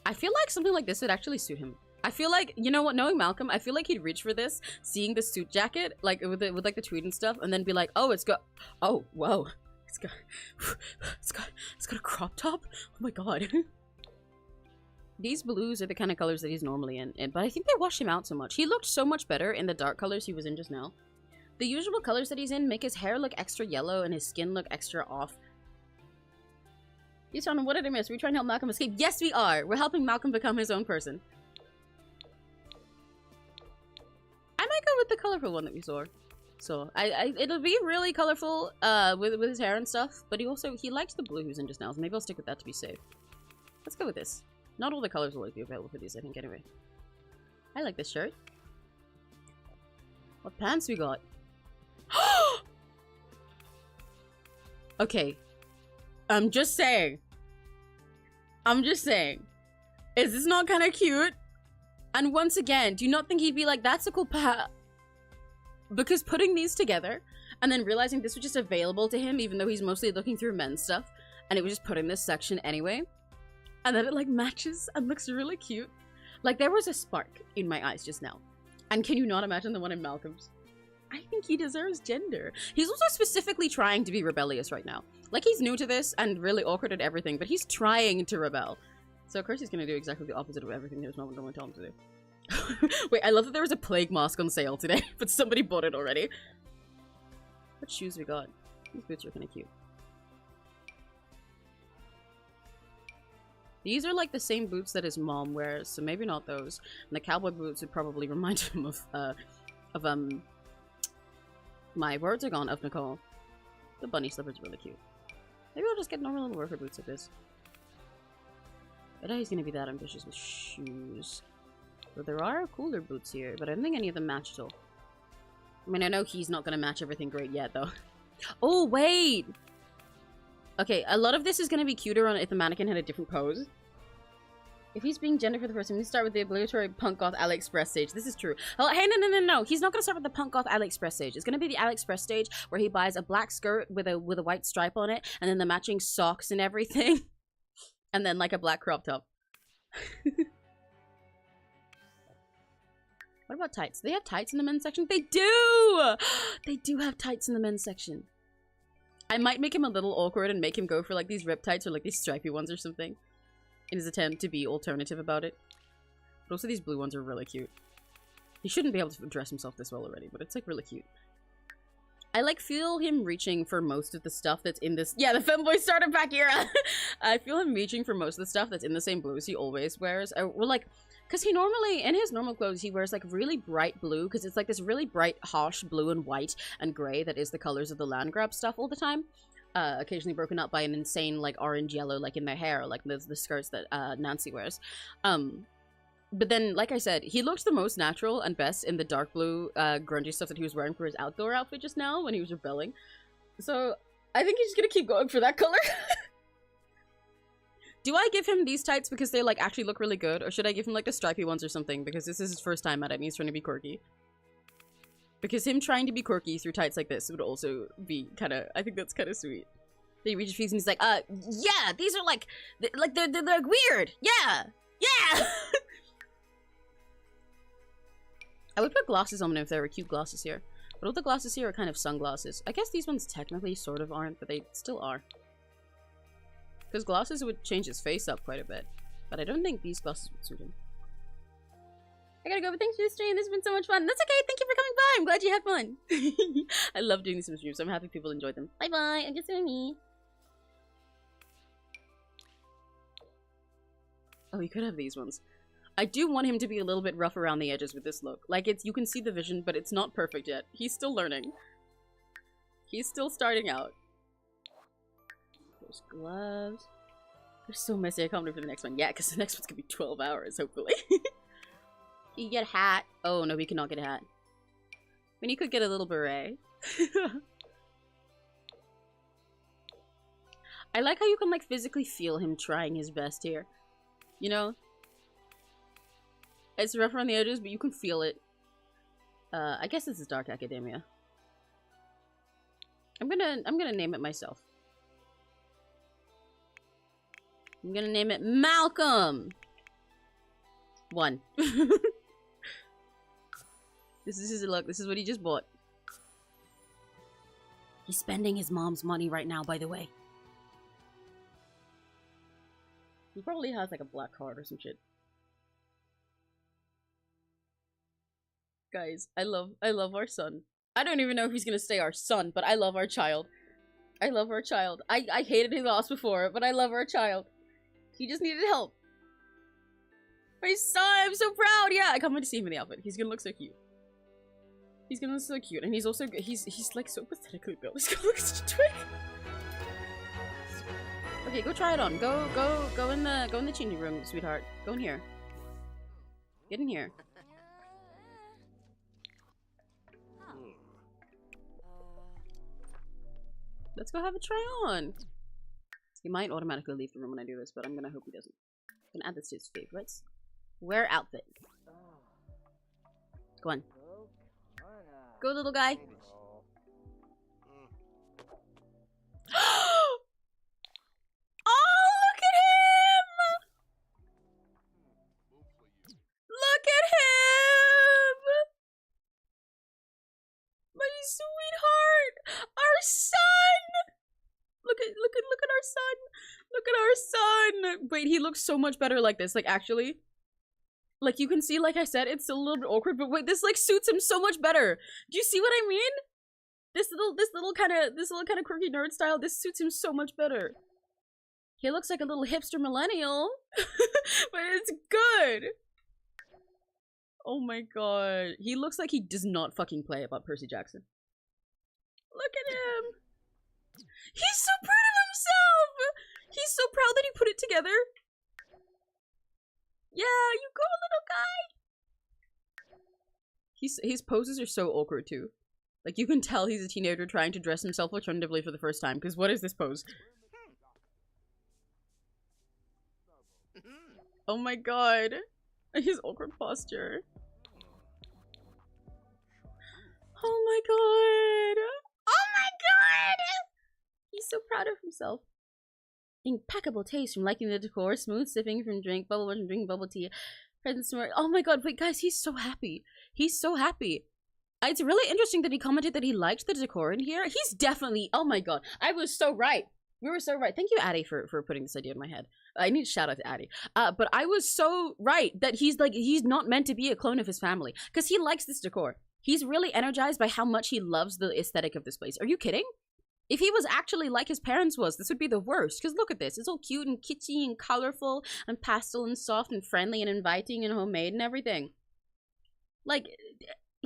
I feel like something like this would actually suit him. I feel like, you know what, knowing Malcolm, I feel like he'd reach for this, seeing the suit jacket, like with like the tweed and stuff, and then be like, oh, it's got, oh, whoa, It's got a crop top. Oh my god. These blues are the kind of colors that he's normally in, but I think they wash him out so much. He looked so much better in the dark colors he was in just now. The usual colors that he's in make his hair look extra yellow and his skin look extra off. He's trying, what did I miss? Are we trying to help Malcolm escape? Yes, we are! We're helping Malcolm become his own person. I might go with the colorful one that we saw. So, it'll be really colorful with his hair and stuff, but he liked the blue he was in just now, so maybe I'll stick with that to be safe. Let's go with this. Not all the colors will always be available for these, I think, anyway. I like this shirt. What pants we got? Okay. I'm just saying. Is this not kind of cute? And once again, do you not think he'd be like, that's a cool because putting these together and then realizing this was just available to him, even though he's mostly looking through men's stuff, and it was just put in this section anyway, and then it like matches and looks really cute. Like there was a spark in my eyes just now. And can you not imagine the one in Malcolm's? I think he deserves gender. He's also specifically trying to be rebellious right now. Like he's new to this and really awkward at everything, but he's trying to rebel. So of course he's gonna do exactly the opposite of everything there's no one going to tell him to do. Wait, I love that there was a plague mask on sale today, but somebody bought it already. What shoes we got? These boots are kind of cute. These are like the same boots that his mom wears, so maybe not those. And the cowboy boots would probably remind him of my words are gone, of Nicole. The bunny slipper's really cute. Maybe I'll just get normal little worker boots like this. I doubt he's gonna be that ambitious with shoes. But there are cooler boots here, but I don't think any of them match at all. I mean, I know he's not gonna match everything great yet, though. Oh, wait! Okay, a lot of this is gonna be cuter on if the mannequin had a different pose. If he's being gendered for the first time, we start with the obligatory punk goth AliExpress stage. This is true. Oh, hey, no. He's not gonna start with the punk goth AliExpress stage. It's gonna be the AliExpress stage where he buys a black skirt with a white stripe on it, and then the matching socks and everything. And then like a black crop top. What about tights? Do they have tights in the men's section? They do! They do have tights in the men's section. I might make him a little awkward and make him go for like these rip tights or like these stripy ones or something. In his attempt to be alternative about it. But also these blue ones are really cute. He shouldn't be able to dress himself this well already, but it's like really cute. I like feel him reaching for most of the stuff that's in this. Yeah, the femboy starter pack era. I feel him reaching for most of the stuff that's in the same blues he always wears. Well, like, because he normally, in his normal clothes, he wears like really bright blue, because it's like this really bright, harsh blue and white and gray that is the colors of the land grab stuff all the time. Occasionally broken up by an insane like orange yellow like in their hair, like the skirts that Nancy wears. But then, like I said, he looked the most natural and best in the dark blue grungy stuff that he was wearing for his outdoor outfit just now when he was rebelling. So I think he's just gonna keep going for that color. Do I give him these tights because they like actually look really good, or should I give him like the stripy ones or something because this is his first time at it and he's trying to be quirky? Because him trying to be quirky through tights like this would also be kind of, I think that's kind of sweet. He reaches for these and he's like, yeah, these are like they're weird. Yeah. I would put glasses on him if there were cute glasses here. But all the glasses here are kind of sunglasses. I guess these ones technically sort of aren't, but they still are. Because glasses would change his face up quite a bit. But I don't think these glasses would suit him. I gotta go, but thanks for the stream. This has been so much fun. That's okay. Thank you for coming by. I'm glad you had fun. I love doing these streams, so I'm happy people enjoyed them. Bye-bye. I'm just doing me. Oh, you could have these ones. I do want him to be a little bit rough around the edges with this look. Like, you can see the vision, but it's not perfect yet. He's still learning. He's still starting out. There's gloves. They're so messy. I can't wait for the next one. Yeah, because the next one's gonna be 12 hours, hopefully. Can you get a hat? Oh, no, we cannot get a hat. I mean, he could get a little beret. I like how you can, like, physically feel him trying his best here. You know? It's rough around the edges, but you can feel it. I guess this is Dark Academia. I'm gonna name it myself. I'm gonna name it Malcolm! 1. This is his look. This is what he just bought. He's spending his mom's money right now, by the way. He probably has like a black card or some shit. Guys, I love our son. I don't even know if he's gonna stay our son, but I love our child. I love our child. I hated his loss before, but I love our child. He just needed help. My son, I'm so proud. Yeah, I can't wait to see him in the outfit. He's gonna look so cute. He's gonna look so cute, and he's also he's like so pathetically built. He's gonna look such a twig. Okay, go try it on. Go in the changing room, sweetheart. Go in here. Get in here. Let's go have a try on. He might automatically leave the room when I do this, but I'm gonna hope he doesn't. I'm gonna add this to his favorites. Wear outfit. Go on. Go, little guy. Oh, look at him! Look at him! My sweetheart! Our son! Look at our son! Look at our son! Wait, he looks so much better like this. Like, actually. Like, you can see, like I said, it's a little bit awkward, but wait, this, like, suits him so much better. Do you see what I mean? This little kind of quirky nerd style, this suits him so much better. He looks like a little hipster millennial, but it's good. Oh my god. He looks like he does not fucking play about Percy Jackson. Look at him. He's so proud of himself. He's so proud that he put it together. Yeah, you go, little guy. His poses are so awkward too. Like, you can tell he's a teenager trying to dress himself alternatively for the first time. Because what is this pose? Oh my god. His awkward posture. Oh my god. Oh my god! He's so proud of himself. Impeccable taste from liking the decor, smooth sipping from drink, bubble from drink, bubble tea, present smart. Oh my god, wait guys, he's so happy. He's so happy. It's really interesting that he commented that he liked the decor in here. He's definitely, oh my god, I was so right. We were so right. Thank you, Addie, for putting this idea in my head. I need to shout out to Addie. But I was so right that he's not meant to be a clone of his family. Because he likes this decor. He's really energized by how much he loves the aesthetic of this place. Are you kidding? If he was actually like his parents was, this would be the worst. Because look at this. It's all cute and kitschy and colorful and pastel and soft and friendly and inviting and homemade and everything. Like,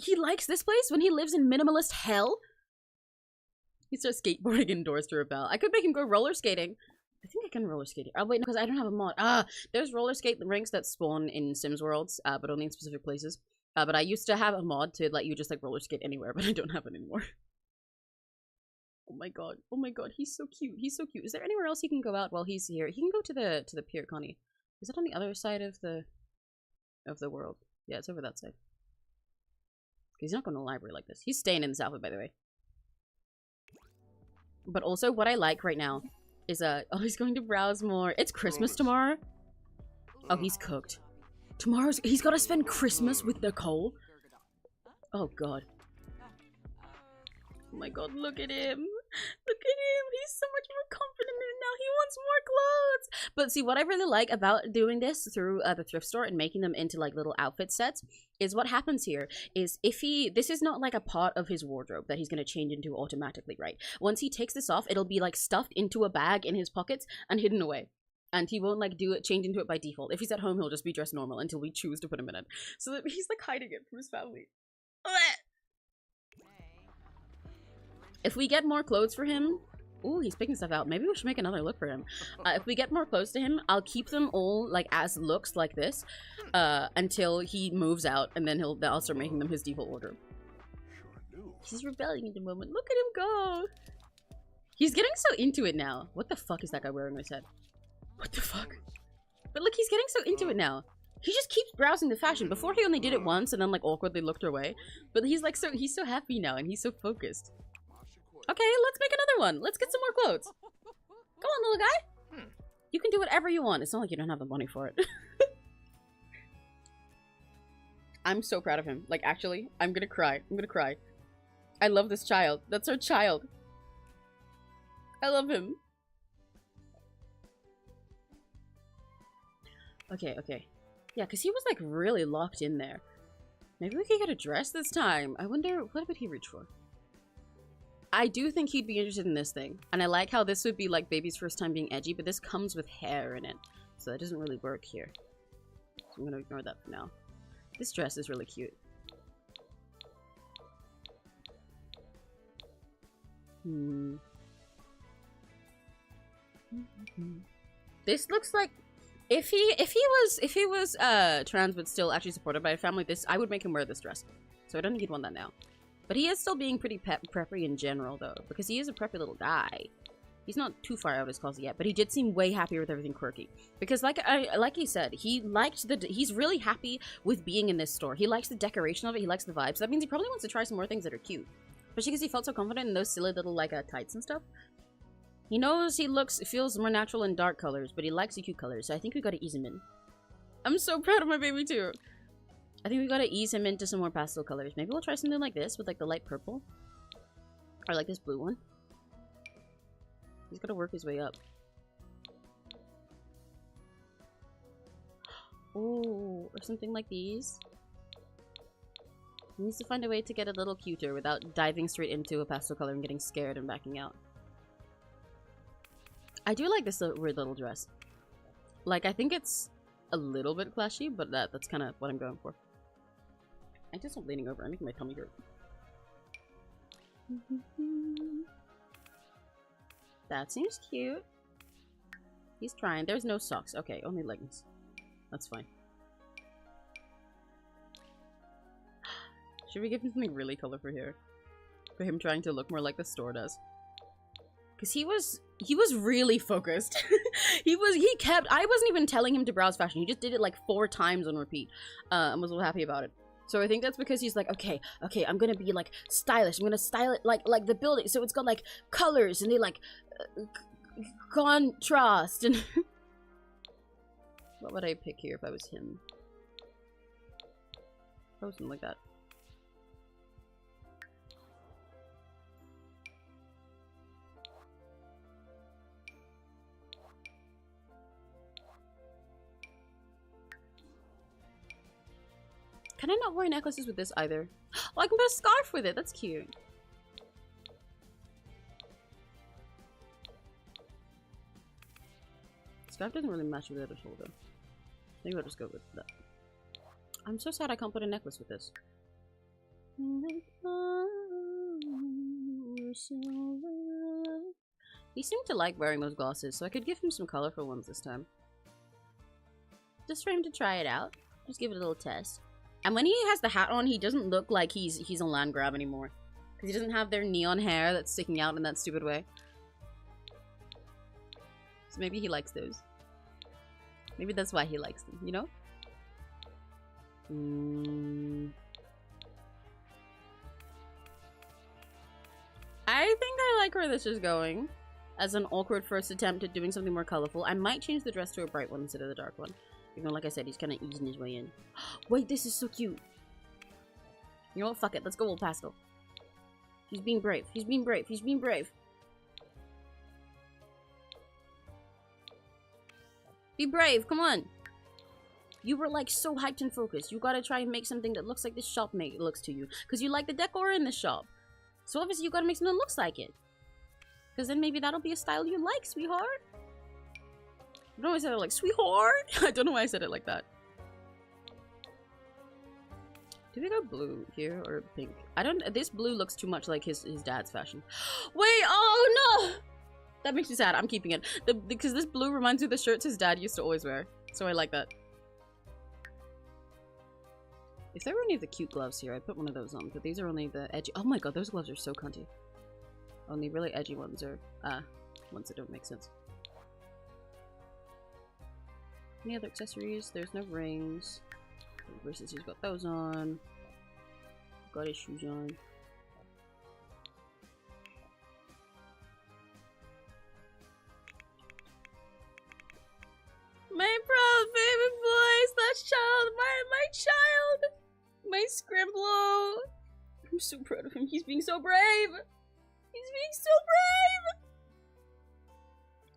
he likes this place when he lives in minimalist hell. He starts skateboarding indoors to rebel. I could make him go roller skating. I think I can roller skate. Oh wait, no, because I don't have a mod. There's roller skate rinks that spawn in Sims worlds, but only in specific places. But I used to have a mod to let you just like roller skate anywhere, but I don't have it anymore. Oh my god. Oh my god, he's so cute. He's so cute. Is there anywhere else he can go out while he's here? He can go to the pier, Connie. Is that on the other side of the world? Yeah, it's over that side. He's not going to the library like this. He's staying in this outfit, by the way. But also, what I like right now is, oh, he's going to browse more. It's Christmas tomorrow. Oh, he's cooked. He's got to spend Christmas with Nicole. Oh, God. Oh my god, look at him. Look at him. He's so much more confident now. He wants more clothes. But see, what I really like about doing this through the thrift store and making them into like little outfit sets is what happens here is if this is not like a part of his wardrobe that he's going to change into automatically, right? Once he takes this off, it'll be like stuffed into a bag in his pockets and hidden away. And he won't like change into it by default. If he's at home, he'll just be dressed normal until we choose to put him in it. So that he's like hiding it from his family. If we get more clothes for him... Ooh, he's picking stuff out. Maybe we should make another look for him. If we get more clothes to him, I'll keep them all, like, as looks like this. Until he moves out, and then I'll start making them his default wardrobe. He's rebelling at the moment. Look at him go! He's getting so into it now. What the fuck is that guy wearing on his head? What the fuck? But look, he's getting so into it now. He just keeps browsing the fashion. Before, he only did it once, and then, like, awkwardly looked away. But he's, like, he's so happy now, and he's so focused. Okay, let's make another one. Let's get some more clothes. Go on, little guy. You can do whatever you want. It's not like you don't have the money for it. I'm so proud of him. Like, actually, I'm gonna cry. I'm gonna cry. I love this child. That's our child. I love him. Okay, okay. Yeah, because he was like really locked in there. Maybe we could get a dress this time. I wonder, what would he reach for? I do think he'd be interested in this thing. And I like how this would be like baby's first time being edgy, but this comes with hair in it. So that doesn't really work here. So I'm gonna ignore that for now. This dress is really cute. This looks like if he was trans but still actually supported by a family, this I would make him wear this dress. So I don't think he'd want that now. But he is still being pretty preppy in general though, because he is a preppy little guy. He's not too far out of his closet yet, but he did seem way happier with everything quirky. Because like he said, he's really happy with being in this store. He likes the decoration of it, he likes the vibes. So that means he probably wants to try some more things that are cute. Especially because he felt so confident in those silly little like tights and stuff. He knows he feels more natural in dark colors, but he likes the cute colors, so I think we gotta ease him in. I'm so proud of my baby too. I think we gotta ease him into some more pastel colors. Maybe we'll try something like this with like the light purple. Or like this blue one. He's gotta work his way up. Oh, or something like these. He needs to find a way to get a little cuter without diving straight into a pastel color and getting scared and backing out. I do like this weird little dress. Like, I think it's a little bit flashy, but that's kind of what I'm going for. I just am leaning over. I'm making my tummy hurt. That seems cute. He's trying. There's no socks. Okay, only leggings. That's fine. Should we give him something really colorful here? For him trying to look more like the store does. Because he was really focused. I wasn't even telling him to browse fashion. He just did it like 4 times on repeat. And was so happy about it. So I think that's because he's like, okay, I'm gonna be like stylish. I'm gonna style it like the building. So it's got like colors and they like contrast and what would I pick here if I was him? Probably something like that. Can I not wear necklaces with this either? Oh, I can put a scarf with it. That's cute. Scarf doesn't really match with the other shoulder. I think I'll just go with that. I'm so sad I can't put a necklace with this. He seemed to like wearing those glasses, so I could give him some colorful ones this time. Just for him to try it out. Just give it a little test. And when he has the hat on, he doesn't look like he's a land grab anymore. Because he doesn't have their neon hair that's sticking out in that stupid way. So maybe he likes those. Maybe that's why he likes them, you know? I think I like where this is going. As an awkward first attempt at doing something more colorful. I might change the dress to a bright one instead of the dark one. Even though, like I said, he's kind of easing his way in. Wait, this is so cute. You know what? Fuck it. Let's go all pastel. He's being brave. He's being brave. He's being brave. Be brave. Come on. You were like so hyped and focused. You gotta try and make something that looks like this shop looks to you. Because you like the decor in this shop. So obviously you gotta make something that looks like it. Because then maybe that'll be a style you like, sweetheart. I don't know why I said it like, sweetheart. I don't know why I said it like that. Do we go blue here or pink? I don't. This blue looks too much like his dad's fashion. Wait, oh no! That makes me sad. I'm keeping it. Because this blue reminds me of the shirts his dad used to always wear. So I like that. If there were any of the cute gloves here, I'd put one of those on. But these are only the edgy. Oh my god, those gloves are so cunty. Only really edgy ones are ones that don't make sense. Any other accessories? There's no rings. Versus he's got those on. Got his shoes on. My proud baby boy, / child, my child, my scrimblow. I'm so proud of him. He's being so brave. He's being so brave.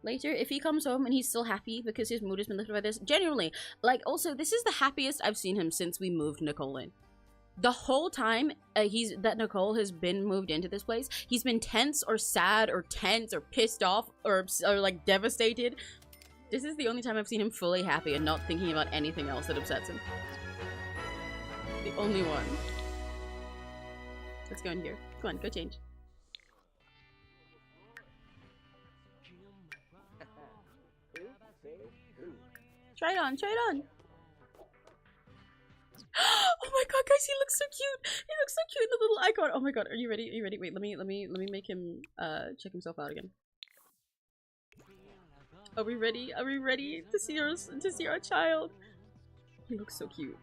Later, if he comes home and he's still happy because his mood has been lifted by this, genuinely, like, also, this is the happiest I've seen him since we moved Nicole in. The whole time that Nicole has been moved into this place, he's been tense or sad or tense or pissed off or like devastated. This is the only time I've seen him fully happy and not thinking about anything else that upsets him. The only one. Let's go in here. Come on, go change. Try it on, try it on. Oh my god, guys, he looks so cute. He looks so cute in the little icon. Oh my god, are you ready? Are you ready? Wait, let me make him check himself out again. Are we ready? Are we ready to see our child? He looks so cute.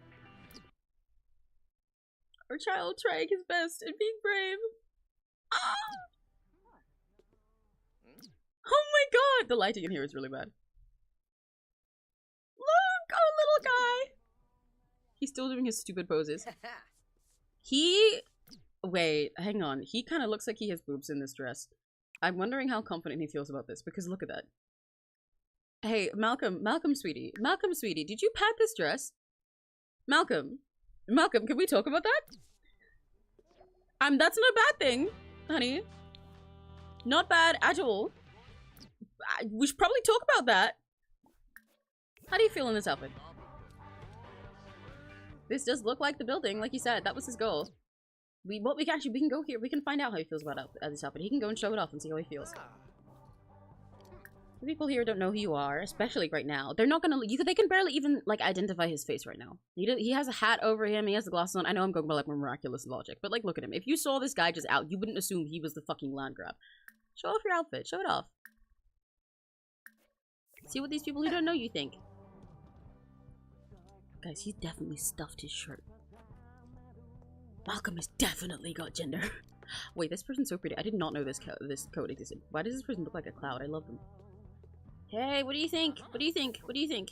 Our child trying his best and being brave. Ah! Oh my god! The lighting in here is really bad. Look! Oh, little guy! He's still doing his stupid poses. Wait, hang on. He kind of looks like he has boobs in this dress. I'm wondering how confident he feels about this, because look at that. Hey, Malcolm, sweetie, did you pat this dress? Malcolm, can we talk about that? That's not a bad thing, honey. Not bad at all. We should probably talk about that. How do you feel in this outfit? This does look like the building, like you said. That was his goal. We can go here. We can find out how he feels about this outfit. He can go and show it off and see how he feels. The people here don't know who you are, especially right now. They're not gonna. They can barely even like identify his face right now. He has a hat over him. He has the glasses on. I know I'm going by like miraculous logic, but like, look at him. If you saw this guy just out, you wouldn't assume he was the fucking land grab. Show off your outfit. Show it off. See what these people who don't know you think. Guys, he's definitely stuffed his shirt. Malcolm has definitely got gender. Wait, this person's so pretty. I did not know this code existed. Why does this person look like a cloud? I love them. Hey, what do you think? What do you think? What do you think?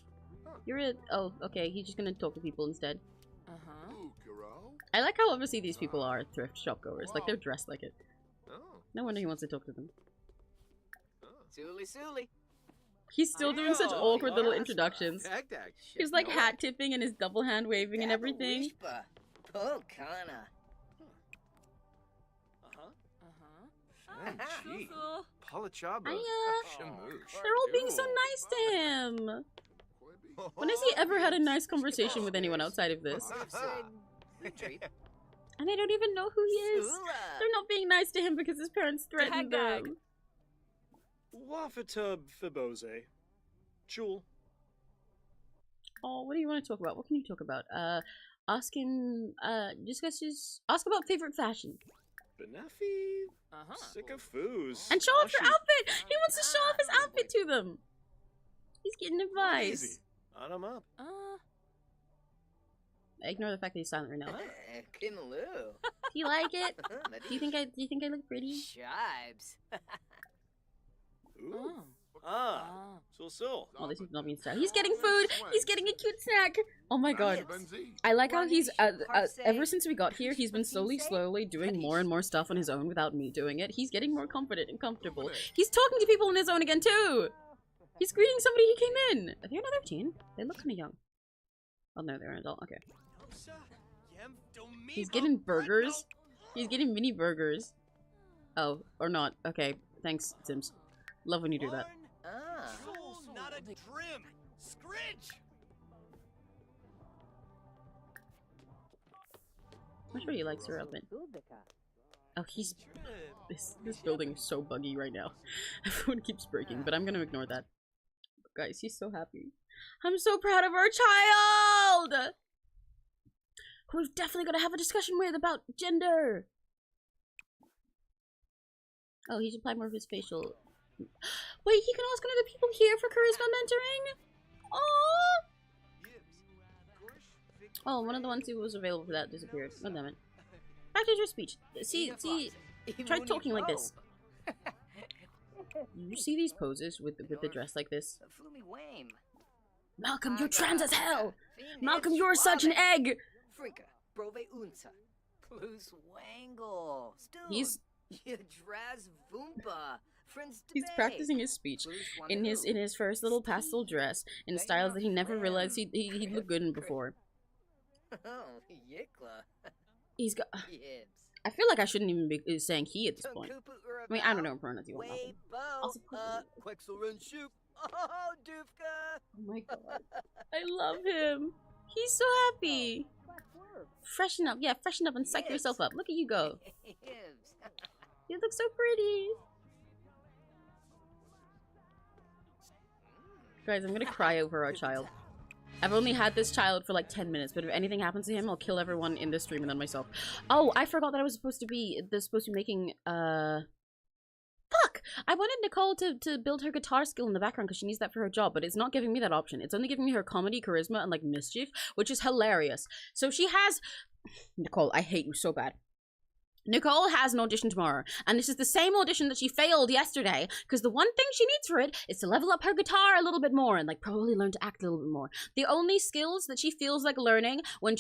You're a... Oh, okay. He's just gonna talk to people instead. I like how obviously these people are thrift shop goers. Like, they're dressed like it. No wonder he wants to talk to them. He's still doing such awkward little introductions. He's like hat tipping and his double hand waving and everything. They're all being so nice to him. When has he ever had a nice conversation with anyone outside of this? And they don't even know who he is. They're not being nice to him because his parents threatened them. Wafatub Fibose. Jewel. Oh, what do you want to talk about? What can you talk about? Ask about favorite fashion. Benefi. Sick of foos. And show off your outfit! He wants to show off his outfit to them! He's getting advice. On him up. Ignore the fact that he's silent right now. Do you like it? Do you think I look pretty? Shibes. Ooh. So. Oh, this is not being sad. He's getting food! He's getting a cute snack! Oh my god. I like how he's, ever since we got here, he's been slowly doing more and more stuff on his own without me doing it. He's getting more confident and comfortable. He's talking to people on his own again, too! He's greeting somebody he came in! Are they another teen? They look kinda young. Oh no, they're an adult. Okay. He's getting burgers? He's getting mini burgers. Oh, or not. Okay, thanks, Sims. Love when you do that. Not a trim. Scritch. I'm sure he likes her outfit. Oh, he's... This building is so buggy right now. Everyone keeps breaking, but I'm gonna ignore that. Guys, he's so happy. I'm so proud of our child! Who we've definitely gotta have a discussion with about gender! Oh, he should apply more of his facial... Wait, he can ask another people here for charisma mentoring? Oh! Oh, one of the ones who was available for that disappeared. Oh, damn it. Back to your speech. See, try talking like this. You see these poses with the dress like this? Malcolm, you're trans as hell! Malcolm, you're such an egg! He's... He's practicing his speech in his first little pastel dress in styles that he never realized he'd look good in before. He's got. I feel like I shouldn't even be saying he at this point. I mean, I don't know what pronouns you want. Also, oh my god, I love him. He's so happy. Freshen up, yeah, freshen up and psych yourself up. Look at you go. You look so pretty. Guys, I'm gonna cry over our child. I've only had this child for like 10 minutes, but if anything happens to him, I'll kill everyone in this stream and then myself. Oh, I forgot that I was supposed to be making, fuck! I wanted Nicole to build her guitar skill in the background because she needs that for her job, but it's not giving me that option. It's only giving me her comedy, charisma, and like mischief, which is hilarious. So she has... Nicole, I hate you so bad. Nicole has an audition tomorrow, and this is the same audition that she failed yesterday, because the one thing she needs for it is to level up her guitar a little bit more and like probably learn to act a little bit more. The only skills that she feels like learning when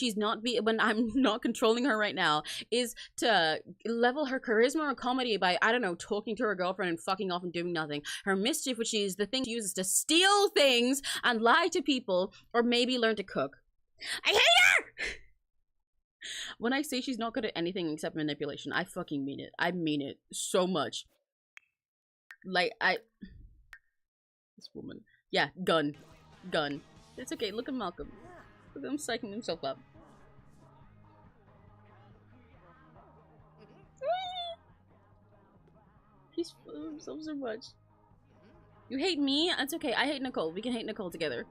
when I'm not controlling her right now is to level her charisma or comedy by, I don't know, talking to her girlfriend and fucking off and doing nothing. Her mischief, which is the thing she uses to steal things and lie to people, or maybe learn to cook. I hate her! When I say she's not good at anything except manipulation, I fucking mean it. I mean it so much. Like, this woman. Yeah, gun. Gun. It's okay, look at Malcolm. Look at him psyching himself up. He's full of himself so much. You hate me? That's okay, I hate Nicole. We can hate Nicole together.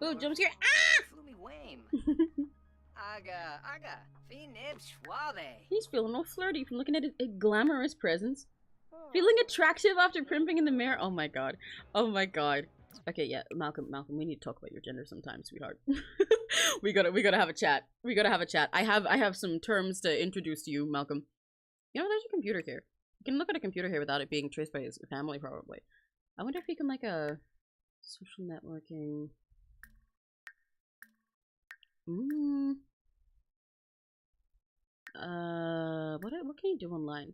Oh, jump scare! Ah! He's feeling all flirty from looking at a glamorous presence. Feeling attractive after primping in the mirror. Oh my god. Oh my god. Okay, yeah, Malcolm, we need to talk about your gender sometime, sweetheart. we gotta have a chat. We gotta have a chat. I have some terms to introduce to you, Malcolm. You know, there's a computer here. You can look at a computer here without it being traced by his family, probably. I wonder if he can, like, a social networking. What can you do online?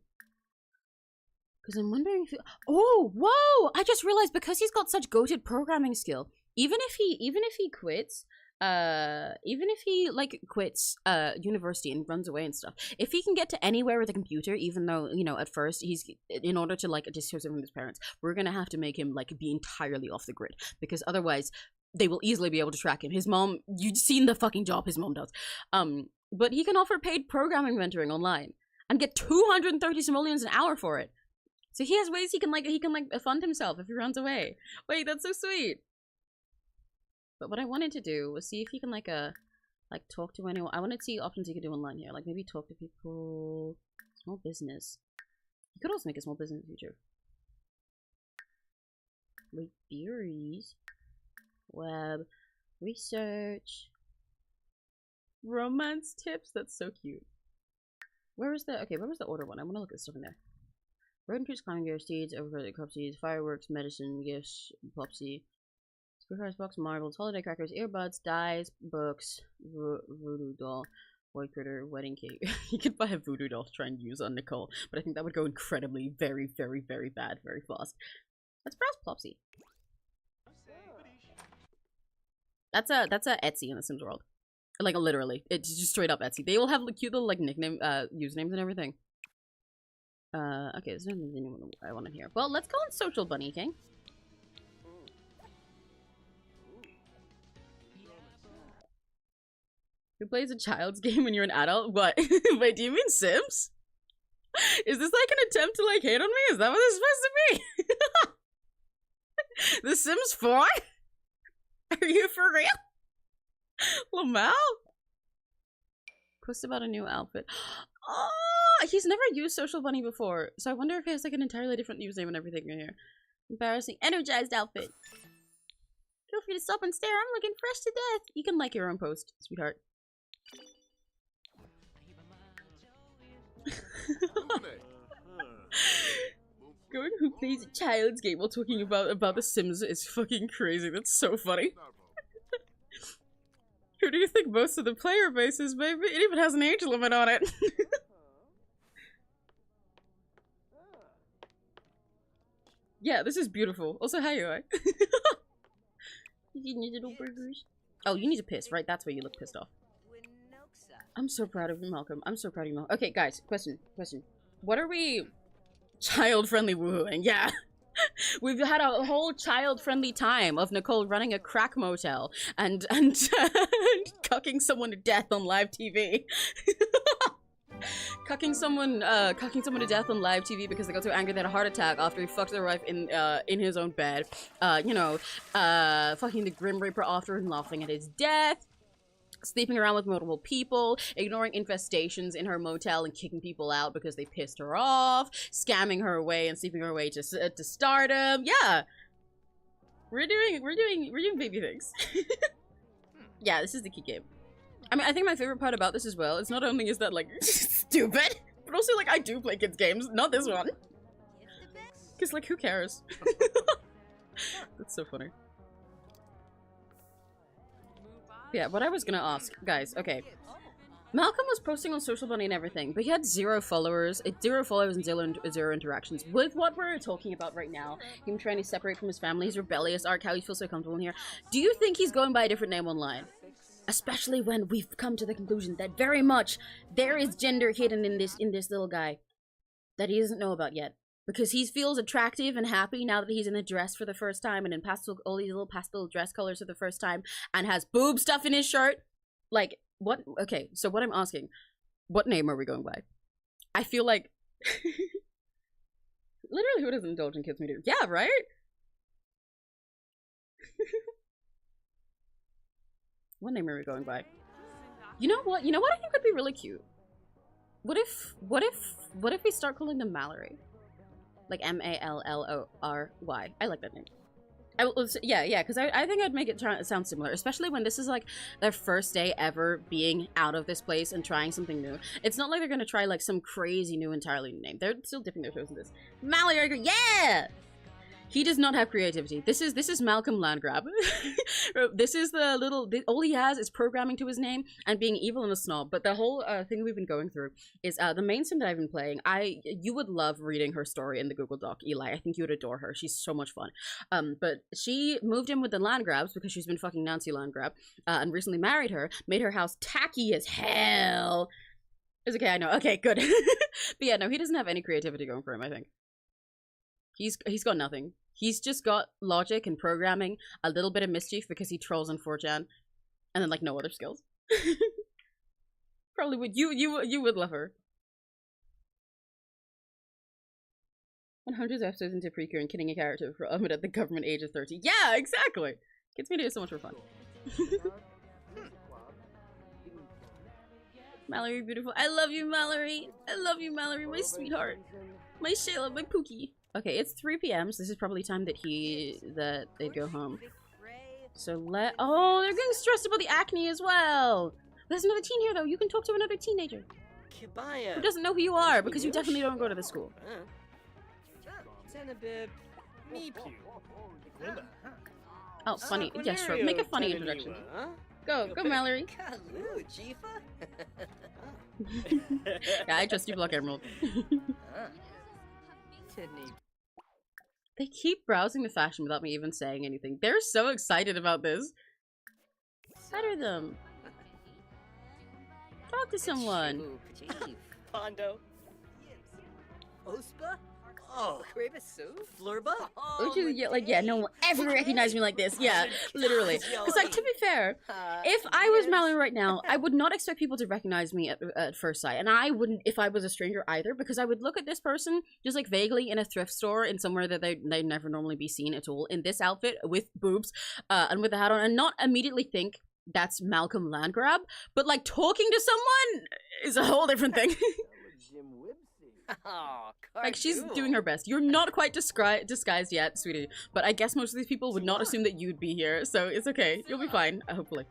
Because I'm wondering if oh, whoa! I just realized because he's got such goated programming skill, even if he quits, even if he like quits university and runs away and stuff, if he can get to anywhere with a computer, even though, you know, at first he's, in order to like distance him from his parents, we're gonna have to make him like be entirely off the grid, because otherwise they will easily be able to track him. His mom, you've seen the fucking job his mom does. But he can offer paid programming mentoring online and get 230 simoleons an hour for it. So he has ways he can fund himself if he runs away. Wait, that's so sweet. But what I wanted to do was see if he can like talk to anyone. I wanted to see options he could do online here, like maybe talk to people, small business. He could also make a small business in the future. Wait, theories, web, research, romance tips. That's so cute. Where was the order one? I want to look at stuff in there. Road and trees, climbing gear, steeds, overcrowded crop seeds, fireworks, medicine, gifts, 𝘆cie, Screwdriver's box, marbles, holiday crackers, earbuds, dyes, books, voodoo doll, boy critter, wedding cake. You could buy a voodoo doll to try and use on Nicole, but I think that would go incredibly, very, very, very bad, very fast. Let's browse 𝘆cie. That's a Etsy in the Sims world. Like, literally. It's just straight up Etsy. They will have cute little, like, nickname, usernames and everything. Okay, there's nothing I want to hear. Well, let's go on Social Bunny, okay? Who plays a child's game when you're an adult? What? Wait, do you mean Sims? Is this like an attempt to like hate on me? Is that what it's supposed to be? The Sims 4? Are you for real? Lamau? Post about a new outfit. Oh, he's never used Social Bunny before, so I wonder if he has like an entirely different username and everything right here. Embarrassing. Energized outfit. Feel free to stop and stare. I'm looking fresh to death. You can like your own post, sweetheart. Going who plays a child's game while talking about the Sims is fucking crazy. That's so funny. Who do you think most of the player base is, baby? It even has an age limit on it. Yeah, this is beautiful. Also, how you are? You need little burgers. Oh, you need to piss, right? That's why you look pissed off. I'm so proud of you, Malcolm. I'm so proud of you, Malcolm. Okay, guys, question. What are we child-friendly woohooing? Yeah. We've had a whole child-friendly time of Nicole running a crack motel and cucking someone to death on live TV. Cucking someone to death on live TV because they got so angry they had a heart attack after he fucked their wife in his own bed. You know, fucking the Grim Reaper after and laughing at his death. Sleeping around with multiple people, ignoring infestations in her motel and kicking people out because they pissed her off, scamming her away and sleeping her away to stardom. Yeah, we're doing baby things. Yeah, this is the key game. I mean, I think my favorite part about this as well is not only is that like stupid, but also like I do play kids games, not this one. Cause like who cares? That's so funny. Yeah, what I was gonna ask, guys, okay. Malcolm was posting on Social Bunny and everything, but he had 0 followers, and 0 interactions. With what we're talking about right now, him trying to separate from his family, his rebellious arc, how he feels so comfortable in here, do you think he's going by a different name online? Especially when we've come to the conclusion that very much there is gender hidden in this little guy that he doesn't know about yet. Because he feels attractive and happy now that he's in a dress for the first time and in all these little pastel dress colors for the first time and has boob stuff in his shirt. Like, what? Okay, so what I'm asking, what name are we going by? I feel like... Literally, who doesn't indulge in kids' media? Yeah, right? What name are we going by? You know what? You know what I think would be really cute? What if we start calling them Mallory? Like Mallory. I like that name. Yeah, because I think I'd make it sound similar, especially when this is like their first day ever being out of this place and trying something new. It's not like they're gonna try like some crazy new entirely new name. They're still dipping their toes in this. Mallory, yeah! He does not have creativity. This is Malcolm Landgrab. This is all he has is programming to his name and being evil and a snob. But the whole thing we've been going through is the main sim that I've been playing. You would love reading her story in the Google Doc, Eli. I think you would adore her. She's so much fun. But she moved in with the Landgrabs because she's been fucking Nancy Landgrab and recently married her, made her house tacky as hell. It's okay, I know. Okay, good. But yeah, no, he doesn't have any creativity going for him, I think. He's got nothing. He's just got logic and programming, a little bit of mischief because he trolls on 4chan, and then like no other skills. Probably would you would love her. 100 episodes into Precure and killing a character from at the government age of 30. Yeah, exactly. Kids Media is so much more fun. Mallory, beautiful. I love you, Mallory. I love you, Mallory, my sweetheart, my Shayla, my Pookie. Okay, it's 3 p.m. so this is probably time that they'd go home. So oh, they're getting stressed about the acne as well. There's another teen here though. You can talk to another teenager who doesn't know who you are because you definitely don't go to the school. Oh, funny. Yeah, sure. Make a funny introduction. Go, Mallory. Yeah, I trust you, Block Emerald. They keep browsing the fashion without me even saying anything. They're so excited about this. Better them. Talk to someone. Pondo. Ospa? Oh, Flurba? Which is yeah, no one will ever recognize me like this. Yeah, literally. Because like, to be fair, if I was Mallory right now, I would not expect people to recognize me at first sight. And I wouldn't if I was a stranger either, because I would look at this person just like vaguely in a thrift store in somewhere that they'd never normally be seen at all, in this outfit with boobs and with a hat on, and not immediately think that's Malcolm Landgrab. But like, talking to someone is a whole different thing. Oh, like, she's doing her best. You're not quite disguised yet, sweetie, but I guess most of these people would not assume that you'd be here, so it's okay. You'll be fine, hopefully.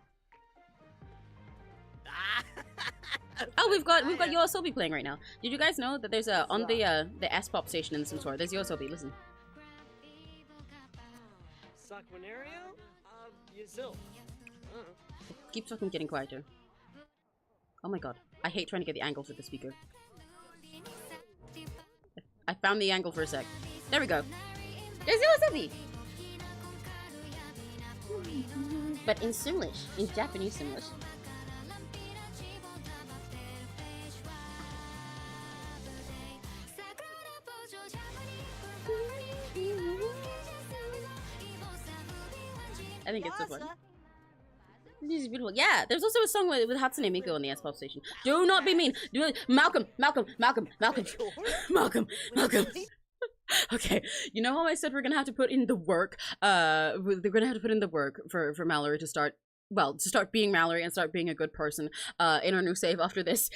Oh, we've got 𝘆cie_𝗿 playing right now. Did you guys know that there's on the S-pop station in the Sims 4, there's 𝘆cie_𝗿, listen. Keep fucking getting quieter. Oh my god. I hate trying to get the angle for the speaker. I found the angle for a sec. There we go. There's wasabi! But in Simlish. In Japanese Simlish. I think it's so fun. This is beautiful. Yeah, there's also a song with Hatsune Miku on the S-Pop station. Do not be mean. Malcolm. Okay, you know how I said we're gonna have to put in the work? We're gonna have to put in the work for Mallory to start, well, to start being Mallory and start being a good person in our new save after this.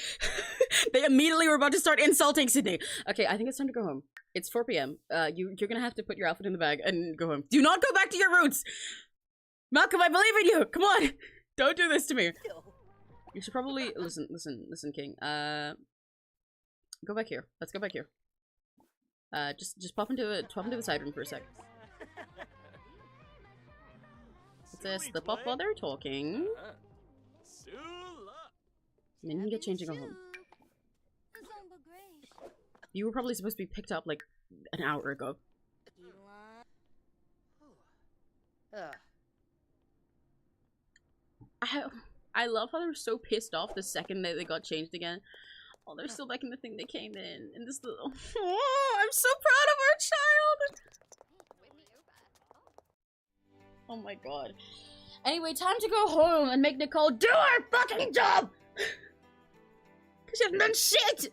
They immediately were about to start insulting Sydney. Okay, I think it's time to go home. It's 4 p.m. You're gonna have to put your outfit in the bag and go home. Do not go back to your roots! Malcolm, I believe in you! Come on! Don't do this to me! You should probably... Listen, King. Go back here. Let's go back here. Just pop into the side room for a sec. What's this? The pop while they're talking. And then you can get changed and go home. You were probably supposed to be picked up like an hour ago. I love how they're so pissed off the second that they got changed again. Oh, they're still back in the thing they came in this little... Oh, I'm so proud of our child! Oh my god. Anyway, time to go home and make Nicole do her fucking job! Cause she hasn't done shit!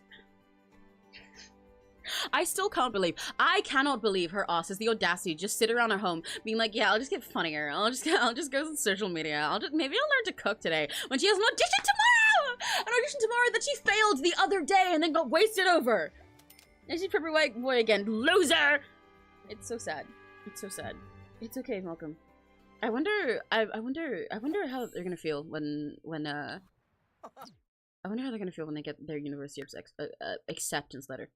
I still can't believe, I cannot believe her ass has the audacity to just sit around her home being like, yeah, I'll just get funnier. I'll just go to social media. Maybe I'll learn to cook today when she has an audition tomorrow! An audition tomorrow that she failed the other day and then got wasted over. And she's Pepper White Boy again. Loser! It's so sad. It's so sad. It's okay, Malcolm. I wonder how they're gonna feel when I wonder how they're gonna feel when they get their University of acceptance letter.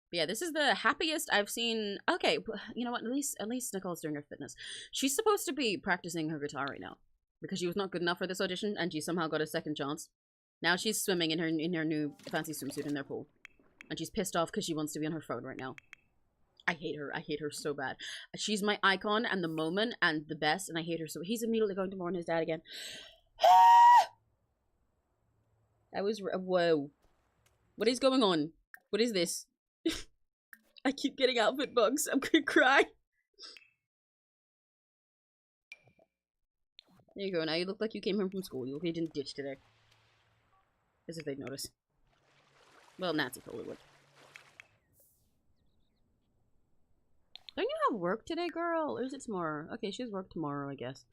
But yeah, this is the happiest I've seen. Okay, you know what? At least Nicole's doing her fitness. She's supposed to be practicing her guitar right now because she was not good enough for this audition, and she somehow got a second chance. Now she's swimming in her new fancy swimsuit in their pool, and she's pissed off because she wants to be on her phone right now. I hate her. I hate her so bad. She's my icon and the moment and the best, and I hate her so. He's immediately going to mourn his dad again. That was whoa. What is going on? What is this? I keep getting outfit bugs. I'm gonna cry. There you go. Now you look like you came home from school. You look like you didn't ditch today. As if they'd notice. Well, Nancy totally would. Don't you have work today, girl? Or is it tomorrow? Okay, she has work tomorrow, I guess.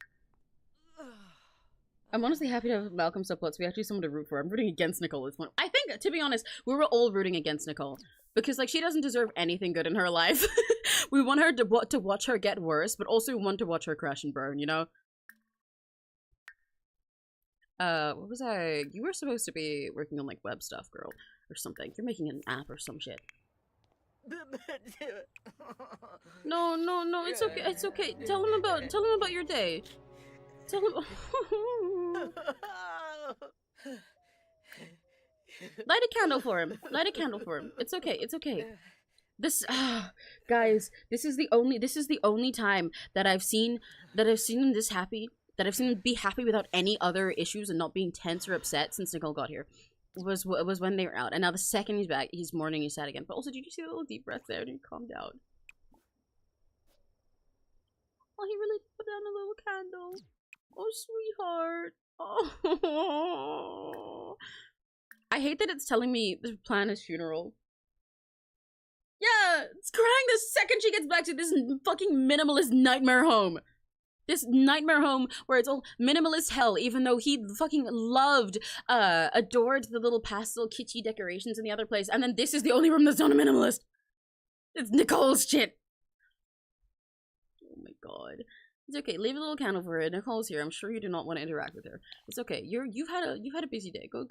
I'm honestly happy to have Malcolm subplots. We actually have someone to root for. I'm rooting against Nicole at this point. I think, to be honest, we were all rooting against Nicole. Because, like, she doesn't deserve anything good in her life. We want her to watch her get worse, but also we want to watch her crash and burn, you know? What was I? You were supposed to be working on, like, web stuff, girl. Or something. You're making an app or some shit. No, it's okay. It's okay. Tell him about your day. Tell him. Light a candle for him. Light a candle for him. It's okay. It's okay. This, guys, this is the only time that I've seen him this happy. That I've seen him be happy without any other issues and not being tense or upset since Nicole got here. Was when they were out, and now the second he's back, he's mourning, he's sad again. But also, did you see the little deep breath there? And he calmed down. Oh, he really put down a little candle. Oh, sweetheart. Oh. I hate that it's telling me to plan his funeral. Yeah, it's crying the second she gets back to this fucking minimalist nightmare home. This nightmare home where it's all minimalist hell, even though he fucking loved, adored the little pastel kitschy decorations in the other place, and then this is the only room that's not a minimalist. It's Nicole's shit. Oh my god. It's okay, leave a little candle for her. Nicole's here. I'm sure you do not want to interact with her. It's okay. You've had a busy day. Go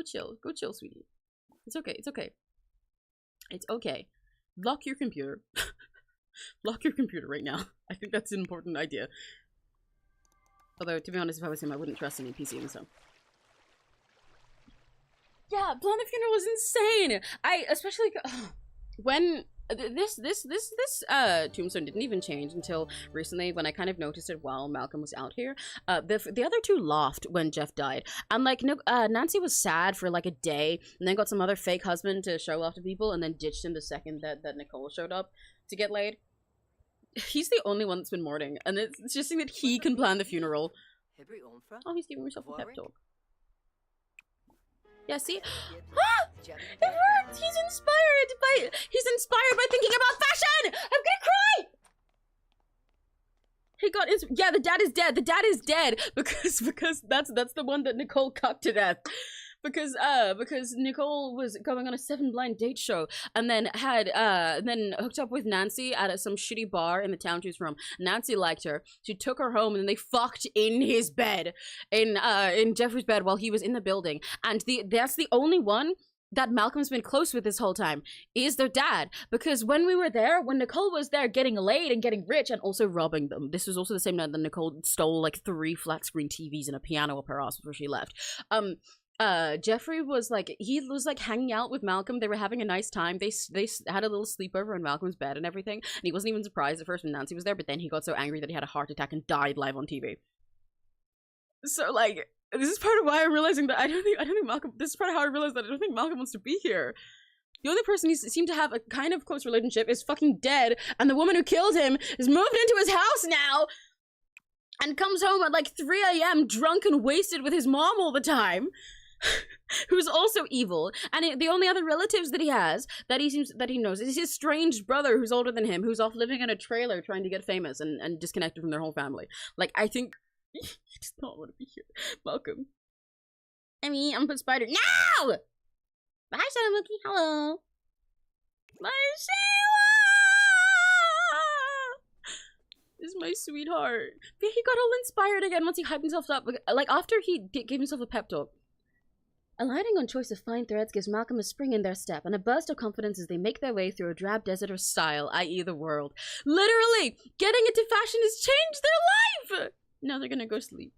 chill. Go chill, sweetie. It's okay. It's okay. It's okay. Lock your computer. Lock your computer right now. I think that's an important idea. Although, to be honest, if I was him, I wouldn't trust any PC in so. Yeah, plan the funeral was insane. I especially when this tombstone didn't even change until recently when I kind of noticed it while Malcolm was out here. The other two laughed when Jeff died, and like Nancy was sad for like a day, and then got some other fake husband to show off to people, and then ditched him the second that Nicole showed up to get laid. He's the only one that's been mourning, and it's just that he can plan the funeral. Oh, he's giving himself a pep talk. Yeah, see? Ah! It worked! He's inspired by thinking about fashion! I'm gonna cry! He got his, yeah, the dad is dead. The dad is dead because that's the one that Nicole cucked to death. Because Nicole was going on a 7 blind date show and then hooked up with Nancy at some shitty bar in the town she was from. Nancy liked her. She took her home and then they fucked in his bed, in Jeffrey's bed while he was in the building. And that's the only one that Malcolm's been close with this whole time, is their dad. Because when we were there, when Nicole was there getting laid and getting rich and also robbing them, this was also the same night that Nicole stole like 3 flat screen TVs and a piano up her ass before she left. Jeffrey was like, he was like hanging out with Malcolm. They were having a nice time. They had a little sleepover in Malcolm's bed and everything, and he wasn't even surprised at first when Nancy was there, but then he got so angry that he had a heart attack and died live on TV. So like, this is part of why I'm realizing that I don't think Malcolm, this is part of how I realized that I don't think Malcolm wants to be here. The only person he seemed to have a kind of close relationship is fucking dead, and the woman who killed him is moved into his house now and comes home at like 3 AM drunk and wasted with his mom all the time. Who's also evil, and the only other relatives that he has that he knows is his strange brother who's older than him, who's off living in a trailer trying to get famous and disconnected from their whole family. Like, I think he does not want to be here. Malcolm. I mean, I'm a spider. No! Bye, Shadow Monkey. Hello. Bye, Shayla! This is my sweetheart. But he got all inspired again once he hyped himself up. Like, after he gave himself a pep talk. Alighting on choice of fine threads gives Malcolm a spring in their step and a burst of confidence as they make their way through a drab desert of style, i.e. the world. Literally, getting into fashion has changed their life! Now they're gonna go sleep.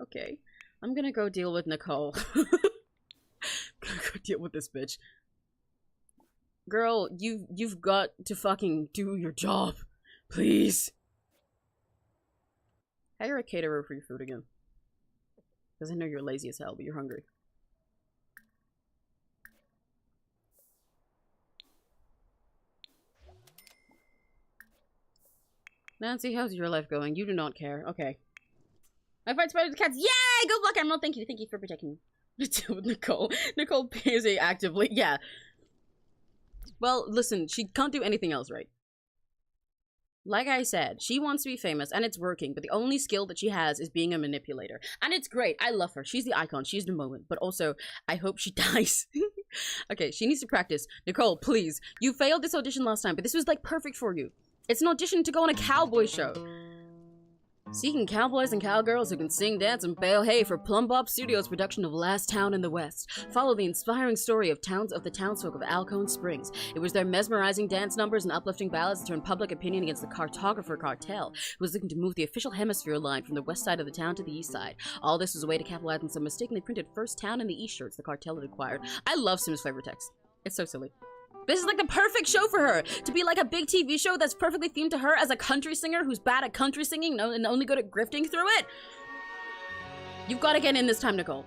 Okay, I'm gonna go deal with Nicole. Gonna go deal with this bitch. Girl, you've got to fucking do your job. Please. Hire a caterer for your food again. Because I know you're lazy as hell, but you're hungry. Nancy, how's your life going? You do not care. Okay. I fight spiders with cats. Yay! Go Block Emerald. Thank you. Thank you for protecting me. Deal with Nicole. Nicole pays actively. Yeah. Well, listen, she can't do anything else, right? Like I said, she wants to be famous, and it's working, but the only skill that she has is being a manipulator. And it's great. I love her. She's the icon. She's the moment. But also, I hope she dies. Okay, she needs to practice. Nicole, please. You failed this audition last time, but this was, like, perfect for you. It's an audition to go on a cowboy show. Seeking cowboys and cowgirls who can sing, dance, and bale hay for Plum Bob Studios' production of Last Town in the West. Follow the inspiring story of the townsfolk of Alcone Springs. It was their mesmerizing dance numbers and uplifting ballads that turned public opinion against the cartographer cartel, who was looking to move the official hemisphere line from the west side of the town to the east side. All this was a way to capitalize on some mistakenly printed First Town in the East shirts the cartel had acquired. I love Sims flavor text. It's so silly. This is like the perfect show for her, to be like a big TV show that's perfectly themed to her as a country singer who's bad at country singing and only good at grifting through it. You've got to get in this time, Nicole.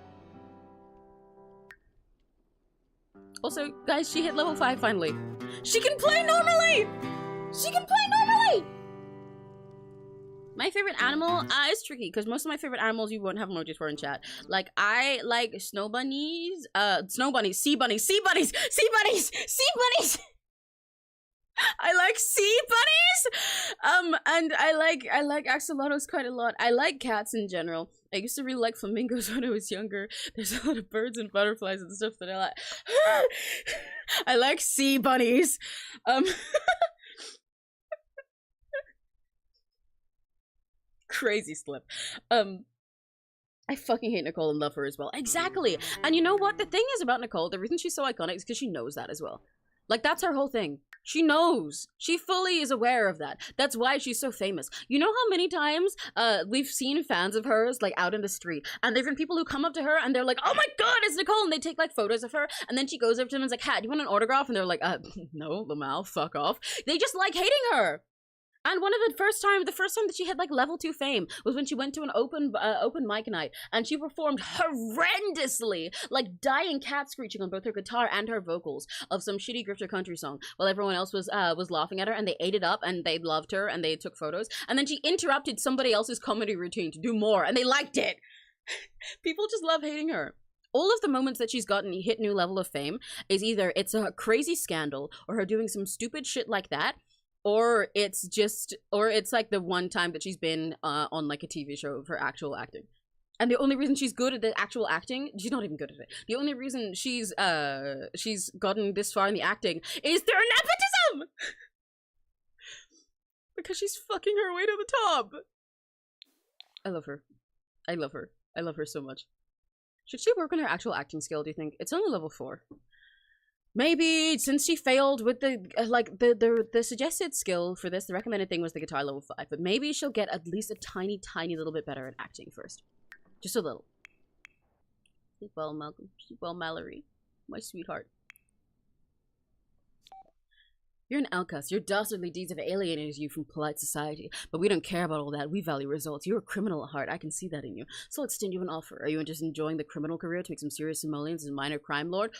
Also, guys, she hit level 5 finally. She can play normally! She can play normally! My favorite animal is tricky, because most of my favorite animals you won't have emojis for in chat. Like, I like snow bunnies, sea bunnies. I like sea bunnies! And I like axolotls quite a lot. I like cats in general. I used to really like flamingos when I was younger. There's a lot of birds and butterflies and stuff that I like. I like sea bunnies. Crazy slip. I fucking hate Nicole and love her as well. Exactly. And you know what? The thing is about Nicole, the reason she's so iconic is because she knows that as well. Like, that's her whole thing. She knows. She fully is aware of that. That's why she's so famous. You know how many times we've seen fans of hers like out in the street, and there've been people who come up to her and they're like, "Oh my god, it's Nicole," and they take like photos of her, and then she goes up to them and's like, "Kat, do you want an autograph?" And they're like, no, Lamal, fuck off. They just like hating her. And the first time that she had like level 2 fame was when she went to an open mic night and she performed horrendously, like dying cat screeching on both her guitar and her vocals of some shitty grifter country song, while everyone else was laughing at her, and they ate it up and they loved her and they took photos. And then she interrupted somebody else's comedy routine to do more, and they liked it. People just love hating her. All of the moments that she's gotten hit new level of fame is either it's a crazy scandal or her doing some stupid shit like that, or it's like the one time that she's been on like a TV show for actual acting. And the only reason she's good at the actual acting, she's not even good at it. The only reason she's gotten this far in the acting is through nepotism! Because she's fucking her way to the top. I love her. I love her. I love her so much. Should she work on her actual acting skill, do you think? It's only level 4. Maybe since she failed with the suggested skill for this, the recommended thing was the guitar level 5, but maybe she'll get at least a tiny little bit better at acting first. Just a little. Sleep well, Malcolm. Sleep well, Mallory. My sweetheart. You're an outcast. Your dastardly deeds have alienated you from polite society, but we don't care about all that. We value results. You're a criminal at heart. I can see that in you. So let's extend you an offer. Are you interested in enjoying the criminal career to make some serious simoleons as a minor crime lord?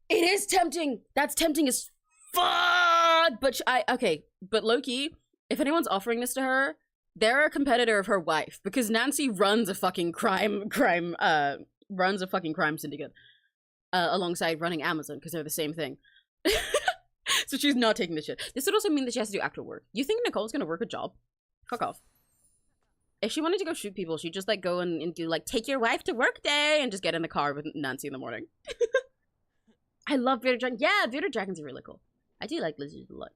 It is tempting. That's tempting as fuck. But but low-key, if anyone's offering this to her, they're a competitor of her wife, because Nancy runs a fucking crime syndicate alongside running Amazon, because they're the same thing. So she's not taking this shit. This would also mean that she has to do actual work. You think Nicole's gonna work a job? Fuck off. If she wanted to go shoot people, she'd just like go and do like take your wife to work day and just get in the car with Nancy in the morning. I love bearded dragons. Yeah, bearded dragons are really cool. I do like lizards a lot.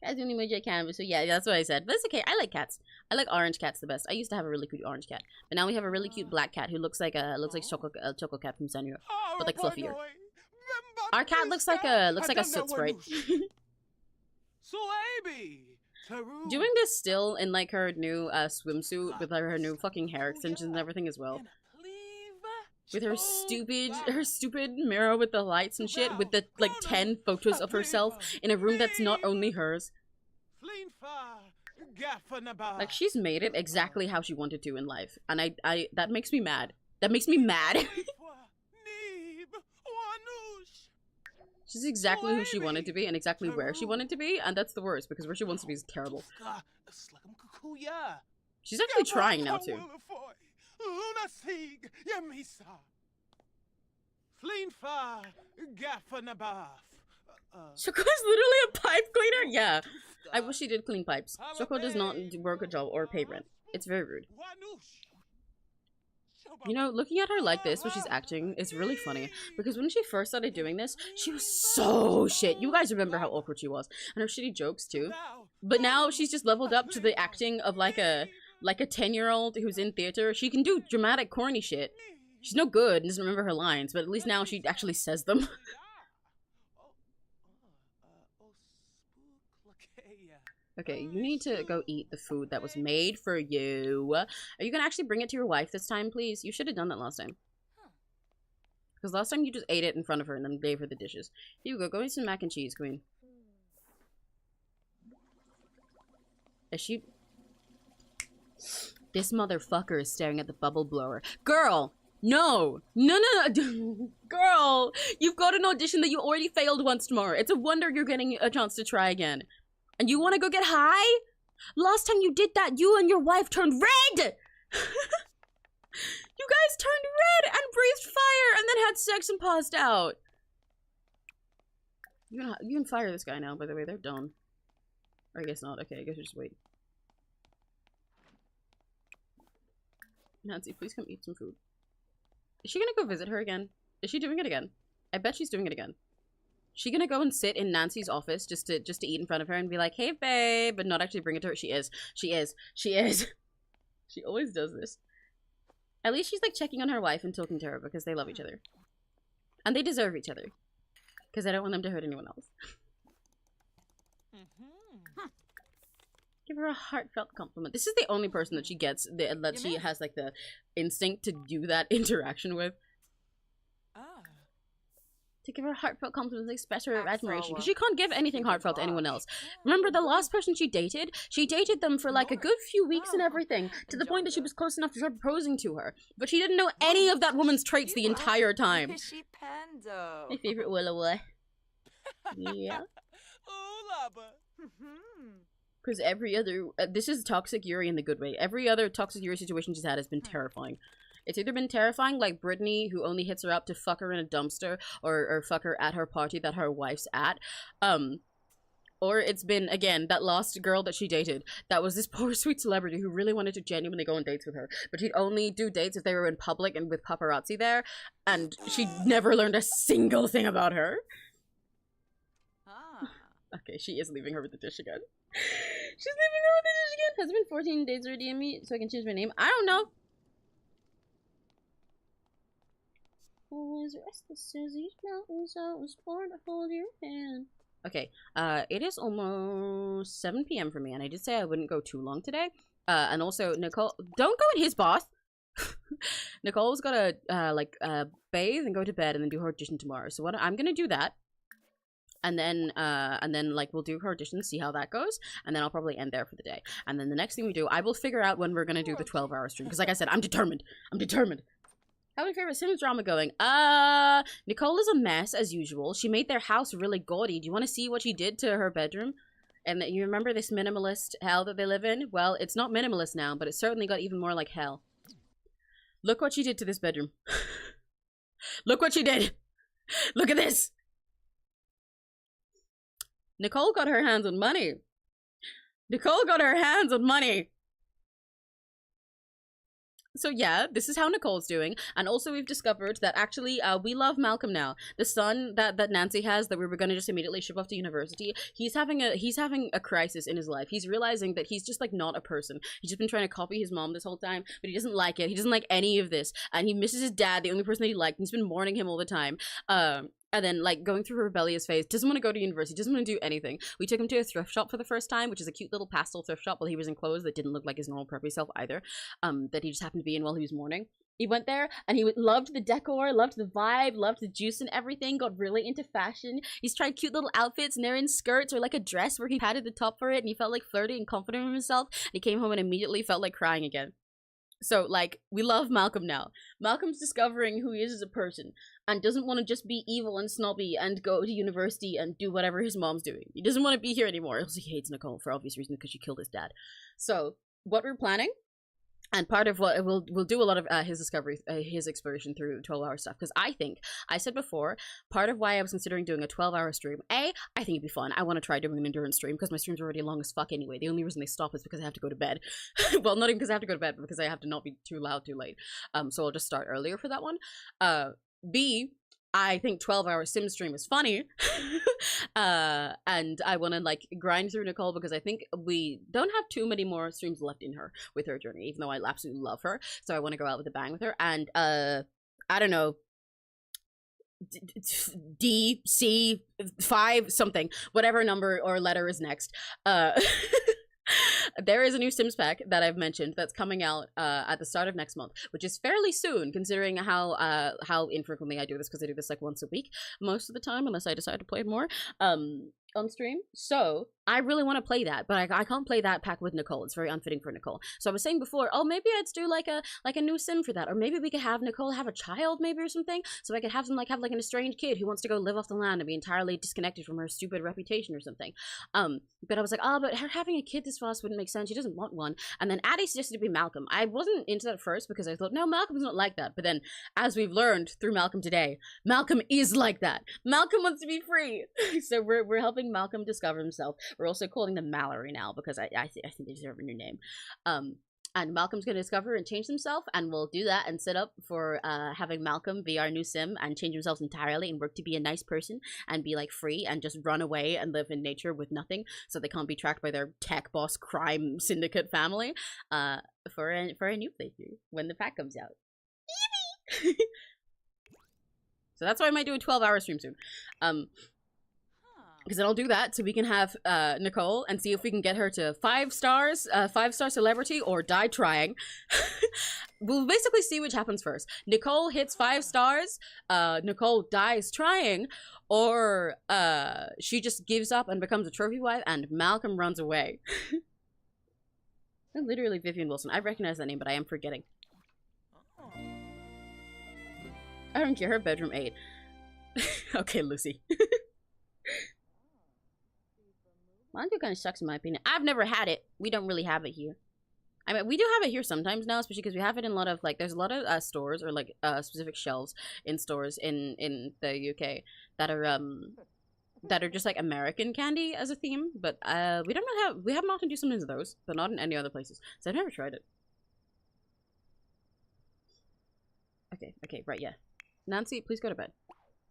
That's the only emoji I can, so yeah, that's what I said. But it's okay. I like cats. I like orange cats the best. I used to have a really cute orange cat, but now we have a really cute black cat who looks like Choco Cat from Sanrio, but like fluffier. Our cat looks like a soot sprite. Doing this still in like her new swimsuit with her new fucking hair extensions and everything as well. With her stupid mirror with the lights and shit, with the like 10 photos of herself in a room that's not only hers. Like, she's made it exactly how she wanted to in life, and I that makes me mad. That makes me mad. She's exactly who she wanted to be and exactly where she wanted to be, and that's the worst, because where she wants to be is terrible. She's actually trying now too. Shoko's literally a pipe cleaner? Yeah. I wish she did clean pipes. Shoko does not work a job or pay rent. It's very rude. You know, looking at her like this when she's acting is really funny, because when she first started doing this, she was so shit. You guys remember how awkward she was, and her shitty jokes too. But now she's just leveled up to the acting of like a 10-year-old who's in theater. She can do dramatic corny shit. She's no good and doesn't remember her lines, but at least now she actually says them. Okay, you need to go eat the food that was made for you. Are you gonna actually bring it to your wife this time, please? You should have done that last time. Because last time you just ate it in front of her and then gave her the dishes. Here you go eat some mac and cheese, queen. Is she... This motherfucker is staring at the bubble blower. Girl! No! No. Girl! You've got an audition that you already failed once tomorrow. It's a wonder you're getting a chance to try again. And you want to go get high? Last time you did that, you and your wife turned red! You guys turned red and breathed fire and then had sex and passed out. You can fire this guy now, by the way. They're done. Or I guess not. Okay, I guess we'll just wait. Nancy, please come eat some food. Is she gonna go visit her again? Is she doing it again? I bet she's doing it again. She gonna go and sit in Nancy's office just to eat in front of her and be like, hey babe, but not actually bring it to her? She is. She always does this. At least she's like checking on her wife and talking to her because they love each other. And they deserve each other. because I don't want them to hurt anyone else. Give her a heartfelt compliment. This is the only person that she gets that she has like the instinct to do that interaction with. To give her heartfelt compliments and express her admiration, because she can't give anything heartfelt to anyone else. Remember the last person she dated them for like a good few weeks and everything, to the point that she was close enough to start proposing to her, but she didn't know any of that woman's traits the entire time. My favorite Willow. Yeah. Because every other this is toxic Yuri in the good way. Every other toxic Yuri situation she's had has been terrifying. It's either been terrifying, like Brittany, who only hits her up to fuck her in a dumpster, or fuck her at her party that her wife's at. Or it's been, again, that last girl that she dated. That was this poor sweet celebrity who really wanted to genuinely go on dates with her. But she'd only do dates if they were in public and with paparazzi there. And she never learned a single thing about her. Okay, she is leaving her with the dish again. She's leaving her with the dish again. Has it been 14 days already in me so I can change my name? I don't know. Always restless as each mountains, I was born to hold your hand. Okay, it is almost 7 p.m. for me, and I did say I wouldn't go too long today. And also, Nicole, don't go in his bath. Nicole's gotta, bathe and go to bed and then do her audition tomorrow. So I'm gonna do that. And then, like, we'll do her audition, see how that goes, and then I'll probably end there for the day. And then the next thing we do, I will figure out when we're gonna do the 12-hour stream, because like I said, I'm determined. How's your favorite Sims drama going? Nicole is a mess, as usual. She made their house really gaudy. Do you want to see what she did to her bedroom? And you remember this minimalist hell that they live in? Well, it's not minimalist now, but it certainly got even more like hell. Look what she did to this bedroom. Look what she did! Look at this! Nicole got her hands on money. Nicole got her hands on money. So yeah, this is how Nicole's doing. And also we've discovered that actually we love Malcolm now. The son that Nancy has that we were going to just immediately ship off to university, he's having a crisis in his life. He's realizing that he's just like not a person. He's just been trying to copy his mom this whole time, but he doesn't like it. He doesn't like any of this. And he misses his dad, the only person that he liked, and he's been mourning him all the time. And then, like, going through a rebellious phase, doesn't want to go to university, doesn't want to do anything. We took him to a thrift shop for the first time, which is a cute little pastel thrift shop while he was in clothes that didn't look like his normal preppy self either, that he just happened to be in while he was mourning. He went there, and he loved the decor, loved the vibe, loved the juice and everything, got really into fashion. He's tried cute little outfits, and they're in skirts or like a dress where he padded the top for it, and he felt like flirty and confident in himself, and he came home and immediately felt like crying again. So, like, we love Malcolm now. Malcolm's discovering who he is as a person and doesn't want to just be evil and snobby and go to university and do whatever his mom's doing. He doesn't want to be here anymore. Also, he hates Nicole for obvious reasons because she killed his dad. So, what we're planning, and part of what we'll do a lot of his discovery, his exploration through 12-hour stuff. Because I said before, part of why I was considering doing a 12-hour stream, I think it'd be fun. I want to try doing an endurance stream because my streams are already long as fuck anyway. The only reason they stop is because I have to go to bed. Well, not even because I have to go to bed, but because I have to not be too loud too late. So I'll just start earlier for that one. B, I think 12-hour sim stream is funny. And I want to like grind through Nicole because I think we don't have too many more streams left in her with her journey, even though I absolutely love her. So I want to go out with a bang with her. And I don't know, D, C, 5, something, whatever number or letter is next. There is a new Sims pack that I've mentioned that's coming out at the start of next month, which is fairly soon considering how infrequently I do this, because I do this like once a week most of the time unless I decide to play it more on stream. So I really want to play that, but I can't play that pack with Nicole. It's very unfitting for Nicole. So I was saying before, oh, maybe I'd do like a new sim for that, or maybe we could have Nicole have a child maybe or something, so I could have like an estranged kid who wants to go live off the land and be entirely disconnected from her stupid reputation or something. But I was like, oh, but her having a kid this fast wouldn't make sense. She doesn't want one. And then Addie suggested to be Malcolm. I wasn't into that at first because I thought, no, Malcolm's not like that. But then, as we've learned through Malcolm today, Malcolm is like that. Malcolm wants to be free. So we're helping Malcolm discover himself. We're also calling them Mallory now because I think they deserve a new name. And Malcolm's going to discover and change himself, and we'll do that and set up for having Malcolm be our new sim and change himself entirely and work to be a nice person and be like free and just run away and live in nature with nothing so they can't be tracked by their tech boss crime syndicate family for a new playthrough when the pack comes out. So that's why I might do a 12-hour stream soon. Because then I'll do that so we can have Nicole and see if we can get her to 5 stars, 5-star celebrity, or die trying. We'll basically see which happens first. Nicole hits 5 stars, Nicole dies trying, or she just gives up and becomes a trophy wife and Malcolm runs away. Literally Vivian Wilson. I recognize that name, but I am forgetting. I don't care, her bedroom 8. Okay, Lucy. Mountain Dew kind of sucks in my opinion. I've never had it. We don't really have it here. I mean, we do have it here sometimes now, especially because we have it in a lot of, like, there's a lot of stores or, like, specific shelves in stores in the UK that are just, like, American candy as a theme. But we don't really have, we have Mountain Dew sometimes of those, but not in any other places. So I've never tried it. Okay, right, yeah. Nancy, please go to bed.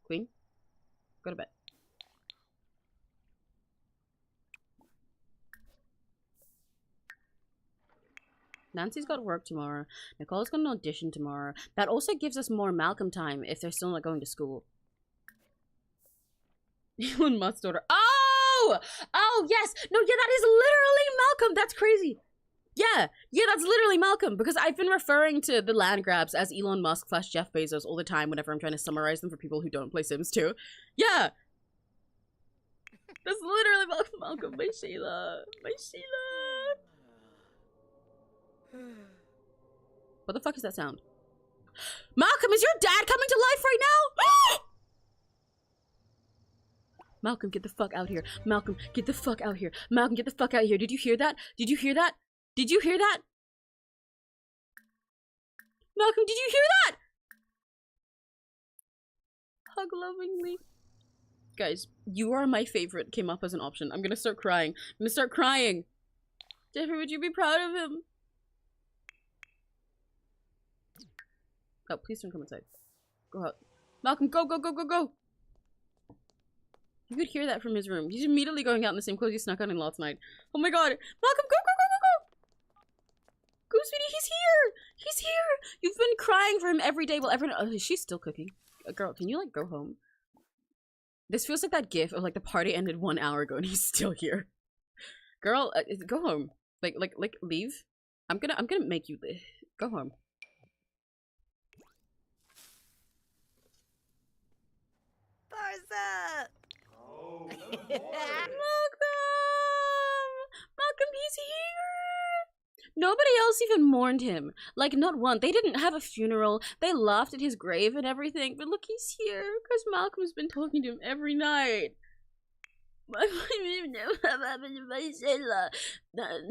Queen, go to bed. Nancy's got work tomorrow. Nicole's got an audition tomorrow. That also gives us more Malcolm time if they're still not going to school. Elon Musk's daughter. Oh! Oh, yes! No, yeah, that is literally Malcolm! That's crazy! Yeah, that's literally Malcolm, because I've been referring to the land grabs as Elon Musk / Jeff Bezos all the time whenever I'm trying to summarize them for people who don't play Sims 2. Yeah! That's literally Malcolm. My Sheila. My Sheila. What the fuck is that sound? Malcolm, is your dad coming to life right now? Malcolm, get the fuck out here. Malcolm, get the fuck out here. Malcolm, get the fuck out here. Did you hear that? Did you hear that? Did you hear that? Malcolm, did you hear that? Hug lovingly. Guys, you are my favorite came up as an option. I'm gonna start crying. I'm gonna start crying. Jeffrey, would you be proud of him? Oh, please don't come inside. Go out. Malcolm, go, go, go, go, go! You could hear that from his room. He's immediately going out in the same clothes he snuck out in last night. Oh my god! Malcolm, go, go, go, go, go! Go, sweetie, he's here! He's here! You've been crying for him every day while everyone— oh, is she still cooking? Girl, can you, like, go home? This feels like that gif of, like, the party ended 1 hour ago and he's still here. Girl, go home. Like, leave. I'm gonna make you live. Go home. Barza! Oh, Malcolm! Malcolm, he's here! Nobody else even mourned him. Like, not one. They didn't have a funeral. They laughed at his grave and everything. But look, he's here. Because Malcolm's been talking to him every night.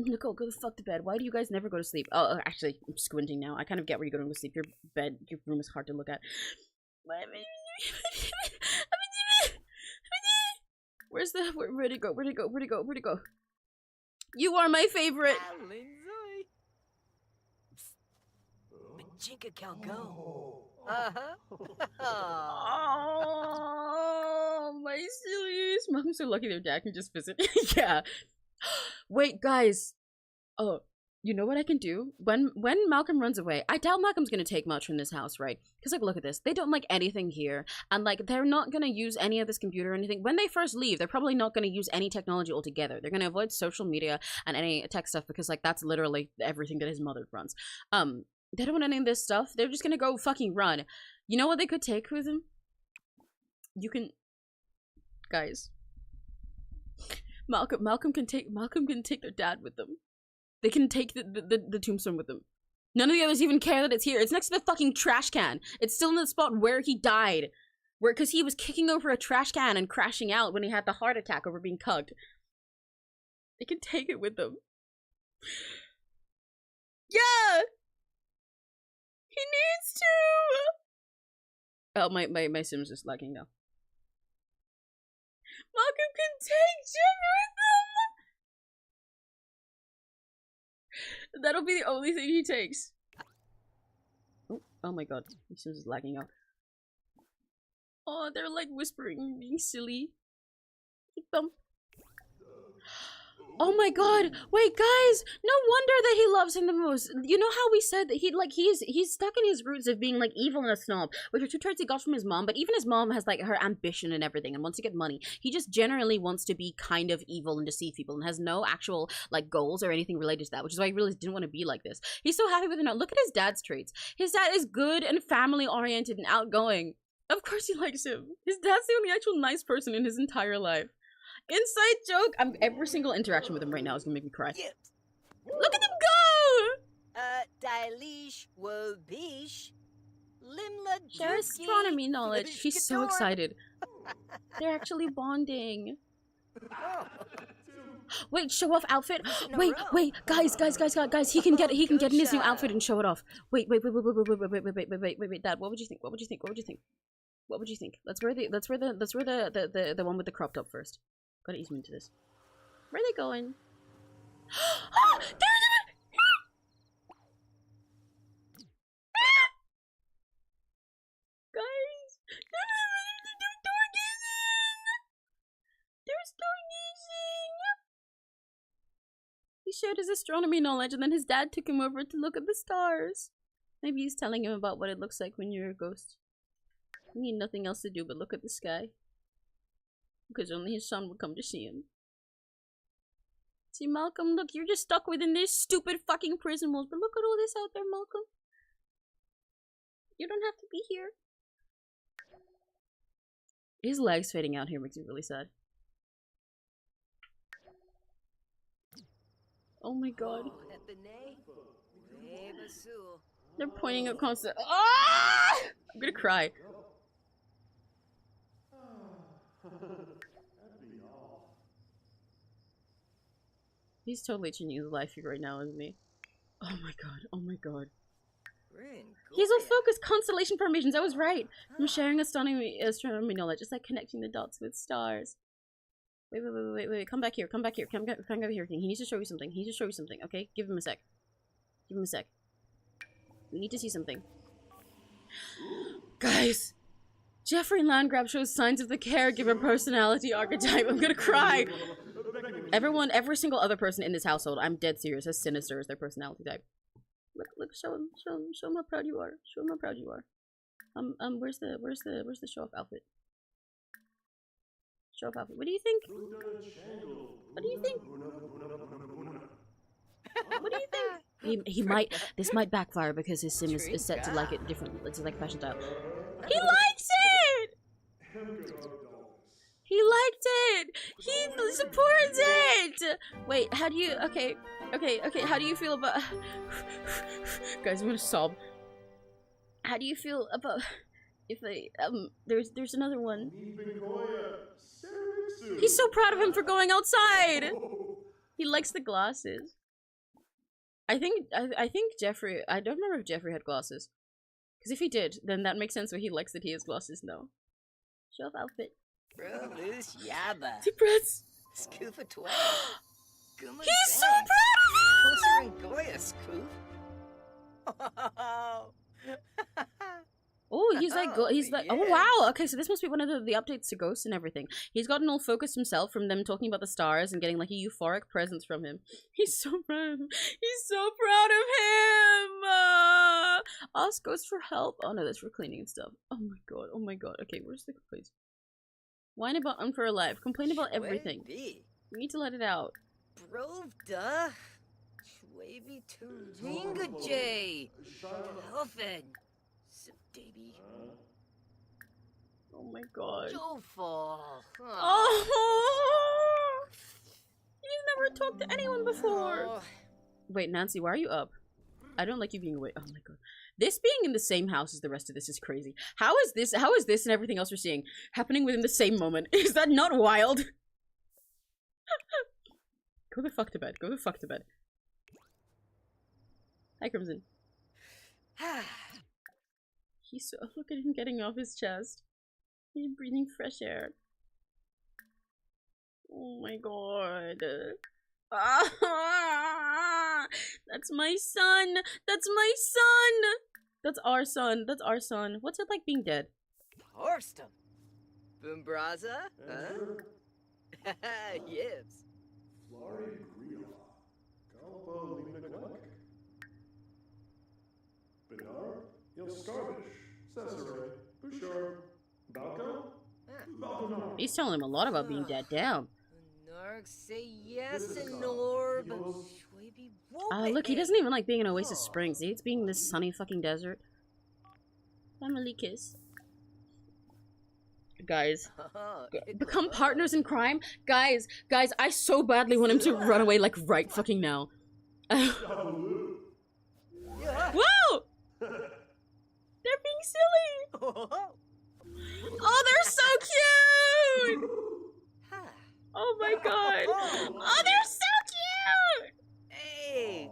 Nicole, go the fuck to bed. Why do you guys never go to sleep? Oh, actually, I'm squinting now. I kind of get where you're going to sleep. Your bed, your room is hard to look at. Where's the— where'd it go? Where'd it go? Where'd it go? Where'd it go? You are my favorite. Majinka Calgo. Oh, my sillies. Mom's so lucky their dad can just visit. Yeah. Wait, guys. Oh, you know what I can do? When Malcolm runs away, I doubt Malcolm's gonna take much from this house, right? Because, like, look at this. They don't like anything here. And, like, they're not gonna use any of this computer or anything. When they first leave, they're probably not gonna use any technology altogether. They're gonna avoid social media and any tech stuff because, like, that's literally everything that his mother runs. They don't want any of this stuff. They're just gonna go fucking run. You know what they could take with them? You can— guys. Malcolm can take their dad with them. They can take the tombstone with them. None of the others even care that it's here. It's next to the fucking trash can. It's still in the spot where he died. Because he was kicking over a trash can and crashing out when he had the heart attack over being cugged. They can take it with them. Yeah! He needs to! Oh, my Sim's just lagging now. Malcolm can take Jim with him! That'll be the only thing he takes. Oh my god, my Sim's is lagging out. Oh, they're like whispering, being silly. Keep them. Oh my god, wait guys, no wonder that he loves him the most. You know how we said that he's stuck in his roots of being like evil and a snob, which are two traits he got from his mom, but even his mom has like her ambition and everything and wants to get money. He just generally wants to be kind of evil and deceive people and has no actual like goals or anything related to that, which is why he really didn't want to be like this. He's so happy with it now. Look at his dad's traits. His dad is good and family oriented and outgoing. Of course he likes him. His dad's the only actual nice person in his entire life. Inside joke. Every single interaction with him right now is gonna make me cry. Yep. Look at them go! Dilish wobish. Limla Share astronomy knowledge. He's so excited. They're actually bonding. Wait, show off outfit. Wait, guys. He can get in his new outfit and show it off. Wait, Dad. What would you think? What would you think? Let's wear the one with the crop top first. Gotta ease him into this. Where are they going? Oh, guys, they're stargazing. He shared his astronomy knowledge, and then his dad took him over to look at the stars. Maybe he's telling him about what it looks like when you're a ghost. He need nothing else to do but look at the sky. Because only his son would come to see him. See, Malcolm, look, you're just stuck within these stupid fucking prison walls. But look at all this out there, Malcolm. You don't have to be here. His legs fading out here makes me really sad. Oh my god. They're pointing at constant. Ah! I'm gonna cry. He's totally changing his life right now, isn't he? Oh my god, oh my god. He's all focused constellation formations, I was right. I'm sharing astronomy knowledge. It's like connecting the dots with stars. Wait, come back here, come back here. He needs to show you something, okay? Give him a sec. We need to see something. Guys! Jeffrey Landgrab shows signs of the caregiver personality archetype. I'm gonna cry! Every single other person in this household, I'm dead serious, as sinister as their personality type. Look, show him how proud you are. Where's the show off outfit? Show off outfit. What do you think? He might, this might backfire because his sim is set to like it different, it's like fashion style. He likes it! He liked it! He supports it! Wait, how do you, okay, how do you feel about, guys, I'm gonna sob. How do you feel about, if there's another one. He's so proud of him for going outside! He likes the glasses. I think Jeffrey, I don't remember if Jeffrey had glasses. Because if he did, then that makes sense where he likes that he has glasses now. Show off outfit. Deep breaths. He's so proud of him! Oh, he's like, oh wow, okay, so this must be one of the updates to Ghosts and everything. He's gotten all focused himself from them talking about the stars and getting like a euphoric presence from him. He's so proud of him. Ask Ghost for help. Oh no, that's for cleaning and stuff. Oh my god, okay, where's the complaints? Whine about unfair life, complain about everything. We need to let it out. Brovda. Schwavy to Ringa J. Helfen. Baby. Oh my god. Jofal. Oh! You've never talked to anyone before. Wait, Nancy, why are you up? I don't like you being awake. Oh my god. This being in the same house as the rest of this is crazy. How is this and everything else we're seeing happening within the same moment? Is that not wild? Go the fuck to bed. Hi, Crimson. He's so, look at him getting off his chest. He's breathing fresh air. Oh my god. Ah, that's my son! That's our son. What's it like being dead? Horstum. Boombraza? Huh? Yips. He's telling him a lot about being dead. Damn. Say yes and Norb. Look, he doesn't even like being in Oasis Springs. He hates being in this sunny fucking desert. Family kiss. Guys, become partners in crime? Guys, I so badly want him to run away, like, right fucking now. Whoa! They're being silly! Oh, they're so cute! Oh my god! Oh, they're so cute! Hey!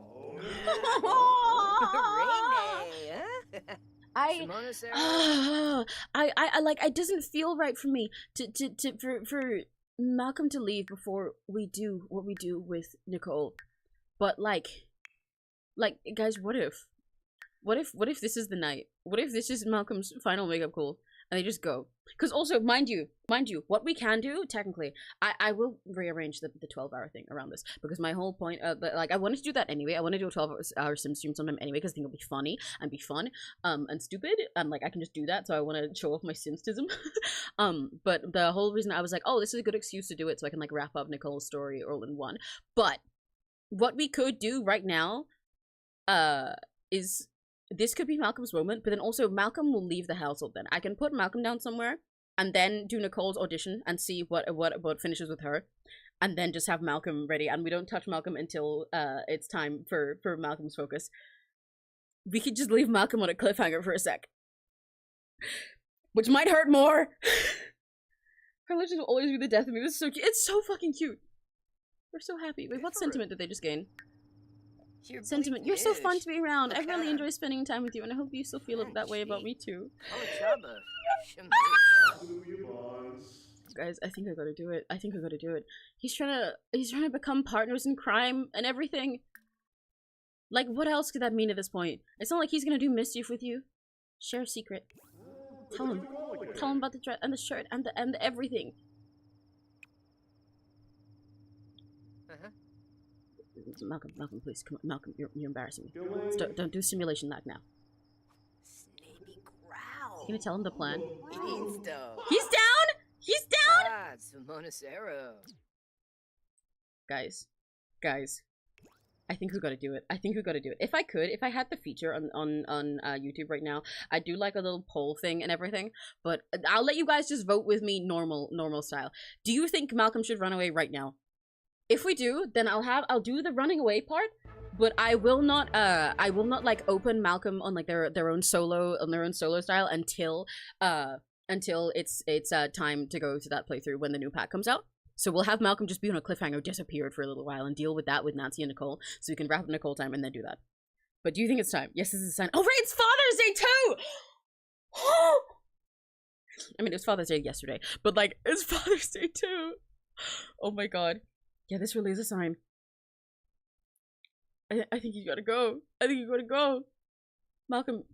I like, it doesn't feel right for me for Malcolm to leave before we do what we do with Nicole. But like guys, what if this is the night? What if this is Malcolm's final makeup call and they just go? Because also, mind you, what we can do, technically, I will rearrange the 12-hour thing around this, because my whole point, but like, I wanted to do that anyway. I want to do a 12-hour sim stream sometime anyway, because I think it'll be funny and be fun, and stupid, and like, I can just do that, so I want to show off my simstism. But the whole reason I was like, oh, this is a good excuse to do it, so I can like wrap up Nicole's story all in one. But what we could do right now, is this could be Malcolm's moment, but then also Malcolm will leave the household then. I can put Malcolm down somewhere and then do Nicole's audition and see what finishes with her, and then just have Malcolm ready, and we don't touch Malcolm until it's time for Malcolm's focus. We could just leave Malcolm on a cliffhanger for a sec, which might hurt more. Her legend will always be the death of me. This is so cute. It's so fucking cute. We're so happy. Wait, what sentiment did they just gain? Sentiment. You're so fun to be around. I really enjoy spending time with you, and I hope you still feel that way about me too. Guys, I think I gotta do it. I think I gotta do it. He's trying to become partners in crime and everything. Like, what else could that mean at this point? It's not like he's gonna do mischief with you. Share a secret. Tell him. Tell him about the dress and the shirt and the everything. Malcolm, please, come on. Malcolm, you're embarrassing me. Don't do simulation lag now. Snappy growl. You gonna tell him the plan? He's down. He's down! He's down! Ah, Monocero. Guys. I think we gotta do it. If I had the feature on YouTube right now, I'd do like a little poll thing and everything, but I'll let you guys just vote with me normal style. Do you think Malcolm should run away right now? If we do, then I'll do the running away part, but I will not like open Malcolm on like their own solo style until it's time to go to that playthrough when the new pack comes out. So we'll have Malcolm just be on a cliffhanger, disappeared for a little while, and deal with that with Nancy and Nicole, so we can wrap up Nicole time and then do that. But do you think it's time? Yes, this is a sign. Oh right, it's Father's Day too! I mean, it was Father's Day yesterday, but like, it's Father's Day too! Oh my god. Yeah, this really is a sign. I think you gotta go. Malcolm,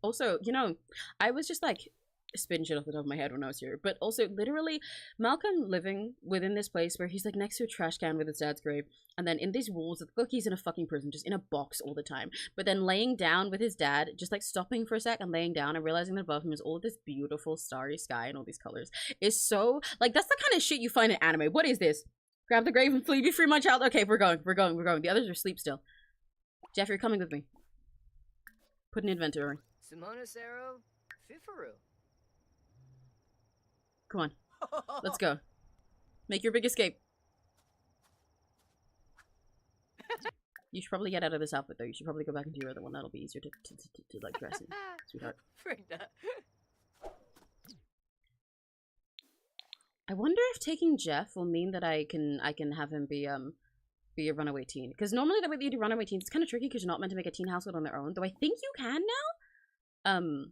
also, you know, I was just like spitting shit off the top of my head when I was here, but also literally Malcolm living within this place where he's like next to a trash can with his dad's grave, and then in these walls, it's like he's in a fucking prison, just in a box all the time, but then laying down with his dad, just like stopping for a sec and laying down and realizing that above him is all this beautiful starry sky and all these colors, is so, like, that's the kind of shit you find in anime. What is this? Grab the grave and flee, be free, my child. Okay, we're going. The others are asleep still. Jeff, you're coming with me. Put an inventory. Monocero. Fifaru. Come on. Let's go. Make your big escape. You should probably get out of this outfit, though. You should probably go back into your other one. That'll be easier to like, dress in, sweetheart. I wonder if taking Jeff will mean that I can have him be a runaway teen. Because normally the way that you do runaway teens, it's kind of tricky because you're not meant to make a teen household on their own. Though I think you can now.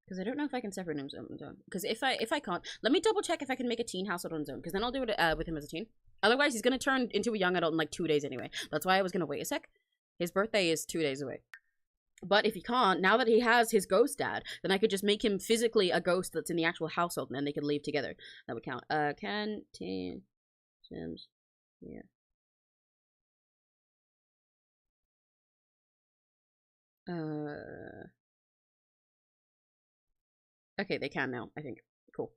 Because I don't know if I can separate him on his own. Because if I can't, let me double check if I can make a teen household on his own. Because then I'll do it with him as a teen. Otherwise, he's gonna turn into a young adult in like 2 days anyway. That's why I was gonna wait a sec. His birthday is 2 days away. But if he can't, now that he has his ghost dad, then I could just make him physically a ghost that's in the actual household, and then they can leave together. That would count. Can teen sims Yeah. Okay, they can now, I think. Cool.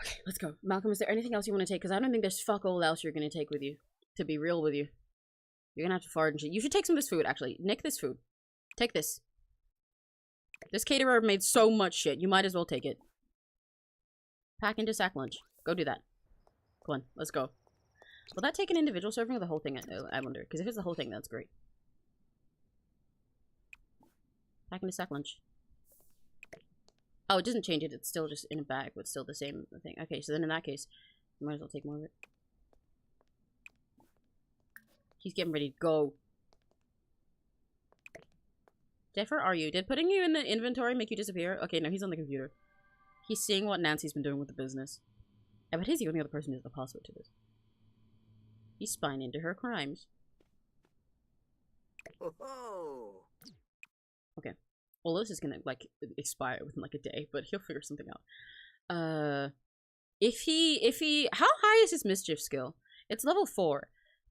Okay, let's go. Malcolm, is there anything else you want to take? Because I don't think there's fuck all else you're going to take with you. To be real with you. You're going to have to fart and shit. You should take some of this food, actually. Nick this food. Take this. This caterer made so much shit. You might as well take it. Pack into sack lunch. Go do that. Come on, let's go. Will that take an individual serving or the whole thing? I wonder. Because if it's the whole thing, that's great. Pack into sack lunch. Oh, it doesn't change it. It's still just in a bag, but still the same thing. Okay, so then in that case, you might as well take more of it. He's getting ready to go. Jeff, where are you? Did putting you in the inventory make you disappear? Okay, no, he's on the computer. He's seeing what Nancy's been doing with the business. I bet he's the only other person who has the password to this. He's spying into her crimes. Oh. Okay. Well, this is gonna, like, expire within, like, a day, but he'll figure something out. If he, how high is his mischief skill? It's level 4.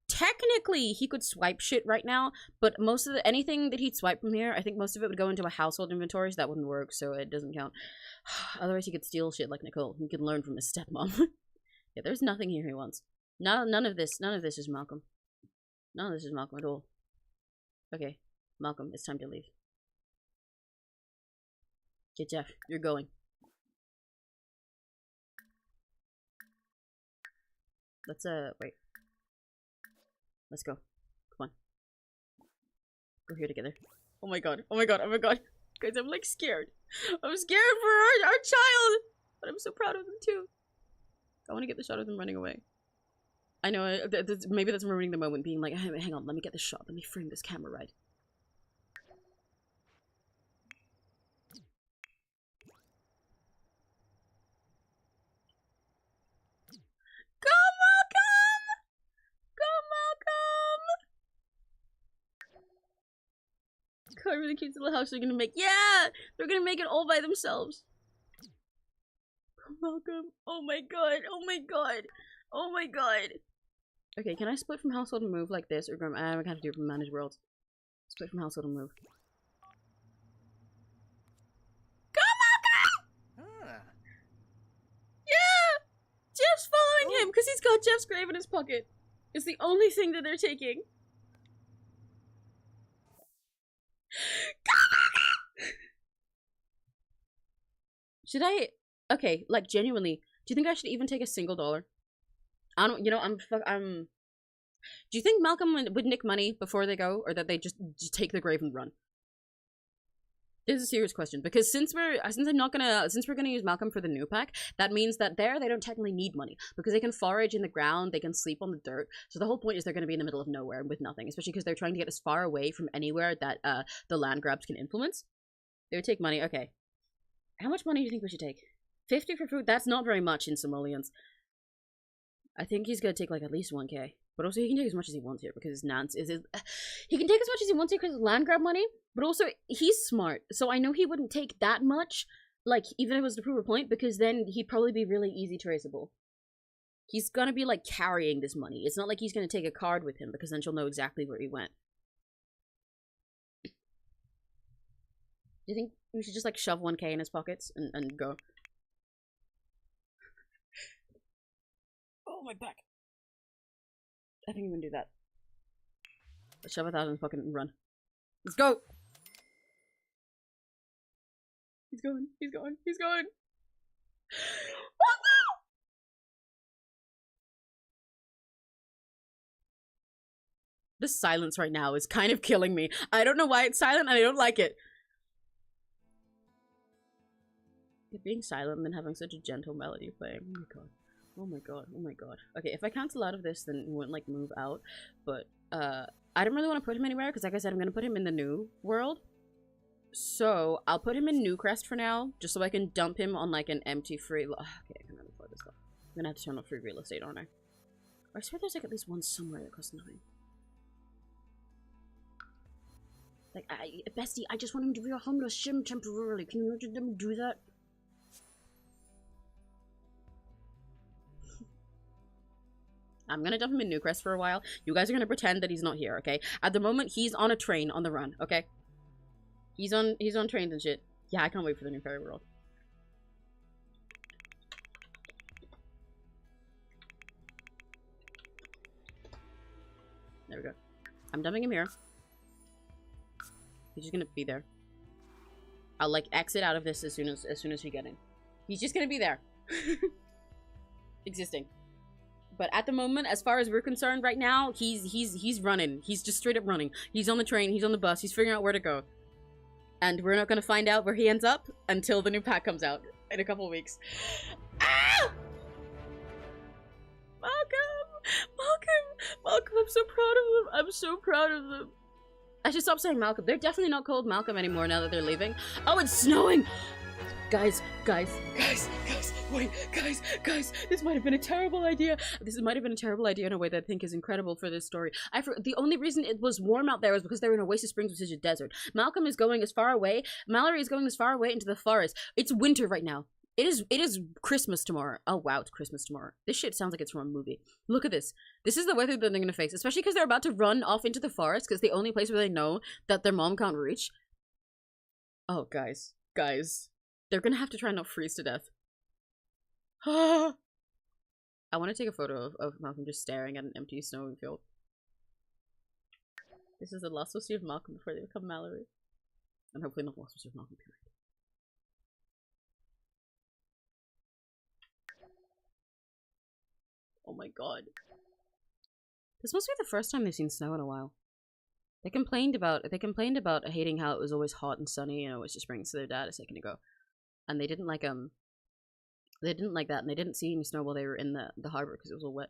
Technically, he could swipe shit right now, but most of anything that he'd swipe from here, I think most of it would go into a household inventory, so that wouldn't work, so it doesn't count. Otherwise, he could steal shit like Nicole. He could learn from his stepmom. Yeah, there's nothing here he wants. None of this is Malcolm. None of this is Malcolm at all. Okay, Malcolm, it's time to leave. Okay, Jeff, you're going. Let's, wait. Let's go. Come on. Go here together. Oh my god, oh my god, oh my god. Guys, I'm, like, scared. I'm scared for our child! But I'm so proud of them, too. I want to get the shot of them running away. I know, maybe that's ruining the moment, being like, hang on, let me get the shot. Let me frame this camera right. Go, Malcolm! Go, Malcolm! God, really cute little house they're gonna make. Yeah! They're gonna make it all by themselves. Go, Malcolm. Oh my god. Oh my god. Oh my god. Okay, can I split from household and move like this? Or I'm gonna have to do it from manage worlds. Split from household and move. Go, Malcolm! Yeah! Jeff's following him because he's got Jeff's grave in his pocket. It's the only thing that they're taking. Should I? Okay, like genuinely, do you think I should even take a single dollar? I don't. You know, I'm. Do you think Malcolm would nick money before they go, or that they just take the grave and run? This is a serious question because since we're gonna use Malcolm for the new pack, that means that they don't technically need money because they can forage in the ground, they can sleep on the dirt. So the whole point is they're gonna be in the middle of nowhere with nothing, especially because they're trying to get as far away from anywhere that the land grabs can influence. They would take money. Okay, how much money do you think we should take? 50 for food? That's not very much in simoleons. I think he's gonna take like at least 1k. But also he can take as much as he wants here because his Nance is he can take as much as he wants here because of land grab money, but also he's smart. So I know he wouldn't take that much, like even if it was to prove a point, because then he'd probably be really easy traceable. He's gonna be like carrying this money. It's not like he's gonna take a card with him because then she'll know exactly where he went. Do you think we should just like shove 1k in his pockets and go? Oh, my back. I think I'm gonna do that. Let's shove 1,000 in his pocket and run. Let's go! He's going, he's going, he's going! Oh no! The silence right now is kind of killing me. I don't know why it's silent and I don't like it. It being silent and then having such a gentle melody playing. Oh my god. Oh my god, oh my god. Okay, if I cancel out of this, then he won't, like, move out. But, I don't really want to put him anywhere, because like I said, I'm going to put him in the new world. So, I'll put him in Newcrest for now, just so I can dump him on, like, an empty free... Okay, I can afford this stuff. I'm going to have to turn off free real estate, aren't I? I swear there's, like, at least one somewhere that costs nothing. Like, Bestie, I just want him to be a homeless shim temporarily. Can you let them do that? I'm gonna dump him in Newcrest for a while. You guys are gonna pretend that he's not here, okay? At the moment, he's on a train on the run, okay? He's on trains and shit. Yeah, I can't wait for the new fairy world. There we go. I'm dumping him here. He's just gonna be there. I'll like exit out of this as soon as we get in. He's just gonna be there. Existing. But at the moment, as far as we're concerned right now, he's running. He's just straight up running. He's on the train, he's on the bus, he's figuring out where to go. And we're not gonna find out where he ends up until the new pack comes out in a couple of weeks. Ah! Malcolm, I'm so proud of them. I'm so proud of them. I should stop saying Malcolm. They're definitely not called Malcolm anymore now that they're leaving. Oh, it's snowing! Guys, wait, guys, this might have been a terrible idea. This might have been a terrible idea in a way that I think is incredible for this story. The only reason it was warm out there was because they were in Oasis Springs, which is a desert. Malcolm is going as far away. Mallory is going as far away into the forest. It's winter right now. It is Christmas tomorrow. Oh wow, it's Christmas tomorrow. This shit sounds like it's from a movie. Look at this. This is the weather that they're gonna face, especially because they're about to run off into the forest because the only place where they know that their mom can't reach. Oh, guys. They're gonna have to try and not freeze to death. I want to take a photo of Malcolm just staring at an empty snowy field. This is the last we'll see of Malcolm before they become Mallory. And hopefully not the last we'll see of Malcolm, period. Oh my god. This must be the first time they've seen snow in a while. They complained about hating how it was always hot and sunny and always just springs to their dad a second ago. And they didn't like that, and they didn't see any snow while they were in the harbor because it was all wet.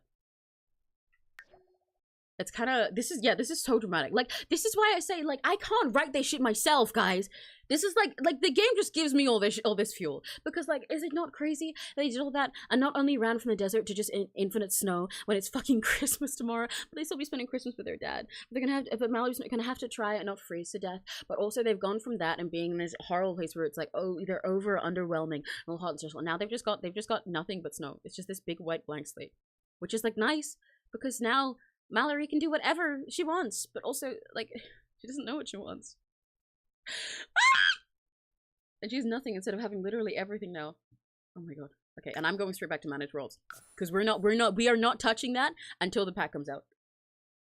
It's kind of, this is so dramatic. Like, this is why I say, like, I can't write this shit myself, guys. This is like the game just gives me all this fuel. Because, like, is it not crazy? They did all that and not only ran from the desert to just infinite snow when it's fucking Christmas tomorrow, but they still be spending Christmas with their dad. But Mallory's gonna have to try and not freeze to death. But also they've gone from that and being in this horrible place where it's like, oh, either over or underwhelming and all hot and stressful. Now they've just got nothing but snow. It's just this big white blank slate. Which is, like, nice because now Mallory can do whatever she wants, but also, like, she doesn't know what she wants. And she's nothing instead of having literally everything now. Oh my god. Okay, and I'm going straight back to managed worlds. Because we are not touching that until the pack comes out.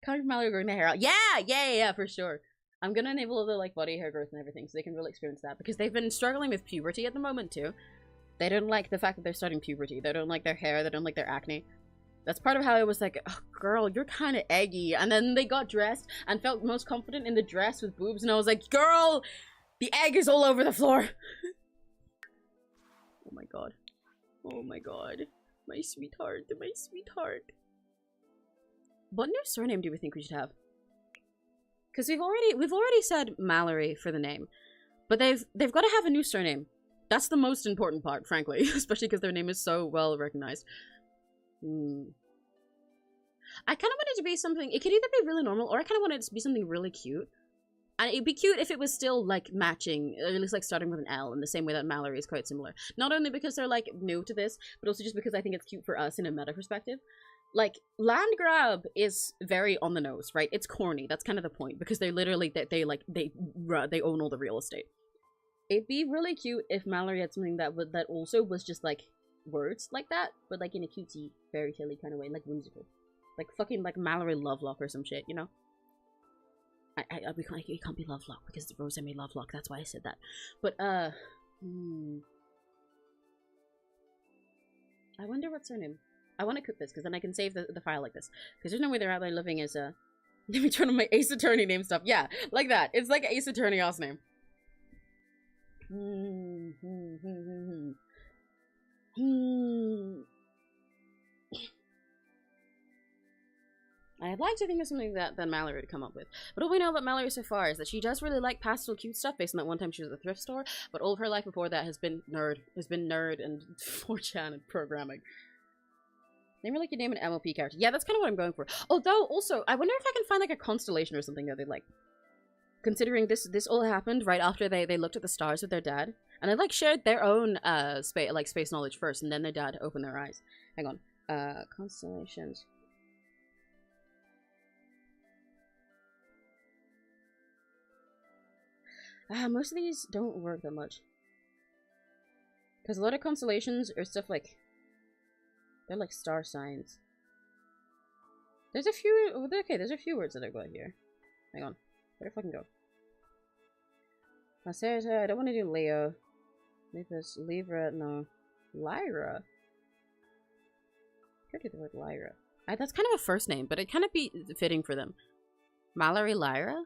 Can't Mallory growing their hair out. Yeah, for sure. I'm gonna enable all the, like, body hair growth and everything so they can really experience that. Because they've been struggling with puberty at the moment, too. They don't like the fact that they're starting puberty. They don't like their hair. They don't like their acne. That's part of how I was like, oh, girl, you're kind of eggy. And then they got dressed and felt most confident in the dress with boobs. And I was like, girl, the egg is all over the floor. Oh my god. Oh my god. My sweetheart. My sweetheart. What new surname do we think we should have? Because we've already said Mallory for the name. But they've got to have a new surname. That's the most important part, frankly. Especially because their name is so well recognized. I kind of want it to be something, it could either be really normal or I kind of want it to be something really cute. And it'd be cute if it was still, like, matching, or at least, like, starting with an L in the same way that Mallory is quite similar. Not only because they're, like, new to this, but also just because I think it's cute for us in a meta perspective. Like, land grab is very on the nose, right? It's corny, that's kind of the point, because they're literally, they own all the real estate. It'd be really cute if Mallory had something that also was just, like, words like that, but like in a cutesy fairy tale-y kind of way, like whimsical, like fucking like Mallory Lovelock or some shit, you know. It can't be Lovelock because Rose made Lovelock. That's why I said that. But I wonder what's her name. I want to cook this because then I can save the file like this. Because there's no way they're out there living as a. Let me turn on my Ace Attorney name stuff. Yeah, like that. It's like Ace Attorney Oz name. I'd like to think of something that Mallory would come up with. But all we know about Mallory so far is that she does really like pastel cute stuff based on that one time she was at the thrift store, but all of her life before that has been nerd and 4chan and programming. Maybe like you name an MLP character. Yeah, that's kind of what I'm going for. Although, also, I wonder if I can find like a constellation or something that they like. Considering this all happened right after they looked at the stars with their dad. And they like shared their own space knowledge first, and then their dad opened their eyes. Hang on. Constellations. Most of these don't work that much. Because a lot of constellations are stuff like... They're like star signs. There's a few... Okay, there's a few words that I got here. Hang on. Where the fucking go? Macerata, I don't want to do Leo. Lepus, Libra, no. Lyra? I could do the word Lyra. That's kind of a first name, but it kind of be fitting for them. Mallory Lyra?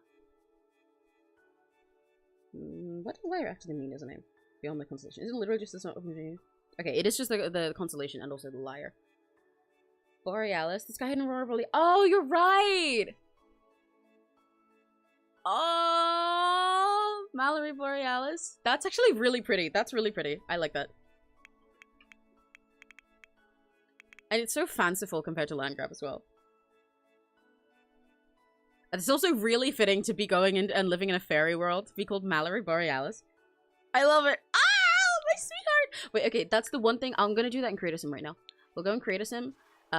What does Lyra actually mean as a name? Beyond the constellation. Is it literally just the open? Okay, it is just the constellation and also the lyre. Borealis. The sky hidden aurora borealis. Oh, you're right! Oh, Mallory Borealis. That's actually really pretty. That's really pretty. I like that. And it's so fanciful compared to Landgrab as well. And it's also really fitting to be going in and living in a fairy world. To be called Mallory Borealis. I love it. Ah, my sweetheart. Wait, okay, that's the one thing. I'm gonna do that in Create a Sim right now. We'll go and Create a Sim.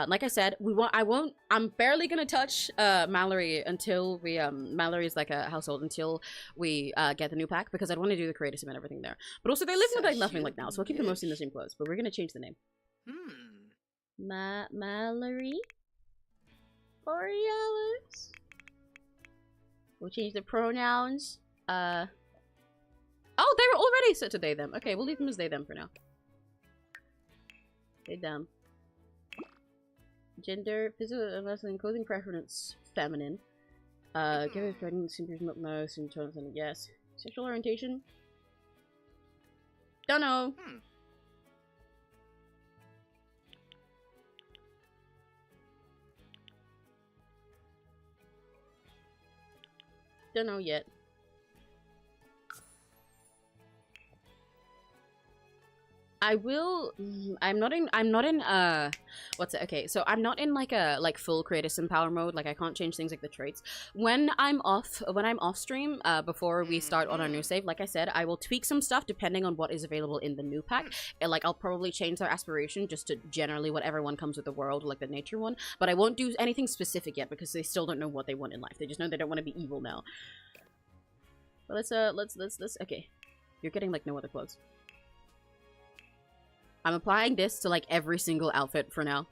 Like I said, I'm barely gonna touch Mallory until we Mallory's like a household until we get the new pack, because I'd want to do the Create a Sim and everything there. But also they live with like nothing like now, so we'll keep them mostly in the same clothes. But we're gonna change the name. Mallory Borealis. We'll change the pronouns. Oh, they were already set to they them. Okay, we'll leave them as they them for now. They them. Gender, physical, masculine, clothing preference, feminine. Give it pregnant, simpers, milk, no, symptoms, and yes. Sexual orientation? Don't know. Don't know yet. I will. I'm not in what's it? Okay, so I'm not in like a full creative sim power mode. Like I can't change things like the traits. When I'm off stream, before we start on our new save, like I said, I will tweak some stuff depending on what is available in the new pack. And like I'll probably change their aspiration just to generally whatever one comes with the world, like the nature one. But I won't do anything specific yet because they still don't know what they want in life. They just know they don't want to be evil now. But let's okay. You're getting like no other clothes. I'm applying this to like every single outfit for now.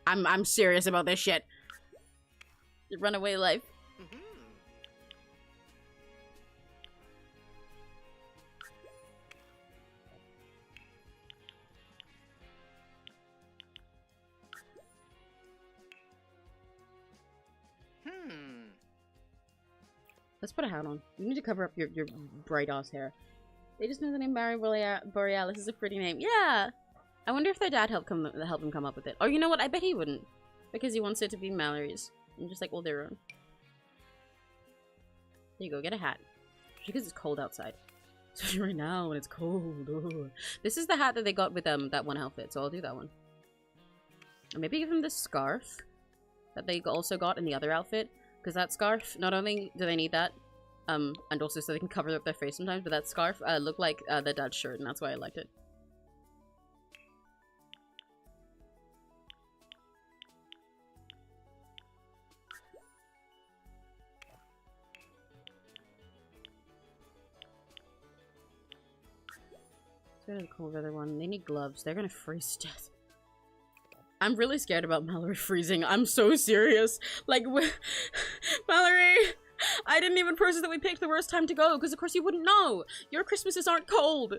I'm serious about this shit. Runaway life. Let's put a hat on. You need to cover up your bright ass hair. They just know the name Mallory Borealis is a pretty name. Yeah! I wonder if their dad helped him come up with it. Or you know what? I bet he wouldn't. Because he wants it to be Mallory's. And just like all their own. There you go, get a hat. Because it's cold outside. Especially right now when it's cold. Oh. This is the hat that they got with that one outfit, so I'll do that one. And maybe give him this scarf that they also got in the other outfit. Because that scarf, not only do they need that, and also so they can cover up their face sometimes, but that scarf looked like their dad's shirt, and that's why I liked it. Let's go to the cold weather one. They need gloves. They're gonna freeze to death. I'm really scared about Mallory freezing. I'm so serious. Like, Mallory! I didn't even process that we picked the worst time to go, because of course you wouldn't know! Your Christmases aren't cold!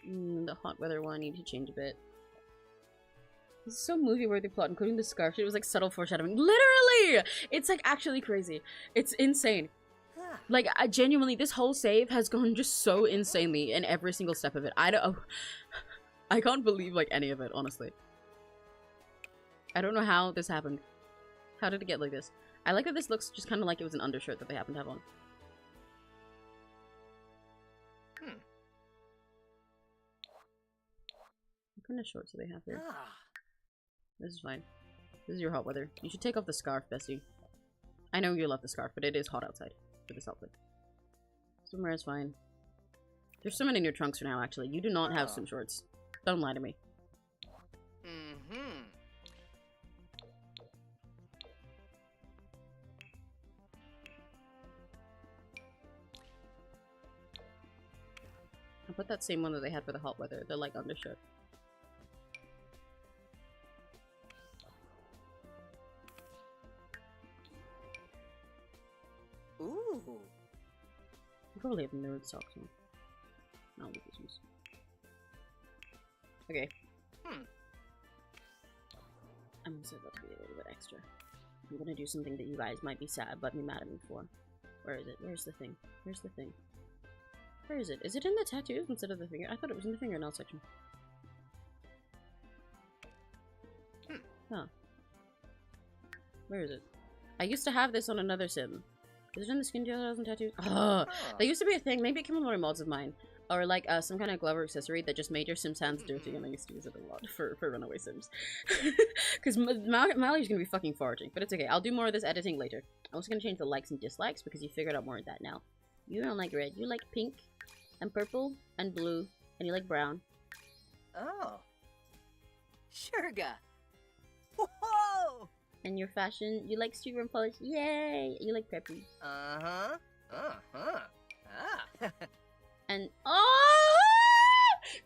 The hot weather one, I need to change a bit. This is so movie-worthy plot, including the scarf. It was like subtle foreshadowing. Literally! It's like actually crazy. It's insane. Like, I genuinely, this whole save has gone just so insanely in every single step of it. I can't believe, like, any of it, honestly. I don't know how this happened. How did it get like this? I like that this looks just kind of like it was an undershirt that they happen to have on. What kind of shorts do they have here? This is fine. This is your hot weather. You should take off the scarf, Bessie. I know you love the scarf, but it is hot outside for this outfit. Swimwear is fine. There's someone in your trunks for now, actually. You do not have swim shorts. Don't lie to me. Mm-hmm. I'll put that same one that they had for the hot weather. They're like undershirt. Ooh. You probably have nerd socks on. I'll leave this one. Okay. I'm also about to be a little bit extra. I'm gonna do something that you guys might be sad but be mad at me for. Where is it? Where's the thing? Where's the thing? Where is it? Is it in the tattoos instead of the finger? I thought it was in the fingernail section. Huh. Where is it? I used to have this on another sim. Is it in the skin details and tattoos? Oh, that used to be a thing. Maybe it came on one of mods of mine. Or like some kind of glove or accessory that just made your Sim's hands dirty, and I used to use it a lot for runaway Sims. Because Mallory's gonna be fucking foraging, but it's okay. I'll do more of this editing later. I'm also gonna change the likes and dislikes because you figured out more of that now. You don't like red. You like pink and purple and blue, and you like brown. Oh. Sugar. Whoa! And your fashion, you like super and polish. Yay! You like preppy. Uh-huh. Uh-huh. Ah. And oh,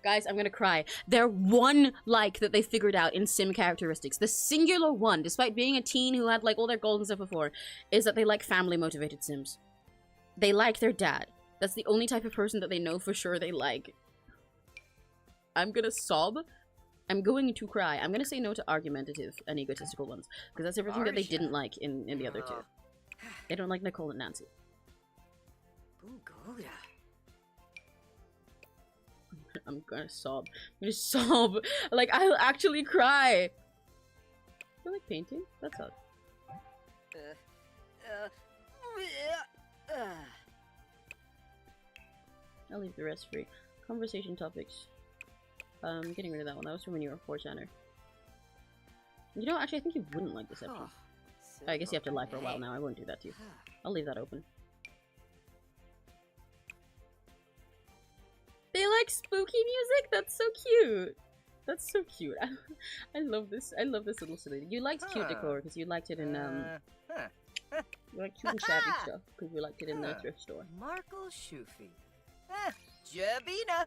guys, I'm gonna cry. Their one like that they figured out in sim characteristics, the singular one, despite being a teen who had like all their goals and stuff before, is that they like family motivated sims. They like their dad. That's the only type of person that they know for sure they like. I'm gonna sob. I'm going to cry. I'm gonna say no to argumentative and egotistical ones because that's everything that they didn't like in the other two. They don't like Nicole and Nancy. Boogoda. I'm gonna sob. I'm gonna sob. Like, I'll actually cry. You like painting? That's odd. I'll leave the rest free. Conversation topics. Getting rid of that one. That was from when you were a 4-channer. You know, actually, I think you wouldn't like Deception. I guess you have to lie for a while now. I won't do that to you. I'll leave that open. They like spooky music? That's so cute. That's so cute. I love this. I love this little silly. You liked cute decor because you liked it in you like cute and shabby stuff because you liked it in the thrift store. Marco Shufi. Jabina.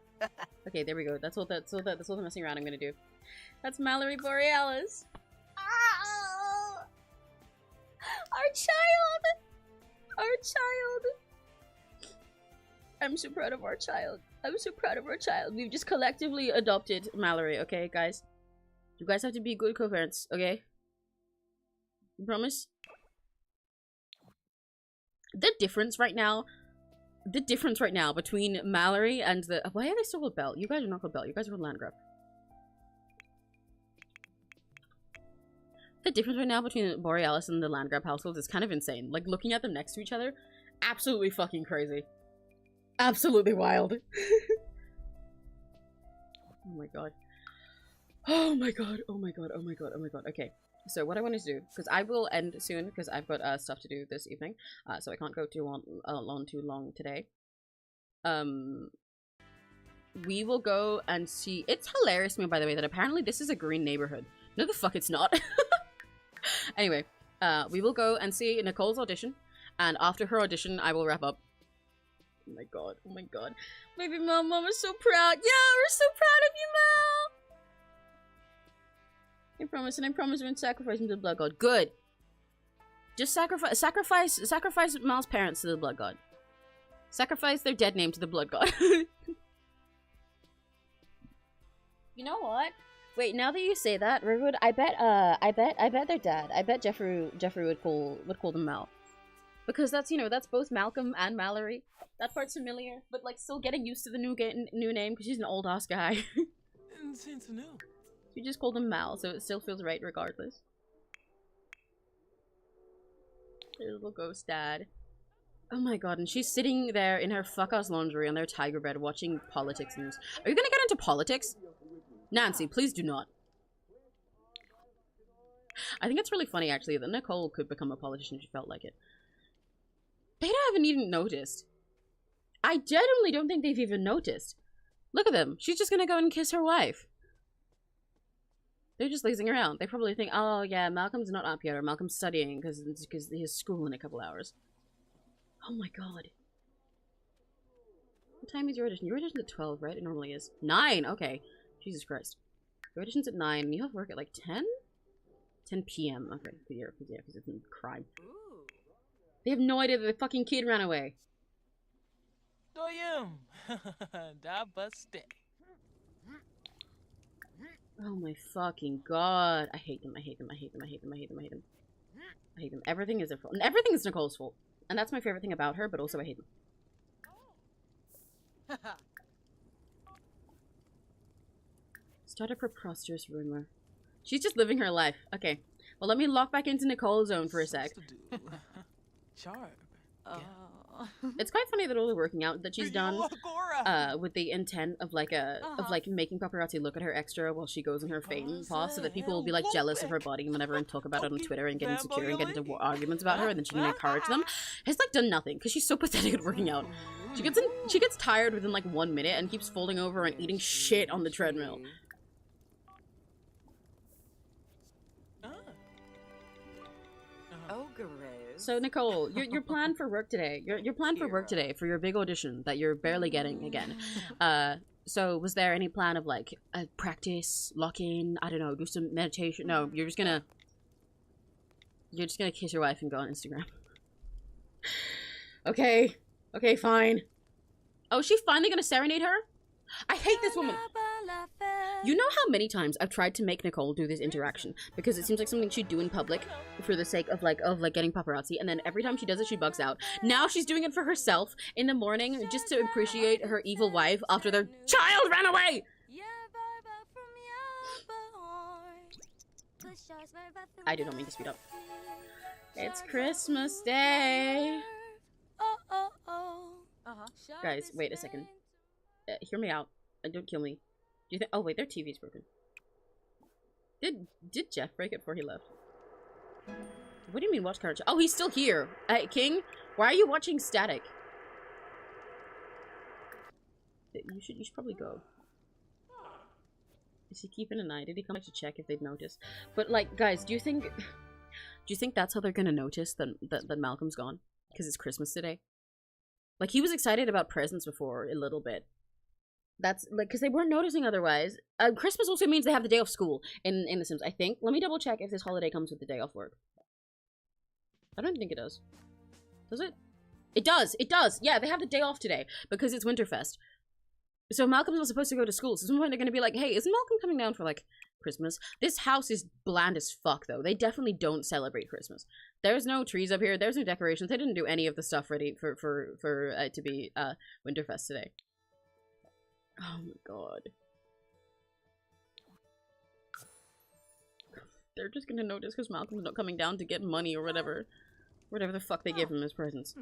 Okay, there we go. That's all the messing around I'm gonna do. That's Mallory Borealis. Oh, our child. Our child. I'm so proud of our child. I'm so proud of our child. We've just collectively adopted Mallory, okay, guys? You guys have to be good co-parents, okay? You promise? The difference right now between Mallory and the... Why are they still called Belle? You guys are not called Belle. You guys are called Landgraf. The difference right now between Borealis and the Landgraf households is kind of insane. Like, looking at them next to each other, absolutely fucking crazy. Absolutely wild. Oh my god. Oh my god. Oh my god. Oh my god. Oh my god. Okay. So what I want to do, because I will end soon, because I've got stuff to do this evening, so I can't go too long today. We will go and see. It's hilarious to me, by the way, that apparently this is a green neighborhood. No, the fuck it's not. Anyway, we will go and see Nicole's audition, and after her audition, I will wrap up. Oh my god, oh my god. Maybe Mom is so proud. Yeah, we're so proud of you, Mel! I promise, and I promise we're sacrificing to the blood god. Good! Just sacrifice Mel's parents to the blood god. Sacrifice their dead name to the blood god. You know what? Wait, now that you say that, Riverwood, I bet their dad. I bet Jeffrey would call them Mel. Because that's, you know, that's both Malcolm and Mallory. That part's familiar, but like still getting used to the new name because she's an old ass guy. Since new. You just called him Mal, so it still feels right regardless. Their little ghost dad. Oh my god, and she's sitting there in her fuck-ass lingerie on their tiger bed watching politics news. Are you gonna get into politics? Nancy, please do not. I think it's really funny, actually, that Nicole could become a politician if she felt like it. They haven't even noticed. I genuinely don't think they've even noticed. Look at them. She's just gonna go and kiss her wife. They're just lazing around. They probably think, oh yeah, Malcolm's not up yet, or Malcolm's studying because he has school in a couple hours. Oh my god. What time is your audition? Your audition's at 12, right? It normally is. 9! Okay. Jesus Christ. Your audition's at 9. You have work at like 10? 10 p.m. Okay. Yeah, because it's a crime. They have no idea that the fucking kid ran away. Oh my fucking god. I hate them. I hate them. I hate them. I hate them. I hate them. I hate them. I hate them. Everything is their fault. And everything is Nicole's fault. And that's my favorite thing about her, but also I hate them. Start a preposterous rumor. She's just living her life. Okay. Well, let me lock back into Nicole's zone for a sec. It's quite funny that all the working out that she's done with the intent of like making paparazzi look at her extra while she goes on her fame path so that people will be like jealous of her body and whatever and talk about it on Twitter and get insecure and get into arguments about her and then she can encourage them. Has like done nothing because she's so pathetic at working out. She gets tired within like 1 minute and keeps folding over and eating shit on the treadmill. So Nicole, your plan for work today. Your plan for work today for your big audition that you're barely getting again. So was there any plan of like practice, lock in, I don't know, do some meditation? No, you're just gonna kiss your wife and go on Instagram. Okay. Okay, fine. Oh, is she finally gonna serenade her? I hate this woman. You know how many times I've tried to make Nicole do this interaction because it seems like something she'd do in public for the sake of like getting paparazzi, and then every time she does it she bugs out. Now she's doing it for herself in the morning just to appreciate her evil wife after their child ran away. I do not mean to speed up. It's Christmas Day. Guys, wait a second. Hear me out. Don't kill me. Do you think? Oh wait, their TV's broken. Did Jeff break it before he left? What do you mean watch karaoke? Oh, he's still here. King, why are you watching static? You should probably go. Is he keeping an eye? Did he come back to check if they'd noticed? But like, guys, do you think that's how they're gonna notice that Malcolm's gone? Because it's Christmas today. Like, he was excited about presents before a little bit. That's like because they weren't noticing otherwise. Christmas also means they have the day off school in The Sims, I think. Let me double check if this holiday comes with the day off work. I don't think it does. Does it? It does. It does. Yeah, they have the day off today because it's Winterfest. So Malcolm's not supposed to go to school. So at some point they're gonna be like, "Hey, isn't Malcolm coming down for like Christmas?" This house is bland as fuck though. They definitely don't celebrate Christmas. There's no trees up here. There's no decorations. They didn't do any of the stuff ready for to be Winterfest today. Oh my god. They're just gonna notice because Malcolm's not coming down to get money or whatever. Whatever the fuck they give him as presents.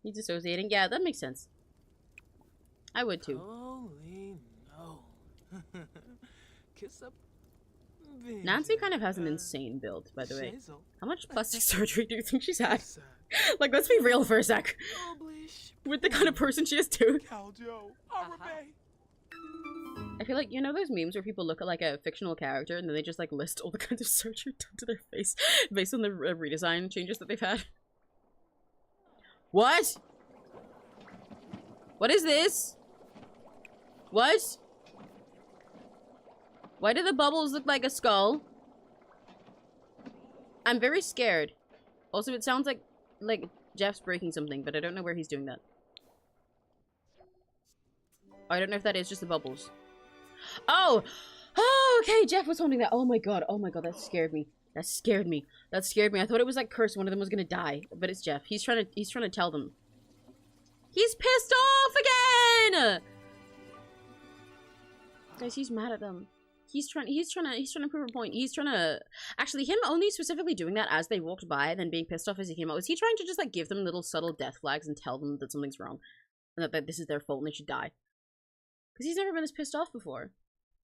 He's dissociating. Yeah, that makes sense. I would too. Holy no. Kiss up. Nancy kind of has an insane build, by the way. How much plastic surgery do you think she's had? Like, let's be real for a sec. With the kind of person she is too. I feel like, you know those memes where people look at like a fictional character and then they just like list all the kinds of surgery done to their face based on the redesign changes that they've had? What? What is this? What? Why do the bubbles look like a skull? I'm very scared. Also, it sounds like Jeff's breaking something, but I don't know where he's doing that. I don't know if that is just the bubbles. Oh! Oh, okay, Jeff was holding that. Oh my god, that scared me. That scared me. That scared me. I thought it was like cursed. One of them was gonna die, but it's Jeff. He's trying to tell them. He's pissed off again! Guys, he's mad at them. He's trying to prove a point. He's trying to actually him only specifically doing that as they walked by and then being pissed off as he came out. Was he trying to just like give them little subtle death flags and tell them that something's wrong and that this is their fault and they should die? Because he's never been this pissed off before.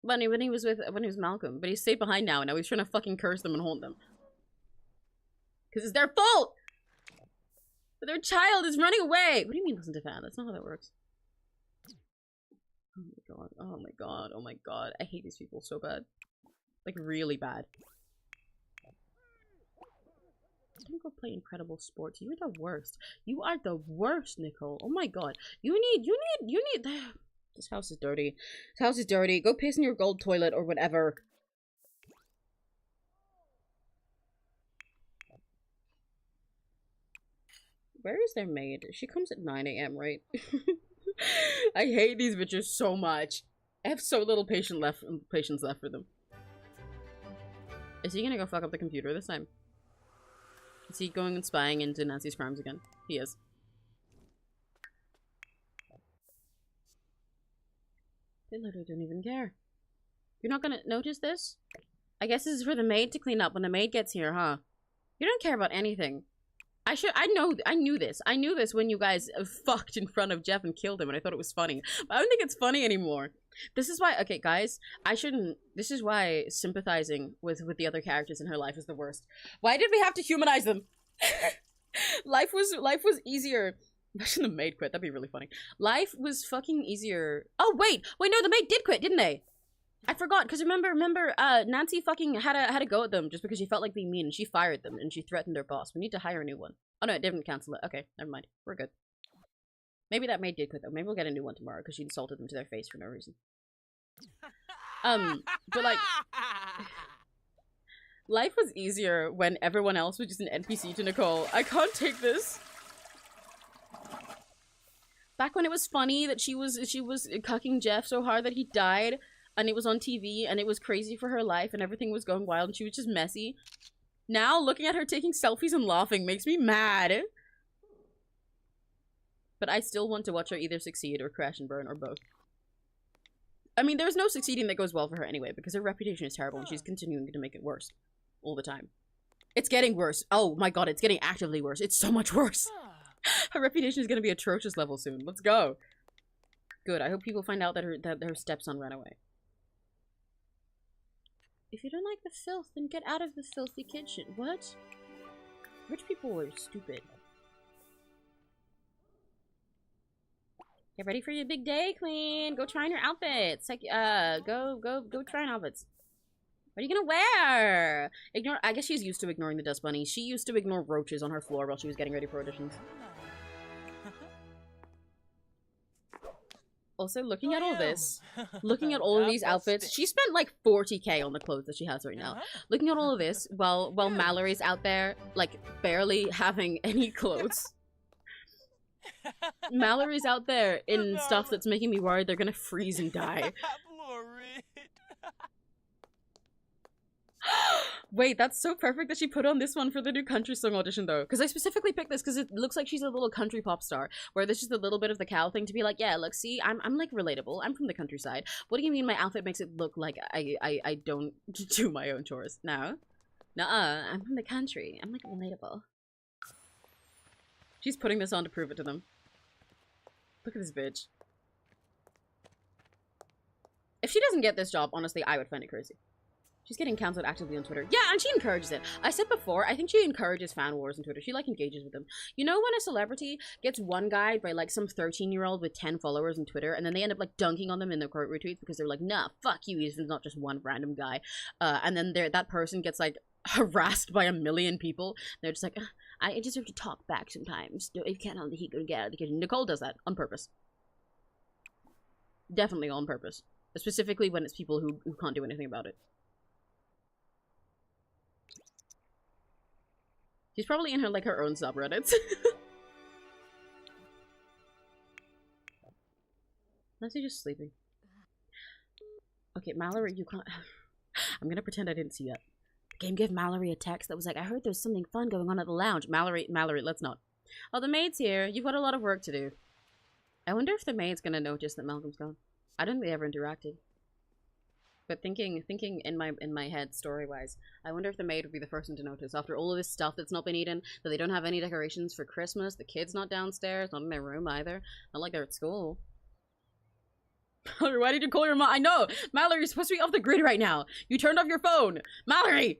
When he was Malcolm, but he stayed behind now and now he's trying to fucking curse them and haunt them. Because it's their fault. But their child is running away. What do you mean listen to fan? That's not how that works. Oh my god, oh my god, oh my god. I hate these people so bad. Like, really bad. I'm gonna go play incredible sports. You're the worst. You are the worst, Nicole. Oh my god. You need This house is dirty. This house is dirty. Go piss in your gold toilet or whatever. Where is their maid? She comes at 9 AM, right? I hate these bitches so much. I have so little patience left for them. Is he gonna go fuck up the computer this time? Is he going and spying into Nancy's crimes again? He is. They literally don't even care. You're not gonna notice this? I guess this is for the maid to clean up when the maid gets here, huh? You don't care about anything. I knew this. I knew this when you guys fucked in front of Jeff and killed him, and I thought it was funny. But I don't think it's funny anymore. This is why, okay, guys, this is why sympathizing with the other characters in her life is the worst. Why did we have to humanize them? Life was easier. Imagine the maid quit. That'd be really funny. Life was fucking easier. Oh, wait, no, the maid did quit, didn't they? I forgot, because remember, Nancy fucking had a go at them just because she felt like being mean, and she fired them, and she threatened their boss. We need to hire a new one. Oh no, it didn't cancel it. Okay, never mind. We're good. Maybe that maid did quit, though. Maybe we'll get a new one tomorrow, because she insulted them to their face for no reason. But like... Life was easier when everyone else was just an NPC to Nicole. I can't take this. Back when it was funny that she was cucking Jeff so hard that he died, and it was on TV, and it was crazy for her life, and everything was going wild, and she was just messy. Now, looking at her taking selfies and laughing makes me mad. But I still want to watch her either succeed or crash and burn, or both. I mean, there's no succeeding that goes well for her anyway, because her reputation is terrible, and she's continuing to make it worse. All the time. It's getting worse. Oh my god, it's getting actively worse. It's so much worse. Her reputation is going to be atrocious level soon. Let's go. Good. I hope people find out that her stepson ran away. If you don't like the filth, then get out of the filthy kitchen. What? Rich people are stupid. Get ready for your big day, queen. Go try on your outfits. Like, go try on outfits. What are you gonna wear? Ignore. I guess she's used to ignoring the dust bunny. She used to ignore roaches on her floor while she was getting ready for auditions. Also, looking at all this, looking at all of these outfits, she spent like 40k on the clothes that she has right now. Looking at all of this while Mallory's out there, like, barely having any clothes. Mallory's out there in stuff that's making me worried they're gonna freeze and die. Wait, that's so perfect that she put on this one for the new country song audition, though. Because I specifically picked this because it looks like she's a little country pop star, where this is a little bit of the cow thing to be like, yeah, look, see, I'm like relatable. I'm from the countryside. What do you mean my outfit makes it look like I don't do my own chores? No. Nuh-uh, I'm from the country. I'm like relatable. She's putting this on to prove it to them. Look at this bitch. If she doesn't get this job, honestly, I would find it crazy. She's getting cancelled actively on Twitter. Yeah, and she encourages it. I said before, I think she encourages fan wars on Twitter. She, like, engages with them. You know when a celebrity gets one guy by, like, some 13-year-old with 10 followers on Twitter, and then they end up, like, dunking on them in their quote retweets because they're like, nah, fuck you, he's not just one random guy. And then that person gets, like, harassed by 1 million people. They're just like, I just have to talk back sometimes. If you can't handle the heat, go get out of the kitchen. Nicole does that on purpose. Definitely on purpose. Specifically when it's people who can't do anything about it. She's probably in her, like, her own subreddits. Unless you're just sleeping. Okay, Mallory, you can't... I'm gonna pretend I didn't see that. The game gave Mallory a text that was like, I heard there's something fun going on at the lounge. Mallory, let's not. Oh, the maid's here. You've got a lot of work to do. I wonder if the maid's gonna notice that Malcolm's gone. I don't think they ever interacted. But thinking in my head, story-wise, I wonder if the maid would be the first one to notice. After all of this stuff that's not been eaten, that they don't have any decorations for Christmas, the kid's not downstairs, not in their room either. Not like they're at school. Mallory, why did you call your mom? I know! Mallory, you're supposed to be off the grid right now! You turned off your phone! Mallory!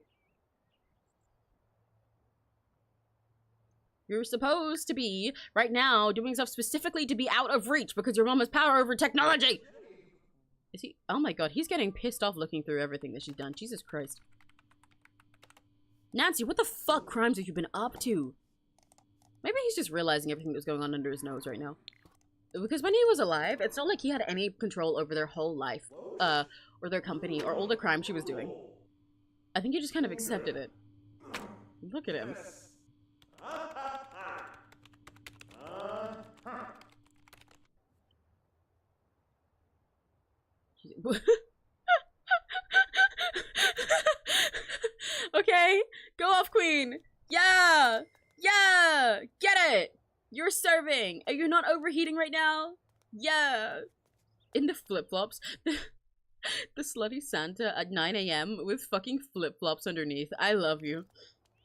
You're supposed to be, right now, doing stuff specifically to be out of reach because your mom has power over technology! Is he? Oh my god, he's getting pissed off looking through everything that she's done. Jesus Christ. Nancy, what the fuck crimes have you been up to? Maybe he's just realizing everything that's going on under his nose right now. Because when he was alive, it's not like he had any control over their whole life, or their company, or all the crime she was doing. I think he just kind of accepted it. Look at him. Okay, go off, queen. Yeah, yeah, get it. You're serving. Are you not overheating right now? Yeah. In the flip-flops. The slutty Santa at 9 AM with fucking flip-flops underneath. I love you.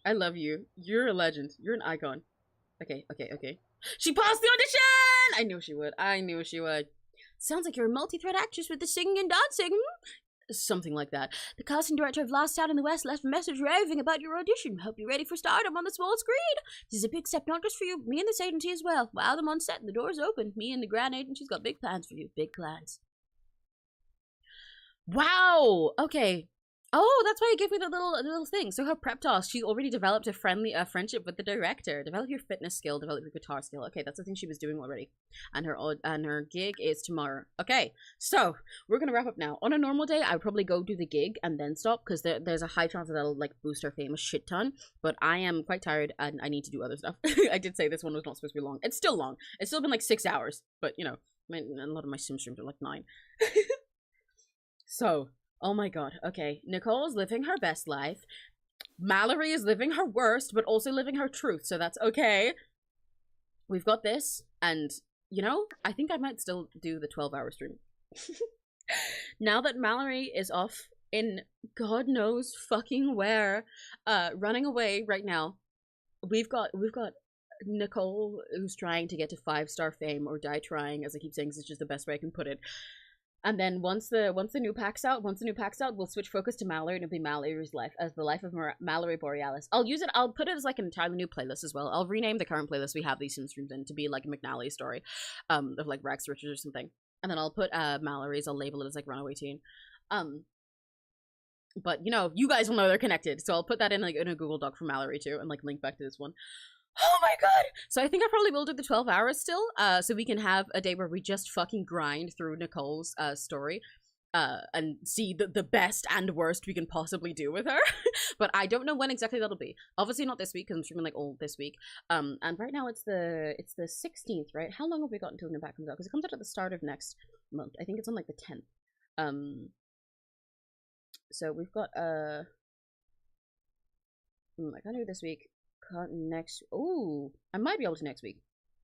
I love you. You're a legend. You're an icon. Okay, okay, okay. She passed the audition! I knew she would. I knew she would. Sounds like you're a multi-threat actress with the singing and dancing. Something like that. The casting director of Last Town in the West left a message raving about your audition. Hope you're ready for stardom on the small screen. This is a big step not just for you, me and this agency as well. Wow, them on set and the door's open. Me and the grand agency's got big plans for you. Big plans. Wow! Okay. Oh, that's why he gave me the little thing. So her prep task, she already developed a friendship with the director. Develop your fitness skill, develop your guitar skill. Okay, that's the thing she was doing already. And her gig is tomorrow. Okay, so we're gonna wrap up now. On a normal day, I would probably go do the gig and then stop because there's a high chance that that'll like boost her fame a shit ton. But I am quite tired and I need to do other stuff. I did say this one was not supposed to be long. It's still long. It's still been like 6 hours, but you know, a lot of my sim streams are like 9. So. Oh my god, okay. Nicole's living her best life. Mallory is living her worst, but also living her truth, so that's okay. We've got this, and, you know, I think I might still do the 12-hour stream. Now that Mallory is off in God knows fucking where, running away right now, we've got Nicole who's trying to get to 5-star fame, or die trying, as I keep saying, this is just the best way I can put it. And then once the new pack's out, we'll switch focus to Mallory and it'll be Mallory's life as the life of Mallory Borealis. I'll put it as like an entirely new playlist as well. I'll rename the current playlist we have these sim streams in to be like a McNally story, of like Rex Richards or something. And then I'll put Mallory's, I'll label it as like Runaway Teen. But you know, you guys will know they're connected, so I'll put that in like in a Google Doc for Mallory too, and like link back to this one. Oh my god! So I think I probably will do the 12 hours still, so we can have a day where we just fucking grind through Nicole's story, and see the best and worst we can possibly do with her. But I don't know when exactly that'll be. Obviously not this week, because I'm streaming like all this week. And right now it's the 16th, right? How long have we got until the pack comes out? Because it comes out at the start of next month. I think it's on like the 10th. So we've got, I can't do this week. Next, oh, I might be able to next week.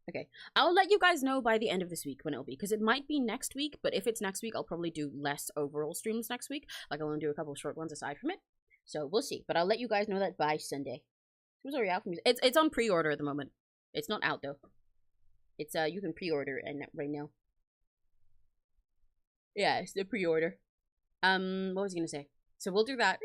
Okay, I'll let you guys know by the end of this week when it'll be, because it might be next week, but if it's next week, I'll probably do less overall streams next week. Like, I'll only do a couple of short ones aside from it. So we'll see, but I'll let you guys know that by Sunday. It was already out for me. It's on pre-order at the moment. It's not out though. It's you can pre-order it right now. Yeah, it's the pre-order. What was I gonna say? So we'll do that.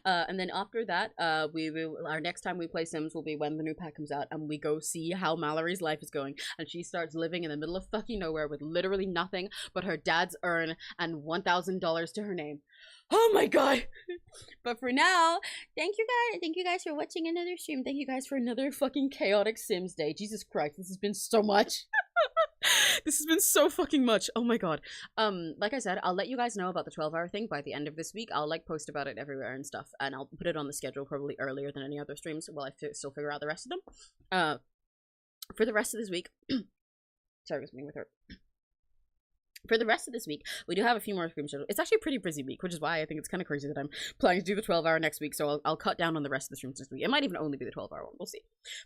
And then after that, our next time we play Sims will be when the new pack comes out and we go see how Mallory's life is going. And she starts living in the middle of fucking nowhere with literally nothing but her dad's urn and $1,000 to her name. Oh my god! But for now, thank you guys for watching another stream. Thank you guys for another fucking chaotic Sims day. Jesus Christ, this has been so much. This has been so fucking much. Oh my god. Like I said, I'll let you guys know about the 12-hour thing by the end of this week. I'll like post about it everywhere and stuff, and I'll put it on the schedule probably earlier than any other streams while I still figure out the rest of them. For the rest of this week, sorry, I was meeting with her. For the rest of this week, we do have a few more stream schedules. It's actually a pretty busy week, which is why I think it's kind of crazy that I'm planning to do the 12-hour next week, so I'll cut down on the rest of the streams this week. It might even only be the 12-hour one, we'll see.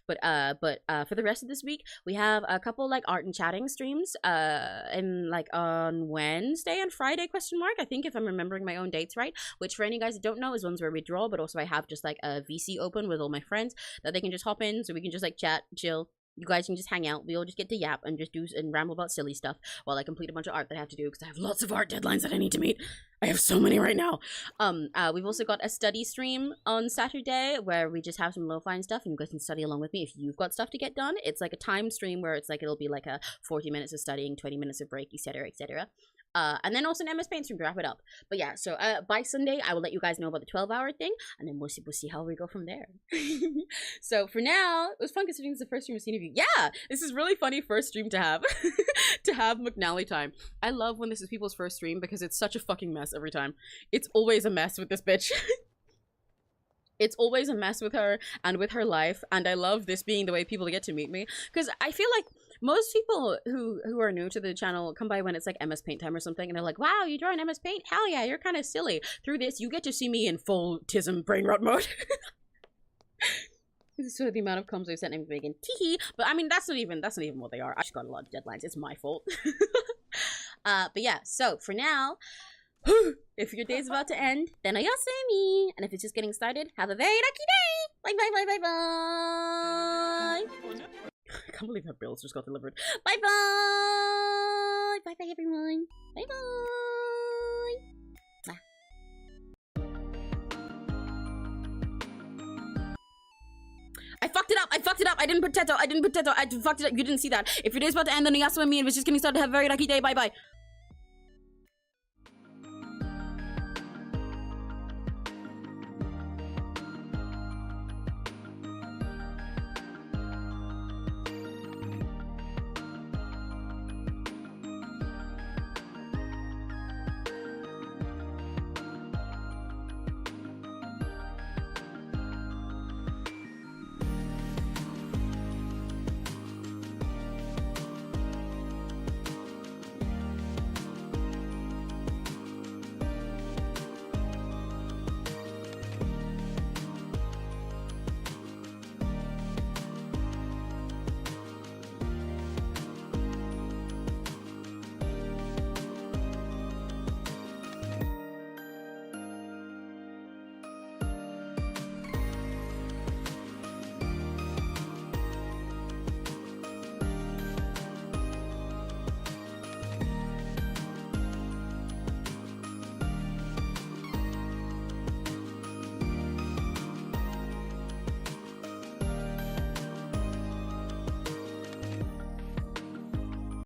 But for the rest of this week, we have a couple, like, art and chatting streams, on Wednesday and Friday, ? I think, if I'm remembering my own dates right, which for any guys that don't know is ones where we draw, but also I have just, like, a VC open with all my friends that they can just hop in, so we can just, like, chat, chill. You guys can just hang out. We all just get to yap and just do and ramble about silly stuff while I complete a bunch of art that I have to do because I have lots of art deadlines that I need to meet. I have so many right now. We've also got a study stream on Saturday where we just have some lo-fi and stuff and you guys can study along with me if you've got stuff to get done. It's like a time stream where it's like it'll be like a 40 minutes of studying, 20 minutes of break, etc., etc. And then also an MS Paint stream to wrap it up. But yeah, so by Sunday, I will let you guys know about the 12-hour thing, and then we'll see how we go from there. So for now, it was fun considering it's the first stream I've seen of you. Yeah, this is really funny first stream to have, to have McNally time. I love when this is people's first stream because it's such a fucking mess every time. It's always a mess with this bitch. It's always a mess with her and with her life, and I love this being the way people get to meet me, because I feel like most people who are new to the channel come by when it's like MS Paint time or something, and they're like, wow, you draw an MS Paint? Hell yeah, you're kind of silly. Through this, you get to see me in full tism brain rot mode. So the amount of comms I've sent him making teehee, but I mean that's not even what they are. I just got a lot of deadlines. It's my fault. But yeah, so for now, if your day's about to end, then ayase me. And if it's just getting started, have a very lucky day. Bye bye bye bye bye. I can't believe her bills just got delivered. Bye bye. Bye bye everyone. Bye bye. I fucked it up. I didn't put Teto. I fucked it up. You didn't see that. If your day's about to end, then ayase me. And if it's just getting started, have a very lucky day. Bye bye.